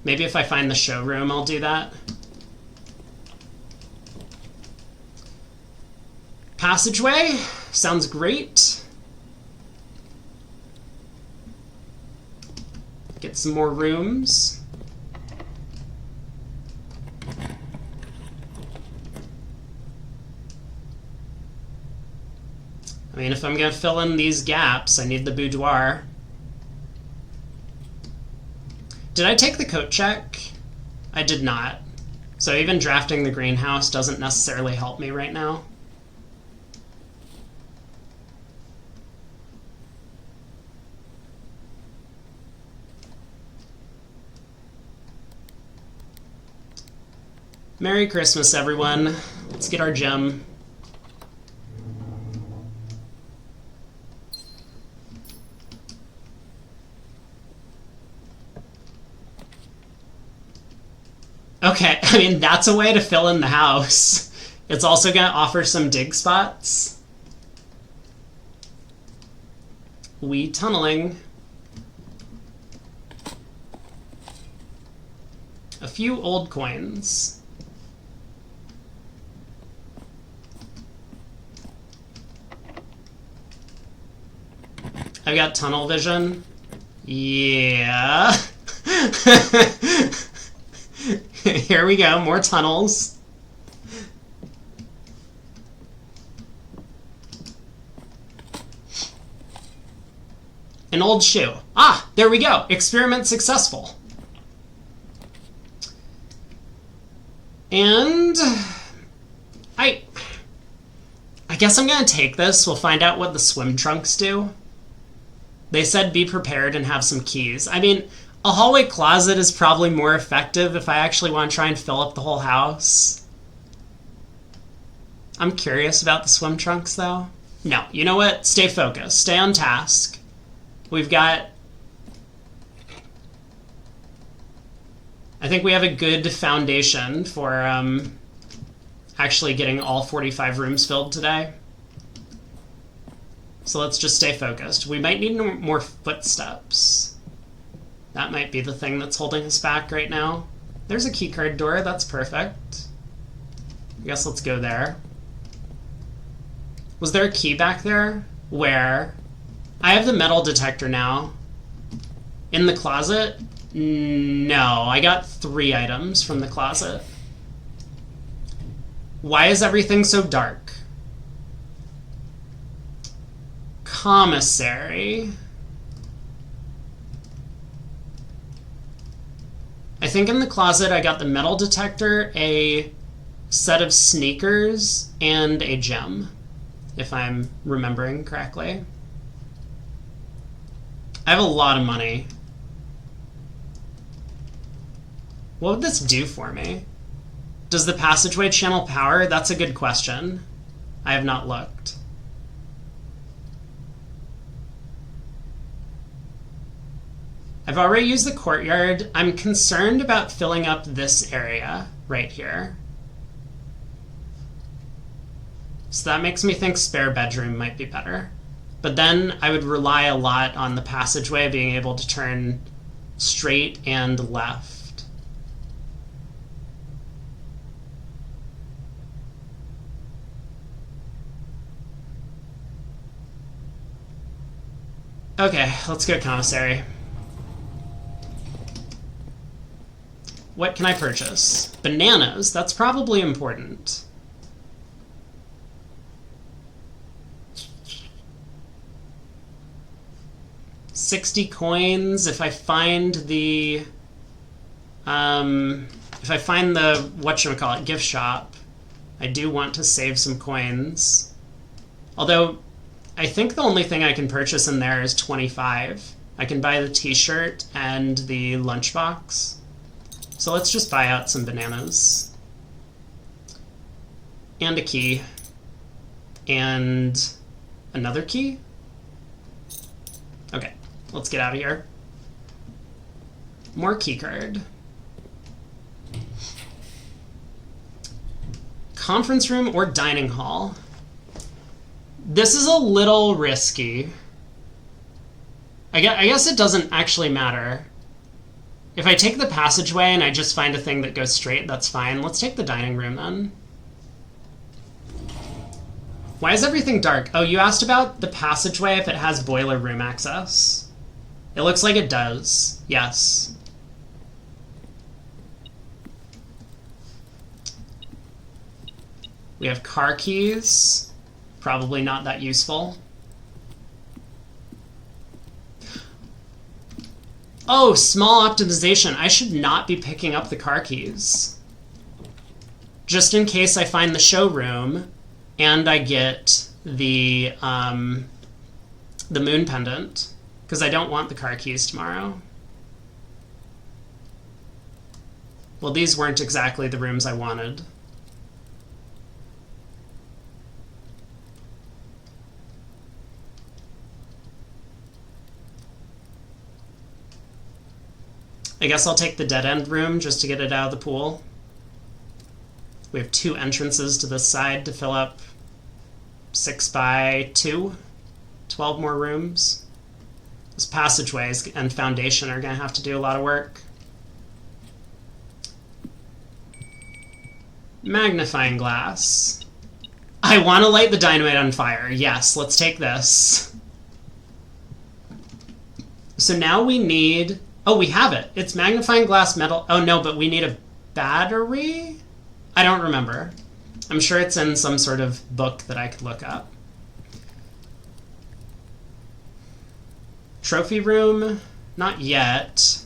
Maybe if I find the showroom, I'll do that. Passageway sounds great. Get some more rooms. I mean, if I'm going to fill in these gaps, I need the boudoir. Did I take the coat check? I did not. So even drafting the greenhouse doesn't necessarily help me right now. Merry Christmas, everyone. Let's get our gem. Okay, I mean, that's a way to fill in the house. It's also going to offer some dig spots. We tunneling. A few old coins. I've got tunnel vision. Yeah. Here we go, more tunnels. An old shoe. Ah, there we go. Experiment successful. And I guess I'm gonna take this. We'll find out what the swim trunks do. They said be prepared and have some keys. I mean, a hallway closet is probably more effective if I actually want to try and fill up the whole house. I'm curious about the swim trunks, though. No, you know what? Stay focused. Stay on task. We've got... I think we have a good foundation for actually getting all 45 rooms filled today. So let's just stay focused. We might need more footsteps. That might be the thing that's holding us back right now. There's a keycard door. That's perfect. I guess let's go there. Was there a key back there? Where? I have the metal detector now. In the closet? No, I got 3 items from the closet. Why is everything so dark? Commissary. I think in the closet I got the metal detector, a set of sneakers, and a gem, if I'm remembering correctly. I have a lot of money. What would this do for me? Does the passageway channel power? That's a good question. I have not looked. I've already used the courtyard. I'm concerned about filling up this area right here. So that makes me think spare bedroom might be better. But then I would rely a lot on the passageway being able to turn straight and left. Okay, let's go commissary. What can I purchase? Bananas. That's probably important. $60 coins. If I find the whatchamacallit gift shop, I do want to save some coins. Although I think the only thing I can purchase in there is 25. I can buy the t-shirt and the lunchbox. So let's just buy out some bananas. And a key. And another key? Okay, Let's get out of here. More keycard. Conference room or dining hall? This is a little risky. I guess it doesn't actually matter. If I take the passageway and I just find a thing that goes straight, that's fine. Let's take the dining room then. Why is everything dark? Oh, you asked about the passageway if it has boiler room access. It looks like it does. Yes. We have car keys. Probably not that useful. Oh, small optimization. I should not be picking up the car keys. Just in case I find the showroom and I get the moon pendant, because I don't want the car keys tomorrow. Well, these weren't exactly the rooms I wanted. I guess I'll take the dead-end room just to get it out of the pool. We have 2 entrances to this side to fill up 6 by 2. 12 more rooms. Those passageways and foundation are going to have to do a lot of work. Magnifying glass. I want to light the dynamite on fire. Yes, let's take this. So now we need... Oh, we have it. It's magnifying glass metal. Oh, no, but we need a battery? I don't remember. I'm sure it's in some sort of book that I could look up. Trophy room? Not yet.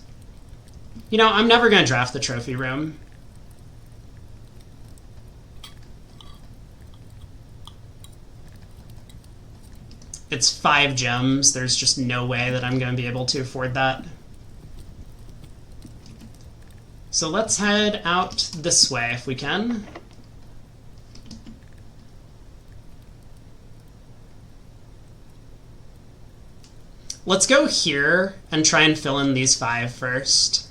You know, I'm never going to draft the trophy room. It's 5 gems. There's just no way that I'm going to be able to afford that. So let's head out this way if we can. Let's go here and try and fill in these 5 first.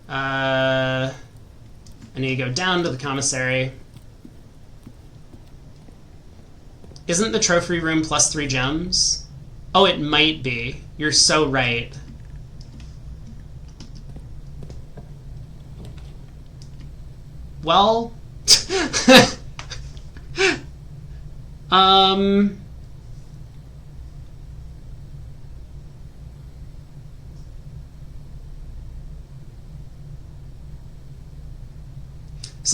I need to go down to the commissary. Isn't the trophy room plus 3 gems? Oh, it might be. You're so right. Well, so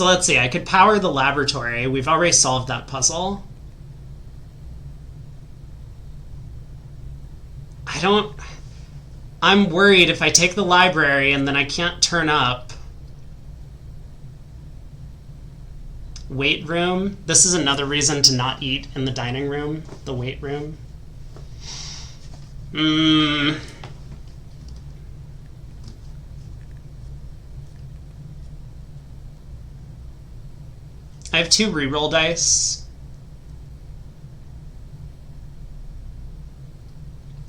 let's see, I could power the laboratory. We've already solved that puzzle. I'm worried if I take the library and then I can't turn up. Weight room. This is another reason to not eat in the dining room, the weight room. I have 2 reroll dice.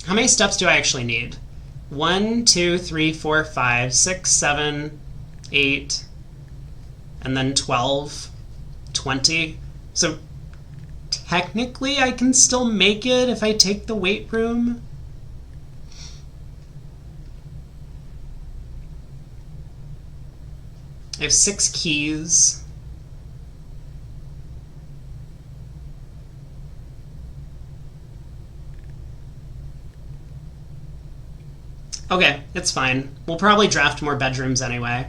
How many steps do I actually need? 1, 2, 3, 4, 5, 6, 7, 8, and then 12. 20. So technically I can still make it if I take the weight room. I have 6 keys. Okay, it's fine. We'll probably draft more bedrooms anyway.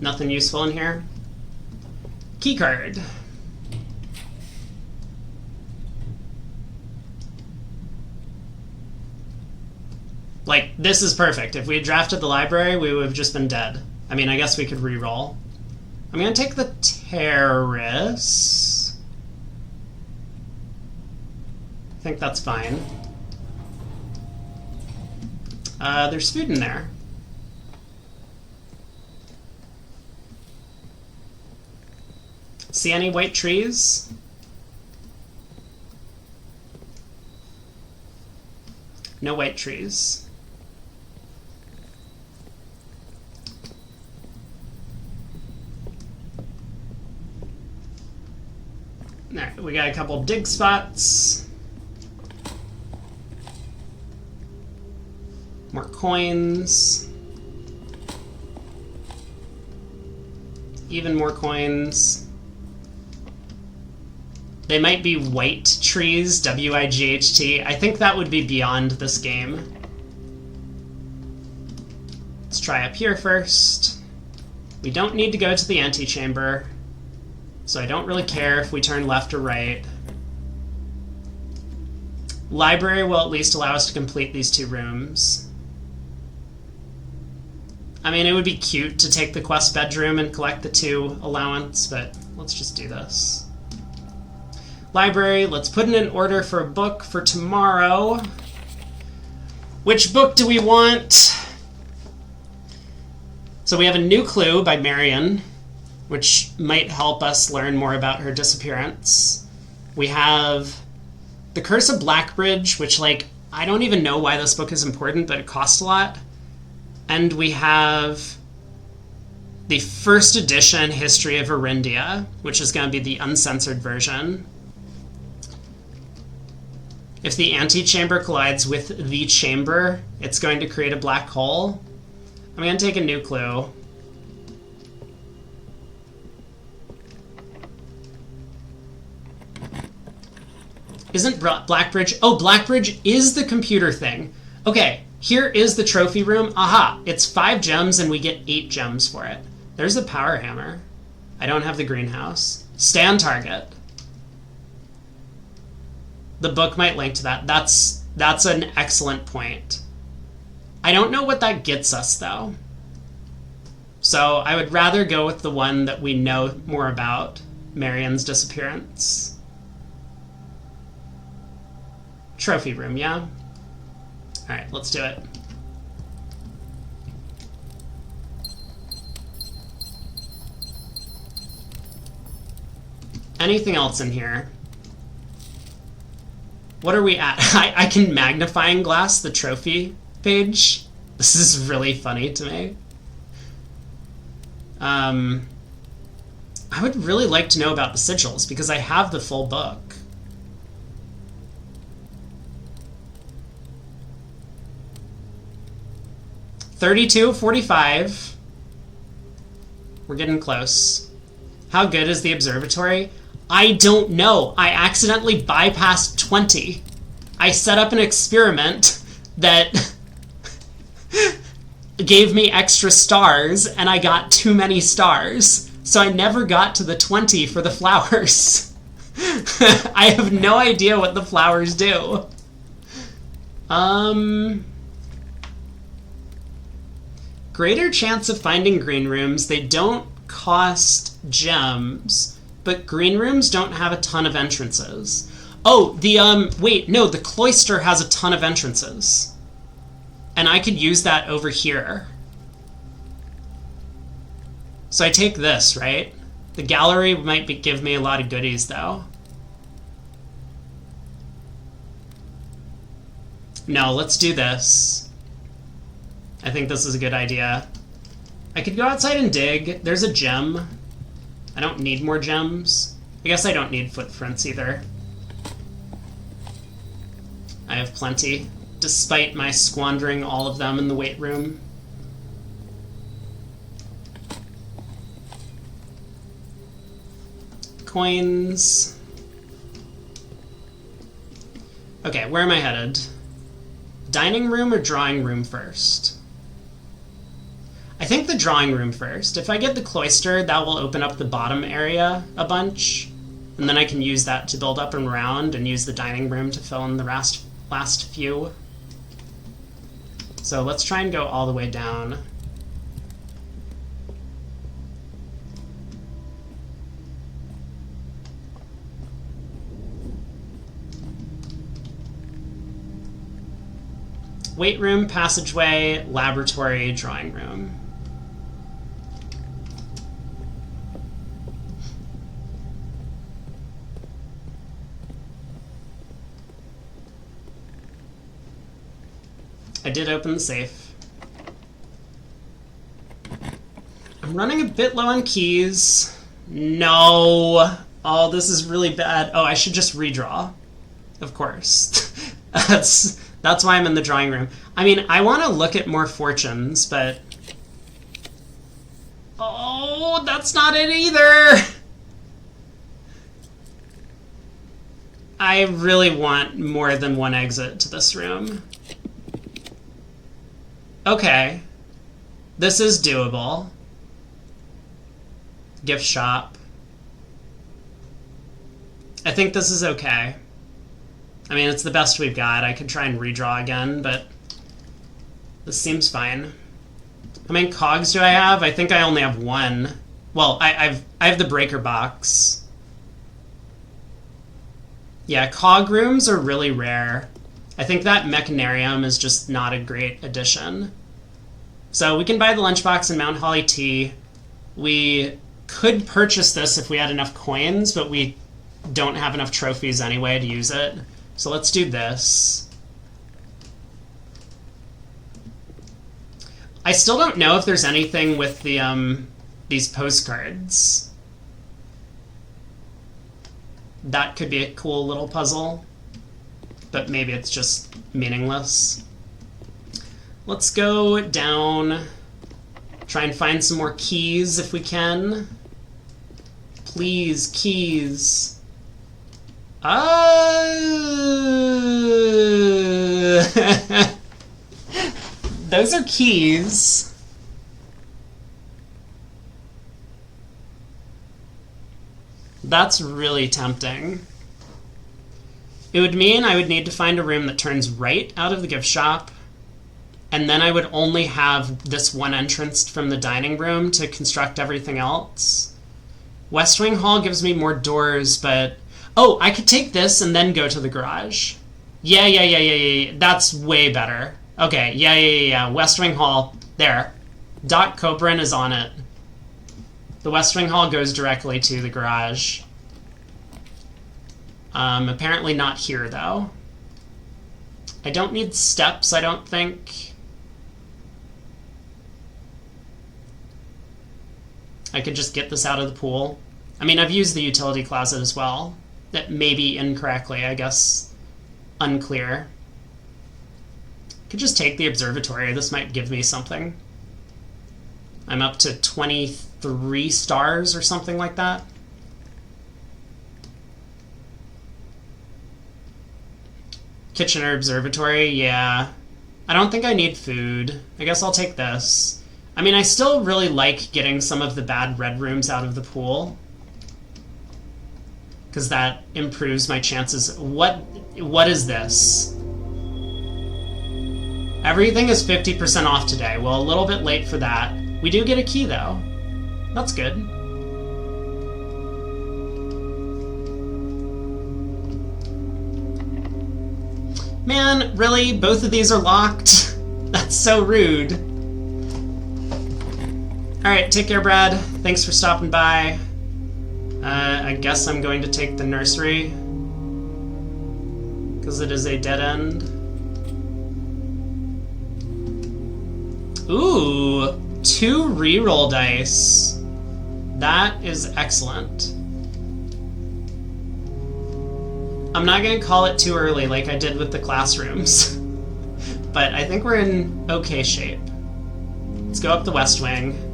Nothing useful in here. Keycard. Like, this is perfect. If we had drafted the library, we would have just been dead. I mean, I guess we could re-roll. I'm going to take the terrace. I think that's fine. There's food in there. See any white trees? No white trees. Alright, we got a couple dig spots. More coins. Even more coins. They might be white trees, W-I-G-H-T. I think that would be beyond this game. Let's try up here first. We don't need to go to the antechamber, so I don't really care if we turn left or right. Library will at least allow us to complete these 2 rooms. I mean, it would be cute to take the quest bedroom and collect the 2 allowance, but let's just do this. Library, let's put in an order for a book for tomorrow. Which book do we want? So we have a new clue by Marion, which might help us learn more about her disappearance. We have The Curse of Blackbridge, which, like, I don't even know why this book is important, but it costs a lot. And we have the first edition History of Arindia, which is going to be the uncensored version. If the antechamber collides with the chamber, it's going to create a black hole. I'm going to take a new clue. Isn't Blackbridge... Oh, Blackbridge is the computer thing. Okay, here is the trophy room. Aha! It's 5 gems and we get 8 gems for it. There's a power hammer. I don't have the greenhouse. Stay on target. The book might link to that. That's an excellent point. I don't know what that gets us, though. So I would rather go with the one that we know more about. Marion's disappearance. Trophy room, yeah? Alright, let's do it. Anything else in here? What are we at? I can magnifying glass the trophy page. This is really funny to me. I would really like to know about the sigils because I have the full book. $32.45. We're getting close. How good is the observatory? I don't know. I accidentally bypassed 20. I set up an experiment that gave me extra stars, and I got too many stars. So I never got to the 20 for the flowers. I have no idea what the flowers do. Greater chance of finding green rooms. They don't cost gems. But green rooms don't have a ton of entrances. Oh, wait, no, the cloister has a ton of entrances. And I could use that over here. So I take this, right? The gallery might give me a lot of goodies, though. No, let's do this. I think this is a good idea. I could go outside and dig. There's a gem. I don't need more gems. I guess I don't need footprints either. I have plenty, despite my squandering all of them in the weight room. Coins. Okay, where am I headed? Dining room or drawing room first? I think the drawing room first. If I get the cloister, that will open up the bottom area a bunch. And then I can use that to build up and around and use the dining room to fill in the last few. So let's try and go all the way down. Weight room, passageway, laboratory, drawing room. I did open the safe. I'm running a bit low on keys. No. Oh, this is really bad. Oh, I should just redraw. Of course. That's why I'm in the drawing room. I mean, I want to look at more fortunes, but... Oh, that's not it either! I really want more than one exit to this room. Okay. This is doable. Gift shop. I think this is okay. I mean, it's the best we've got. I could try and redraw again, but this seems fine. How many cogs do I have? I think I only have one. Well, I have the breaker box. Yeah, cog rooms are really rare. I think that Mechanarium is just not a great addition. So we can buy the lunchbox and Mount Holly tea. We could purchase this if we had enough coins, but we don't have enough trophies anyway to use it. So let's do this. I still don't know if there's anything with the these postcards. That could be a cool little puzzle, but maybe it's just meaningless. Let's go down, try and find some more keys if we can. Please, keys. Those are keys. That's really tempting. It would mean I would need to find a room that turns right out of the gift shop, and then I would only have this one entrance from the dining room to construct everything else. West Wing Hall gives me more doors, but... Oh, I could take this and then go to the garage. Yeah. That's way better. Okay, yeah. West Wing Hall. There. Doc Cobran is on it. The West Wing Hall goes directly to the garage. Apparently not here, though. I don't need steps, I don't think. I could just get this out of the pool. I mean, I've used the utility closet as well. That maybe incorrectly, I guess. Unclear. Could just take the observatory. This might give me something. I'm up to 23 stars or something like that. Kitchener Observatory, yeah. I don't think I need food. I guess I'll take this. I mean, I still really like getting some of the bad red rooms out of the pool, because that improves my chances. What is this? Everything is 50% off today. Well, a little bit late for that. We do get a key, though. That's good. Man, really? Both of these are locked? That's so rude. Alright, take care, Brad. Thanks for stopping by. I guess I'm going to take the nursery, because it is a dead end. Ooh, 2 reroll dice. That is excellent. I'm not going to call it too early like I did with the classrooms, but I think we're in okay shape. Let's go up the West Wing.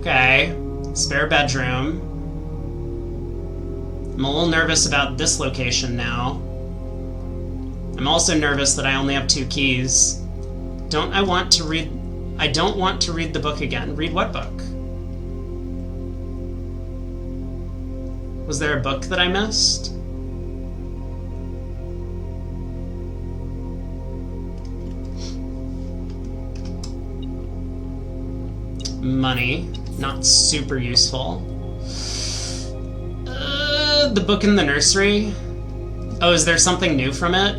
Okay, spare bedroom. I'm a little nervous about this location now. I'm also nervous that I only have 2 keys. Don't want to read the book again. Read what book? Was there a book that I missed? Money. Not super useful. The book in the nursery? Oh, is there something new from it?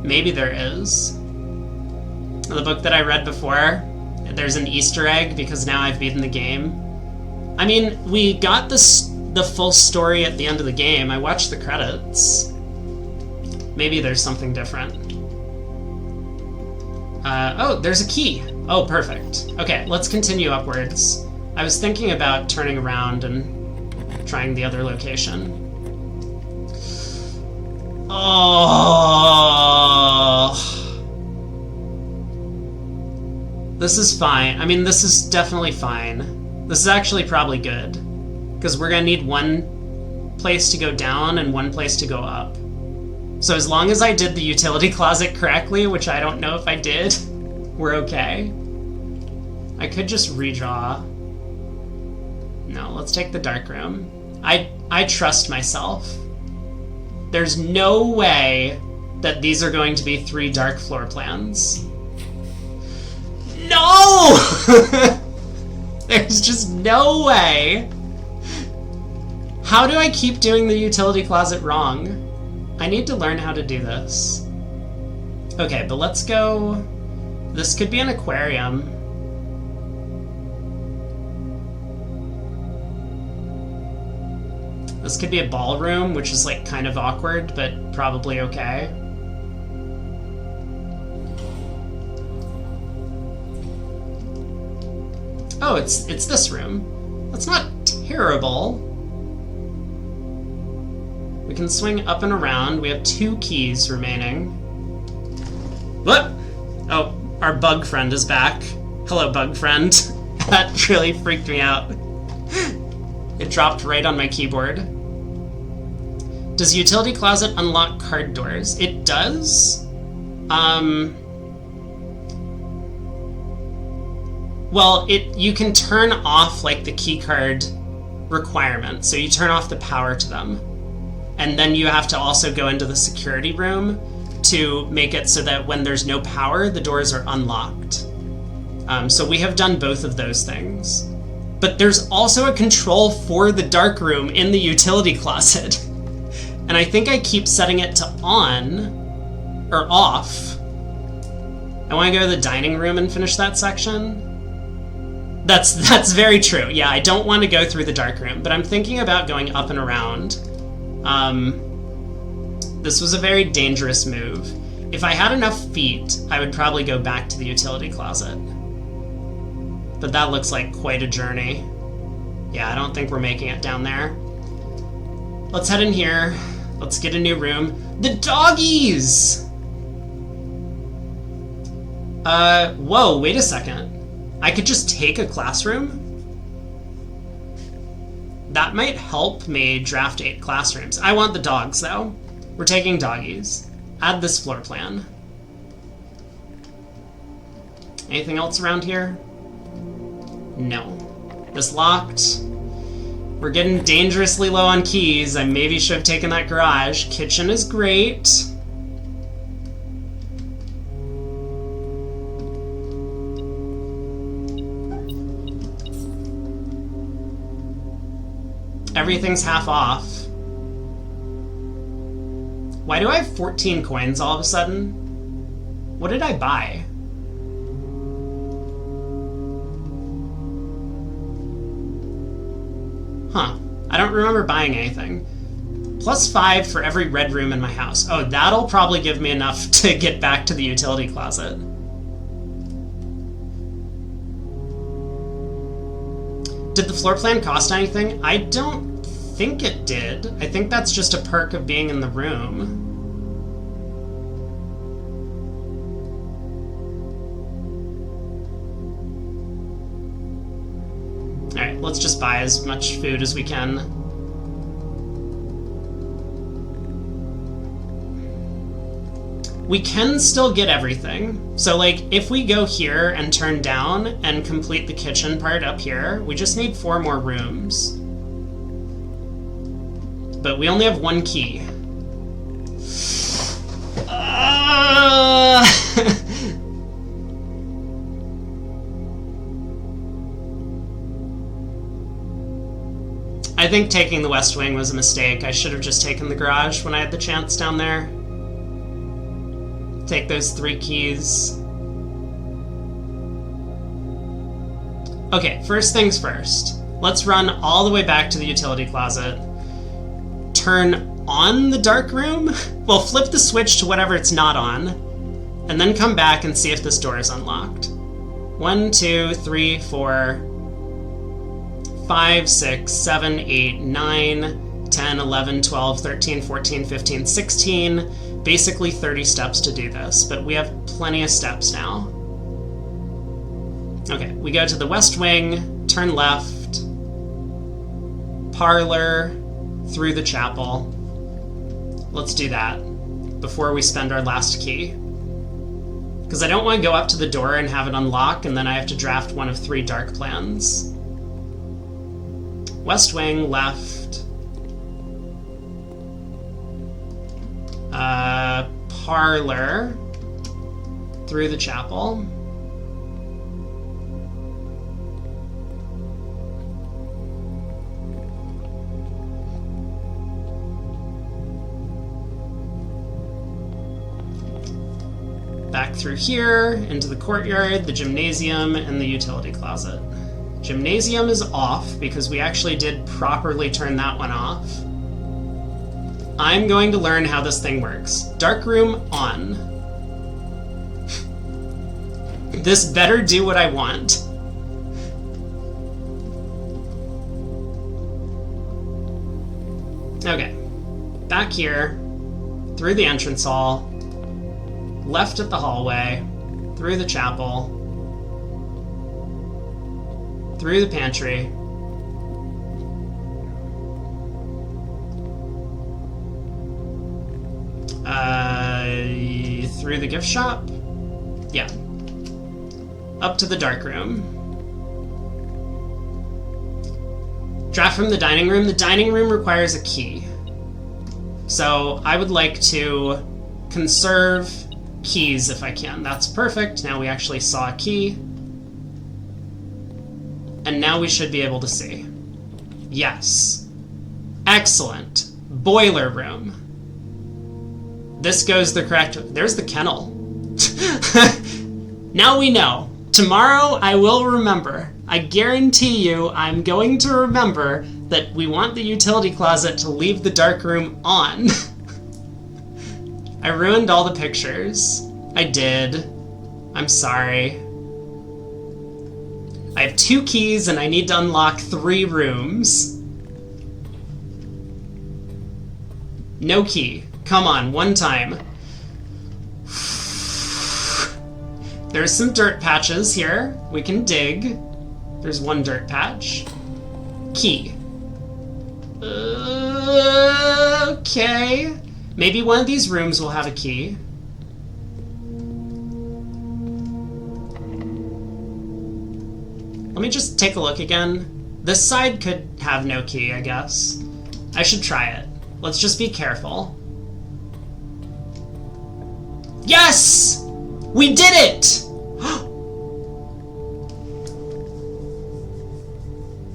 Maybe there is. The book that I read before, there's an Easter egg because now I've beaten the game. I mean, we got the full story at the end of the game. I watched the credits. Maybe there's something different. Oh, there's a key. Oh, perfect. Okay, let's continue upwards. I was thinking about turning around and trying the other location. Oh. This is fine. I mean, this is definitely fine. This is actually probably good, because we're gonna need one place to go down and one place to go up. So as long as I did the utility closet correctly, which I don't know if I did, we're okay. I could just redraw. No, let's take the dark room. I trust myself. There's no way that these are going to be 3 dark floor plans. No! There's just no way. How do I keep doing the utility closet wrong? I need to learn how to do this. Okay, but let's go... This could be an aquarium. This could be a ballroom, which is like kind of awkward, but probably okay. Oh, it's this room. That's not terrible. We can swing up and around. We have 2 keys remaining. What? Oh, our bug friend is back. Hello, bug friend. That really freaked me out. It dropped right on my keyboard. Does utility closet unlock card doors? It does. Well, you can turn off like the key card requirement. So you turn off the power to them. And then you have to also go into the security room to make it so that when there's no power, the doors are unlocked. So we have done both of those things. But there's also a control for the dark room in the utility closet. And I think I keep setting it to on, or off. I want to go to the dining room and finish that section. That's very true. Yeah, I don't want to go through the dark room, but I'm thinking about going up and around. This was a very dangerous move. If I had enough feet, I would probably go back to the utility closet. But that looks like quite a journey. Yeah, I don't think we're making it down there. Let's head in here. Let's get a new room. The doggies! Whoa, wait a second. I could just take a classroom? That might help me draft 8 classrooms. I want the dogs, though. We're taking doggies. Add this floor plan. Anything else around here? No. This locked. We're getting dangerously low on keys. I maybe should have taken that garage. Kitchen is great. Everything's half off. Why do I have 14 coins all of a sudden? What did I buy? Huh. I don't remember buying anything. +5 for every red room in my house. Oh, that'll probably give me enough to get back to the utility closet. Did the floor plan cost anything? I don't think it did. I think that's just a perk of being in the room. Alright, let's just buy as much food as we can. We can still get everything. So, like, if we go here and turn down and complete the kitchen part up here, we just need 4 more rooms. But we only have 1 key. I think taking the West Wing was a mistake. I should have just taken the garage when I had the chance down there. Take those 3 keys. Okay, first things first. Let's run all the way back to the utility closet. Turn on the dark room? Well, flip the switch to whatever it's not on, and then come back and see if this door is unlocked. 1, 2, 3, 4, 5, 6, 7, 8, 9, 10, 11, 12, 13, 14, 15, 16. Basically 30 steps to do this, but we have plenty of steps now. Okay, we go to the west wing, turn left, parlor, through the chapel. Let's do that before we spend our last key. Because I don't want to go up to the door and have it unlock, and then I have to draft one of 3 dark plans. West wing, left. Parlor. Through the chapel. Back through here, into the courtyard, the gymnasium, and the utility closet. Gymnasium is off because we actually did properly turn that one off. I'm going to learn how this thing works. Dark room on. This better do what I want. Okay. Back here, through the entrance hall, left at the hallway, through the chapel, through the pantry, through the gift shop, yeah, up to the dark room. Draft from the dining room. The dining room requires a key. So I would like to conserve keys if I can. That's perfect. Now we actually saw a key. And now we should be able to see. Yes. Excellent. Boiler room. This goes the correct... There's the kennel. Now we know. Tomorrow I will remember. I guarantee you I'm going to remember that we want the utility closet to leave the dark room on. I ruined all the pictures. I did. I'm sorry. I have 2 keys and I need to unlock 3 rooms. No key. Come on, one time. There's some dirt patches here. We can dig. There's 1 dirt patch. Key. Okay. Maybe one of these rooms will have a key. Let me just take a look again. This side could have no key, I guess. I should try it. Let's just be careful. Yes! We did it!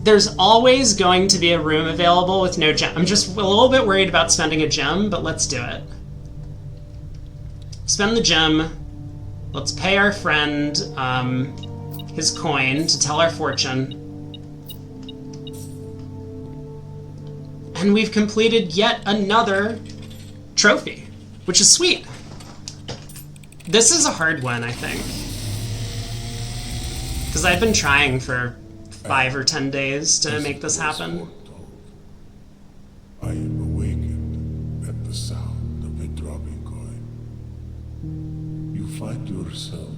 There's always going to be a room available with no gem. I'm just a little bit worried about spending a gem, but let's do it. Spend the gem. Let's pay our friend his coin to tell our fortune. And we've completed yet another trophy, which is sweet. This is a hard one, I think. Because I've been trying for 5 or 10 days to make this happen. I am awakened at the sound of a dropping coin. You find yourself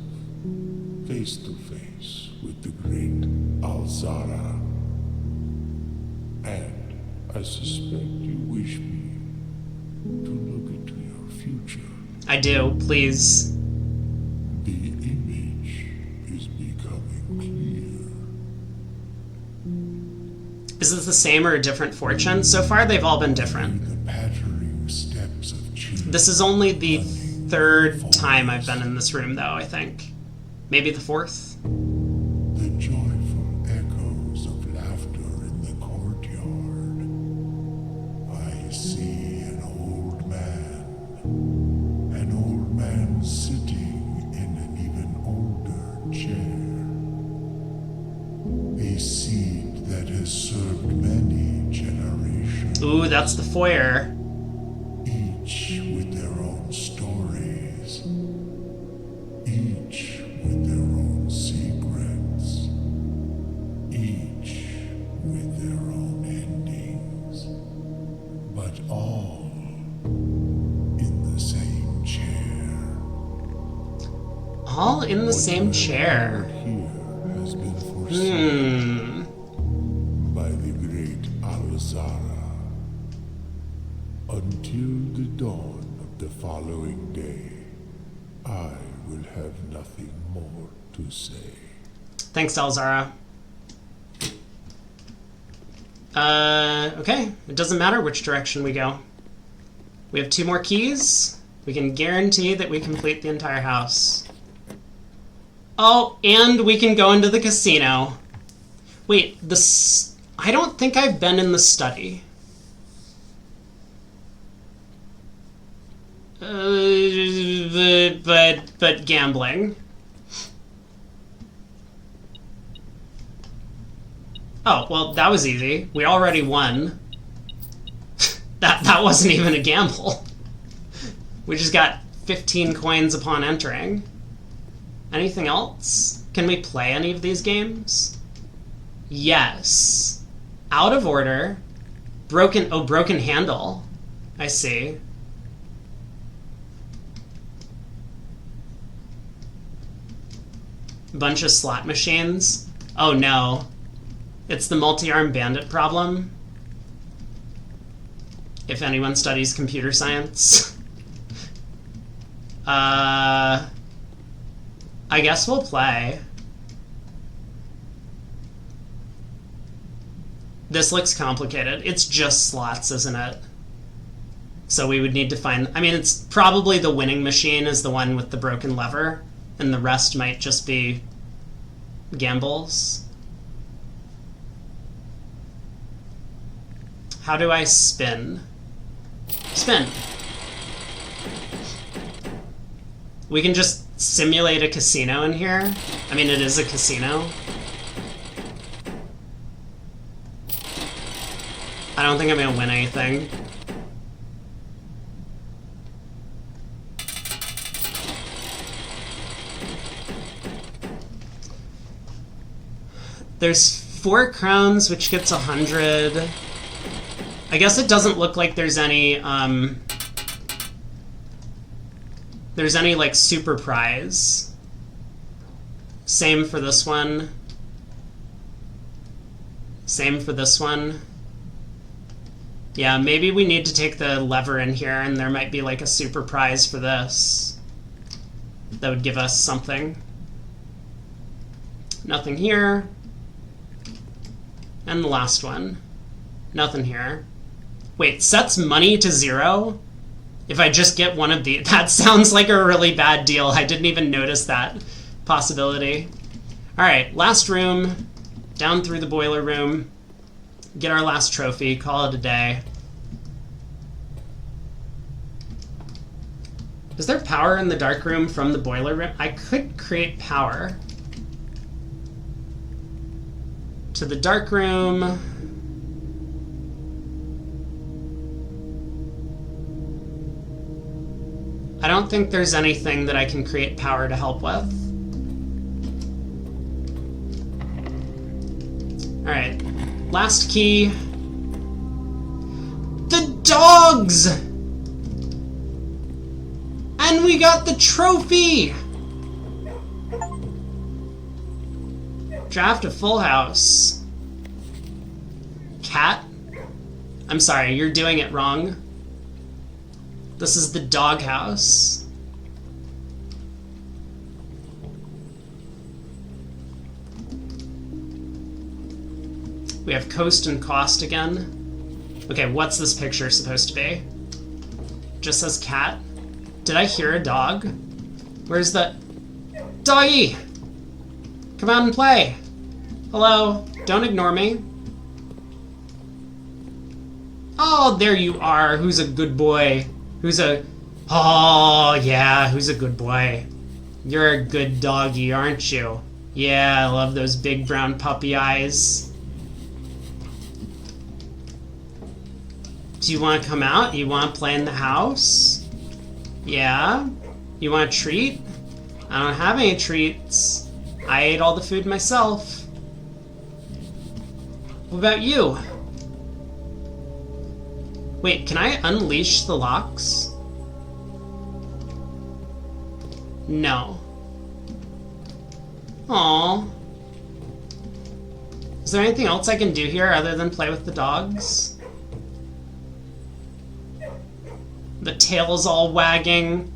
face to face with the great Alzara. And I suspect you wish me to look into your future. I do, please. The image is becoming clear. Is this the same or a different fortune? So far, they've all been different. The pattering steps of change. This is only the 3rd time I've been in this room, though, I think. Maybe the 4th? The joyful echoes of laughter in the courtyard. I see an old man sitting in an even older chair. A seed that has served many generations, Ooh, that's the foyer. each with their own stories, each with their own secrets, each with their own endings, but all in the same chair. All in the same chair. Here has been foreseen by the great Alazara. Until the dawn of the following day, I will have nothing more to say. Thanks, Alzara. Okay. It doesn't matter which direction we go. We have 2 more keys. We can guarantee that we complete the entire house. Oh, and we can go into the casino. Wait, I don't think I've been in the study. But gambling. Oh, well, that was easy. We already won. That wasn't even a gamble. We just got 15 coins upon entering. Anything else? Can we play any of these games? Yes. Out of order. Broken handle. I see. Bunch of slot machines. Oh no. It's the multi-armed bandit problem. If anyone studies computer science. I guess we'll play. This looks complicated. It's just slots, isn't it? So we would need to find... I mean, it's probably the winning machine is the one with the broken lever, and the rest might just be gambles. How do I spin? Spin. We can just simulate a casino in here. I mean, it is a casino. I don't think I'm gonna win anything. There's 4 crowns, which gets 100. I guess it doesn't look like there's any like super prize. Same for this one. Same for this one. Yeah, maybe we need to take the lever in here and there might be like a super prize for this. That would give us something. Nothing here. And the last one. Nothing here. Wait, sets money to 0? If I just get one of these... That sounds like a really bad deal. I didn't even notice that possibility. Alright, last room. Down through the boiler room. Get our last trophy. Call it a day. Is there power in the dark room from the boiler room? I could create power. To the dark room. I don't think there's anything that I can create power to help with. Alright. Last key. The dogs! And we got the trophy! Draft a full house. Cat? I'm sorry, you're doing it wrong. This is the dog house. We have coast and cost again. Okay, what's this picture supposed to be? Just says cat. Did I hear a dog? Where's the... Doggy! Come out and play. Hello. Don't ignore me. Oh, there you are. Who's a good boy? Who's a... Oh, yeah, who's a good boy? You're a good doggy, aren't you? Yeah, I love those big brown puppy eyes. Do you want to come out? You want to play in the house? Yeah? You want a treat? I don't have any treats. I ate all the food myself. What about you? Wait, can I unleash the locks? No. Aww. Is there anything else I can do here other than play with the dogs? The tail's all wagging.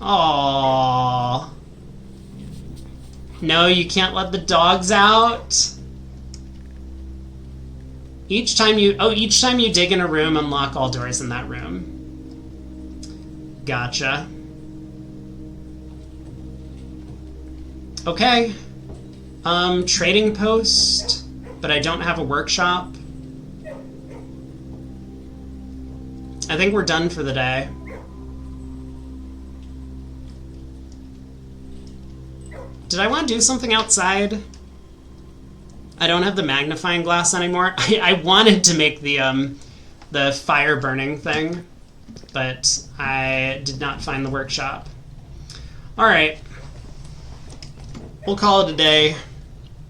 Aww. No, you can't let the dogs out. Each time you dig in a room, unlock all doors in that room. Gotcha. Okay. Trading post, but I don't have a workshop. I think we're done for the day. Did I want to do something outside? I don't have the magnifying glass anymore. I wanted to make the fire burning thing, but I did not find the workshop. All right. We'll call it a day.